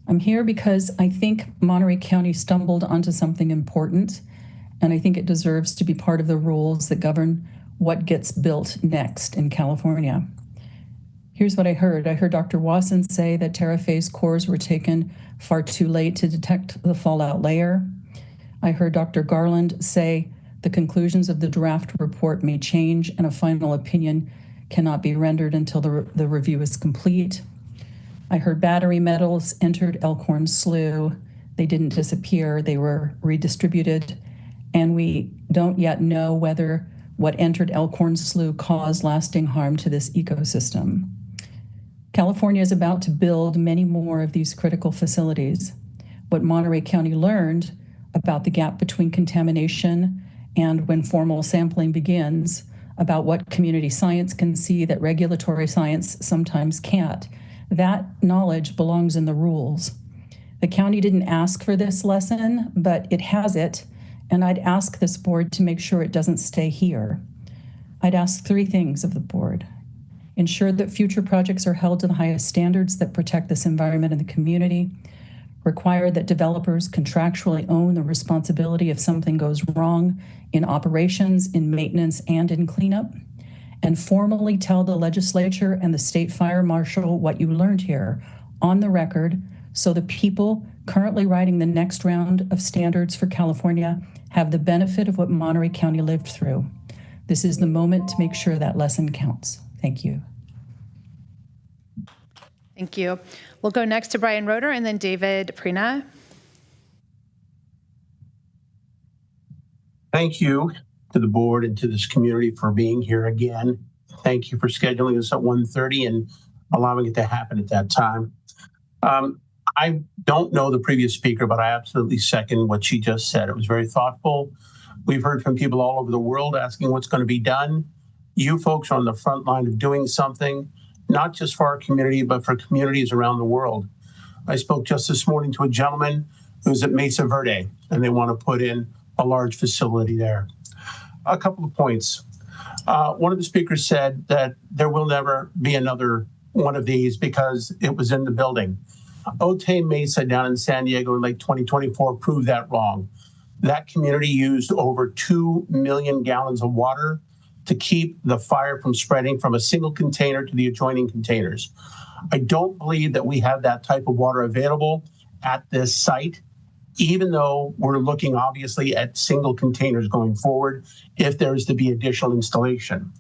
I'm here because I think Monterey County stumbled onto something important, and I think it deserves to be part of the rules that govern what gets built next in California. Here's what I heard. I heard Dr. Wasson say that Terraphase cores were taken far too late to detect the fallout layer. I heard Dr. Garland say the conclusions of the draft report may change and a final opinion cannot be rendered until the review is complete. I heard battery metals entered Elkhorn Slough. They didn't disappear, they were redistributed, and we don't yet know whether what entered Elkhorn Slough caused lasting harm to this ecosystem. California is about to build many more of these critical facilities. What Monterey County learned about the gap between contamination and when formal sampling begins, about what community science can see that regulatory science sometimes can't, that knowledge belongs in the rules. The county didn't ask for this lesson, but it has it, and I'd ask this board to make sure it doesn't stay here. I'd ask three things of the board. Ensure that future projects are held to the highest standards that protect this environment and the community. Require that developers contractually own the responsibility if something goes wrong in operations, in maintenance, and in cleanup. And formally tell the legislature and the state fire marshal what you learned here on the record so the people currently writing the next round of standards for California have the benefit of what Monterey County lived through. This is the moment to make sure that lesson counts. Thank you. Thank you. We'll go next to Brian Roeder and then David Prina. Thank you. to the board and to this community for being here again. Thank you for scheduling us at 1:30 and allowing it to happen at that time. I don't know the previous speaker, but I absolutely second what she just said. It was very thoughtful. We've heard from people all over the world asking what's going to be done. You folks are on the front line of doing something, not just for our community, but for communities around the world. I spoke just this morning to a gentleman who's at Mesa Verde, and they want to put in a large facility there. A couple of points. One of the speakers said that there will never be another one of these because it was in the building. Otay Mesa down in San Diego in late 2024 proved that wrong. That community used over 2 million gallons of water to keep the fire from spreading from a single container to the adjoining containers. I don't believe that we have that type of water available at this site, even though we're looking obviously at single containers going forward if there is to be additional installation.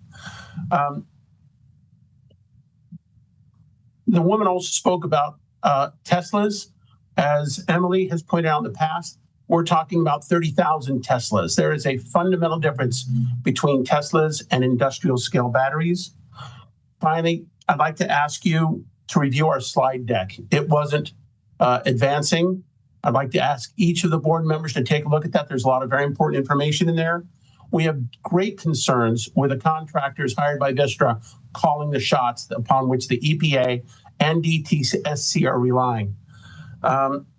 The woman also spoke about Teslas. As Emily has pointed out in the past, we're talking about 30,000 Teslas. There is a fundamental difference between Teslas and industrial scale batteries. Finally, I'd like to ask you to review our slide deck. It wasn't advancing. I'd like to ask each of the board members to take a look at that. There's a lot of very important information in there. We have great concerns with the contractors hired by Vistra calling the shots upon which the EPA and DTSC are relying.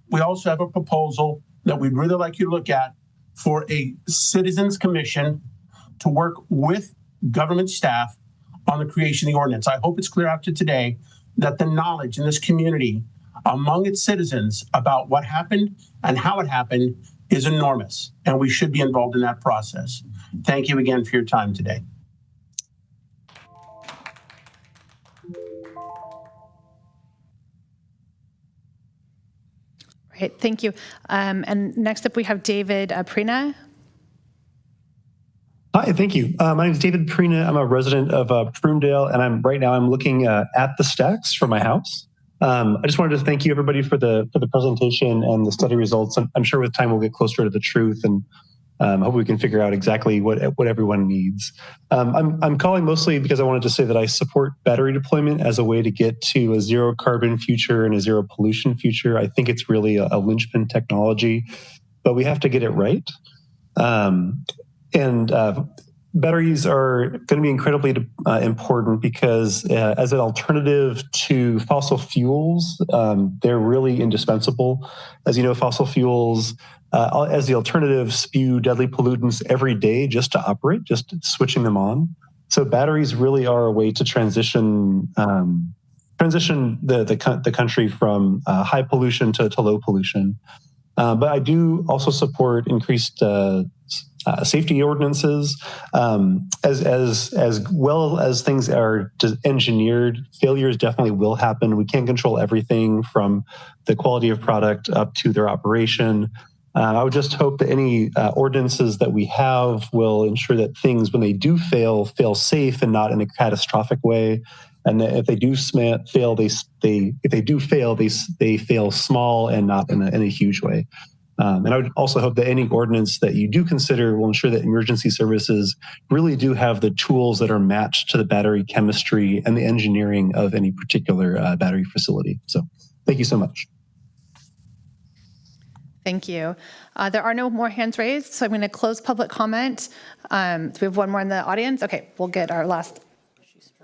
We also have a proposal that we'd really like you to look at for a citizens commission to work with government staff on the creation of the ordinance. I hope it's clear after today that the knowledge in this community among its citizens about what happened and how it happened is enormous, and we should be involved in that process. Thank you again for your time today. Right, thank you. And next up we have David Prina. Hi, thank you. My name is David Prina. I'm a resident of Prunedale, and right now I'm looking at the stacks for my house. I just wanted to thank you, everybody, for the presentation and the study results. I'm sure with time we'll get closer to the truth, and hope we can figure out exactly what everyone needs. I'm calling mostly because I wanted to say that I support battery deployment as a way to get to a zero carbon future and a zero pollution future. I think it's really a linchpin technology, but we have to get it right. Batteries are going to be incredibly important because as an alternative to fossil fuels, they're really indispensable. As you know, fossil fuels, as the alternative, spew deadly pollutants every day just to operate, just switching them on. So batteries really are a way to transition the country from high pollution to low pollution. But I do also support increased safety ordinances. As well as things are engineered, failures definitely will happen. We can't control everything from the quality of product up to their operation. I would just hope that any ordinances that we have will ensure that things, when they do fail safe and not in a catastrophic way. And that if they do fail, they fail small and not in a huge way. And I would also hope that any ordinance that you do consider will ensure that emergency services really do have the tools that are matched to the battery chemistry and the engineering of any particular battery facility. So thank you so much. Thank you. There are no more hands raised, so I'm going to close public comment. Do we have one more in the audience? Okay, we'll get our last.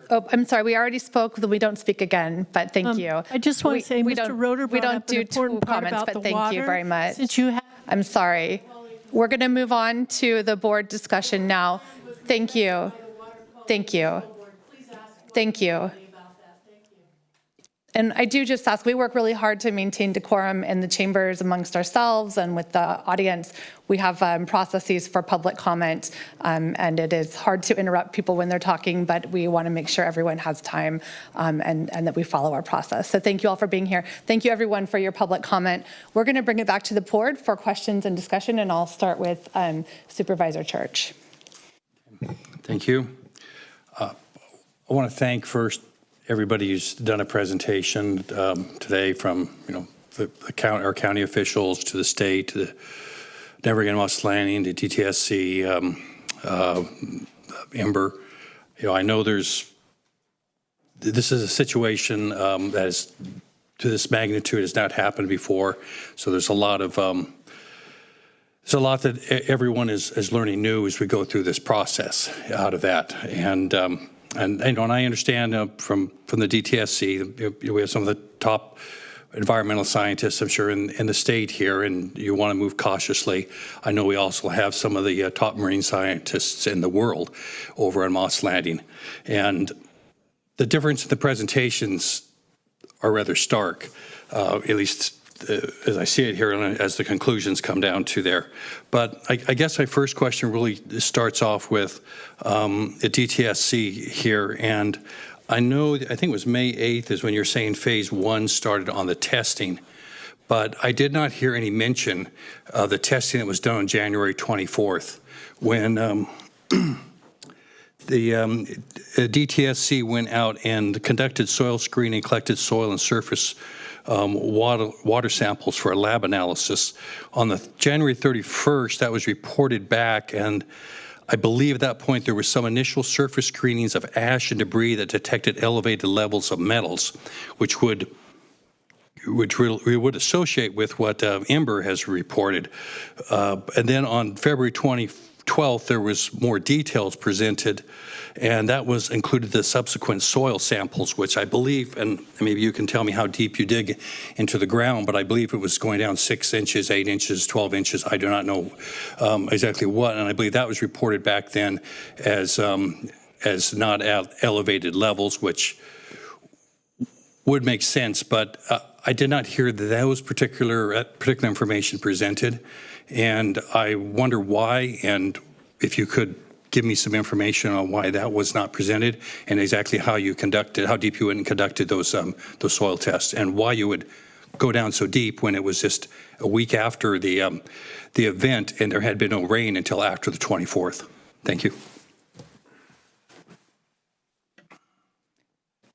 Oh, I'm sorry. We already spoke. We don't speak again, but thank you. I just want to say, Mr. Roeder brought up an important part comments, about but the thank water. you very much. Since you have, I'm sorry. We're going to move on to the board discussion now. Thank you. Thank you. Thank you. And I do just ask, we work really hard to maintain decorum in the chambers amongst ourselves and with the audience. We have processes for public comment, and it is hard to interrupt people when they're talking, but we want to make sure everyone has time and that we follow our process. So thank you all for being here. Thank you everyone for your public comment. We're going to bring it back to the board for questions and discussion, and I'll start with Supervisor Church. Thank you. I want to thank first everybody who's done a presentation today, from our county officials to the state, to the Never Again Moss Landing, to DTSC. Ember. I know this is a situation that is to this magnitude has not happened before. So there's a lot that everyone is learning new as we go through this process out of that. And I understand from the DTSC, we have some of the top environmental scientists, I'm sure, in the state here, and you want to move cautiously. I know we also have some of the top marine scientists in the world over on Moss Landing. And the difference in the presentations are rather stark, at least as I see it here, as the conclusions come down to there. But I guess my first question really starts off with the DTSC here. And I think it was May 8th is when you're saying phase 1 started on the testing, but I did not hear any mention of the testing that was done on January 24th when the DTSC went out and conducted soil screening, collected soil and surface water samples for a lab analysis. On the January 31st, that was reported back, and I believe at that point there were some initial surface screenings of ash and debris that detected elevated levels of metals, which we would associate with what Ember has reported. And then on February 12th, there was more details presented, and that was included the subsequent soil samples, which I believe, and maybe you can tell me how deep you dig into the ground, but I believe it was going down 6 inches, 8 inches, 12 inches. I do not know exactly what, and I believe that was reported back then as not at elevated levels, which would make sense, but I did not hear those particular information presented, and I wonder why, and if you could give me some information on why that was not presented and exactly how deep you went and conducted those soil tests, and why you would go down so deep when it was just a week after the event and there had been no rain until after the 24th. Thank you.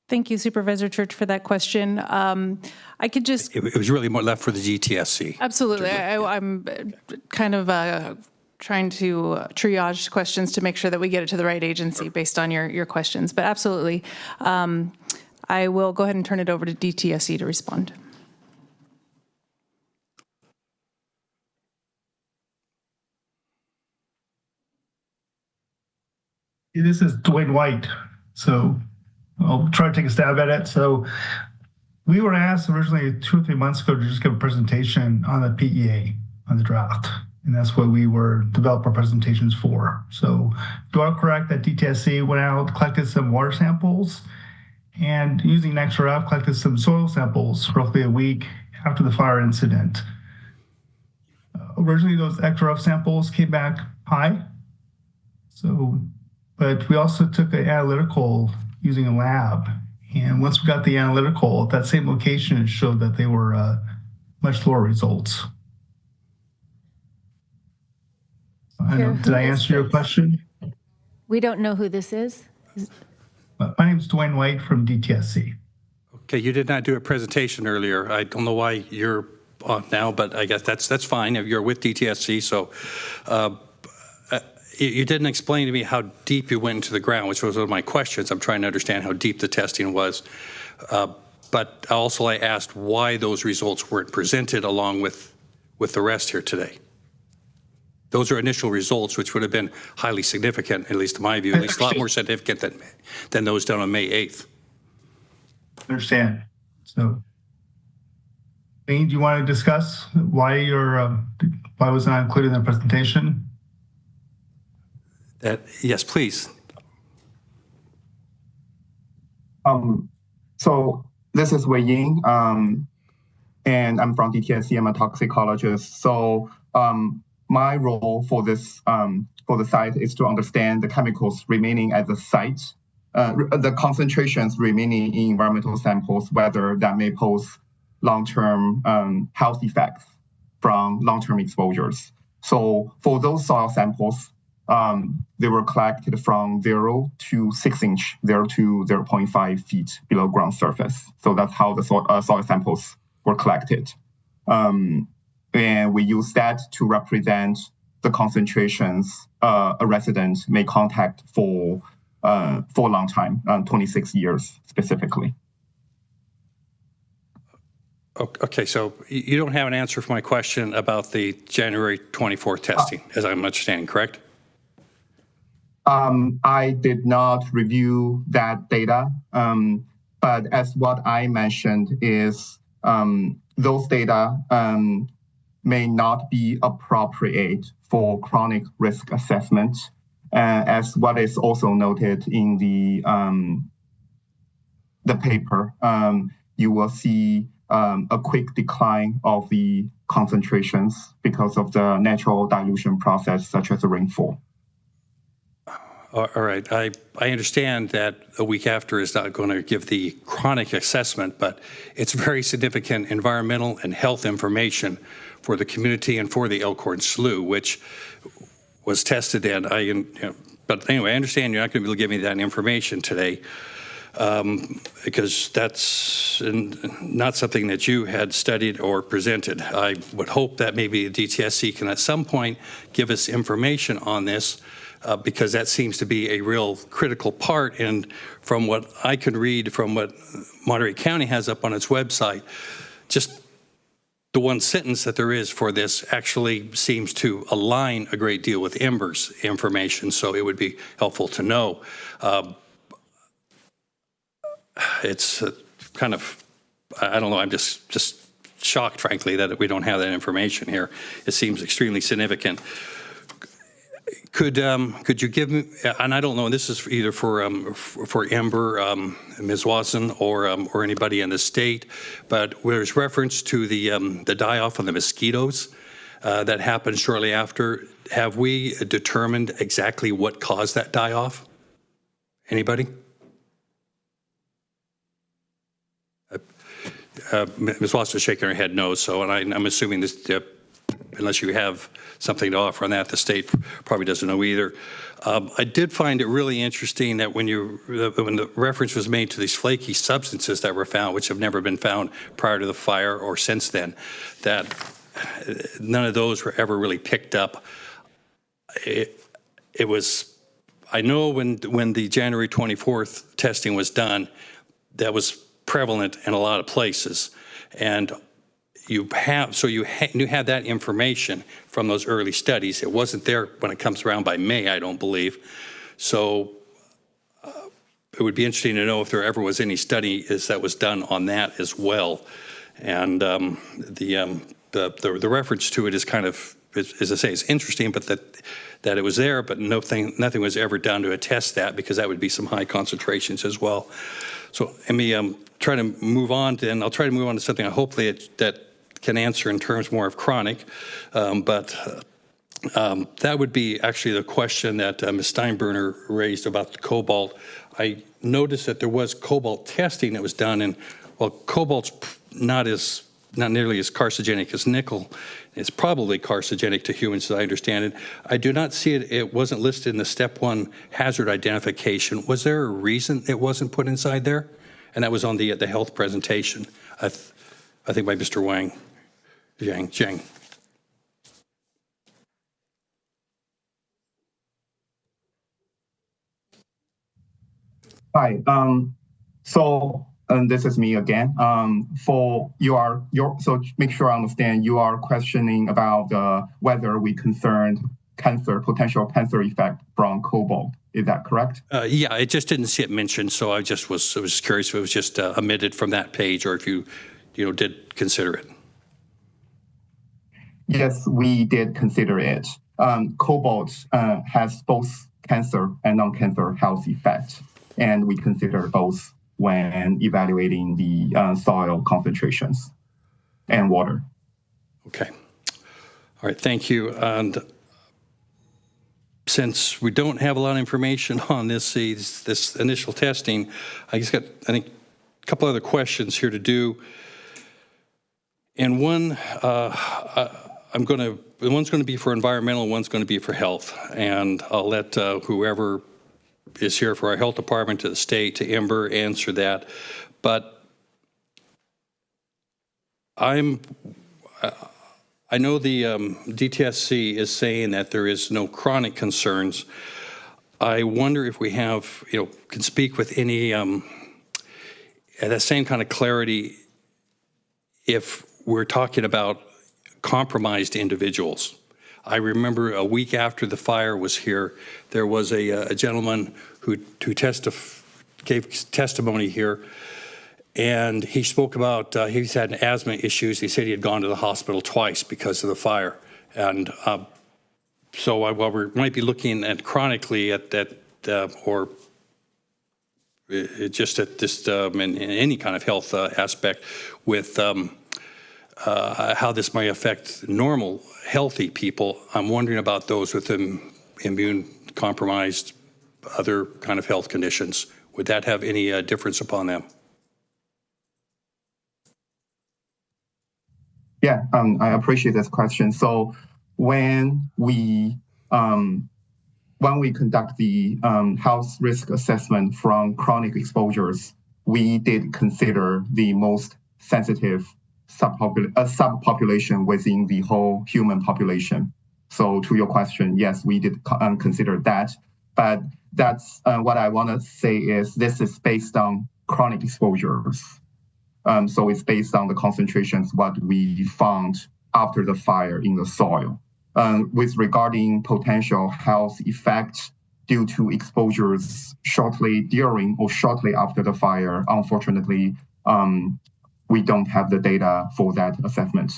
Thank you, Supervisor Church, for that question. I could just... It was really more left for the DTSC. Absolutely. I'm kind of trying to triage questions to make sure that we get it to the right agency based on your questions. But absolutely. I will go ahead and turn it over to DTSC to respond. This is Dwayne White. So I'll try to take a stab at it. So we were asked originally 2 or 3 months ago to just give a presentation on the PEA, on the draft. And that's what we were developing our presentations for. So you are correct that DTSC went out, collected some water samples, and using XRF collected some soil samples roughly a week after the fire incident. Originally, those XRF samples came back high. But we also took an analytical using a lab. And once we got the analytical, at that same location, it showed that they were much lower results. Did I answer your question? We don't know who this is. My name is Dwayne White from DTSC. Okay, you did not do a presentation earlier. I don't know why you're on now, but I guess that's fine. You're with DTSC, so you didn't explain to me how deep you went into the ground, which was one of my questions. I'm trying to understand how deep the testing was. But also I asked why those results weren't presented along with the rest here today. Those are initial results, which would have been highly significant, at least in my view, at least a lot more significant than those done on May 8th. I understand. So, Wayne, do you want to discuss why was not included in the presentation? Yes, please. So this is Wei Ying, and I'm from DTSC. I'm a toxicologist. So my role for this for the site is to understand the chemicals remaining at the site, the concentrations remaining in environmental samples, whether that may pose long-term health effects from long-term exposures. So for those soil samples, they were collected from 0 to 6 inch, 0 to 0.5 feet below ground surface. So that's how the soil samples were collected. And we use that to represent the concentrations a resident may contact for a long time, 26 years specifically. Okay, so you don't have an answer for my question about the January 24th testing, as I'm understanding, correct? I did not review that data, but as what I mentioned is those data may not be appropriate for chronic risk assessment, as what is also noted in the paper. You will see a quick decline of the concentrations because of the natural dilution process, such as the rainfall. All right, I understand that a week after is not going to give the chronic assessment, but it's very significant environmental and health information for the community and for the Elkhorn Slough, which was tested. And but anyway, I understand you're not going to be able to give me that information today because that's not something that you had studied or presented. I would hope that maybe the DTSC can at some point give us information on this. Because that seems to be a real critical part. And from what I can read from what Monterey County has up on its website, just the one sentence that there is for this actually seems to align a great deal with Ember's information. So it would be helpful to know. It's kind of, I don't know, I'm just shocked, frankly, that we don't have that information here. It seems extremely significant. Could you give me, and I don't know, this is either for Ember, Ms. Watson, or anybody in the state, but there's reference to the die-off on the mosquitoes that happened shortly after. Have we determined exactly what caused that die-off? Anybody? Ms. Watson is shaking her head no, so, and I'm assuming this, unless you have something to offer on that, the state probably doesn't know either. I did find it really interesting that when the reference was made to these flaky substances that were found, which have never been found prior to the fire or since then, that none of those were ever really picked up. It was, I know when the January 24th testing was done, that was prevalent in a lot of places. And you have that information from those early studies. It wasn't there when it comes around by May, I don't believe. So it would be interesting to know if there ever was any study that was done on that as well. And the reference to it is kind of, as I say, it's interesting, but that it was there, but nothing was ever done to attest that, because that would be some high concentrations as well. So let me try to move on, and I'll try to move on to something hopefully that can answer in terms more of chronic, but that would be actually the question that Ms. Steinbruner raised about the cobalt. I noticed that there was cobalt testing that was done, and while cobalt's not nearly as carcinogenic as nickel, it's probably carcinogenic to humans, as I understand it. I do not see it. It wasn't listed in the step 1 hazard identification. Was there a reason it wasn't put inside there? And that was on the health presentation, I think by Mr. Zhang. Hi. This is me again. So make sure I understand, you are questioning about whether we concerned potential cancer effect from cobalt. Is that correct? Yeah, I just didn't see it mentioned, so I was curious if it was just omitted from that page, or if you did consider it. Yes, we did consider it. Cobalt has both cancer and non-cancer health effects, and we consider both when evaluating the soil concentrations and water. Okay. All right, thank you. And since we don't have a lot of information on this initial testing, I just got, I think, a couple other questions here to do. And one, one's going to be for environmental, one's going to be for health. And I'll let whoever is here for our health department, to the state, to Ember, answer that. But I I know the DTSC is saying that there is no chronic concerns. I wonder if we have, can speak with any, that same kind of clarity if we're talking about compromised individuals. I remember a week after the fire was here, there was a gentleman who gave testimony here, and he spoke about he's had asthma issues. He said he had gone to the hospital twice because of the fire. And so while we might be looking at chronically at that, or just at this in any kind of health aspect with how this may affect normal, healthy people, I'm wondering about those with immune compromised, other kind of health conditions. Would that have any difference upon them? Yeah, I appreciate this question. So when we conduct the health risk assessment from chronic exposures, we did consider the most sensitive subpopulation within the whole human population. So to your question, yes, we did consider that. But that's what I want to say is this is based on chronic exposures. So it's based on the concentrations what we found after the fire in the soil. With regarding potential health effects due to exposures shortly during or shortly after the fire, unfortunately, we don't have the data for that assessment.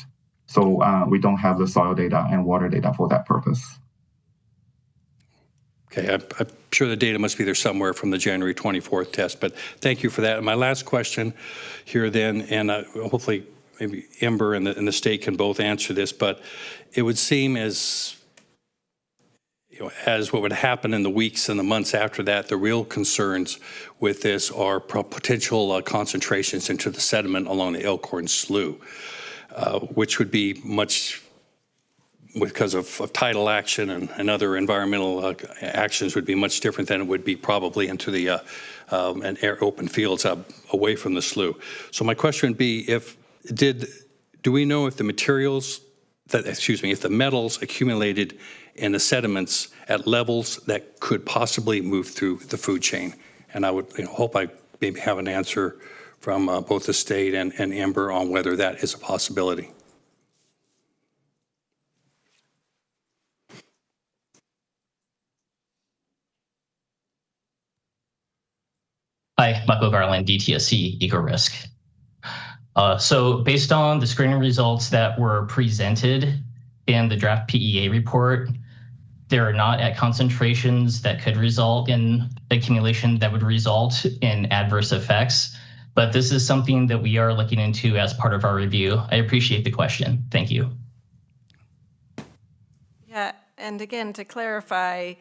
So we don't have the soil data and water data for that purpose. Okay, I'm sure the data must be there somewhere from the January 24th test, but thank you for that. And my last question here then, and hopefully maybe Ember and the state can both answer this, but it would seem as what would happen in the weeks and the months after that, the real concerns with this are potential concentrations into the sediment along the Elkhorn Slough, which would be much, because of tidal action and other environmental actions, would be much different than it would be probably into the open fields away from the slough. So my question would be, do we know if the if the metals accumulated in the sediments at levels that could possibly move through the food chain? And I would hope I maybe have an answer from both the state and Ember on whether that is a possibility. Hi, Michael Garland, DTSC EcoRisk. So based on the screening results that were presented in the draft PEA report, they're not at concentrations that could result in accumulation that would result in adverse effects. But this is something that we are looking into as part of our review. I appreciate the question. Thank you. Yeah, and again, to clarify,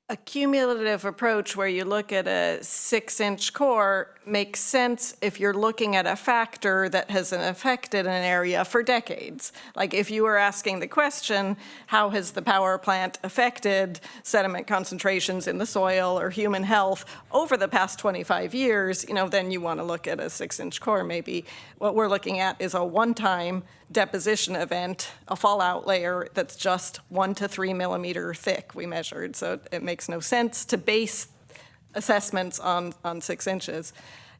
a cumulative approach where you look at a 6-inch core makes sense if you're looking at a factor that has affected an area for decades. Like if you were asking the question, how has the power plant affected sediment concentrations in the soil or human health over the past 25 years, then you want to look at a 6-inch core maybe. What we're looking at is a one-time deposition event, a fallout layer that's just 1 to 3 millimeter thick we measured. So it makes no sense to base assessments on 6 inches.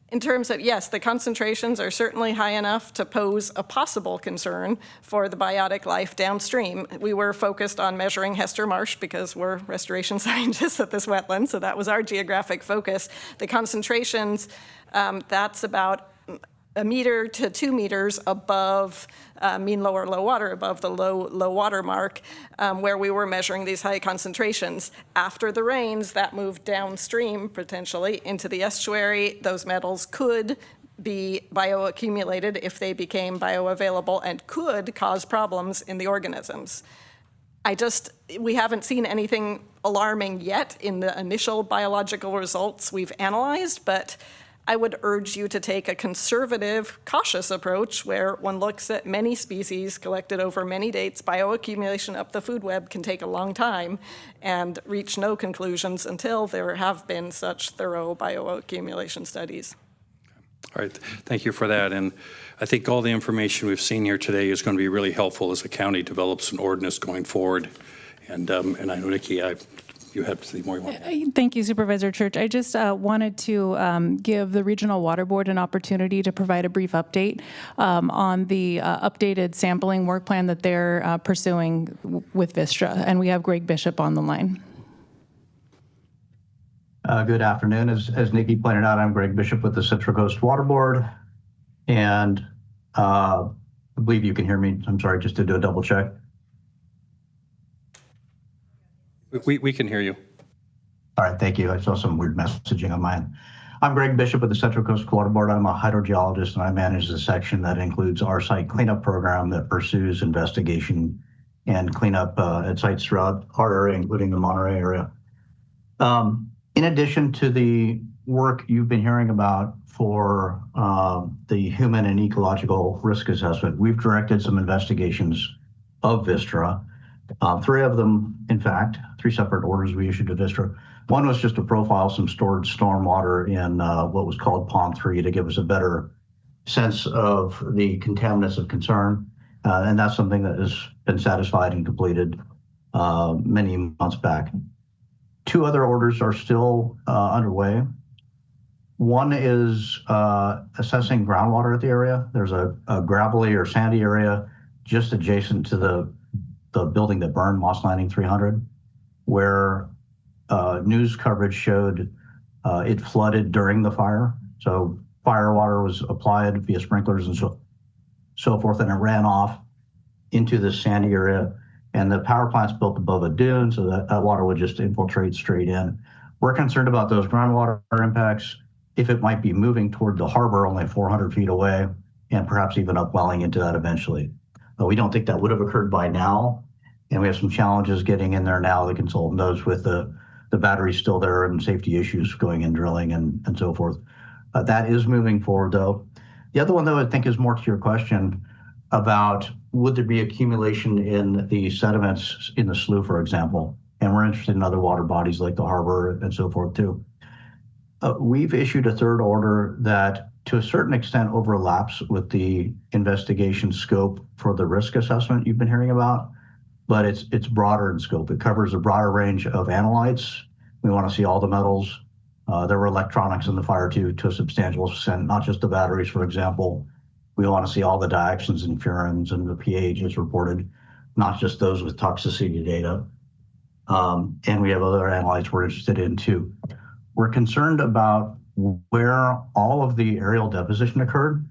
In terms of, yes, the concentrations are certainly high enough to pose a possible concern for the biotic life downstream. We were focused on measuring Hester Marsh because we're restoration scientists at this wetland, so that was our geographic focus. The concentrations, that's about 1 meter to 2 meters above mean low or low water, above the low water mark, where we were measuring these high concentrations. After the rains, that moved downstream potentially into the estuary. Those metals could be bioaccumulated if they became bioavailable and could cause problems in the organisms. We haven't seen anything alarming yet in the initial biological results we've analyzed, but I would urge you to take a conservative, cautious approach where one looks at many species collected over many dates. Bioaccumulation up the food web can take a long time and reach no conclusions until there have been such thorough bioaccumulation studies. All right, thank you for that. And I think all the information we've seen here today is going to be really helpful as the county develops an ordinance going forward. And I know, Nikki, you have something more you want to add. Thank you, Supervisor Church. I just wanted to give the Regional Water Board an opportunity to provide a brief update on the updated sampling work plan that they're pursuing with Vistra. And we have Greg Bishop on the line. Good afternoon. As Nikki pointed out, I'm Greg Bishop with the Central Coast Water Board. And I believe you can hear me. I'm sorry, just to do a double check. We can hear you. All right, thank you. I saw some weird messaging on mine. I'm Greg Bishop with the Central Coast Water Board. I'm a hydrogeologist, and I manage the section that includes our site cleanup program that pursues investigation and cleanup at sites throughout our area, including the Monterey area. In addition to the work you've been hearing about for the human and ecological risk assessment, we've directed some investigations of Vistra. 3 of them, in fact, 3 separate orders we issued to Vistra. One was just to profile some stored stormwater in what was called Pond 3 to give us a better sense of the contaminants of concern. And that's something that has been satisfied and completed many months back. 2 other orders are still underway. One is assessing groundwater at the area. There's a gravelly or sandy area just adjacent to the building that burned, Moss Landing 300, where news coverage showed it flooded during the fire. So fire water was applied via sprinklers and so forth, and it ran off into this sandy area. And the power plant's built above a dune, so that water would just infiltrate straight in. We're concerned about those groundwater impacts if it might be moving toward the harbor only 400 feet away and perhaps even upwelling into that eventually. But we don't think that would have occurred by now. And we have some challenges getting in there now. The consultant knows with the batteries still there and safety issues going in drilling and so forth. That is moving forward though. The other one though, I think is more to your question about would there be accumulation in the sediments in the slough, for example? And we're interested in other water bodies like the harbor and so forth too. We've issued a 3rd order that to a certain extent overlaps with the investigation scope for the risk assessment you've been hearing about, but it's broader in scope. It covers a broader range of analytes. We want to see all the metals. There were electronics in the fire too, to a substantial extent, not just the batteries, for example. We want to see all the dioxins and furans and the pH is reported, not just those with toxicity data. And we have other analytes we're interested in too. We're concerned about where all of the aerial deposition occurred.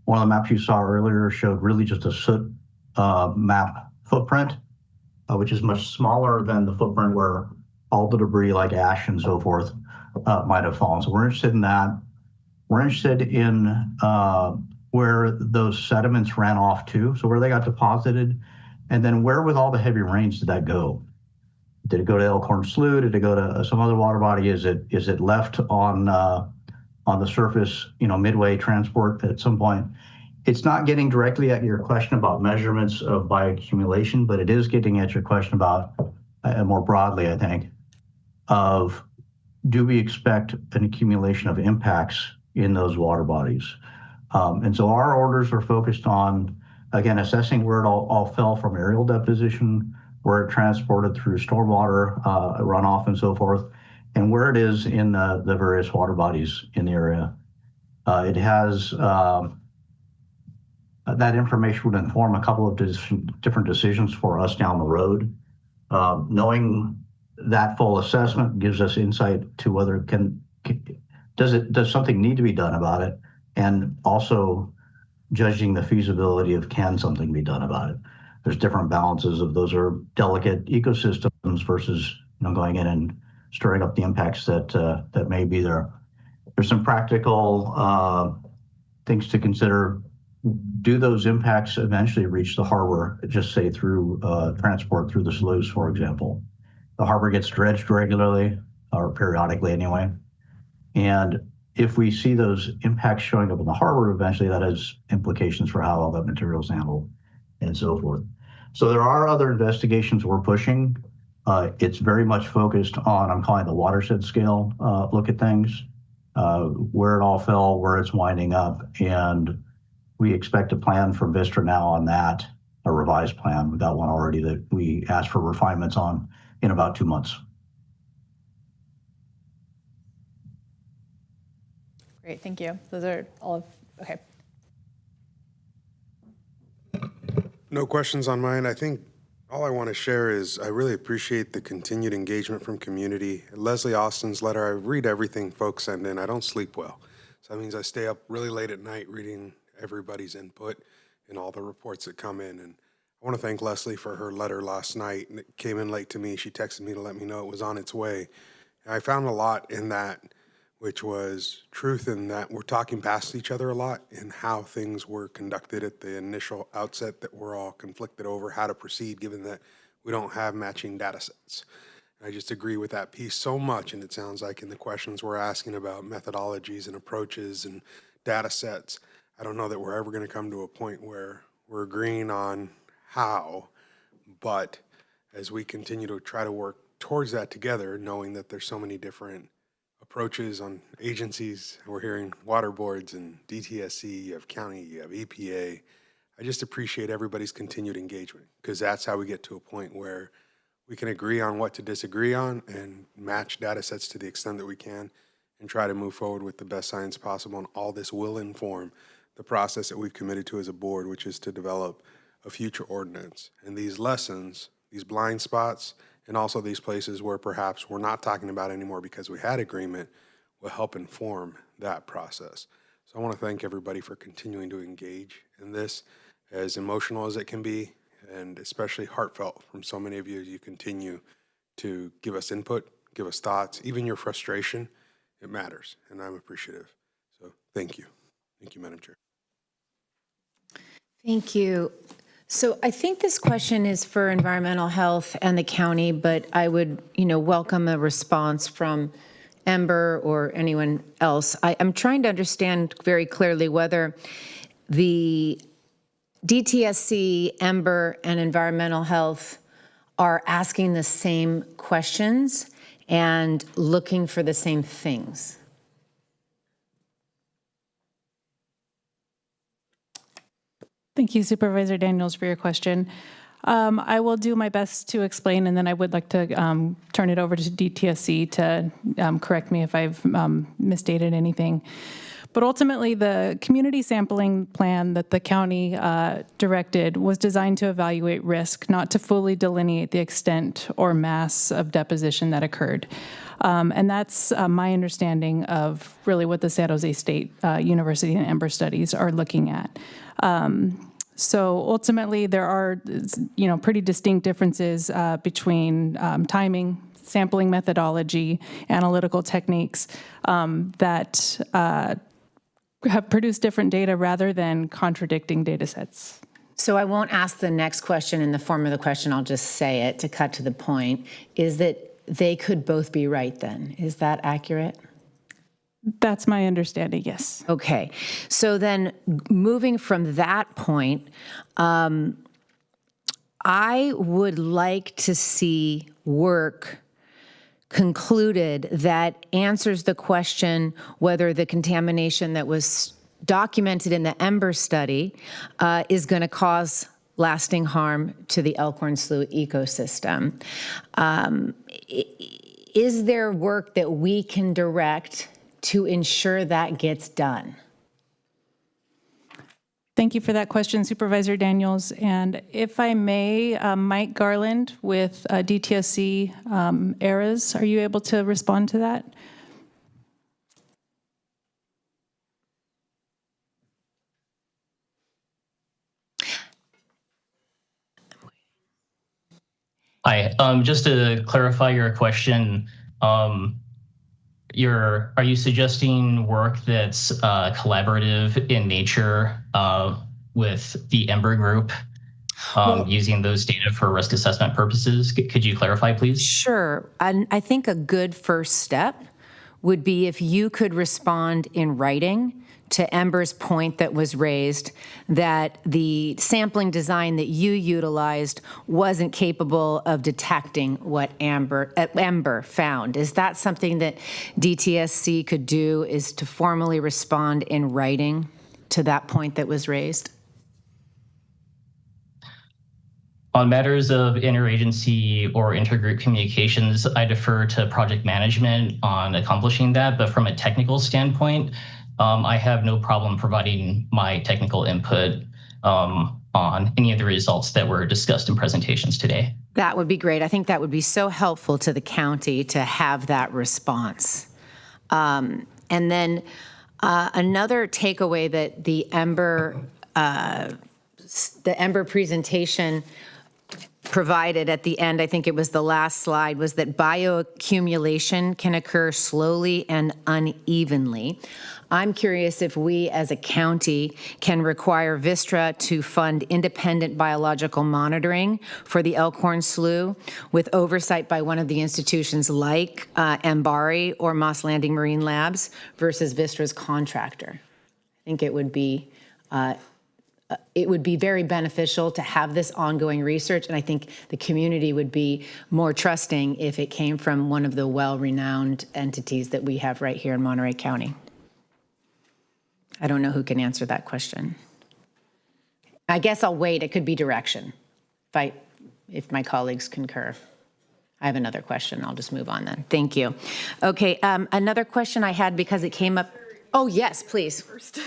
One of the maps you saw earlier showed really just a soot map footprint, which is much smaller than the footprint where all the debris like ash and so forth might have fallen. So we're interested in that. We're interested in where those sediments ran off to, so where they got deposited, and then where with all the heavy rains did that go? Did it go to Elkhorn Slough? Did it go to some other water body? Is it left on the surface, midway transport at some point? It's not getting directly at your question about measurements of bioaccumulation, but it is getting at your question about, more broadly, I think, of do we expect an accumulation of impacts in those water bodies? And so our orders are focused on, again, assessing where it all fell from aerial deposition, where it transported through stormwater runoff and so forth, and where it is in the various water bodies in the area. It has, that information would inform a couple of different decisions for us down the road. Knowing that full assessment gives us insight to whether does something need to be done about it, and also judging the feasibility of can something be done about it. There's different balances of those are delicate ecosystems versus going in and stirring up the impacts that may be there. There's some practical things to consider. Do those impacts eventually reach the harbor, just say through transport through the sloughs, for example? The harbor gets dredged regularly, or periodically anyway. And if we see those impacts showing up in the harbor, eventually that has implications for how all that material is handled and so forth. So there are other investigations we're pushing. It's very much focused on, I'm calling the watershed scale look at things. where it all fell, where it's winding up, and we expect a plan from Vistra now on that, a revised plan. We got one already that we asked for refinements on in about 2 months. Great, thank you. Those are all of, okay. No questions on mine. I think all I want to share is I really appreciate the continued engagement from community. Leslie Austin's letter, I read everything folks send in. I don't sleep well. So that means I stay up really late at night reading everybody's input and all the reports that come in. And I want to thank Leslie for her letter last night. And it came in late to me. She texted me to let me know it was on its way. And I found a lot in that, which was truth in that we're talking past each other a lot in how things were conducted at the initial outset that we're all conflicted over how to proceed, given that we don't have matching data sets. I just agree with that piece so much, and it sounds like in the questions we're asking about methodologies and approaches and data sets, I don't know that we're ever going to come to a point where we're agreeing on how, but as we continue to try to work towards that together, knowing that there's so many different approaches on agencies, we're hearing water boards and DTSC, you have county, you have EPA. I just appreciate everybody's continued engagement because that's how we get to a point where we can agree on what to disagree on and match data sets to the extent that we can and try to move forward with the best science possible. And all this will inform the process that we've committed to as a board, which is to develop a future ordinance. And these lessons, these blind spots, and also these places where perhaps we're not talking about anymore because we had agreement will help inform that process. So I want to thank everybody for continuing to engage in this, as emotional as it can be, and especially heartfelt from so many of you as you continue to give us input, give us thoughts, even your frustration. It matters, and I'm appreciative. So thank you. Thank you, Madam Chair. Thank you. So I think this question is for environmental health and the county, but I would, welcome a response from Ember or anyone else. I'm trying to understand very clearly whether the DTSC, Ember, and environmental health are asking the same questions and looking for the same things. Thank you, Supervisor Daniels, for your question. I will do my best to explain, and then I would like to turn it over to DTSC to correct me if I've misstated anything. But ultimately, the community sampling plan that the county directed was designed to evaluate risk, not to fully delineate the extent or mass of deposition that occurred. And that's my understanding of really what the San Jose State University and Ember studies are looking at. So ultimately, there are, pretty distinct differences between timing, sampling methodology, analytical techniques that have produced different data rather than contradicting data sets. So I won't ask the next question in the form of the question, I'll just say it to cut to the point, is that they could both be right then. Is that accurate? That's my understanding, yes. Okay. So then moving from that point, I would like to see work concluded that answers the question whether the contamination that was documented in the Ember study is going to cause lasting harm to the Elkhorn Slough ecosystem. Is there work that we can direct to ensure that gets done? Thank you for that question, Supervisor Daniels. And if I may, Mike Garland with DTSC ERAS, are you able to respond to that? Hi, just to clarify your question, are you suggesting work that's collaborative in nature with the Ember group using those data for risk assessment purposes? Could you clarify, please? Sure. And I think a good first step would be if you could respond in writing to Ember's point that was raised, that the sampling design that you utilized wasn't capable of detecting what Ember found. Is that something that DTSC could do, is to formally respond in writing to that point that was raised? On matters of interagency or intergroup communications, I defer to project management on accomplishing that. But from a technical standpoint, I have no problem providing my technical input on any of the results that were discussed in presentations today. That would be great. I think that would be so helpful to the county to have that response. And then another takeaway that the Ember presentation provided at the end, I think it was the last slide, was that bioaccumulation can occur slowly and unevenly. I'm curious if we as a county can require Vistra to fund independent biological monitoring for the Elkhorn Slough with oversight by one of the institutions like MBARI or Moss Landing Marine Labs versus Vistra's contractor. I think it would be very beneficial to have this ongoing research, and I think the community would be more trusting if it came from one of the well-renowned entities that we have right here in Monterey County. I don't know who can answer that question. I guess I'll wait. It could be direction, if my colleagues concur. I have another question. I'll just move on then. Thank you. Okay, another question I had because it came up. Oh, yes, please. First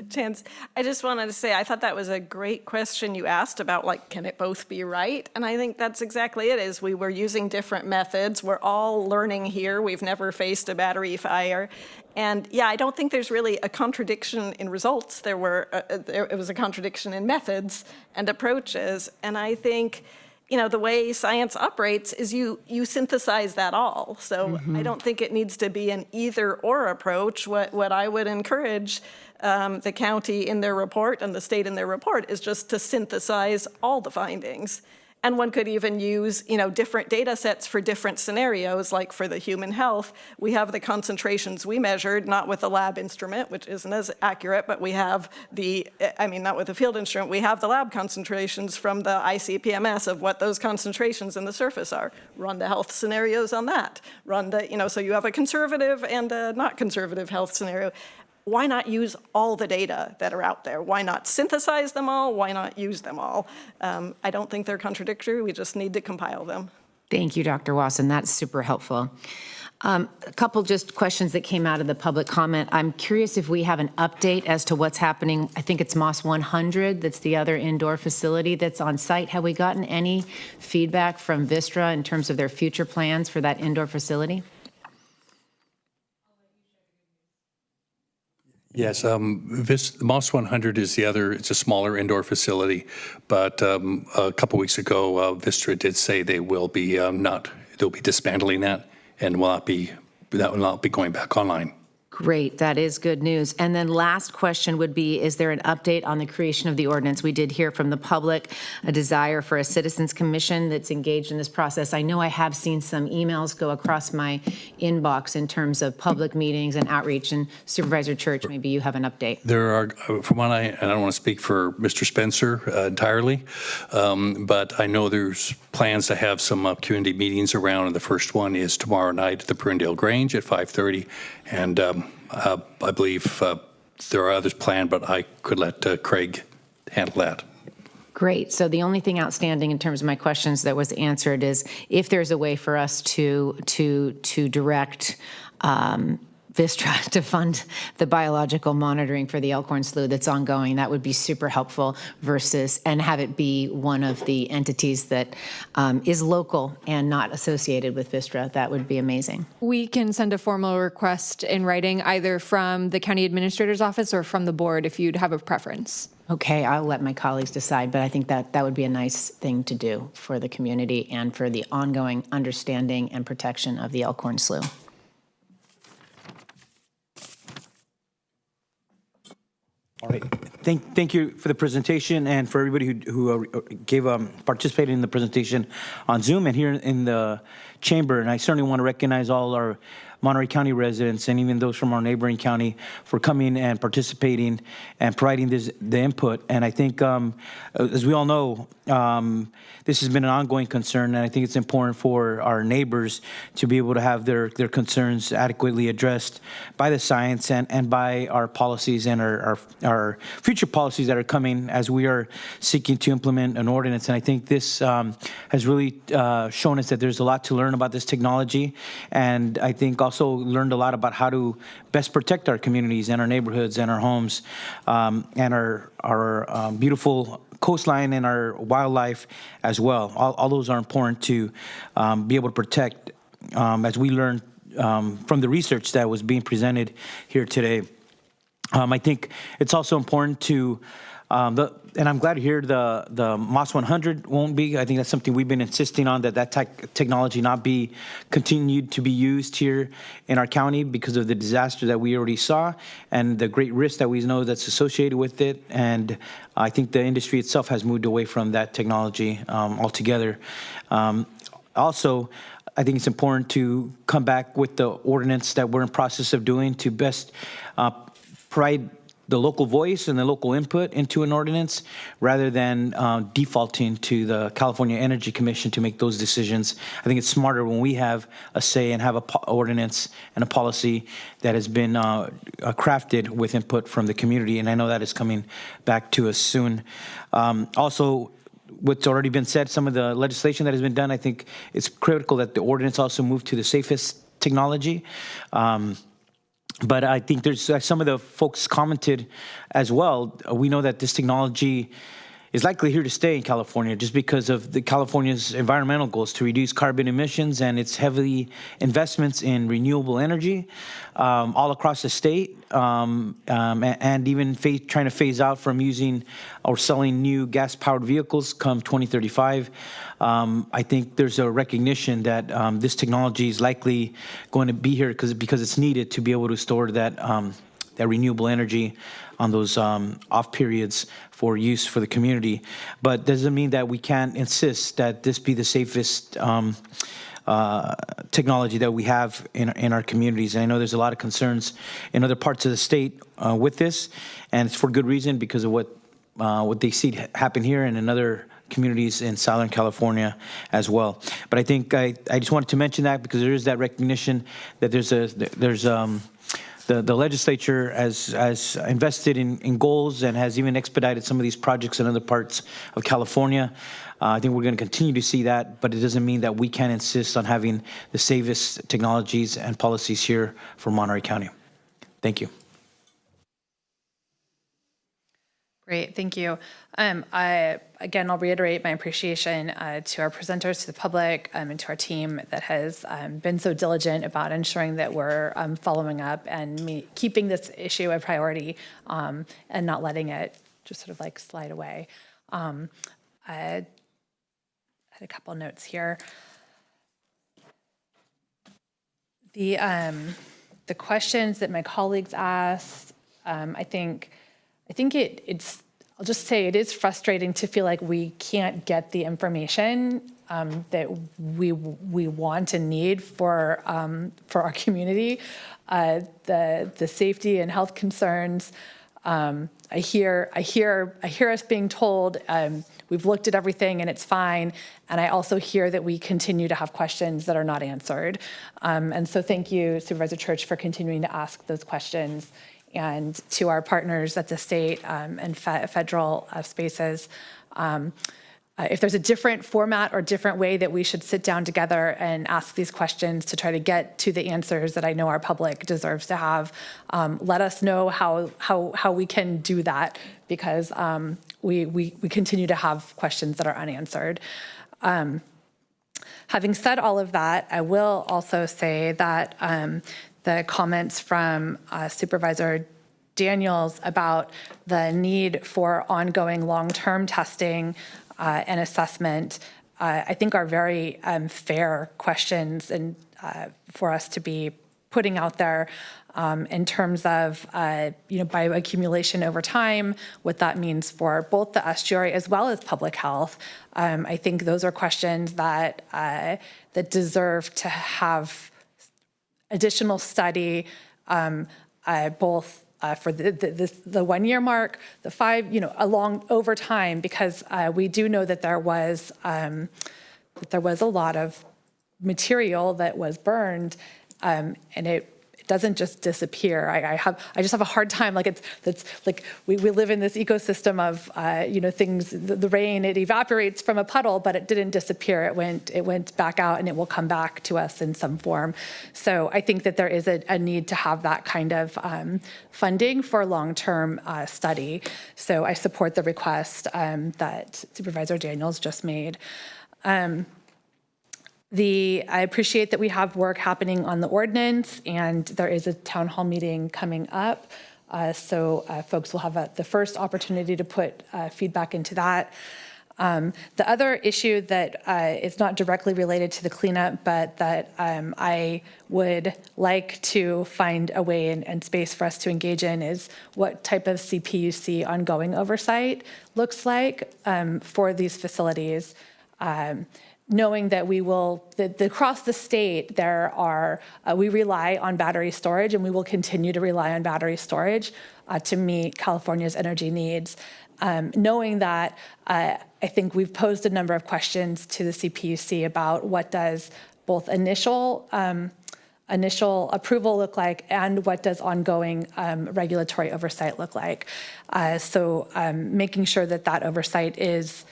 chance. I just wanted to say, I thought that was a great question you asked about, like, can it both be right? And I think that's exactly it, is we were using different methods. We're all learning here. We've never faced a battery fire. And yeah, I don't think there's really a contradiction in results. It was a contradiction in methods and approaches. And I think, you know, the way science operates is you synthesize that all. So I don't think it needs to be an either or approach. What I would encourage the county in their report and the state in their report is just to synthesize all the findings. And one could even use, you know, different data sets for different scenarios, like for the human health. We have the concentrations we measured, not with the lab instrument, which isn't as accurate, but we have not with the field instrument, we have the lab concentrations from the ICP-MS of what those concentrations in the surface are. Run the health scenarios on that. So you have a conservative and a not conservative health scenario. Why not use all the data that are out there? Why not synthesize them all? Why not use them all? I don't think they're contradictory. We just need to compile them. Thank you, Dr. Wasson. That's super helpful. A couple just questions that came out of the public comment. I'm curious if we have an update as to what's happening. I think it's Moss 100. That's the other indoor facility that's on site. Have we gotten any feedback from Vistra in terms of their future plans for that indoor facility? Yes, Moss 100 is the other. It's a smaller indoor facility, but a couple weeks ago, Vistra did say they will be they'll be dismantling that and will not be going back online. Great, that is good news. And then last question would be, is there an update on the creation of the ordinance? We did hear from the public a desire for a citizens commission that's engaged in this process. I know I have seen some emails go across my inbox in terms of public meetings and outreach, and Supervisor Church, maybe you have an update. There are, from what and I don't want to speak for Mr. Spencer entirely, but I know there's plans to have some community meetings around, and the first one is tomorrow night at the Prunedale Grange at 5:30. And I believe there are others planned, but I could let Craig handle that. Great. So the only thing outstanding in terms of my questions that was answered is if there's a way for us to direct Vistra to fund the biological monitoring for the Elkhorn Slough that's ongoing, that would be super helpful and have it be one of the entities that is local and not associated with Vistra. That would be amazing. We can send a formal request in writing either from the county administrator's office or from the board if you'd have a preference. Okay, I'll let my colleagues decide, but I think that would be a nice thing to do for the community and for the ongoing understanding and protection of the Elkhorn Slough. All right. Thank you for the presentation and for everybody who participated in the presentation on Zoom and here in the chamber. And I certainly want to recognize all our Monterey County residents and even those from our neighboring county for coming and participating and providing the input. And I think, as we all know, this has been an ongoing concern, and I think it's important for our neighbors to be able to have their concerns adequately addressed by the science and by our policies and our future policies that are coming as we are seeking to implement an ordinance. And I think this has really shown us that there's a lot to learn about this technology, and I think also learned a lot about how to best protect our communities and our neighborhoods and our homes and our beautiful coastline and our wildlife as well. All those are important to be able to protect as we learn from the research that was being presented here today. I think it's also important to, and I'm glad to hear the MOS 100 won't be. I think that's something we've been insisting on, that technology not be continued to be used here in our county because of the disaster that we already saw and the great risk that we know that's associated with it. And I think the industry itself has moved away from that technology altogether. Also, I think it's important to come back with the ordinance that we're in process of doing to best provide the local voice and the local input into an ordinance rather than defaulting to the California Energy Commission to make those decisions. I think it's smarter when we have a say and have an ordinance and a policy that has been crafted with input from the community, and I know that is coming back to us soon. Also, what's already been said, some of the legislation that has been done, I think it's critical that the ordinance also move to the safest technology. But I think there's some of the folks commented as well. We know that this technology is likely here to stay in California just because of the California's environmental goals to reduce carbon emissions and its heavy investments in renewable energy all across the state, and even trying to phase out from using or selling new gas-powered vehicles come 2035. I think there's a recognition that this technology is likely going to be here because it's needed to be able to store that renewable energy on those off periods for use for the community. But doesn't mean that we can't insist that this be the safest technology that we have in our communities. And I know there's a lot of concerns in other parts of the state with this, and it's for good reason because of what they see happen here and in other communities in Southern California as well. But I think I just wanted to mention that because there is that recognition that the legislature has invested in goals and has even expedited some of these projects in other parts of California. I think we're going to continue to see that, but it doesn't mean that we can't insist on having the safest technologies and policies here for Monterey County. Thank you. Great, thank you. Again, I'll reiterate my appreciation to our presenters, to the public, and to our team that has been so diligent about ensuring that we're following up and keeping this issue a priority and not letting it just sort of like slide away. I had a couple of notes here. The questions that my colleagues asked, I think it's, I'll just say it is frustrating to feel like we can't get the information that we want and need for our community. The safety and health concerns. I hear us being told we've looked at everything and it's fine. And I also hear that we continue to have questions that are not answered. And so thank you, Supervisor Church, for continuing to ask those questions. And to our partners at the state and federal spaces, if there's a different format or different way that we should sit down together and ask these questions to try to get to the answers that I know our public deserves to have, let us know how we can do that, because we continue to have questions that are unanswered. Having said all of that, I will also say that the comments from Supervisor Daniels about the need for ongoing long-term testing and assessment, I think are very fair questions and for us to be putting out there in terms of bioaccumulation over time, what that means for both the estuary as well as public health. I think those are questions that that deserve to have additional study, both for the 1 year mark, the 5, along over time, because we do know that there was a lot of material that was burned, and it doesn't just disappear. I just have a hard time. Like it's like we live in this ecosystem of things. The rain, it evaporates from a puddle, but it didn't disappear. It went back out, and it will come back to us in some form. So I think that there is a need to have that kind of funding for long-term study. So I support the request that Supervisor Daniels just made. I appreciate that we have work happening on the ordinance, and there is a town hall meeting coming up. So folks will have the first opportunity to put feedback into that. The other issue that is not directly related to the cleanup, but that I would like to find a way and space for us to engage in is what type of CPUC ongoing oversight looks like for these facilities. Knowing that across the state, we rely on battery storage, and we will continue to rely on battery storage to meet California's energy needs. Knowing that, I think we've posed a number of questions to the CPUC about what does both initial approval look like, and what does ongoing regulatory oversight look like. So making sure that oversight is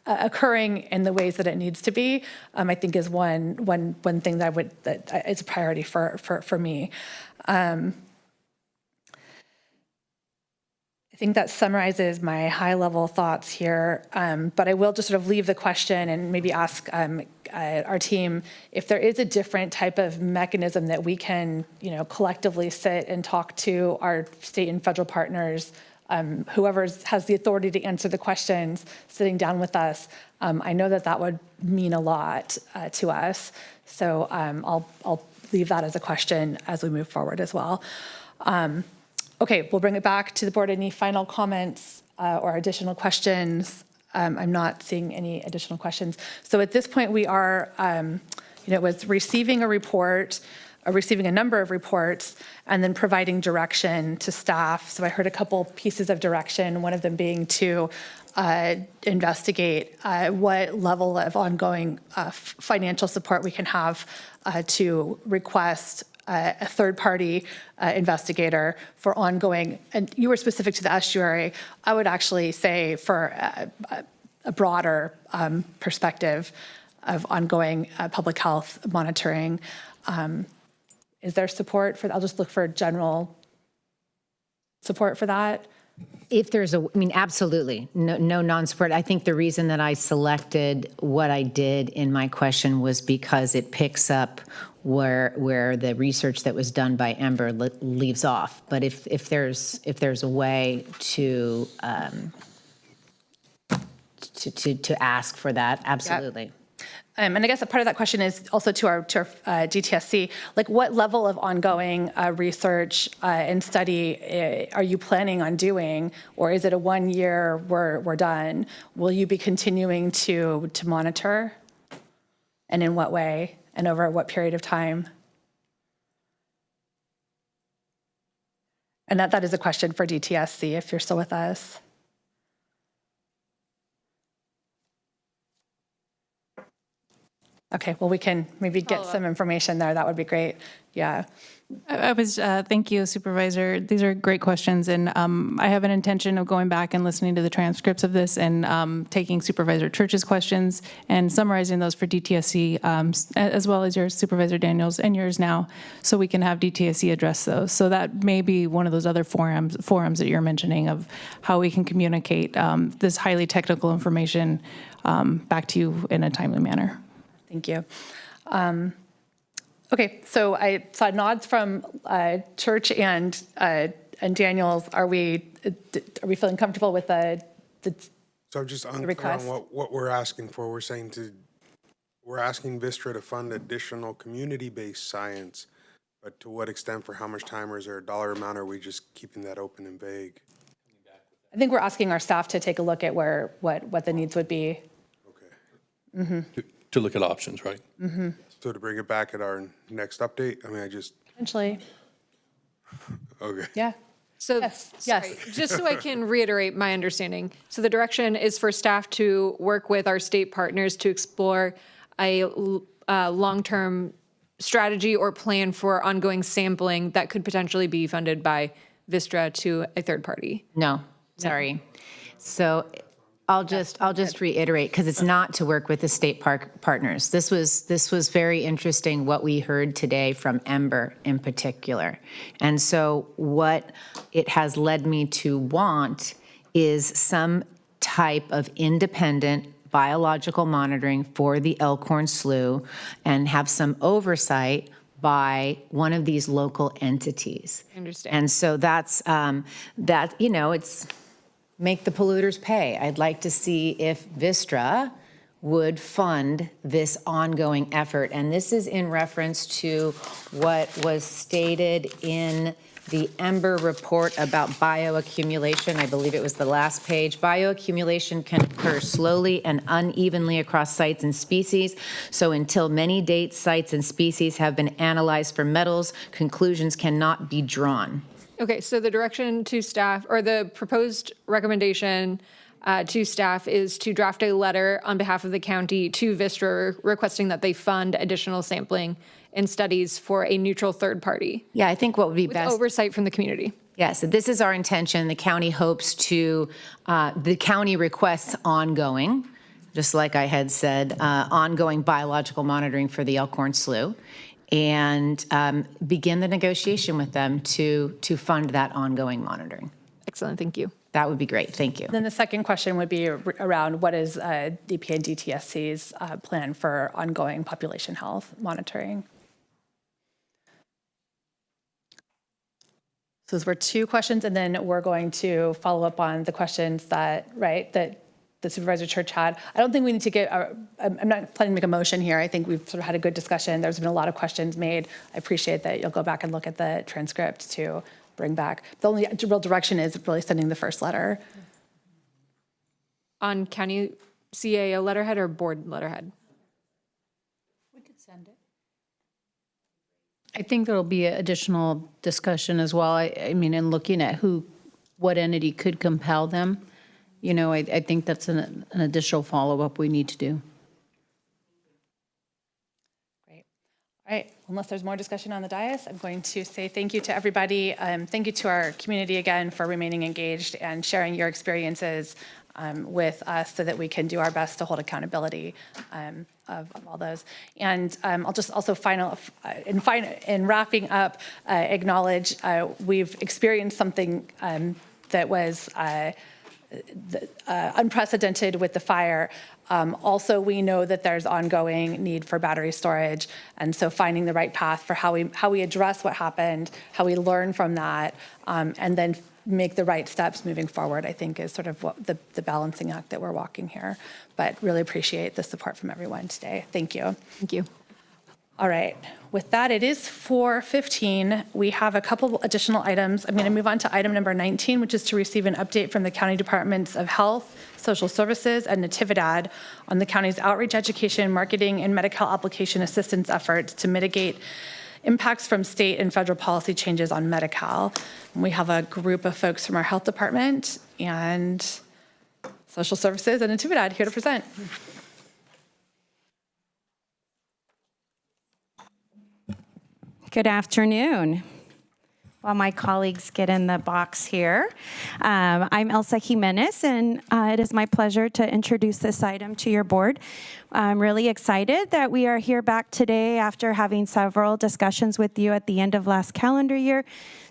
occurring in the ways that it needs to be, I think is one thing that is a priority for me. I think that summarizes my high-level thoughts here, but I will just sort of leave the question and maybe ask our team if there is a different type of mechanism that we can, collectively sit and talk to our state and federal partners. Whoever has the authority to answer the questions, sitting down with us, I know that would mean a lot to us. So I'll leave that as a question as we move forward as well. Okay, we'll bring it back to the board. Any final comments or additional questions? I'm not seeing any additional questions. So at this point, we are, with receiving a number of reports, and then providing direction to staff. So I heard a couple pieces of direction, one of them being to investigate what level of ongoing financial support we can have to request a third-party investigator for ongoing, and you were specific to the estuary. I would actually say for a broader perspective of ongoing public health monitoring. Is there support for that? I'll just look for general support for that. If there's absolutely no non-support. I think the reason that I selected what I did in my question was because it picks up where the research that was done by Ember leaves off. But if there's a way to ask for that, absolutely. Yep. And I guess a part of that question is also to our DTSC, like what level of ongoing research and study are you planning on doing? Or is it a 1 year, we're done? Will you be continuing to monitor? And in what way? And over what period of time? And that is a question for DTSC if you're still with us. Okay, well, we can maybe get some information there. That would be great. Yeah. Thank you, Supervisor. These are great questions. And I have an intention of going back and listening to the transcripts of this and taking Supervisor Church's questions and summarizing those for DTSC, as well as yours, Supervisor Daniels, and yours now, so we can have DTSC address those. So that may be one of those other forums that you're mentioning of how we can communicate this highly technical information back to you in a timely manner. Thank you. Okay, so I saw nods from Church and Daniels. Are we feeling comfortable with the So I'm just unclear on what we're asking for. We're asking Vistra to fund additional community-based science, but to what extent, for how much time, or is there a dollar amount, or are we just keeping that open and vague? I think we're asking our staff to take a look at what the needs would be. Okay. Mm-hmm. To look at options, right? Mm-hmm. So to bring it back at our next update, I mean, Potentially. Okay. Yeah. So, sorry, just so I can reiterate my understanding. So the direction is for staff to work with our state partners to explore a long-term strategy or plan for ongoing sampling that could potentially be funded by Vistra to a third party. No, sorry. So I'll just reiterate, because it's not to work with the state partners. This was very interesting what we heard today from Ember in particular. And so what it has led me to want is some type of independent biological monitoring for the Elkhorn Slough and have some oversight by one of these local entities. I understand. And so that's, it's make the polluters pay. I'd like to see if Vistra would fund this ongoing effort. And this is in reference to what was stated in the Ember report about bioaccumulation. I believe it was the last page. Bioaccumulation can occur slowly and unevenly across sites and species. So until many dates, sites, and species have been analyzed for metals, conclusions cannot be drawn. Okay, so the direction to staff, or the proposed recommendation to staff, is to draft a letter on behalf of the county to Vistra requesting that they fund additional sampling and studies for a neutral third party. Yeah, I think what would be with best. Oversight from the community. Yes, this is our intention. The county hopes to, the county requests ongoing, just like I had said, ongoing biological monitoring for the Elkhorn Slough, and begin the negotiation with them to fund that ongoing monitoring. Excellent, thank you. That would be great, thank you. Then the second question would be around what is DPA and DTSC's plan for ongoing population health monitoring? So those were two questions, and then we're going to follow up on the questions that the Supervisor Church had. I don't think we need to get, I'm not planning to make a motion here. I think we've sort of had a good discussion. There's been a lot of questions made. I appreciate that you'll go back and look at the transcript to bring back. The only real direction is really sending the first letter. On county CAO letterhead or board letterhead? We could send it. I think there'll be additional discussion as well. I mean, in looking at what entity could compel them, I think that's an additional follow-up we need to do. Great. All right, unless there's more discussion on the dais, I'm going to say thank you to everybody. Thank you to our community again for remaining engaged and sharing your experiences with us so that we can do our best to hold accountability of all those. And I'll just also in wrapping up, acknowledge we've experienced something that was unprecedented with the fire. Also, we know that there's ongoing need for battery storage, and so finding the right path for how we address what happened, how we learn from that, and then make the right steps moving forward, I think is sort of what the balancing act that we're walking here. But really appreciate the support from everyone today. Thank you. Thank you. All right, with that, it is 4:15. We have a couple additional items. I'm going to move on to item number 19, which is to receive an update from the County Departments of Health, Social Services, and Natividad on the county's outreach, education, marketing, and Medi-Cal application assistance efforts to mitigate impacts from state and federal policy changes on Medi-Cal. We have a group of folks from our health department and Social Services and Natividad here to present. Good afternoon. While my colleagues get in the box here, I'm Elsa Jimenez, and it is my pleasure to introduce this item to your board. I'm really excited that we are here back today after having several discussions with you at the end of last calendar year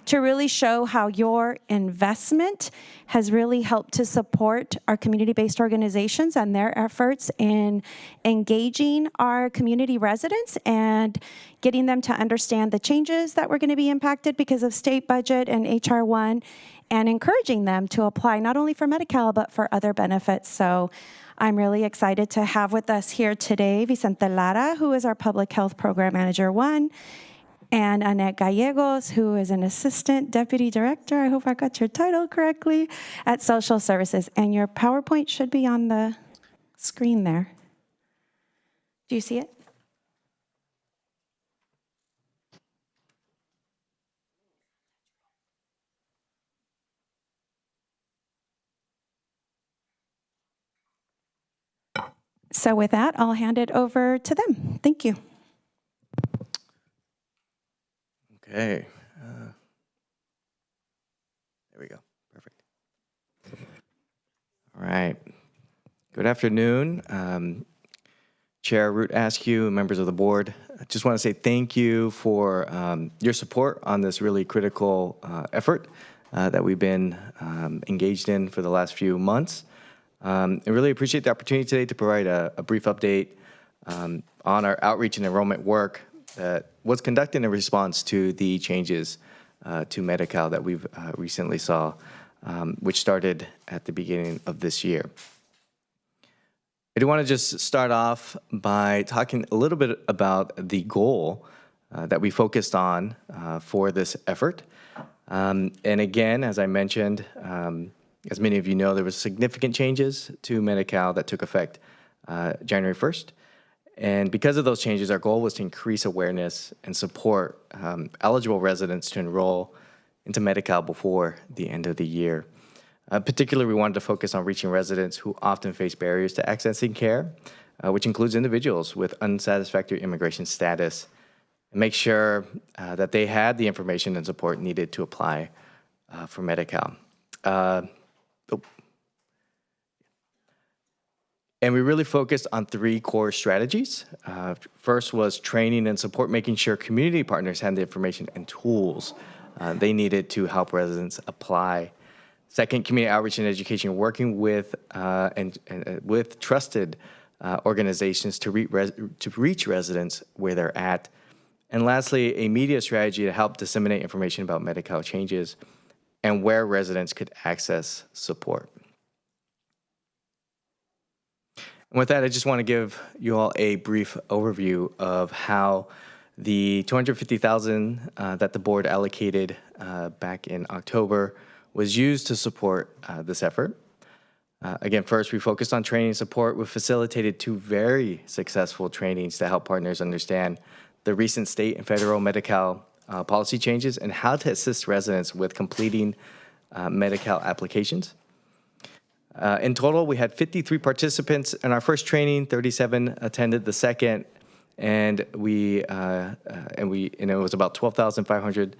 to really show how your investment has really helped to support our community-based organizations and their efforts in engaging our community residents and getting them to understand the changes that were going to be impacted because of state budget and HR 1, and encouraging them to apply not only for Medi-Cal but for other benefits. So I'm really excited to have with us here today Vicente Lara, who is our Public Health Program Manager 1, and Annette Gallegos, who is an Assistant Deputy Director, I hope I got your title correctly, at Social Services. And your PowerPoint should be on the screen there. Do you see it? So with that, I'll hand it over to them. Thank you. Okay. There we go. Perfect. All right. Good afternoon. Chair Root Askew, members of the board. I just want to say thank you for your support on this really critical effort that we've been engaged in for the last few months. I really appreciate the opportunity today to provide a brief update on our outreach and enrollment work that was conducted in response to the changes to Medi-Cal that we've recently saw, which started at the beginning of this year. I do want to just start off by talking a little bit about the goal that we focused on for this effort. And again, as I mentioned, as many of you know, there was significant changes to Medi-Cal that took effect January 1st. And because of those changes, our goal was to increase awareness and support eligible residents to enroll into Medi-Cal before the end of the year. Particularly, we wanted to focus on reaching residents who often face barriers to accessing care, which includes individuals with unsatisfactory immigration status, and make sure that they had the information and support needed to apply for Medi-Cal. And we really focused on 3 core strategies. First was training and support, making sure community partners had the information and tools they needed to help residents apply. Second, community outreach and education, working with with trusted organizations to reach residents where they're at. And lastly, a media strategy to help disseminate information about Medi-Cal changes and where residents could access support. And with that, I just want to give you all a brief overview of how the $250,000 that the board allocated back in October was used to support this effort. Again, first, we focused on training support. We facilitated 2 very successful trainings to help partners understand the recent state and federal Medi-Cal policy changes and how to assist residents with completing Medi-Cal applications. In total, we had 53 participants in our first training, 37 attended the second, and it was about $12,500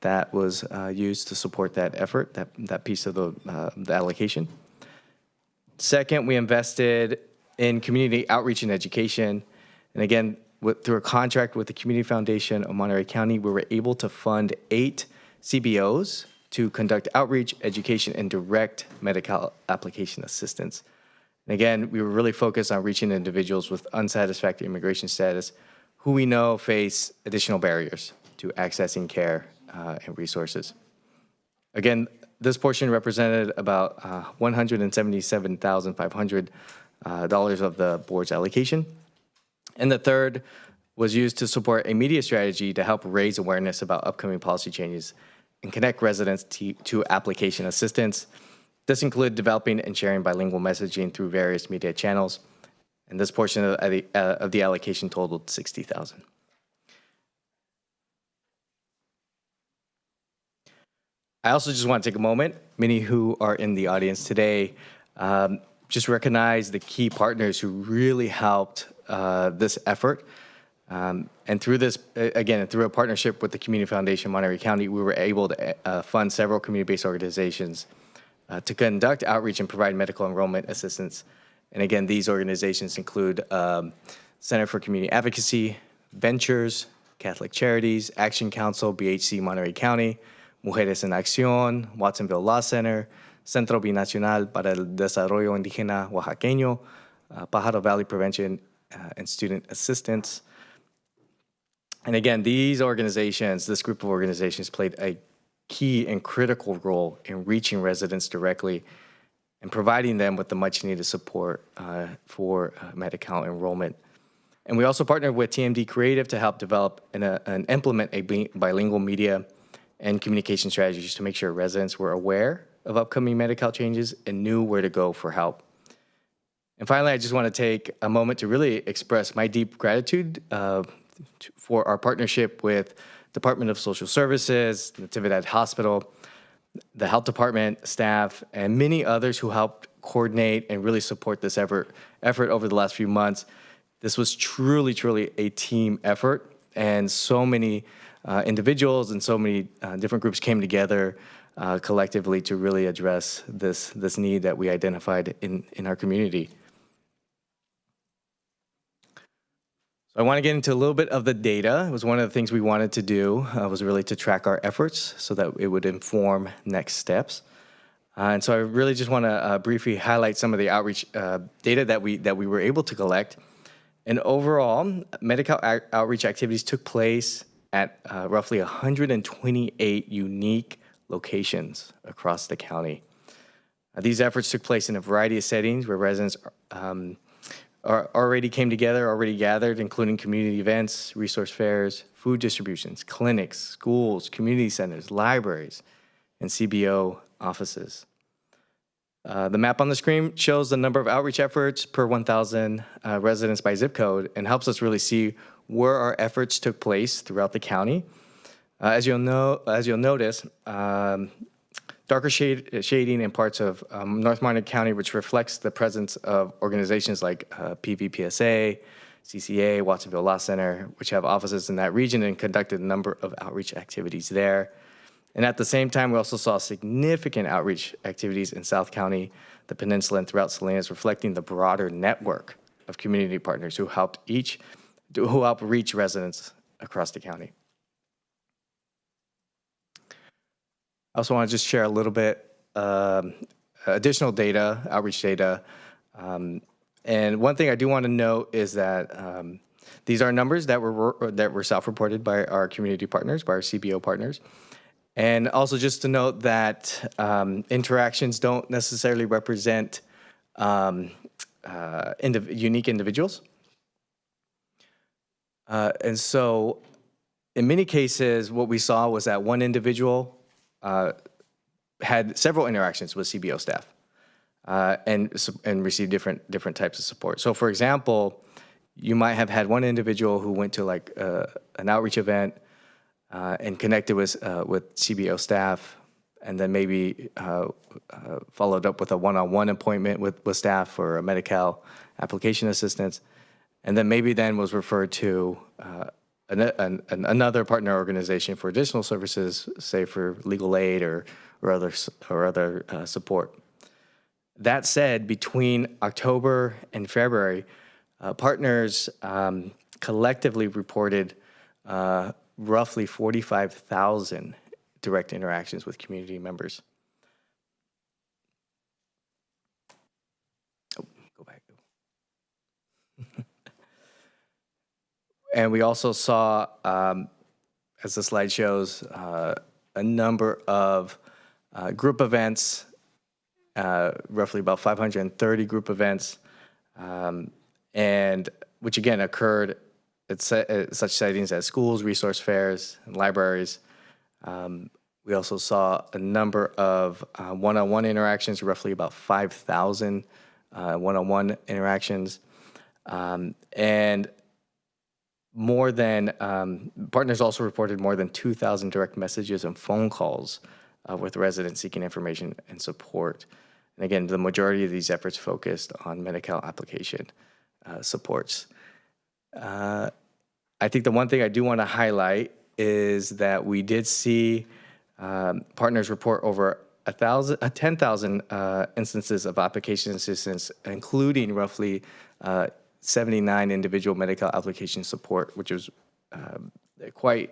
that was used to support that effort, that piece of the allocation. Second, we invested in community outreach and education. And again, through a contract with the Community Foundation of Monterey County, we were able to fund 8 CBOs to conduct outreach, education, and direct Medi-Cal application assistance. And again, we were really focused on reaching individuals with unsatisfactory immigration status who we know face additional barriers to accessing care and resources. Again, this portion represented about $177,500 of the board's allocation. And the third was used to support a media strategy to help raise awareness about upcoming policy changes and connect residents to application assistance. This included developing and sharing bilingual messaging through various media channels. And this portion of the allocation totaled $60,000. I also just want to take a moment, many who are in the audience today, just recognize the key partners who really helped this effort. And through this, again, through a partnership with the Community Foundation of Monterey County, we were able to fund several community-based organizations to conduct outreach and provide medical enrollment assistance. And again, these organizations include Center for Community Advocacy, Ventures, Catholic Charities, Action Council, BHC Monterey County, Mujeres en Acción, Watsonville Law Center, Centro Binacional para el Desarrollo Indígena Oaxaqueño, Pajaro Valley Prevention and Student Assistance. And again, these organizations, this group of organizations played a key and critical role in reaching residents directly and providing them with the much needed support for Medi-Cal enrollment. And we also partnered with TMD Creative to help develop and implement a bilingual media and communication strategies to make sure residents were aware of upcoming Medi-Cal changes and knew where to go for help. And finally, I just want to take a moment to really express my deep gratitude for our partnership with Department of Social Services, Natividad Hospital, the Health Department staff, and many others who helped coordinate and really support this effort over the last few months. This was truly a team effort, and so many individuals and so many different groups came together collectively to really address this need that we identified in our community. So I want to get into a little bit of the data. It was one of the things we wanted to do, was really to track our efforts so that it would inform next steps. And so I really just want to briefly highlight some of the outreach data that we were able to collect. And overall, Medi-Cal outreach activities took place at roughly 128 unique locations across the county. These efforts took place in a variety of settings where residents already came together, already gathered, including community events, resource fairs, food distributions, clinics, schools, community centers, libraries, and CBO offices. The map on the screen shows the number of outreach efforts per 1,000 residents by zip code and helps us really see where our efforts took place throughout the county. As you'll notice, darker shading in parts of North Monterey County, which reflects the presence of organizations like PVPSA, CCA, Watsonville Law Center, which have offices in that region and conducted a number of outreach activities there. And at the same time, we also saw significant outreach activities in South County, the peninsula, and throughout Salinas, reflecting the broader network of community partners who help reach residents across the county. I also want to just share a little bit additional data, outreach data. And one thing I do want to note is that these are numbers that were self-reported by our community partners, by our CBO partners. And also just to note that interactions don't necessarily represent unique individuals. And so in many cases, what we saw was that one individual had several interactions with CBO staff and received different types of support. So for example, you might have had one individual who went to like an outreach event and connected with CBO staff, and then maybe followed up with a one-on-one appointment with staff for a Medi-Cal application assistance, and then maybe was referred to another partner organization for additional services, say for legal aid or other support. That said, between October and February, partners collectively reported roughly 45,000 direct interactions with community members. Oh, go back. And we also saw, as the slide shows, a number of group events, roughly about 530 group events, and which again occurred at such settings as schools, resource fairs, and libraries. We also saw a number of one-on-one interactions, roughly about 5,000 one-on-one interactions, and more than, partners also reported more than 2,000 direct messages and phone calls with residents seeking information and support. And again, the majority of these efforts focused on Medi-Cal application supports. I think the one thing I do want to highlight is that we did see partners report over 10,000 instances of application assistance, including roughly 79 individual Medi-Cal application support, which was quite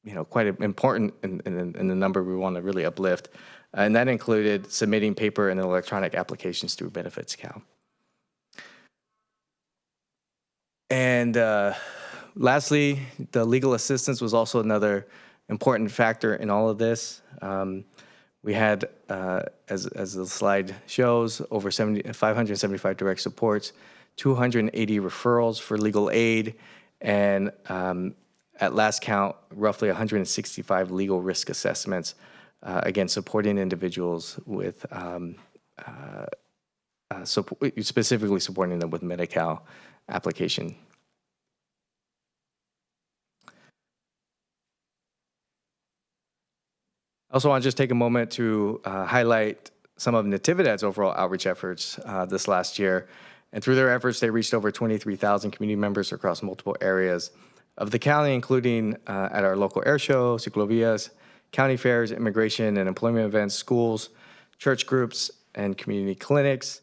important in the number we want to really uplift. And that included submitting paper and electronic applications through BenefitsCal. And lastly, the legal assistance was also another important factor in all of this. We had, as the slide shows, over 575 direct supports, 280 referrals for legal aid, and at last count, roughly 165 legal risk assessments, again, supporting individuals with, specifically supporting them with Medi-Cal application. I also want to just take a moment to highlight some of Natividad's overall outreach efforts this last year. And through their efforts, they reached over 23,000 community members across multiple areas of the county, including at our local air show, ciclovias, county fairs, immigration and employment events, schools, church groups, and community clinics.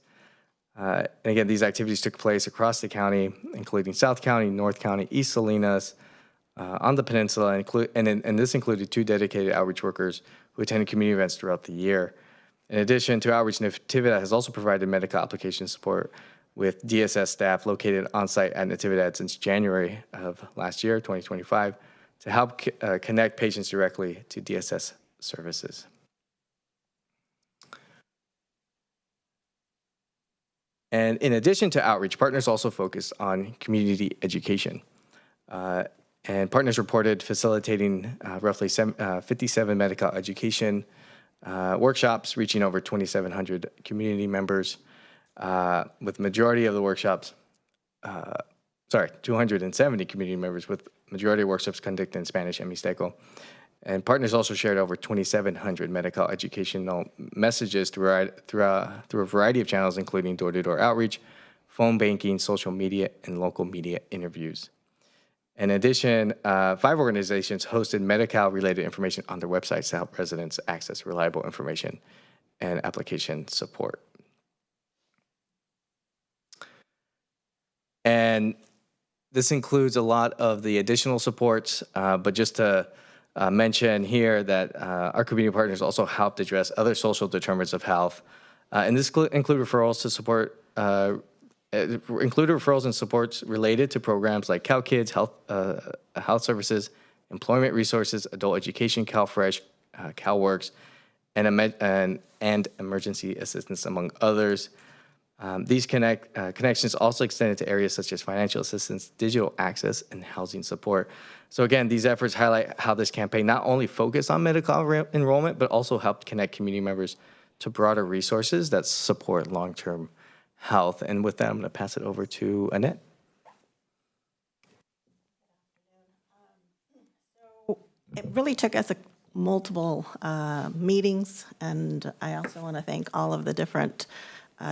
And again, these activities took place across the county, including South County, North County, East Salinas, on the peninsula, and this included 2 dedicated outreach workers who attended community events throughout the year. In addition to outreach, Natividad has also provided medical application support with DSS staff located on site at Natividad since January of last year, 2025, to help connect patients directly to DSS services. And in addition to outreach, partners also focused on community education. And partners reported facilitating roughly 57 medical education workshops, reaching over 2,700 community members, with majority of the workshops, 270 community members, with majority of workshops conducted in Spanish and Mixteco. And partners also shared over 2,700 medical educational messages through a variety of channels, including door-to-door outreach, phone banking, social media, and local media interviews. In addition, 5 organizations hosted Medi-Cal-related information on their websites to help residents access reliable information and application support. And this includes a lot of the additional supports, but just to mention here that our community partners also helped address other social determinants of health, and this include referrals to support included referrals and supports related to programs like CalKids, health services, employment resources, adult education, CalFresh, CalWorks, and emergency assistance, among others. These connections also extended to areas such as financial assistance, digital access, and housing support. So again, these efforts highlight how this campaign not only focused on medical enrollment, but also helped connect community members to broader resources that support long-term health. And with that, I'm going to pass it over to Annette. It really took us multiple meetings, and I also want to thank all of the different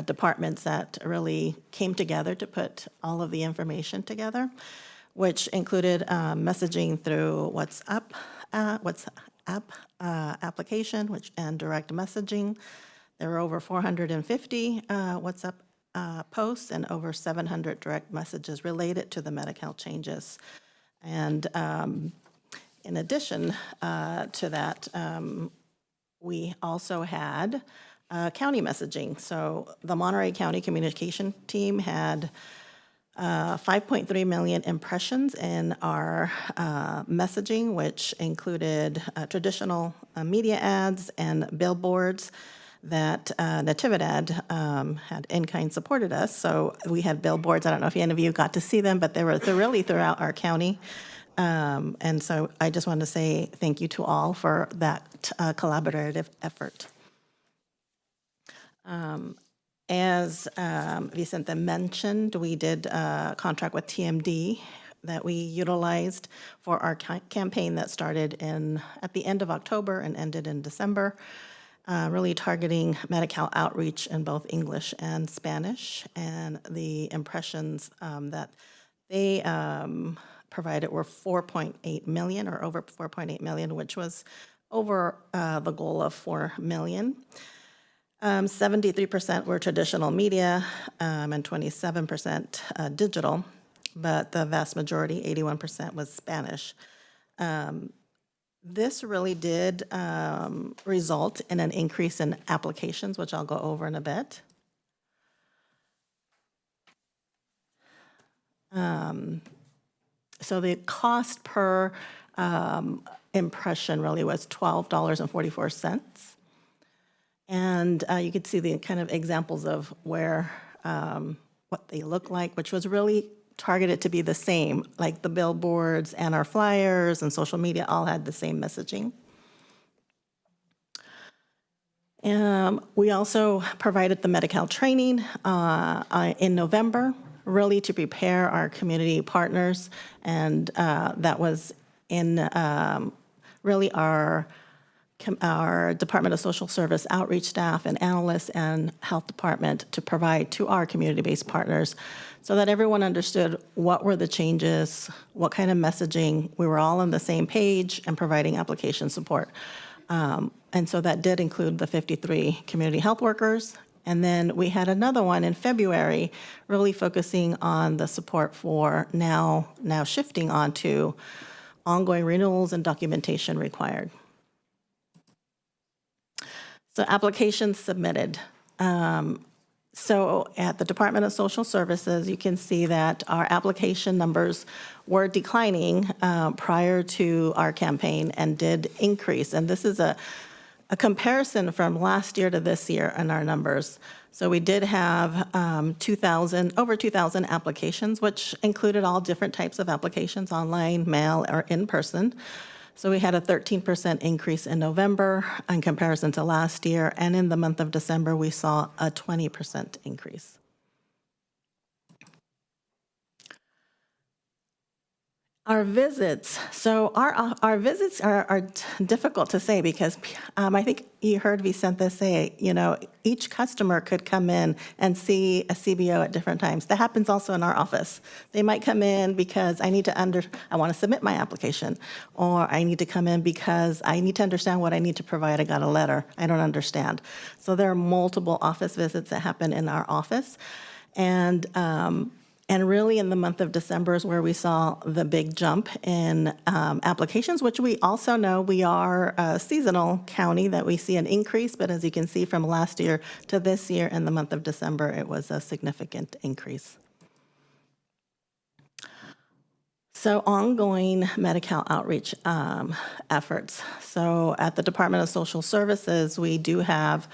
departments that really came together to put all of the information together, which included messaging through WhatsApp application, and direct messaging. There were over 450 WhatsApp posts and over 700 direct messages related to the Medi-Cal changes. And in addition to that, we also had county messaging. So the Monterey County Communication Team had 5.3 million impressions in our messaging, which included traditional media ads and billboards that Natividad had in-kind supported us. So we had billboards. I don't know if any of you got to see them, but they're really throughout our county. And so I just want to say thank you to all for that collaborative effort. As Vicente mentioned, we did a contract with TMD that we utilized for our campaign that started at the end of October and ended in December, really targeting Medi-Cal outreach in both English and Spanish. And the impressions that they provided were 4.8 million, or over 4.8 million, which was over the goal of 4 million. 73% were traditional media and 27% digital, but the vast majority, 81%, was Spanish. This really did result in an increase in applications, which I'll go over in a bit. So the cost per impression really was $12.44. And you could see the kind of examples of where, what they look like, which was really targeted to be the same, like the billboards and our flyers and social media all had the same messaging. We also provided the Medi-Cal training in November, really to prepare our community partners, and that was in really our our Department of Social Service outreach staff and analysts and health department to provide to our community-based partners so that everyone understood what were the changes, what kind of messaging, we were all on the same page and providing application support. And so that did include the 53 community health workers. And then we had another one in February, really focusing on the support for now shifting on to ongoing renewals and documentation required. So applications submitted. So at the Department of Social Services, you can see that our application numbers were declining prior to our campaign and did increase. And this is a comparison from last year to this year in our numbers. So we did have over 2,000 applications, which included all different types of applications, online, mail, or in person. So we had a 13% increase in November in comparison to last year, and in the month of December, we saw a 20% increase. Our visits. So our visits are difficult to say because I think you heard Vicente say, each customer could come in and see a CBO at different times. That happens also in our office. They might come in because I want to submit my application, or I need to come in because I need to understand what I need to provide. I got a letter. I don't understand. So there are multiple office visits that happen in our office. And really in the month of December is where we saw the big jump in applications, which we also know we are a seasonal county, that we see an increase. But as you can see from last year to this year in the month of December, it was a significant increase. So ongoing Medi-Cal outreach efforts. So at the Department of Social Services, we do have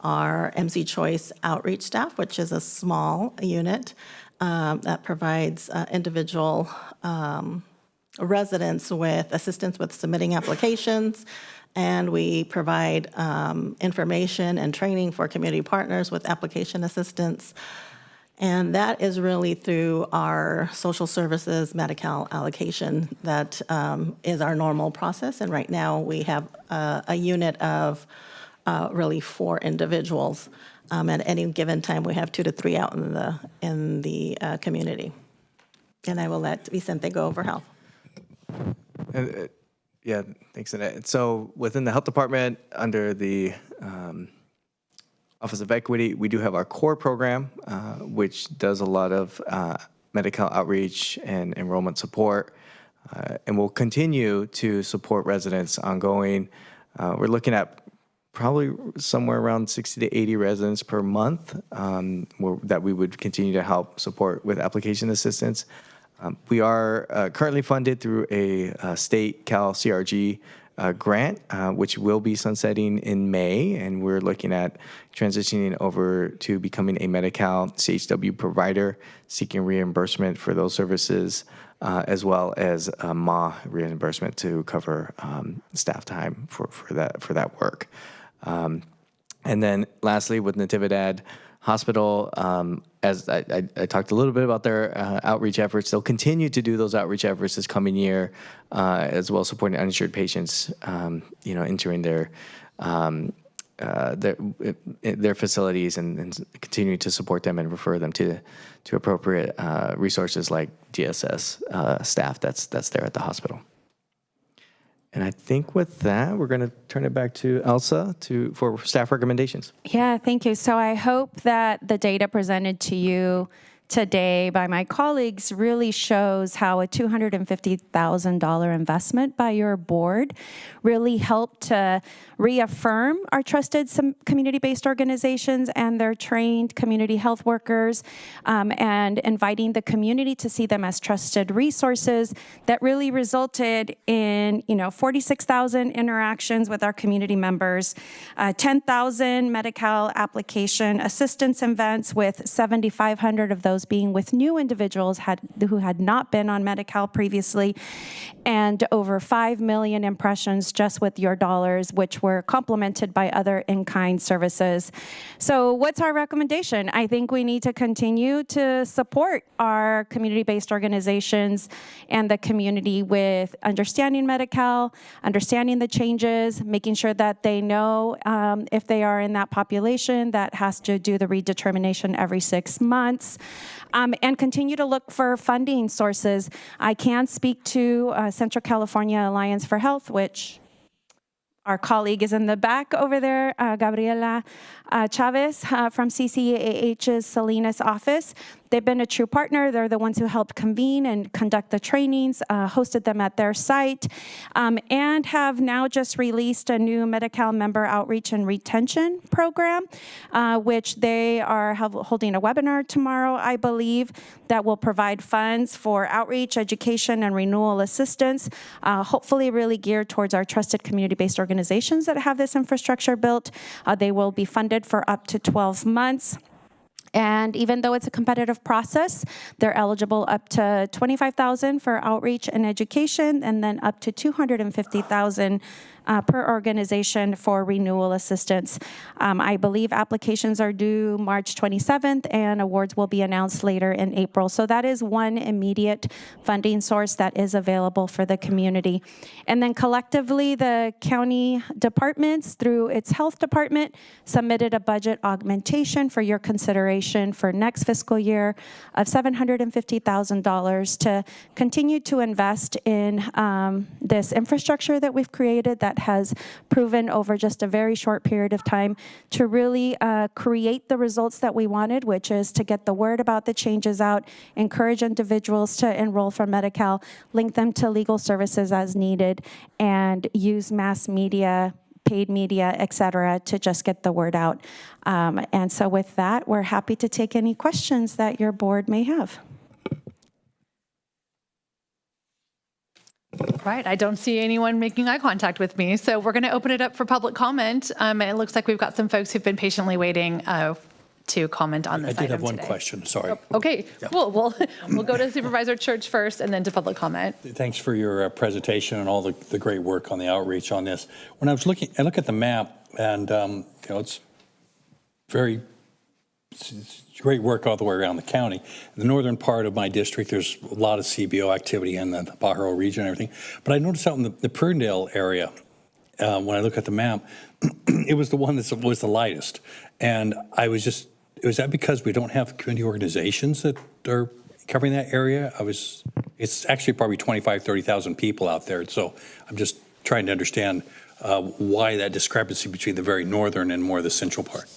our MC Choice outreach staff, which is a small unit that provides individual residents with assistance with submitting applications. And we provide information and training for community partners with application assistance. And that is really through our social services Medi-Cal allocation that is our normal process. And right now we have a unit of really 4 individuals. At any given time, we have 2 to 3 out in the community. And I will let Vicente go over health. Yeah, thanks, Annette. So within the health department, under the Office of Equity, we do have our core program, which does a lot of Medi-Cal outreach and enrollment support, and will continue to support residents ongoing. We're looking at probably somewhere around 60 to 80 residents per month that we would continue to help support with application assistance. We are currently funded through a state Cal CRG grant, which will be sunsetting in May, and we're looking at transitioning over to becoming a Medi-Cal CHW provider, seeking reimbursement for those services, as well as MA reimbursement to cover staff time for that work. And then lastly, with Natividad Hospital, as I talked a little bit about their outreach efforts, they'll continue to do those outreach efforts this coming year, as well as supporting uninsured patients, entering their facilities and continuing to support them and refer them to appropriate resources like DSS staff that's there at the hospital. And I think with that, we're going to turn it back to Elsa for staff recommendations. Yeah, thank you. So I hope that the data presented to you today by my colleagues really shows how a $250,000 investment by your board really helped to reaffirm our trusted community-based organizations and their trained community health workers, and inviting the community to see them as trusted resources that really resulted in 46,000 interactions with our community members, 10,000 Medi-Cal application assistance events, with 7,500 of those being with new individuals who had not been on Medi-Cal previously, and over 5 million impressions just with your dollars, which were were complemented by other in-kind services. So what's our recommendation? I think we need to continue to support our community-based organizations and the community with understanding Medi-Cal, understanding the changes, making sure that they know if they are in that population that has to do the redetermination every 6 months, and continue to look for funding sources. I can speak to Central California Alliance for Health, which our colleague is in the back over there, Gabriela Chavez from CCAH's Salinas office. They've been a true partner. They're the ones who helped convene and conduct the trainings, hosted them at their site, and have now just released a new Medi-Cal member outreach and retention program, which they are holding a webinar tomorrow, I believe, that will provide funds for outreach, education, and renewal assistance, hopefully really geared towards our trusted community-based organizations that have this infrastructure built. They will be funded for up to 12 months. And even though it's a competitive process, they're eligible up to $25,000 for outreach and education, and then up to $250,000 per organization for renewal assistance. I believe applications are due March 27th, and awards will be announced later in April. So that is one immediate funding source that is available for the community. And then collectively, the county departments, through its health department, submitted a budget augmentation for your consideration for next fiscal year of $750,000 to continue to invest in this infrastructure that we've created that has proven over just a very short period of time to really create the results that we wanted, which is to get the word about the changes out, encourage individuals to enroll for Medi-Cal, link them to legal services as needed, and use mass media, paid media, et cetera, to just get the word out. And so with that, we're happy to take any questions that your board may have. Right, I don't see anyone making eye contact with me, so we're going to open it up for public comment. It looks like we've got some folks who've been patiently waiting to comment on this item I did have one today. question, sorry. Oh, okay, cool. We'll go to Supervisor Church first and then to public comment. Thanks for your presentation and all the great work on the outreach on this. When I look at the map, and it's great work all the way around the county. In the northern part of my district, there's a lot of CBO activity in the Pajaro region and everything. But I noticed out in the Prunedale area, when I look at the map, it was the one that was the lightest. And is that because we don't have community organizations that are covering that area? It's actually probably 25,000, 30,000 people out there. So I'm just trying to understand why that discrepancy between the very northern and more the central part.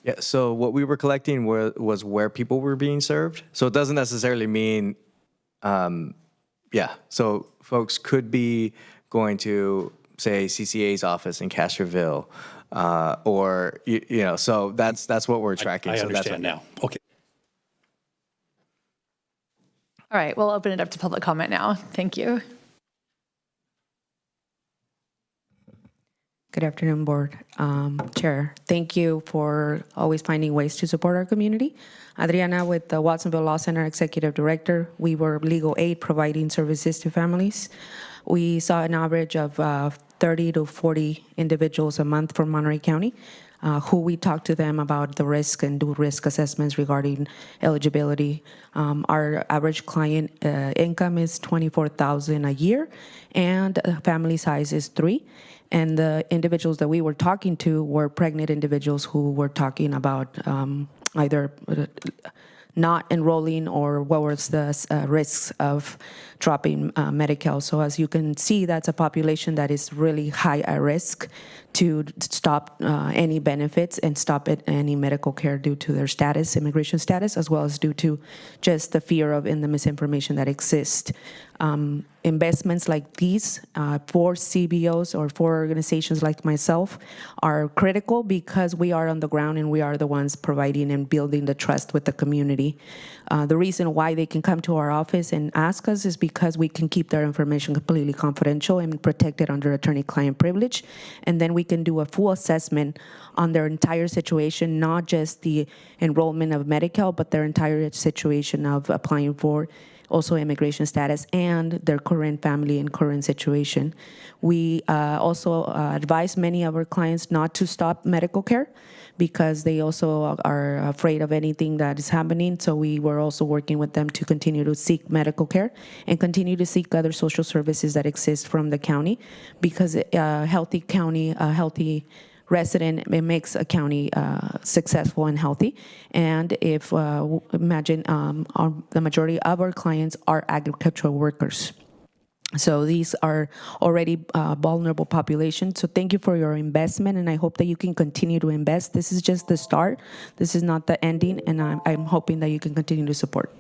Yeah, so what we were collecting was where people were being served. So it doesn't necessarily mean, so folks could be going to, say, CCA's office in Castroville, or, so that's what we're tracking. I so understand now. Okay. All right, we'll open it up to public comment now. Thank you. Good afternoon, Board Chair. Thank you for always finding ways to support our community. Adriana with the Watsonville Law Center Executive Director. We were legal aid providing services to families. We saw an average of 30 to 40 individuals a month from Monterey County who we talked to them about the risk and do risk assessments regarding eligibility. Our average client income is $24,000 a year, and family size is 3. And the individuals that we were talking to were pregnant individuals who were talking about either not enrolling or what was the risks of dropping Medi-Cal. So as you can see, that's a population that is really high at risk to stop any benefits and stop any medical care due to their status, immigration status, as well as due to just the fear of and the misinformation that exists. Investments like these for CBOs or for organizations like myself are critical because we are on the ground and we are the ones providing and building the trust with the community. The reason why they can come to our office and ask us is because we can keep their information completely confidential and protected under attorney-client privilege. And then we can do a full assessment on their entire situation, not just the enrollment of Medi-Cal, but their entire situation of applying for also immigration status and their current family and current situation. We also advise many of our clients not to stop medical care because they also are afraid of anything that is happening. So we were also working with them to continue to seek medical care and continue to seek other social services that exist from the county, because a healthy county, a healthy resident, it makes a county successful and healthy. And if imagine the majority of our clients are agricultural workers. So these are already vulnerable populations. So thank you for your investment, and I hope that you can continue to invest. This is just the start. This is not the ending, and I'm hoping that you can continue to support.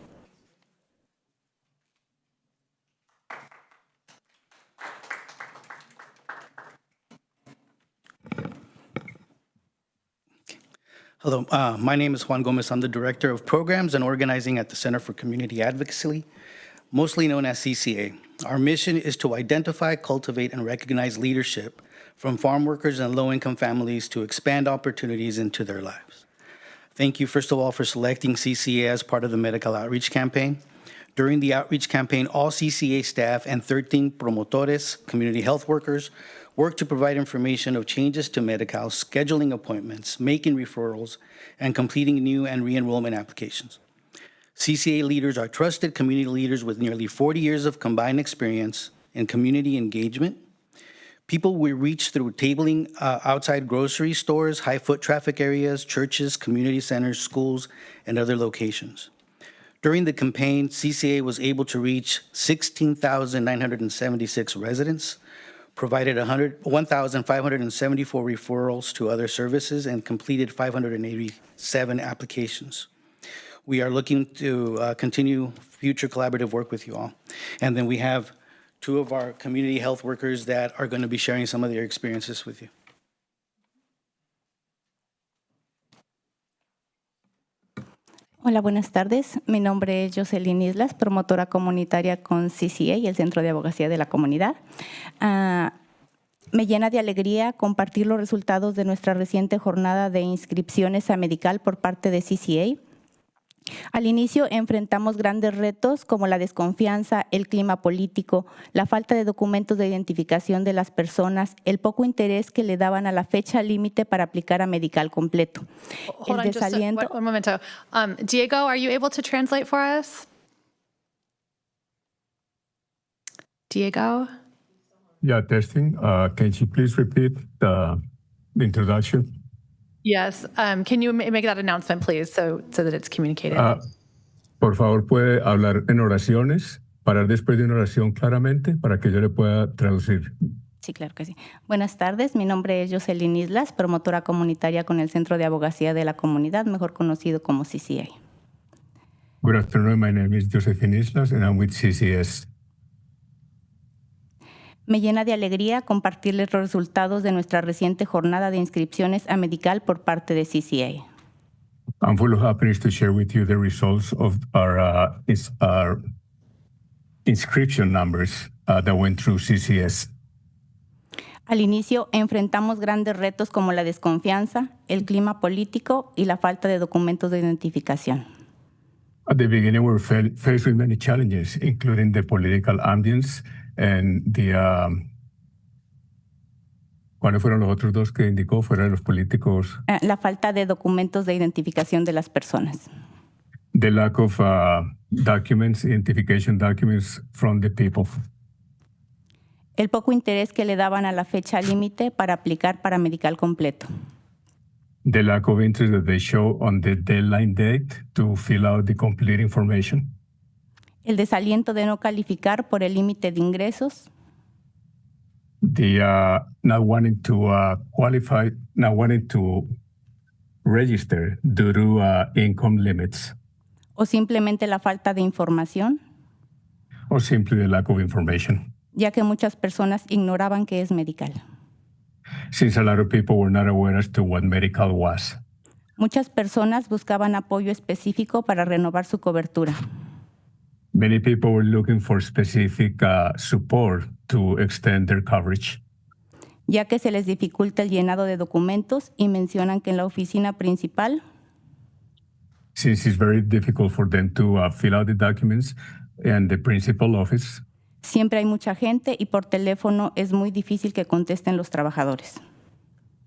Hello, my name is Juan Gomez. I'm the Director of Programs and Organizing at the Center for Community Advocacy, mostly known as CCA. Our mission is to identify, cultivate, and recognize leadership from farm workers and low-income families to expand opportunities into their lives. Thank you, first of all, for selecting CCA as part of the medical outreach campaign. During the outreach campaign, all CCA staff and 13 promotores, community health workers, work to provide information of changes to Medi-Cal, scheduling appointments, making referrals, and completing new and re-enrollment applications. CCA leaders are trusted community leaders with nearly 40 years of combined experience in community engagement. People we reach through tabling outside grocery stores, high foot traffic areas, churches, community centers, schools, and other locations. During the campaign, CCA was able to reach 16,976 residents, provided 1,574 referrals to other services, and completed 587 applications. We are looking to continue future collaborative work with you all. And then we have two of our community health workers that are going to be sharing some of their experiences with you. Hola, buenas tardes. Mi nombre es Jocelyn Islas, promotora comunitaria con CCA y el Centro de Abogacía de la Comunidad. Me llena de alegría compartir los resultados de nuestra reciente jornada de inscripciones a Medi-Cal por parte de CCA. Al inicio enfrentamos grandes retos como la desconfianza, el clima político, la falta de documentos de identificación de las personas, el poco interés que le daban a la fecha límite para aplicar a Medi-Cal completo. Hold on just one momento. Diego, are you able to translate for us? Diego? Yeah, testing. Can you please repeat the introduction? Yes. Can you make that announcement, please, so that it's communicated? Por favor, puede hablar en oraciones, parar después de una oración claramente para que yo le pueda traducir. Sí, claro que sí. Buenas tardes, mi nombre es Jocelyn Islas, promotora comunitaria con el Centro de Abogacía de la Comunidad, mejor conocido como CCA. Good afternoon, my name is Josephine Islas and I'm with CCS. Me llena de alegría compartirles los resultados de nuestra reciente jornada de inscripciones a Medi-Cal por parte de CCA. I'm full of happiness to share with you the results of our inscription numbers that went through CCS. Al inicio enfrentamos grandes retos como la desconfianza, el clima político y la falta de documentos de identificación. At the beginning, we were faced with many challenges, including the political ambience and the ¿cuáles fueron los otros dos que indicó fuera de los políticos? La falta de documentos de identificación de las personas. The lack of documents, identification documents from the people. El poco interés que le daban a la fecha límite para aplicar para Medi-Cal completo. The lack of interest that they show on the deadline date to fill out the complete information. El desaliento de no calificar por el límite de ingresos. The not wanting to qualify, not wanting to register due to income limits. O simplemente la falta de información. Or simply the lack of information. Ya que muchas personas ignoraban qué es Medi-Cal. Since a lot of people were not aware as to what Medi-Cal was. Muchas personas buscaban apoyo específico para renovar su cobertura. Many people were looking for specific support to extend their coverage. Ya que se les dificulta el llenado de documentos y mencionan que en la oficina principal. Since it's very difficult for them to fill out the documents, and the principal office. Siempre hay mucha gente y por teléfono es muy difícil que contesten los trabajadores.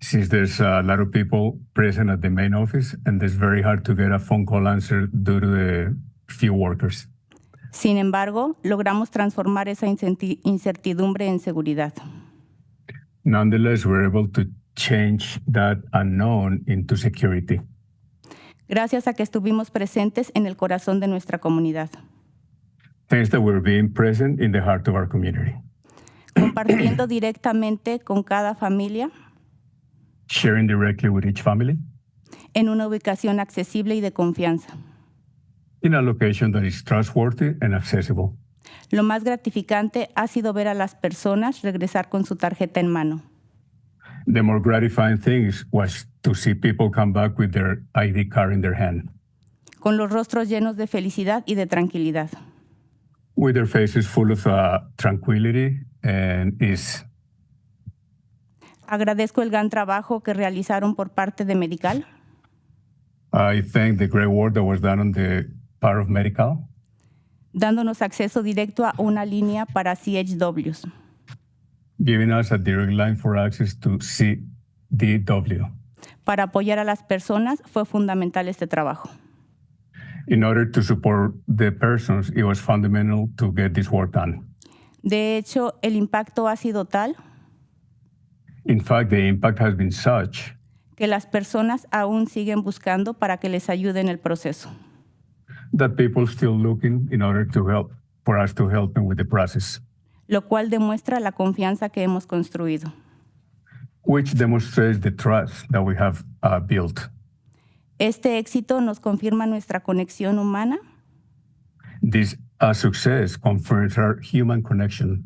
Since there's a lot of people present at the main office, and it's very hard to get a phone call answered due to the few workers. Sin embargo, logramos transformar esa incertidumbre en seguridad. Nonetheless, we're able to change that unknown into security. Gracias a que estuvimos presentes en el corazón de nuestra comunidad, Thanks that we're being present in the heart of our community. compartiendo directamente con cada familia Sharing directly with each family en una ubicación accesible y de confianza. in a location that is trustworthy and accessible. Lo más gratificante ha sido ver a las personas regresar con su tarjeta en mano. The more gratifying thing was to see people come back with their ID card in their hand, Con los rostros llenos de felicidad y de tranquilidad. with their faces full of tranquility and ease. Agradezco el gran trabajo que realizaron por parte de Medical, I thank the great work that was done on the part of medical, dándonos acceso directo a una línea para CHWs. giving us a direct line for access to CDW. Para apoyar a las personas fue fundamental este trabajo. In order to support the persons, it was fundamental to get this work done. De hecho, el impacto ha sido tal In fact, the impact has been such que las personas aún siguen buscando para que les ayude en el proceso. that people still looking in order to help, for us to help them with the process, Lo cual demuestra la confianza que hemos construido. which demonstrates the trust that we have built. Este éxito nos confirma nuestra conexión humana, This success confirms our human connection,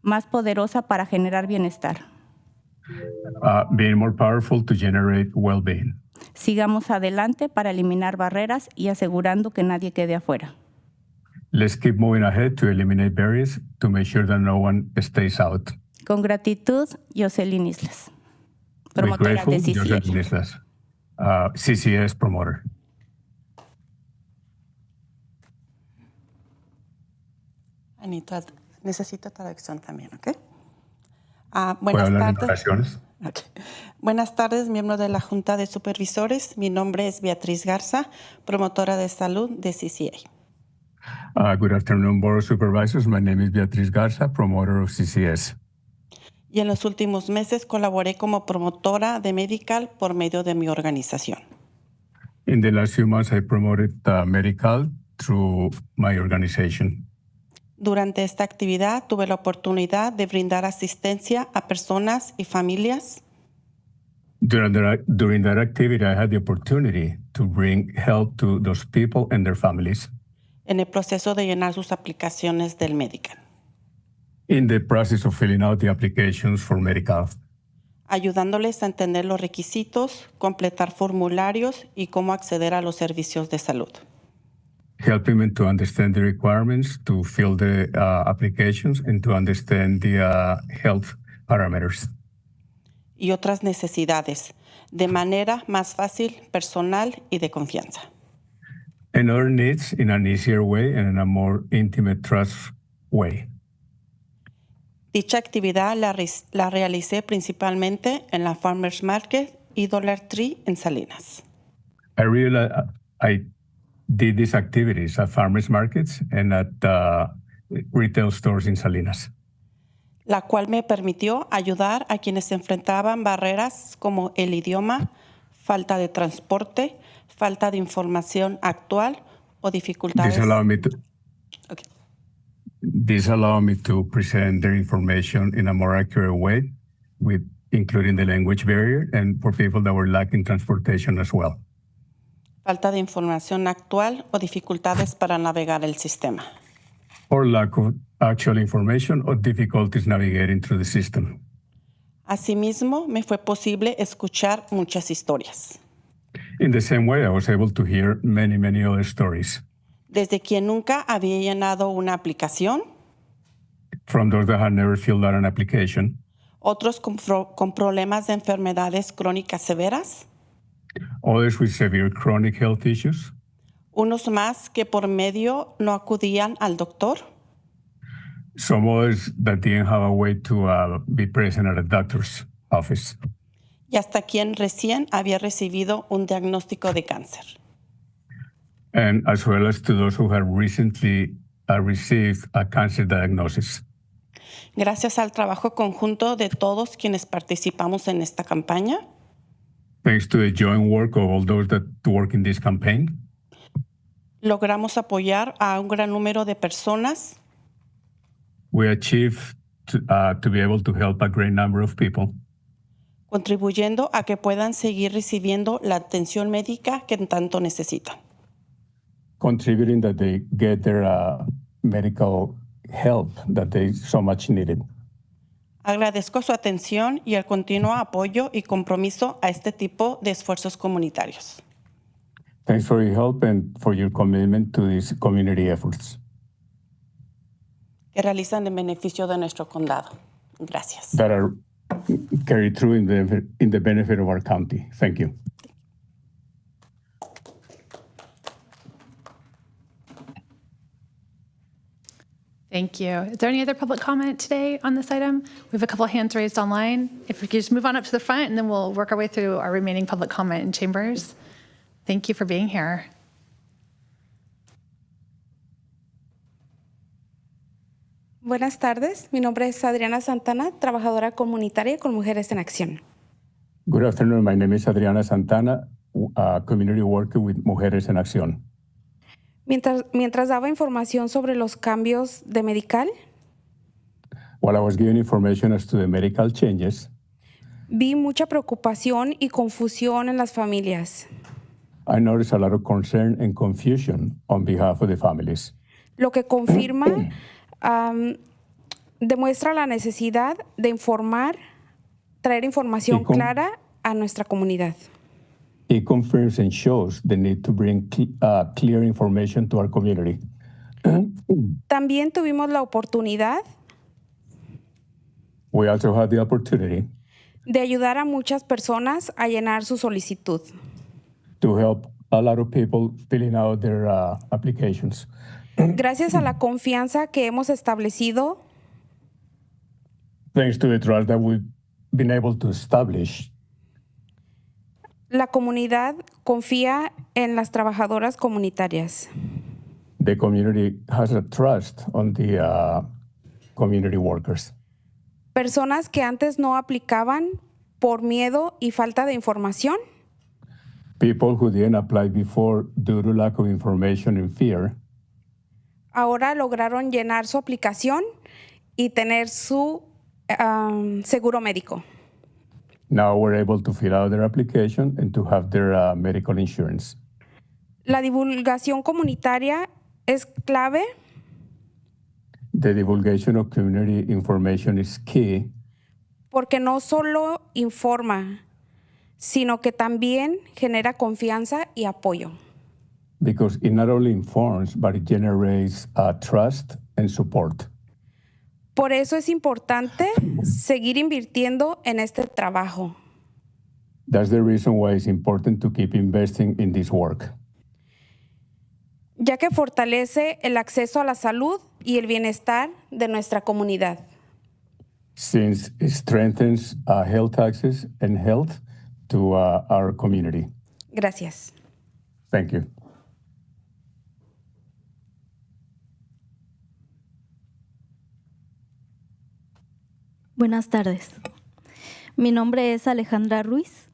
más poderosa para generar bienestar. being more powerful to generate well-being. Sigamos adelante para eliminar barreras y asegurando que nadie quede afuera. Let's keep moving ahead to eliminate barriers to make sure that no one stays out. Con gratitud, Jocelyn Islas, With promotora grateful, de CCA. Jocelyn Islas, CCS promoter. Anita, necesito traducción también, ¿ok? ¿Puedo Buenas hablar en tardes. oraciones? Ok. Buenas tardes, miembros de la Junta de Supervisores. Mi nombre es Beatriz Garza, promotora de salud de CCA. Good afternoon, Board of Supervisors. My name is Beatriz Garza, promoter of CCS. Y en los últimos meses colaboré como promotora de Medical por medio de mi organización. In the last few months, I promoted medical through my organization. Durante esta actividad tuve la oportunidad de brindar asistencia a personas y familias During that activity, I had the opportunity to bring help to those people and their families en el proceso de llenar sus aplicaciones del Medical, in the process of filling out the applications for medical, ayudándoles a entender los requisitos, completar formularios y cómo acceder a los servicios de salud. helping them to understand the requirements, to fill the applications, and to understand the health parameters. Y otras necesidades, de manera más fácil, personal y de confianza. And other needs in an easier way and in a more intimate, trust way. Dicha actividad la realicé principalmente en la Farmers Market y Dollar Tree en Salinas. I did these activities at farmers markets and at retail stores in Salinas, la cual me permitió ayudar a quienes se enfrentaban barreras como el idioma, falta de transporte, falta de información actual o dificultades. This allowed me to present their information in a more accurate way, with including the language barrier and for people that were lacking transportation as well. Falta de información actual o dificultades para navegar el sistema. Or lack of actual information or difficulties navigating through the system. Asimismo, me fue posible escuchar muchas historias. In the same way, I was able to hear many, many other stories. Desde quien nunca había llenado una aplicación, From those that had never filled out an application, otros con problemas de enfermedades crónicas severas, others with severe chronic health issues, Unos más que por medio no acudían al doctor. Some others that didn't have a way to be present at a doctor's office. Y hasta quien recién había recibido un diagnóstico de cáncer. And as well as to those who have recently received a cancer diagnosis. Gracias al trabajo conjunto de todos quienes participamos en esta campaña, Thanks to the joint work of all those that work in this campaign, logramos apoyar a un gran número de personas we achieved to be able to help a great number of people, contribuyendo a que puedan seguir recibiendo la atención médica que tanto necesitan. contributing that they get their medical help that they so much needed. Agradezco su atención y el continuo apoyo y compromiso a este tipo de esfuerzos comunitarios. Thanks for your help and for your commitment to these community efforts Que realizan en beneficio de nuestro condado. Gracias. that are carried through in the benefit of our county. Thank you. Thank you. Is there any other public comment today on this item? We have a couple of hands raised online. If we could just move on up to the front, and then we'll work our way through our remaining public comment in chambers. Thank you for being here. Buenas tardes, mi nombre es Adriana Santana, trabajadora comunitaria con Mujeres en Acción. Good afternoon. My name is Adriana Santana, a community worker with Mujeres en Acción. Mientras daba información sobre los cambios de medical, While I was giving information as to the medical changes, vi mucha preocupación y confusión en las familias, I noticed a lot of concern and confusion on behalf of the families, lo que confirma, demuestra la necesidad de informar, traer información clara a nuestra comunidad. It confirms and shows the need to bring clear information to our community. También tuvimos la oportunidad We also had the opportunity de ayudar a muchas personas a llenar su solicitud. to help a lot of people filling out their applications. Gracias a la confianza que hemos establecido, Thanks to the trust that we've been able to establish, la comunidad confía en las trabajadoras comunitarias. the community has a trust on the community workers. Personas que antes no aplicaban por miedo y falta de información, People who didn't apply before due to lack of information and fear ahora lograron llenar su aplicación y tener su seguro médico. now were able to fill out their application and to have their medical insurance. La divulgación comunitaria es clave The divulgation of community information is key porque no solo informa, sino que también genera confianza y apoyo. because it not only informs, but it generates trust and support. Por eso es importante seguir invirtiendo en este trabajo, That's the reason why it's important to keep investing in this work, ya que fortalece el acceso a la salud y el bienestar de nuestra comunidad. since it strengthens health access and health to our community. Gracias. Thank you. Buenas tardes. Mi nombre es Alejandra Ruiz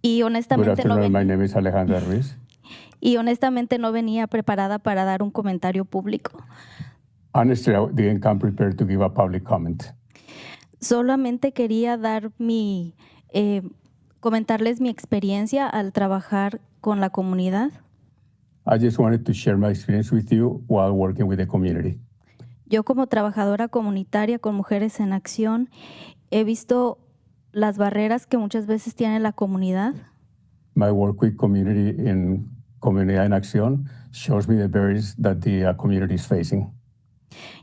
y Good honestamente afternoon. My name is Alejandra Ruiz. no venía preparada para dar un comentario público. Honestly, I didn't come prepared to give a public comment. Solamente quería dar comentarles mi experiencia al trabajar con la comunidad. I just wanted to share my experience with you while working with the community. Yo como trabajadora comunitaria con Mujeres en Acción he visto las barreras que muchas veces tiene la comunidad. My work with community in Comunidad en Acción shows me the barriers that the community is facing.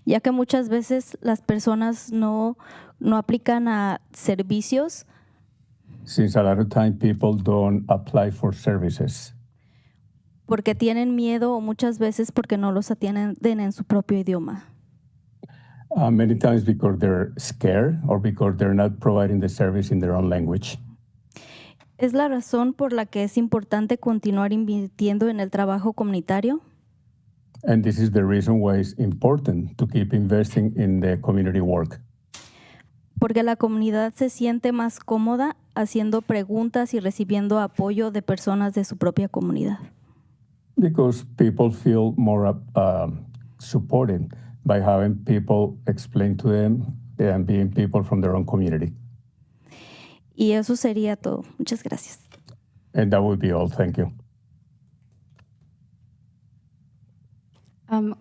Ya que muchas veces las personas no aplican a servicios Since a lot of time people don't apply for services porque tienen miedo o muchas veces porque no los atienden en su propio idioma. Many times because they're scared or because they're not providing the service in their own language. Es la razón por la que es importante continuar invirtiendo en el trabajo comunitario. And this is the reason why it's important to keep investing in the community work. Porque la comunidad se siente más cómoda haciendo preguntas y recibiendo apoyo de personas de su propia comunidad. Because people feel more supported by having people explain to them and being people from their own community. Y eso sería todo. Muchas gracias. And that would be all. Thank you. Good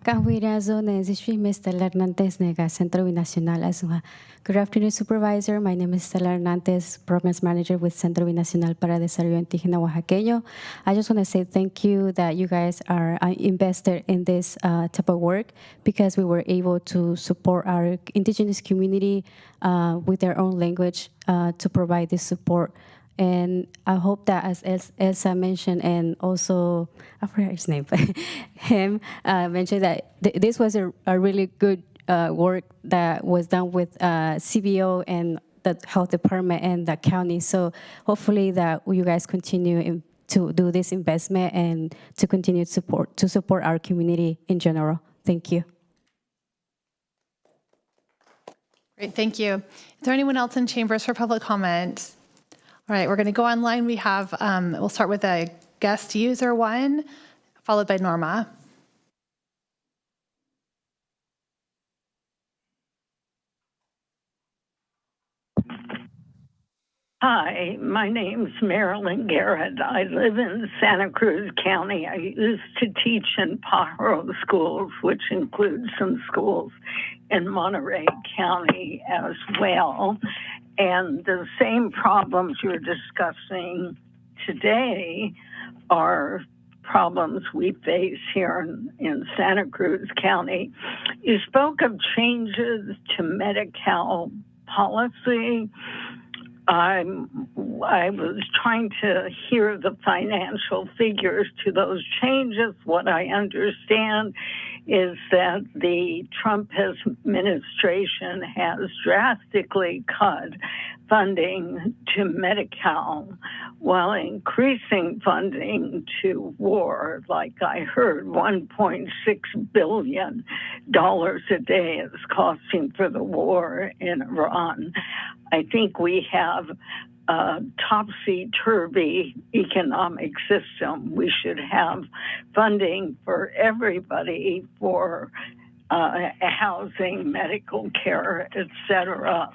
afternoon, Supervisor. My name is Stella Hernandez, Programs Manager with Centro Binacional para Desarrollo Indígena Oaxaqueño. I just want to say thank you that you guys are invested in this type of work, because we were able to support our indigenous community with their own language to provide this support. And I hope that, as Elsa mentioned, and also, I forgot his name, but him mentioned that this was a really good work that was done with CBO and the health department and the county. So hopefully that you guys continue to do this investment and to continue to support our community in general. Thank you. Great, thank you. Is there anyone else in chambers for public comment? All right, we're going to go online. We have, we'll start with a guest user 1, followed by Norma. Hi, my name's Marilyn Garrett. I live in Santa Cruz County. I used to teach in Pajaro schools, which includes some schools in Monterey County as well. And the same problems you're discussing today are problems we face here in Santa Cruz County. You spoke of changes to Medi-Cal policy. I was trying to hear the financial figures to those changes. What I understand is that the Trump administration has drastically cut funding to Medi-Cal while increasing funding to war. Like I heard, $1.6 billion a day is costing for the war in Iran. I think we have a topsy-turvy economic system. We should have funding for everybody for housing, medical care, etc.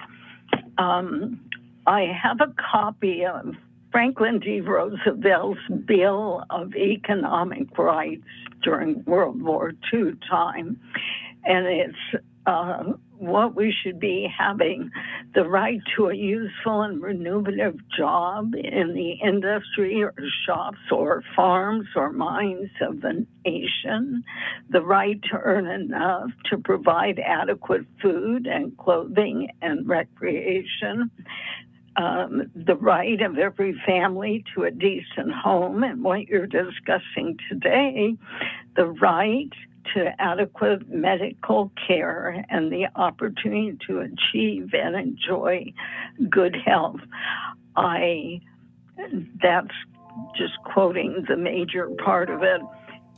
I have a copy of Franklin D. Roosevelt's Bill of Economic Rights during World War II time, and it's what we should be having: the right to a useful and remunerative job in the industry or shops or farms or mines of the nation, the right to earn enough to provide adequate food and clothing and recreation, the right of every family to a decent home, and what you're discussing today, the right to adequate medical care and the opportunity to achieve and enjoy good health. That's just quoting the major part of it.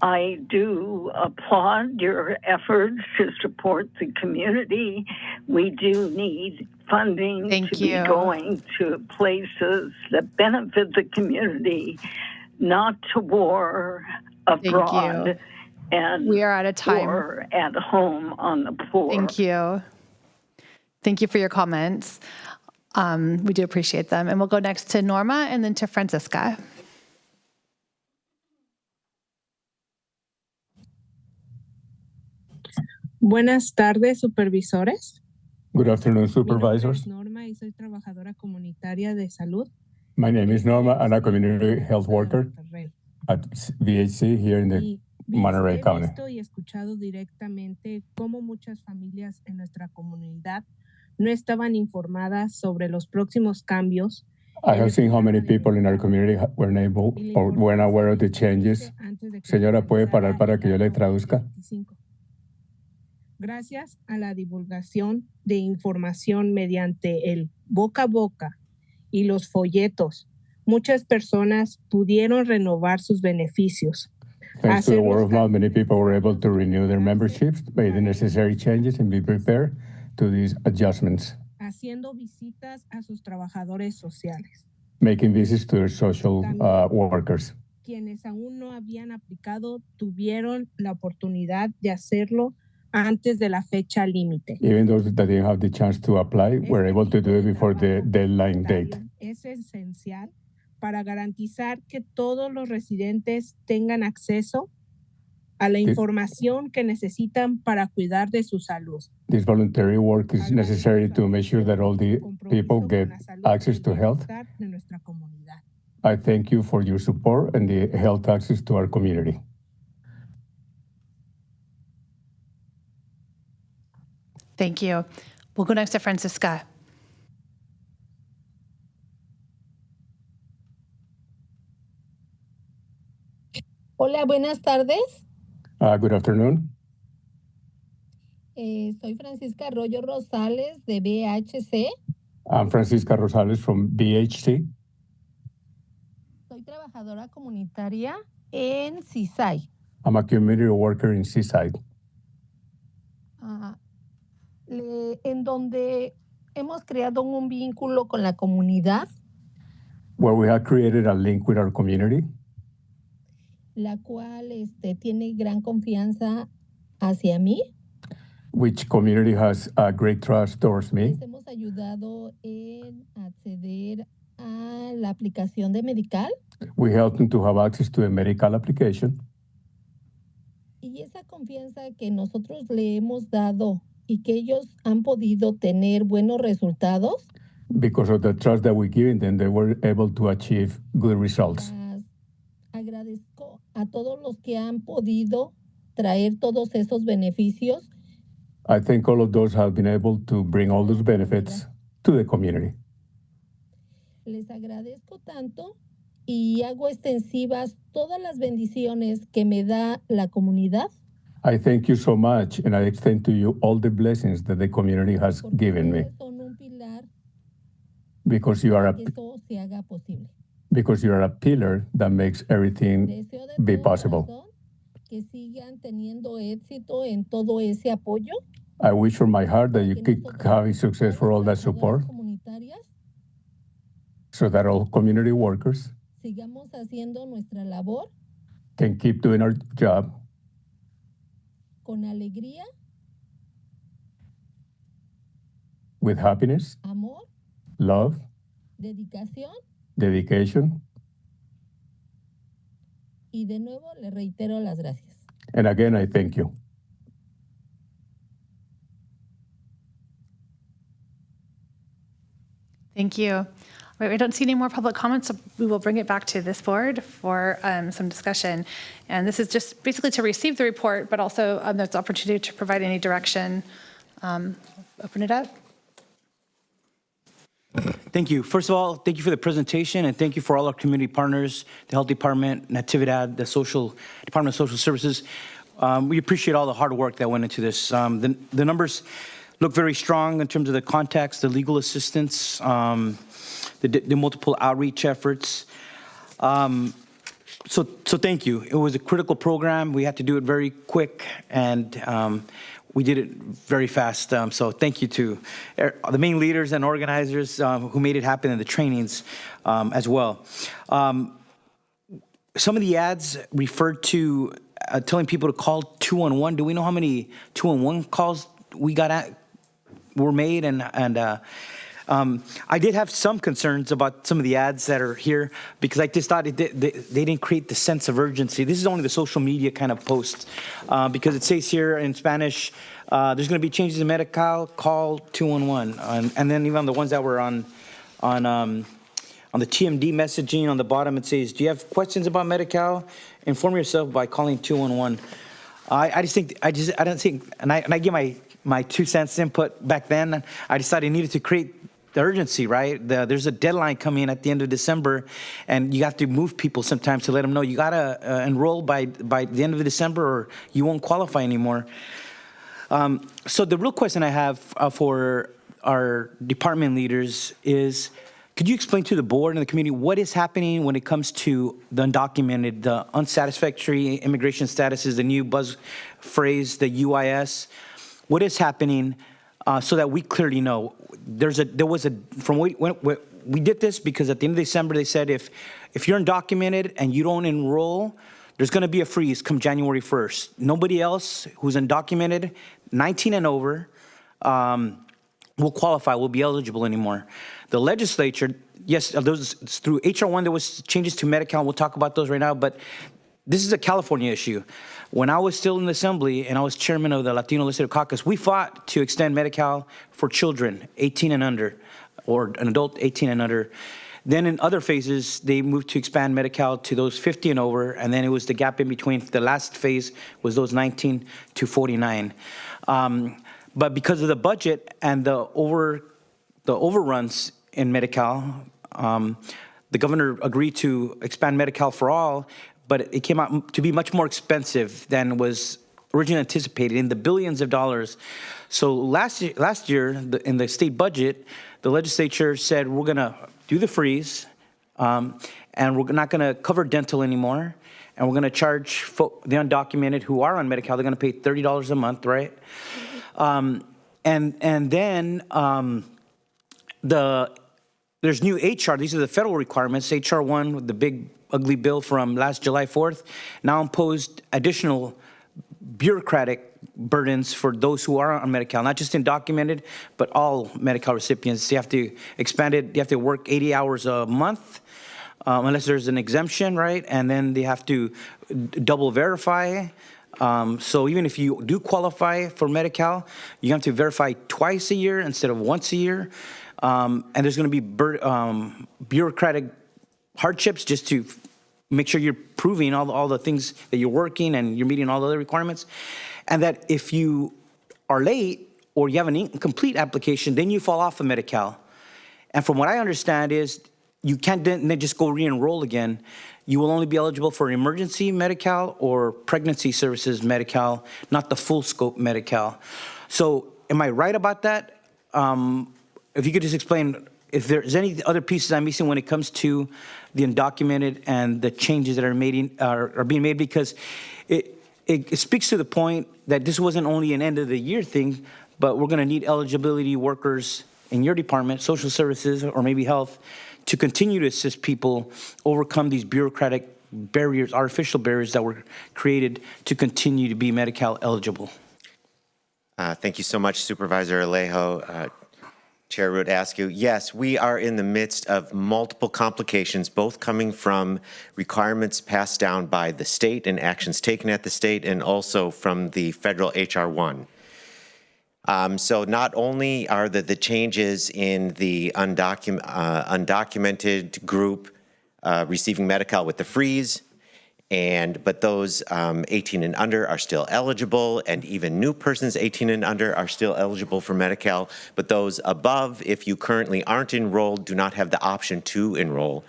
I do applaud your efforts to support the community. We do need funding be going to places that benefit the community, not to war abroad. And we are out of time. Or at home on the poor. Thank you. Thank you for your comments. We do appreciate them. And we'll go next to Norma and then to Francisca. Buenas tardes, supervisores. Good afternoon, Supervisors. Mi nombre es Norma y soy trabajadora comunitaria de salud. My name is Norma. I'm a community health worker at VHC here in the Monterey County. He visto y escuchado directamente cómo muchas familias en nuestra comunidad no estaban informadas sobre los próximos cambios. I have seen how many people in our community were unable or weren't aware of the changes Señora, ¿puede parar para que yo le traduzca? Gracias a la divulgación de información mediante el boca a boca y los folletos, muchas personas pudieron renovar sus beneficios. Thanks to the word of mouth, many people were able to renew their memberships, make the necessary changes, and be prepared to these adjustments, Haciendo visitas a sus trabajadores sociales, making visits to their social workers. quienes aún no habían aplicado tuvieron la oportunidad de hacerlo antes de la fecha límite. Even those that didn't have the chance to apply were able to do it before the deadline date. Es esencial para garantizar que todos los residentes tengan acceso a la información que necesitan para cuidar de su salud. This voluntary work is necessary to make sure that all the people get access to health. De nuestra comunidad. I thank you for your support and the health access to our community. Thank you. We'll go next to Francisca. Hola, buenas tardes. Good afternoon. Soy Francisca Arroyo Rosales de BHC. I'm Francisca Rosales from BHC. Soy trabajadora comunitaria en Seaside. I'm a community worker in Seaside. En donde hemos creado un vínculo con la comunidad, Where we have created a link with our community, la cual tiene gran confianza hacia mí. which community has a great trust towards me. Les hemos ayudado en acceder a la aplicación de Medical. We help them to have access to a medical application. Y esa confianza que nosotros le hemos dado y que ellos han podido tener buenos resultados. Because of the trust that we give them, they were able to achieve good results. Agradezco a todos los que han podido traer todos esos beneficios. I think all of those have been able to bring all those benefits to the community. Les agradezco tanto y hago extensivas todas las bendiciones que me da la comunidad. I thank you so much, and I extend to you all the blessings that the community has given me. Son un pilar Because you are que eso se haga posible. a pillar that makes everything Deseo de be todo possible. corazón que sigan teniendo éxito en todo ese apoyo. I wish from my heart that you keep having success for all that support, Comunitarias so that all community workers sigamos haciendo nuestra labor can keep doing our job con alegría, with happiness, amor, love, dedicación dedication, y de nuevo le reitero las gracias. and again, I thank you. Thank you. All right, I don't see any more public comments, so we will bring it back to this board for some discussion. And this is just basically to receive the report, but also there's opportunity to provide any direction. Open it up. Thank you. First of all, thank you for the presentation, and thank you for all our community partners, the Health Department, Natividad, the Department of Social Services. We appreciate all the hard work that went into this. The numbers look very strong in terms of the context, the legal assistance, the multiple outreach efforts. So thank you. It was a critical program. We had to do it very quick, and we did it very fast. So thank you to the main leaders and organizers who made it happen in the trainings as well. Some of the ads referred to telling people to call 211. Do we know how many 211 calls were made? And I did have some concerns about some of the ads that are here because I just thought they didn't create the sense of urgency. This is only the social media kind of post because it says here in Spanish, there's going to be changes in Medi-Cal, call 211. And then even on the ones that were on the TMD messaging on the bottom, it says, do you have questions about Medi-Cal? Inform yourself by calling 211. I don't think, and I give my 2 cents input back then. I decided I needed to create the urgency, right? There's a deadline coming at the end of December, and you have to move people sometimes to let them know you gotta enroll by the end of December, or you won't qualify anymore. So the real question I have for our department leaders is, could you explain to the board and the community what is happening when it comes to the undocumented, the unsatisfactory immigration statuses, the new buzz phrase, the UIS? What is happening so that we clearly know? We did this because at the end of December they said if you're undocumented and you don't enroll, there's going to be a freeze come January 1st. Nobody else who's undocumented, 19 and over, will qualify, will be eligible anymore. The legislature, yes, through HR 1, there was changes to Medi-Cal. We'll talk about those right now, but this is a California issue. When I was still in the Assembly and I was chairman of the Latino Legislative Caucus, we fought to extend Medi-Cal for children 18 and under, or an adult 18 and under. Then in other phases, they moved to expand Medi-Cal to those 50 and over, and then it was the gap in between. The last phase was those 19 to 49. But because of the budget and the overruns in Medi-Cal, the governor agreed to expand Medi-Cal for all, but it came out to be much more expensive than was originally anticipated, in the billions of dollars. So last year in the state budget, the legislature said we're going to do the freeze, and we're not going to cover dental anymore, and we're going to charge the undocumented who are on Medi-Cal, they're going to pay $30 a month, right? And then there's new HR. These are the federal requirements. HR 1, with the big ugly bill from last July 4th, now imposed additional bureaucratic burdens for those who are on Medi-Cal, not just undocumented, but all Medi-Cal recipients. You have to expand it. You have to work 80 hours a month, unless there's an exemption, right? And then they have to double verify. So even if you do qualify for Medi-Cal, you have to verify twice a year instead of once a year. And there's going to be bureaucratic hardships just to make sure you're proving all the things that you're working and you're meeting all the other requirements. And that if you are late or you have an incomplete application, then you fall off of Medi-Cal. And from what I understand is you can't then just go re-enroll again. You will only be eligible for emergency Medi-Cal or pregnancy services Medi-Cal, not the full scope Medi-Cal. So am I right about that? If you could just explain if there's any other pieces I'm missing when it comes to the undocumented and the changes that are being made, because it speaks to the point that this wasn't only an end of the year thing, but we're going to need eligibility workers in your department, social services or maybe health, to continue to assist people overcome these bureaucratic barriers, artificial barriers that were created to continue to be Medi-Cal eligible. Thank you so much, Supervisor Alejo. Chair Root Askew, yes, we are in the midst of multiple complications, both coming from requirements passed down by the state and actions taken at the state, and also from the federal HR 1. So not only are the changes in the undocumented group receiving Medi-Cal with the freeze, but those 18 and under are still eligible, and even new persons 18 and under are still eligible for Medi-Cal, but those above, if you currently aren't enrolled, do not have the option to enroll.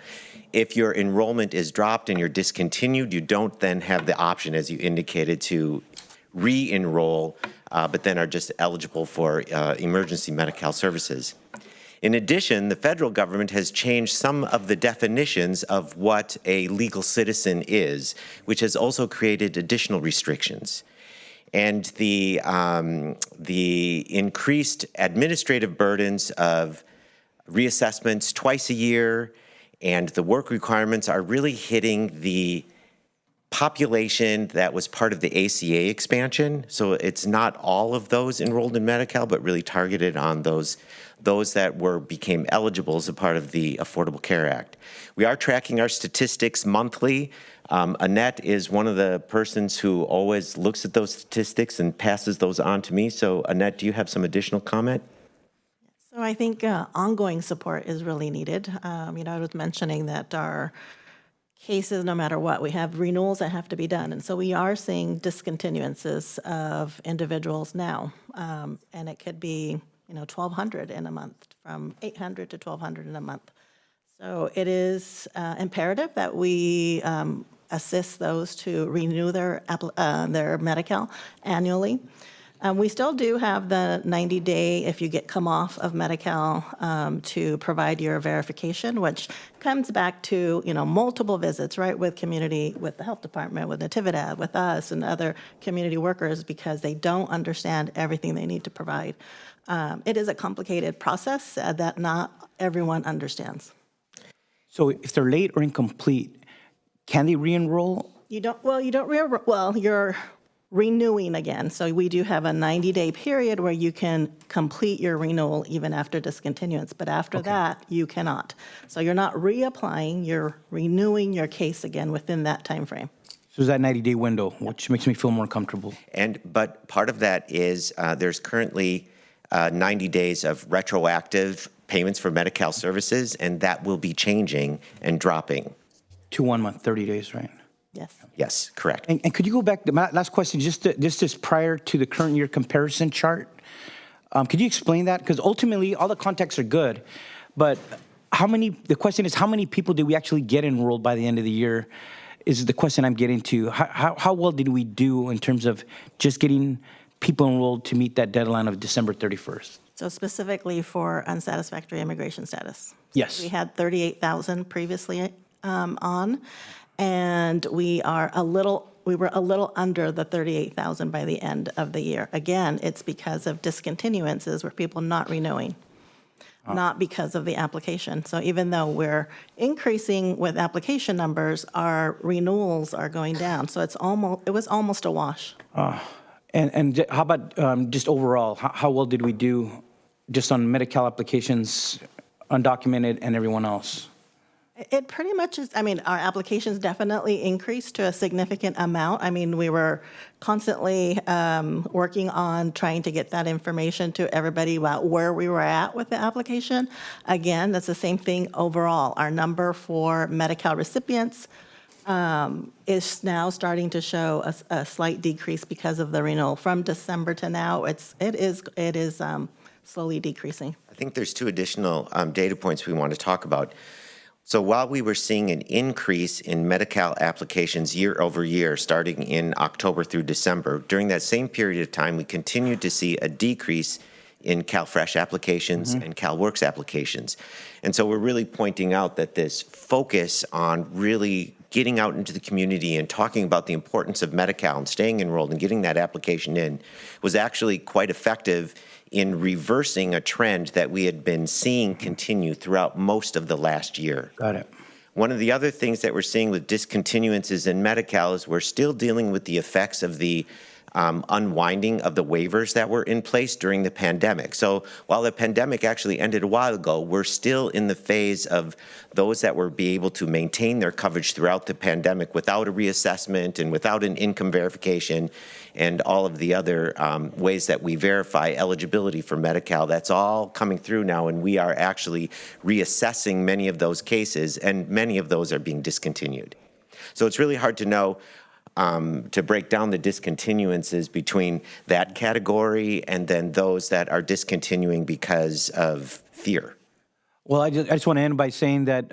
If your enrollment is dropped and you're discontinued, you don't then have the option, as you indicated, to re-enroll, but then are just eligible for emergency Medi-Cal services. In addition, the federal government has changed some of the definitions of what a legal citizen is, which has also created additional restrictions. And the increased administrative burdens of reassessments twice a year and the work requirements are really hitting the population that was part of the ACA expansion. So it's not all of those enrolled in Medi-Cal, but really targeted on those that became eligible as a part of the Affordable Care Act. We are tracking our statistics monthly. Annette is one of the persons who always looks at those statistics and passes those on to me. So Annette, do you have some additional comment? So I think ongoing support is really needed. I was mentioning that our cases, no matter what, we have renewals that have to be done. And so we are seeing discontinuances of individuals now. And it could be $1,200 in a month, from $800 to $1,200 in a month. So it is imperative that we assist those to renew their Medi-Cal annually. We still do have the 90-day, if you come off of Medi-Cal, to provide your verification, which comes back to, multiple visits, right, with community, with the health department, with Natividad, with us and other community workers, because they don't understand everything they need to provide. It is a complicated process that not everyone understands. So if they're late or incomplete, can they re-enroll? You're renewing again. So we do have a 90-day period where you can complete your renewal even after discontinuance, but after that, you cannot. So you're not reapplying, you're renewing your case again within that time frame. So it's that 90-day window, which makes me feel more comfortable. But part of that is there's currently 90 days of retroactive payments for Medi-Cal services, and that will be changing and dropping. To 1 month, 30 days, right? Yes. Yes, correct. And could you go back, my last question, just this prior to the current year comparison chart? Could you explain that? Because ultimately, all the contacts are good, but the question is, how many people did we actually get enrolled by the end of the year? Is the question I'm getting to. How well did we do in terms of just getting people enrolled to meet that deadline of December 31st? So specifically for unsatisfactory immigration status. Yes. We had 38,000 previously on, and we were a little under the 38,000 by the end of the year. Again, it's because of discontinuances where people not renewing, not because of the application. So even though we're increasing with application numbers, our renewals are going down. So it was almost a wash. And how about just overall, how well did we do just on Medi-Cal applications, undocumented, and everyone else? It pretty much is. Our applications definitely increased to a significant amount. We were constantly working on trying to get that information to everybody about where we were at with the application. Again, that's the same thing overall. Our number for Medi-Cal recipients is now starting to show a slight decrease because of the renewal. From December to now, it is slowly decreasing. I think there's two additional data points we want to talk about. So while we were seeing an increase in Medi-Cal applications year over year, starting in October through December, during that same period of time, we continued to see a decrease in CalFresh applications and CalWorks applications. And so we're really pointing out that this focus on really getting out into the community and talking about the importance of Medi-Cal and staying enrolled and getting that application in was actually quite effective in reversing a trend that we had been seeing continue throughout most of the last year. Got it. One of the other things that we're seeing with discontinuances in Medi-Cal is we're still dealing with the effects of the unwinding of the waivers that were in place during the pandemic. So while the pandemic actually ended a while ago, we're still in the phase of those that were be able to maintain their coverage throughout the pandemic without a reassessment and without an income verification and all of the other ways that we verify eligibility for Medi-Cal. That's all coming through now, and we are actually reassessing many of those cases, and many of those are being discontinued. So it's really hard to know to break down the discontinuances between that category and then those that are discontinuing because of fear. Well, I just want to end by saying that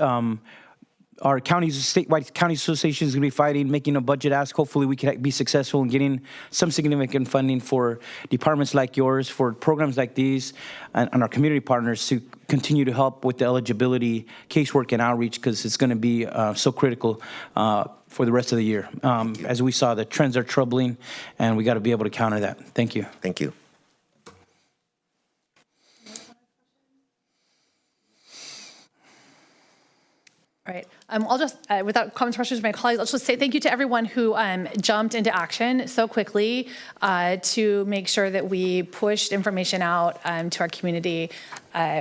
our statewide county association is going to be fighting, making a budget ask. Hopefully we can be successful in getting some significant funding for departments like yours, for programs like these, and our community partners to continue to help with the eligibility, casework, and outreach, because it's going to be so critical for the rest of the year. As we saw, the trends are troubling, and we got to be able to counter that. Thank you. Thank you. All right. I'll just, without comments or questions from my colleagues, I'll just say thank you to everyone who jumped into action so quickly to make sure that we pushed information out to our community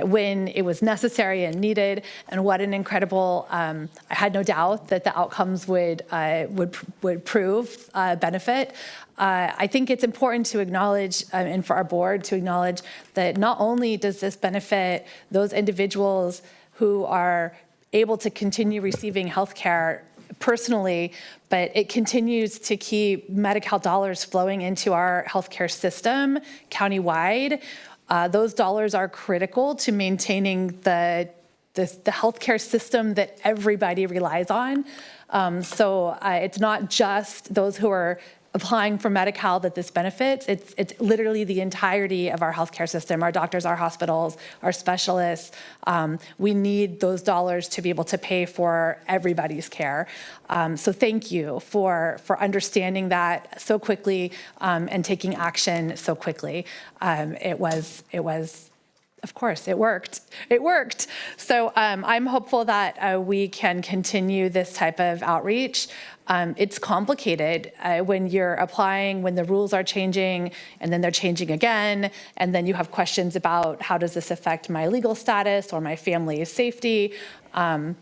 when it was necessary and needed. And what an incredible, I had no doubt that the outcomes would prove benefit. I think it's important to acknowledge, and for our board to acknowledge, that not only does this benefit those individuals who are able to continue receiving health care personally, but it continues to keep Medi-Cal dollars flowing into our healthcare system countywide. Those dollars are critical to maintaining the healthcare system that everybody relies on. So it's not just those who are applying for Medi-Cal that this benefits. It's literally the entirety of our healthcare system, our doctors, our hospitals, our specialists. We need those dollars to be able to pay for everybody's care. So thank you for understanding that so quickly and taking action so quickly. It was. Of course, it worked. It worked. So I'm hopeful that we can continue this type of outreach. It's complicated when you're applying, when the rules are changing, and then they're changing again, and then you have questions about how does this affect my legal status or my family's safety. I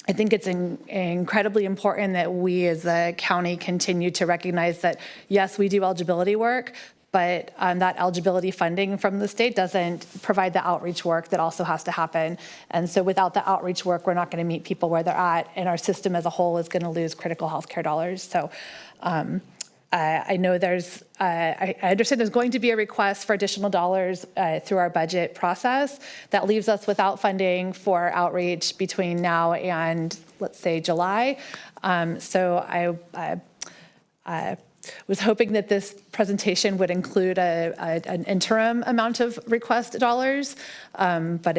think it's incredibly important that we as a county continue to recognize that, yes, we do eligibility work, but that eligibility funding from the state doesn't provide the outreach work that also has to happen. And so without the outreach work, we're not going to meet people where they're at, and our system as a whole is going to lose critical healthcare dollars. So I know I understand there's going to be a request for additional dollars through our budget process that leaves us without funding for outreach between now and, let's say, July. So I was hoping that this presentation would include an interim amount of request dollars, but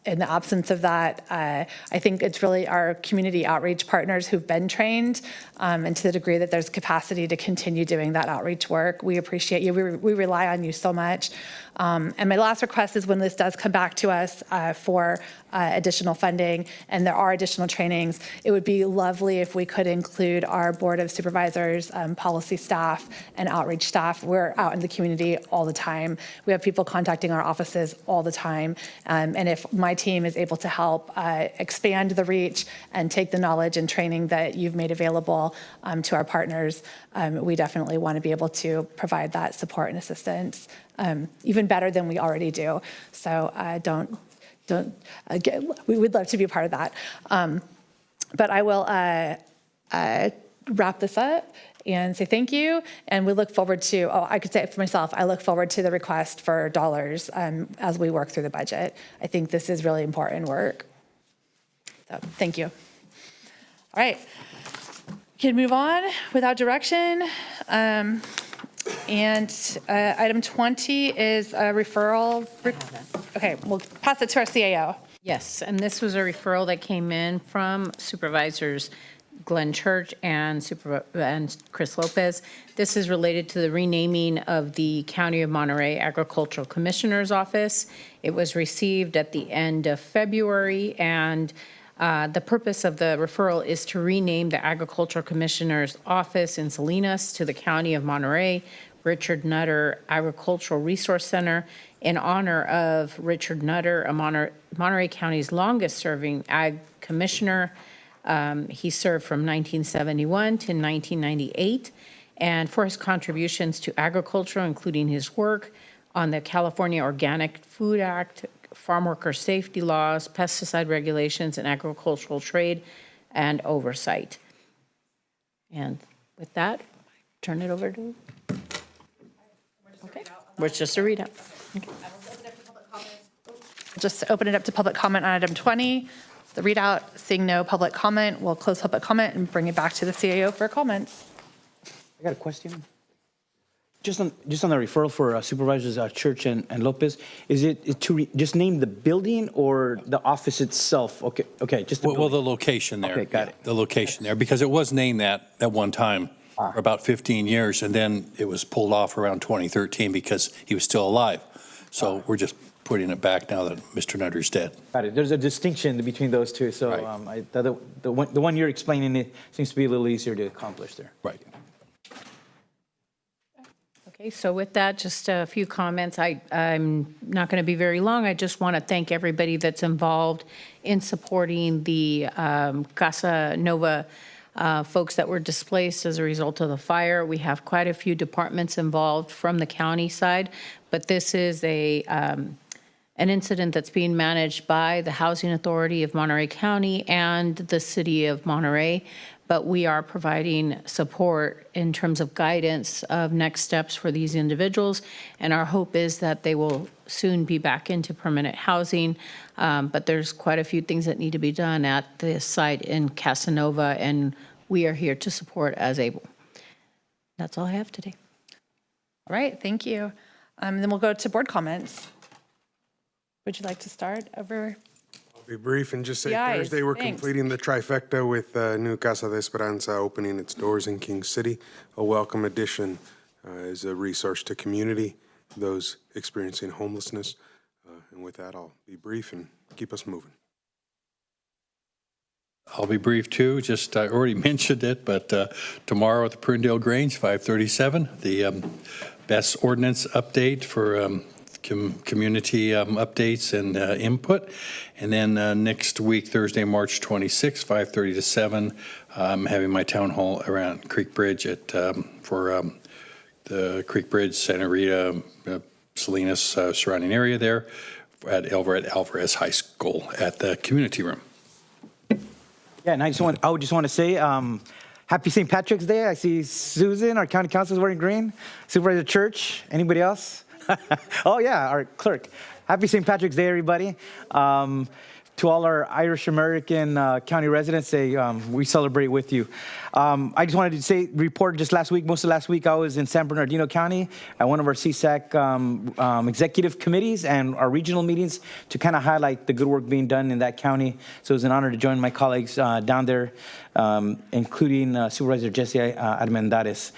in the absence of that, I think it's really our community outreach partners who've been trained, and to the degree that there's capacity to continue doing that outreach work. We appreciate you. We rely on you so much. And my last request is when this does come back to us for additional funding and there are additional trainings, it would be lovely if we could include our Board of Supervisors, policy staff, and outreach staff. We're out in the community all the time. We have people contacting our offices all the time. And if my team is able to help expand the reach and take the knowledge and training that you've made available to our partners, we definitely want to be able to provide that support and assistance even better than we already do. So we would love to be a part of that. But I will wrap this up and say thank you. And we look forward to, I could say it for myself, I look forward to the request for dollars as we work through the budget. I think this is really important work. So thank you. All right, can move on without direction. And item 20 is a referral. Okay, we'll pass it to our CAO. Yes, and this was a referral that came in from Supervisors Glenn Church and Chris Lopez. This is related to the renaming of the County of Monterey Agricultural Commissioner's Office. It was received at the end of February, and the purpose of the referral is to rename the Agricultural Commissioner's Office in Salinas to the County of Monterey Richard Nutter Agricultural Resource Center in honor of Richard Nutter, a Monterey County's longest-serving ag commissioner. He served from 1971 to 1998, and for his contributions to agriculture, including his work on the California Organic Food Act, farm worker safety laws, pesticide regulations, and agricultural trade and oversight. And with that, turn it over to. Okay, it's just a readout. Okay. Just open it up to public comment on item 20. The readout, seeing no public comment, we'll close public comment and bring it back to the CAO for comments. I got a question. Just on the referral for Supervisors Church and Lopez, is it to just name the building or the office itself? Okay, just the well, the location there. Okay, got it. The location there, because it was named that at one time for about 15 years, and then it was pulled off around 2013 because he was still alive. So we're just putting it back now that Mr. Nutter's dead. Got it. There's a distinction between those two. So right. The one you're explaining it seems to be a little easier to accomplish there. Right. Okay, so with that, just a few comments. I'm not going to be very long. I just want to thank everybody that's involved in supporting the Casa Nova folks that were displaced as a result of the fire. We have quite a few departments involved from the county side, but this is an incident that's being managed by the Housing Authority of Monterey County and the City of Monterey. but we are providing support in terms of guidance of next steps for these individuals. And our hope is that they will soon be back into permanent housing. But there's quite a few things that need to be done at the site in Casanova, and we are here to support as able. That's all I have today. All right, thank you. Then we'll go to board comments. Would you like to start over? I'll be brief and just say Yes, Thursday we're thanks. completing the trifecta with new Casa de Esperanza opening its doors in King City. A welcome addition is a resource to community, those experiencing homelessness. And with that, I'll be brief and keep us moving. I'll be brief too. Just I already mentioned it, but tomorrow at the Prunedale Grange, 537, the best ordinance update for community updates and input. And then next week, Thursday, March 26, 5:30 to 7, I'm having my town hall around Creek Bridge for the Creek Bridge, Santa Rita, Salinas surrounding area there at Alvarez High School at the community room. Yeah, and I would just want to say, happy St. Patrick's Day. I see Susan, our county council, is wearing green. Supervisor Church, anybody else? Oh yeah, our clerk. Happy St. Patrick's Day, everybody. To all our Irish American county residents, we celebrate with you. I just wanted to say, report just last week, most of last week, I was in San Bernardino County at one of our CSAC executive committees and our regional meetings to kind of highlight the good work being done in that county. So it was an honor to join my colleagues down there, including Supervisor Jesse Armendariz.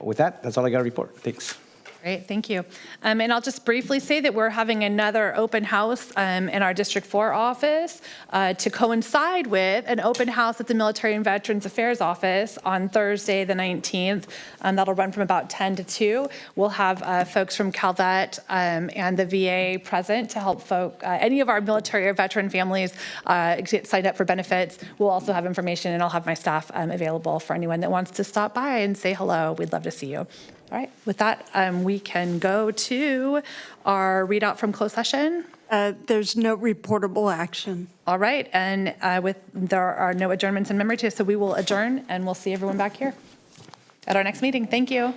With that, that's all I got to report. Thanks. Great, thank you. And I'll just briefly say that we're having another open house in our District 4 office to coincide with an open house at the Military and Veterans Affairs office on Thursday, the 19th. That'll run from about 10 to 2. We'll have folks from Calvet and the VA present to help any of our military or veteran families get signed up for benefits. We'll also have information, and I'll have my staff available for anyone that wants to stop by and say hello. We'd love to see you. All right, with that, we can go to our readout from closed session. There's no reportable action. All right, and there are no adjournments in memory too, so we will adjourn and we'll see everyone back here at our next meeting. Thank you.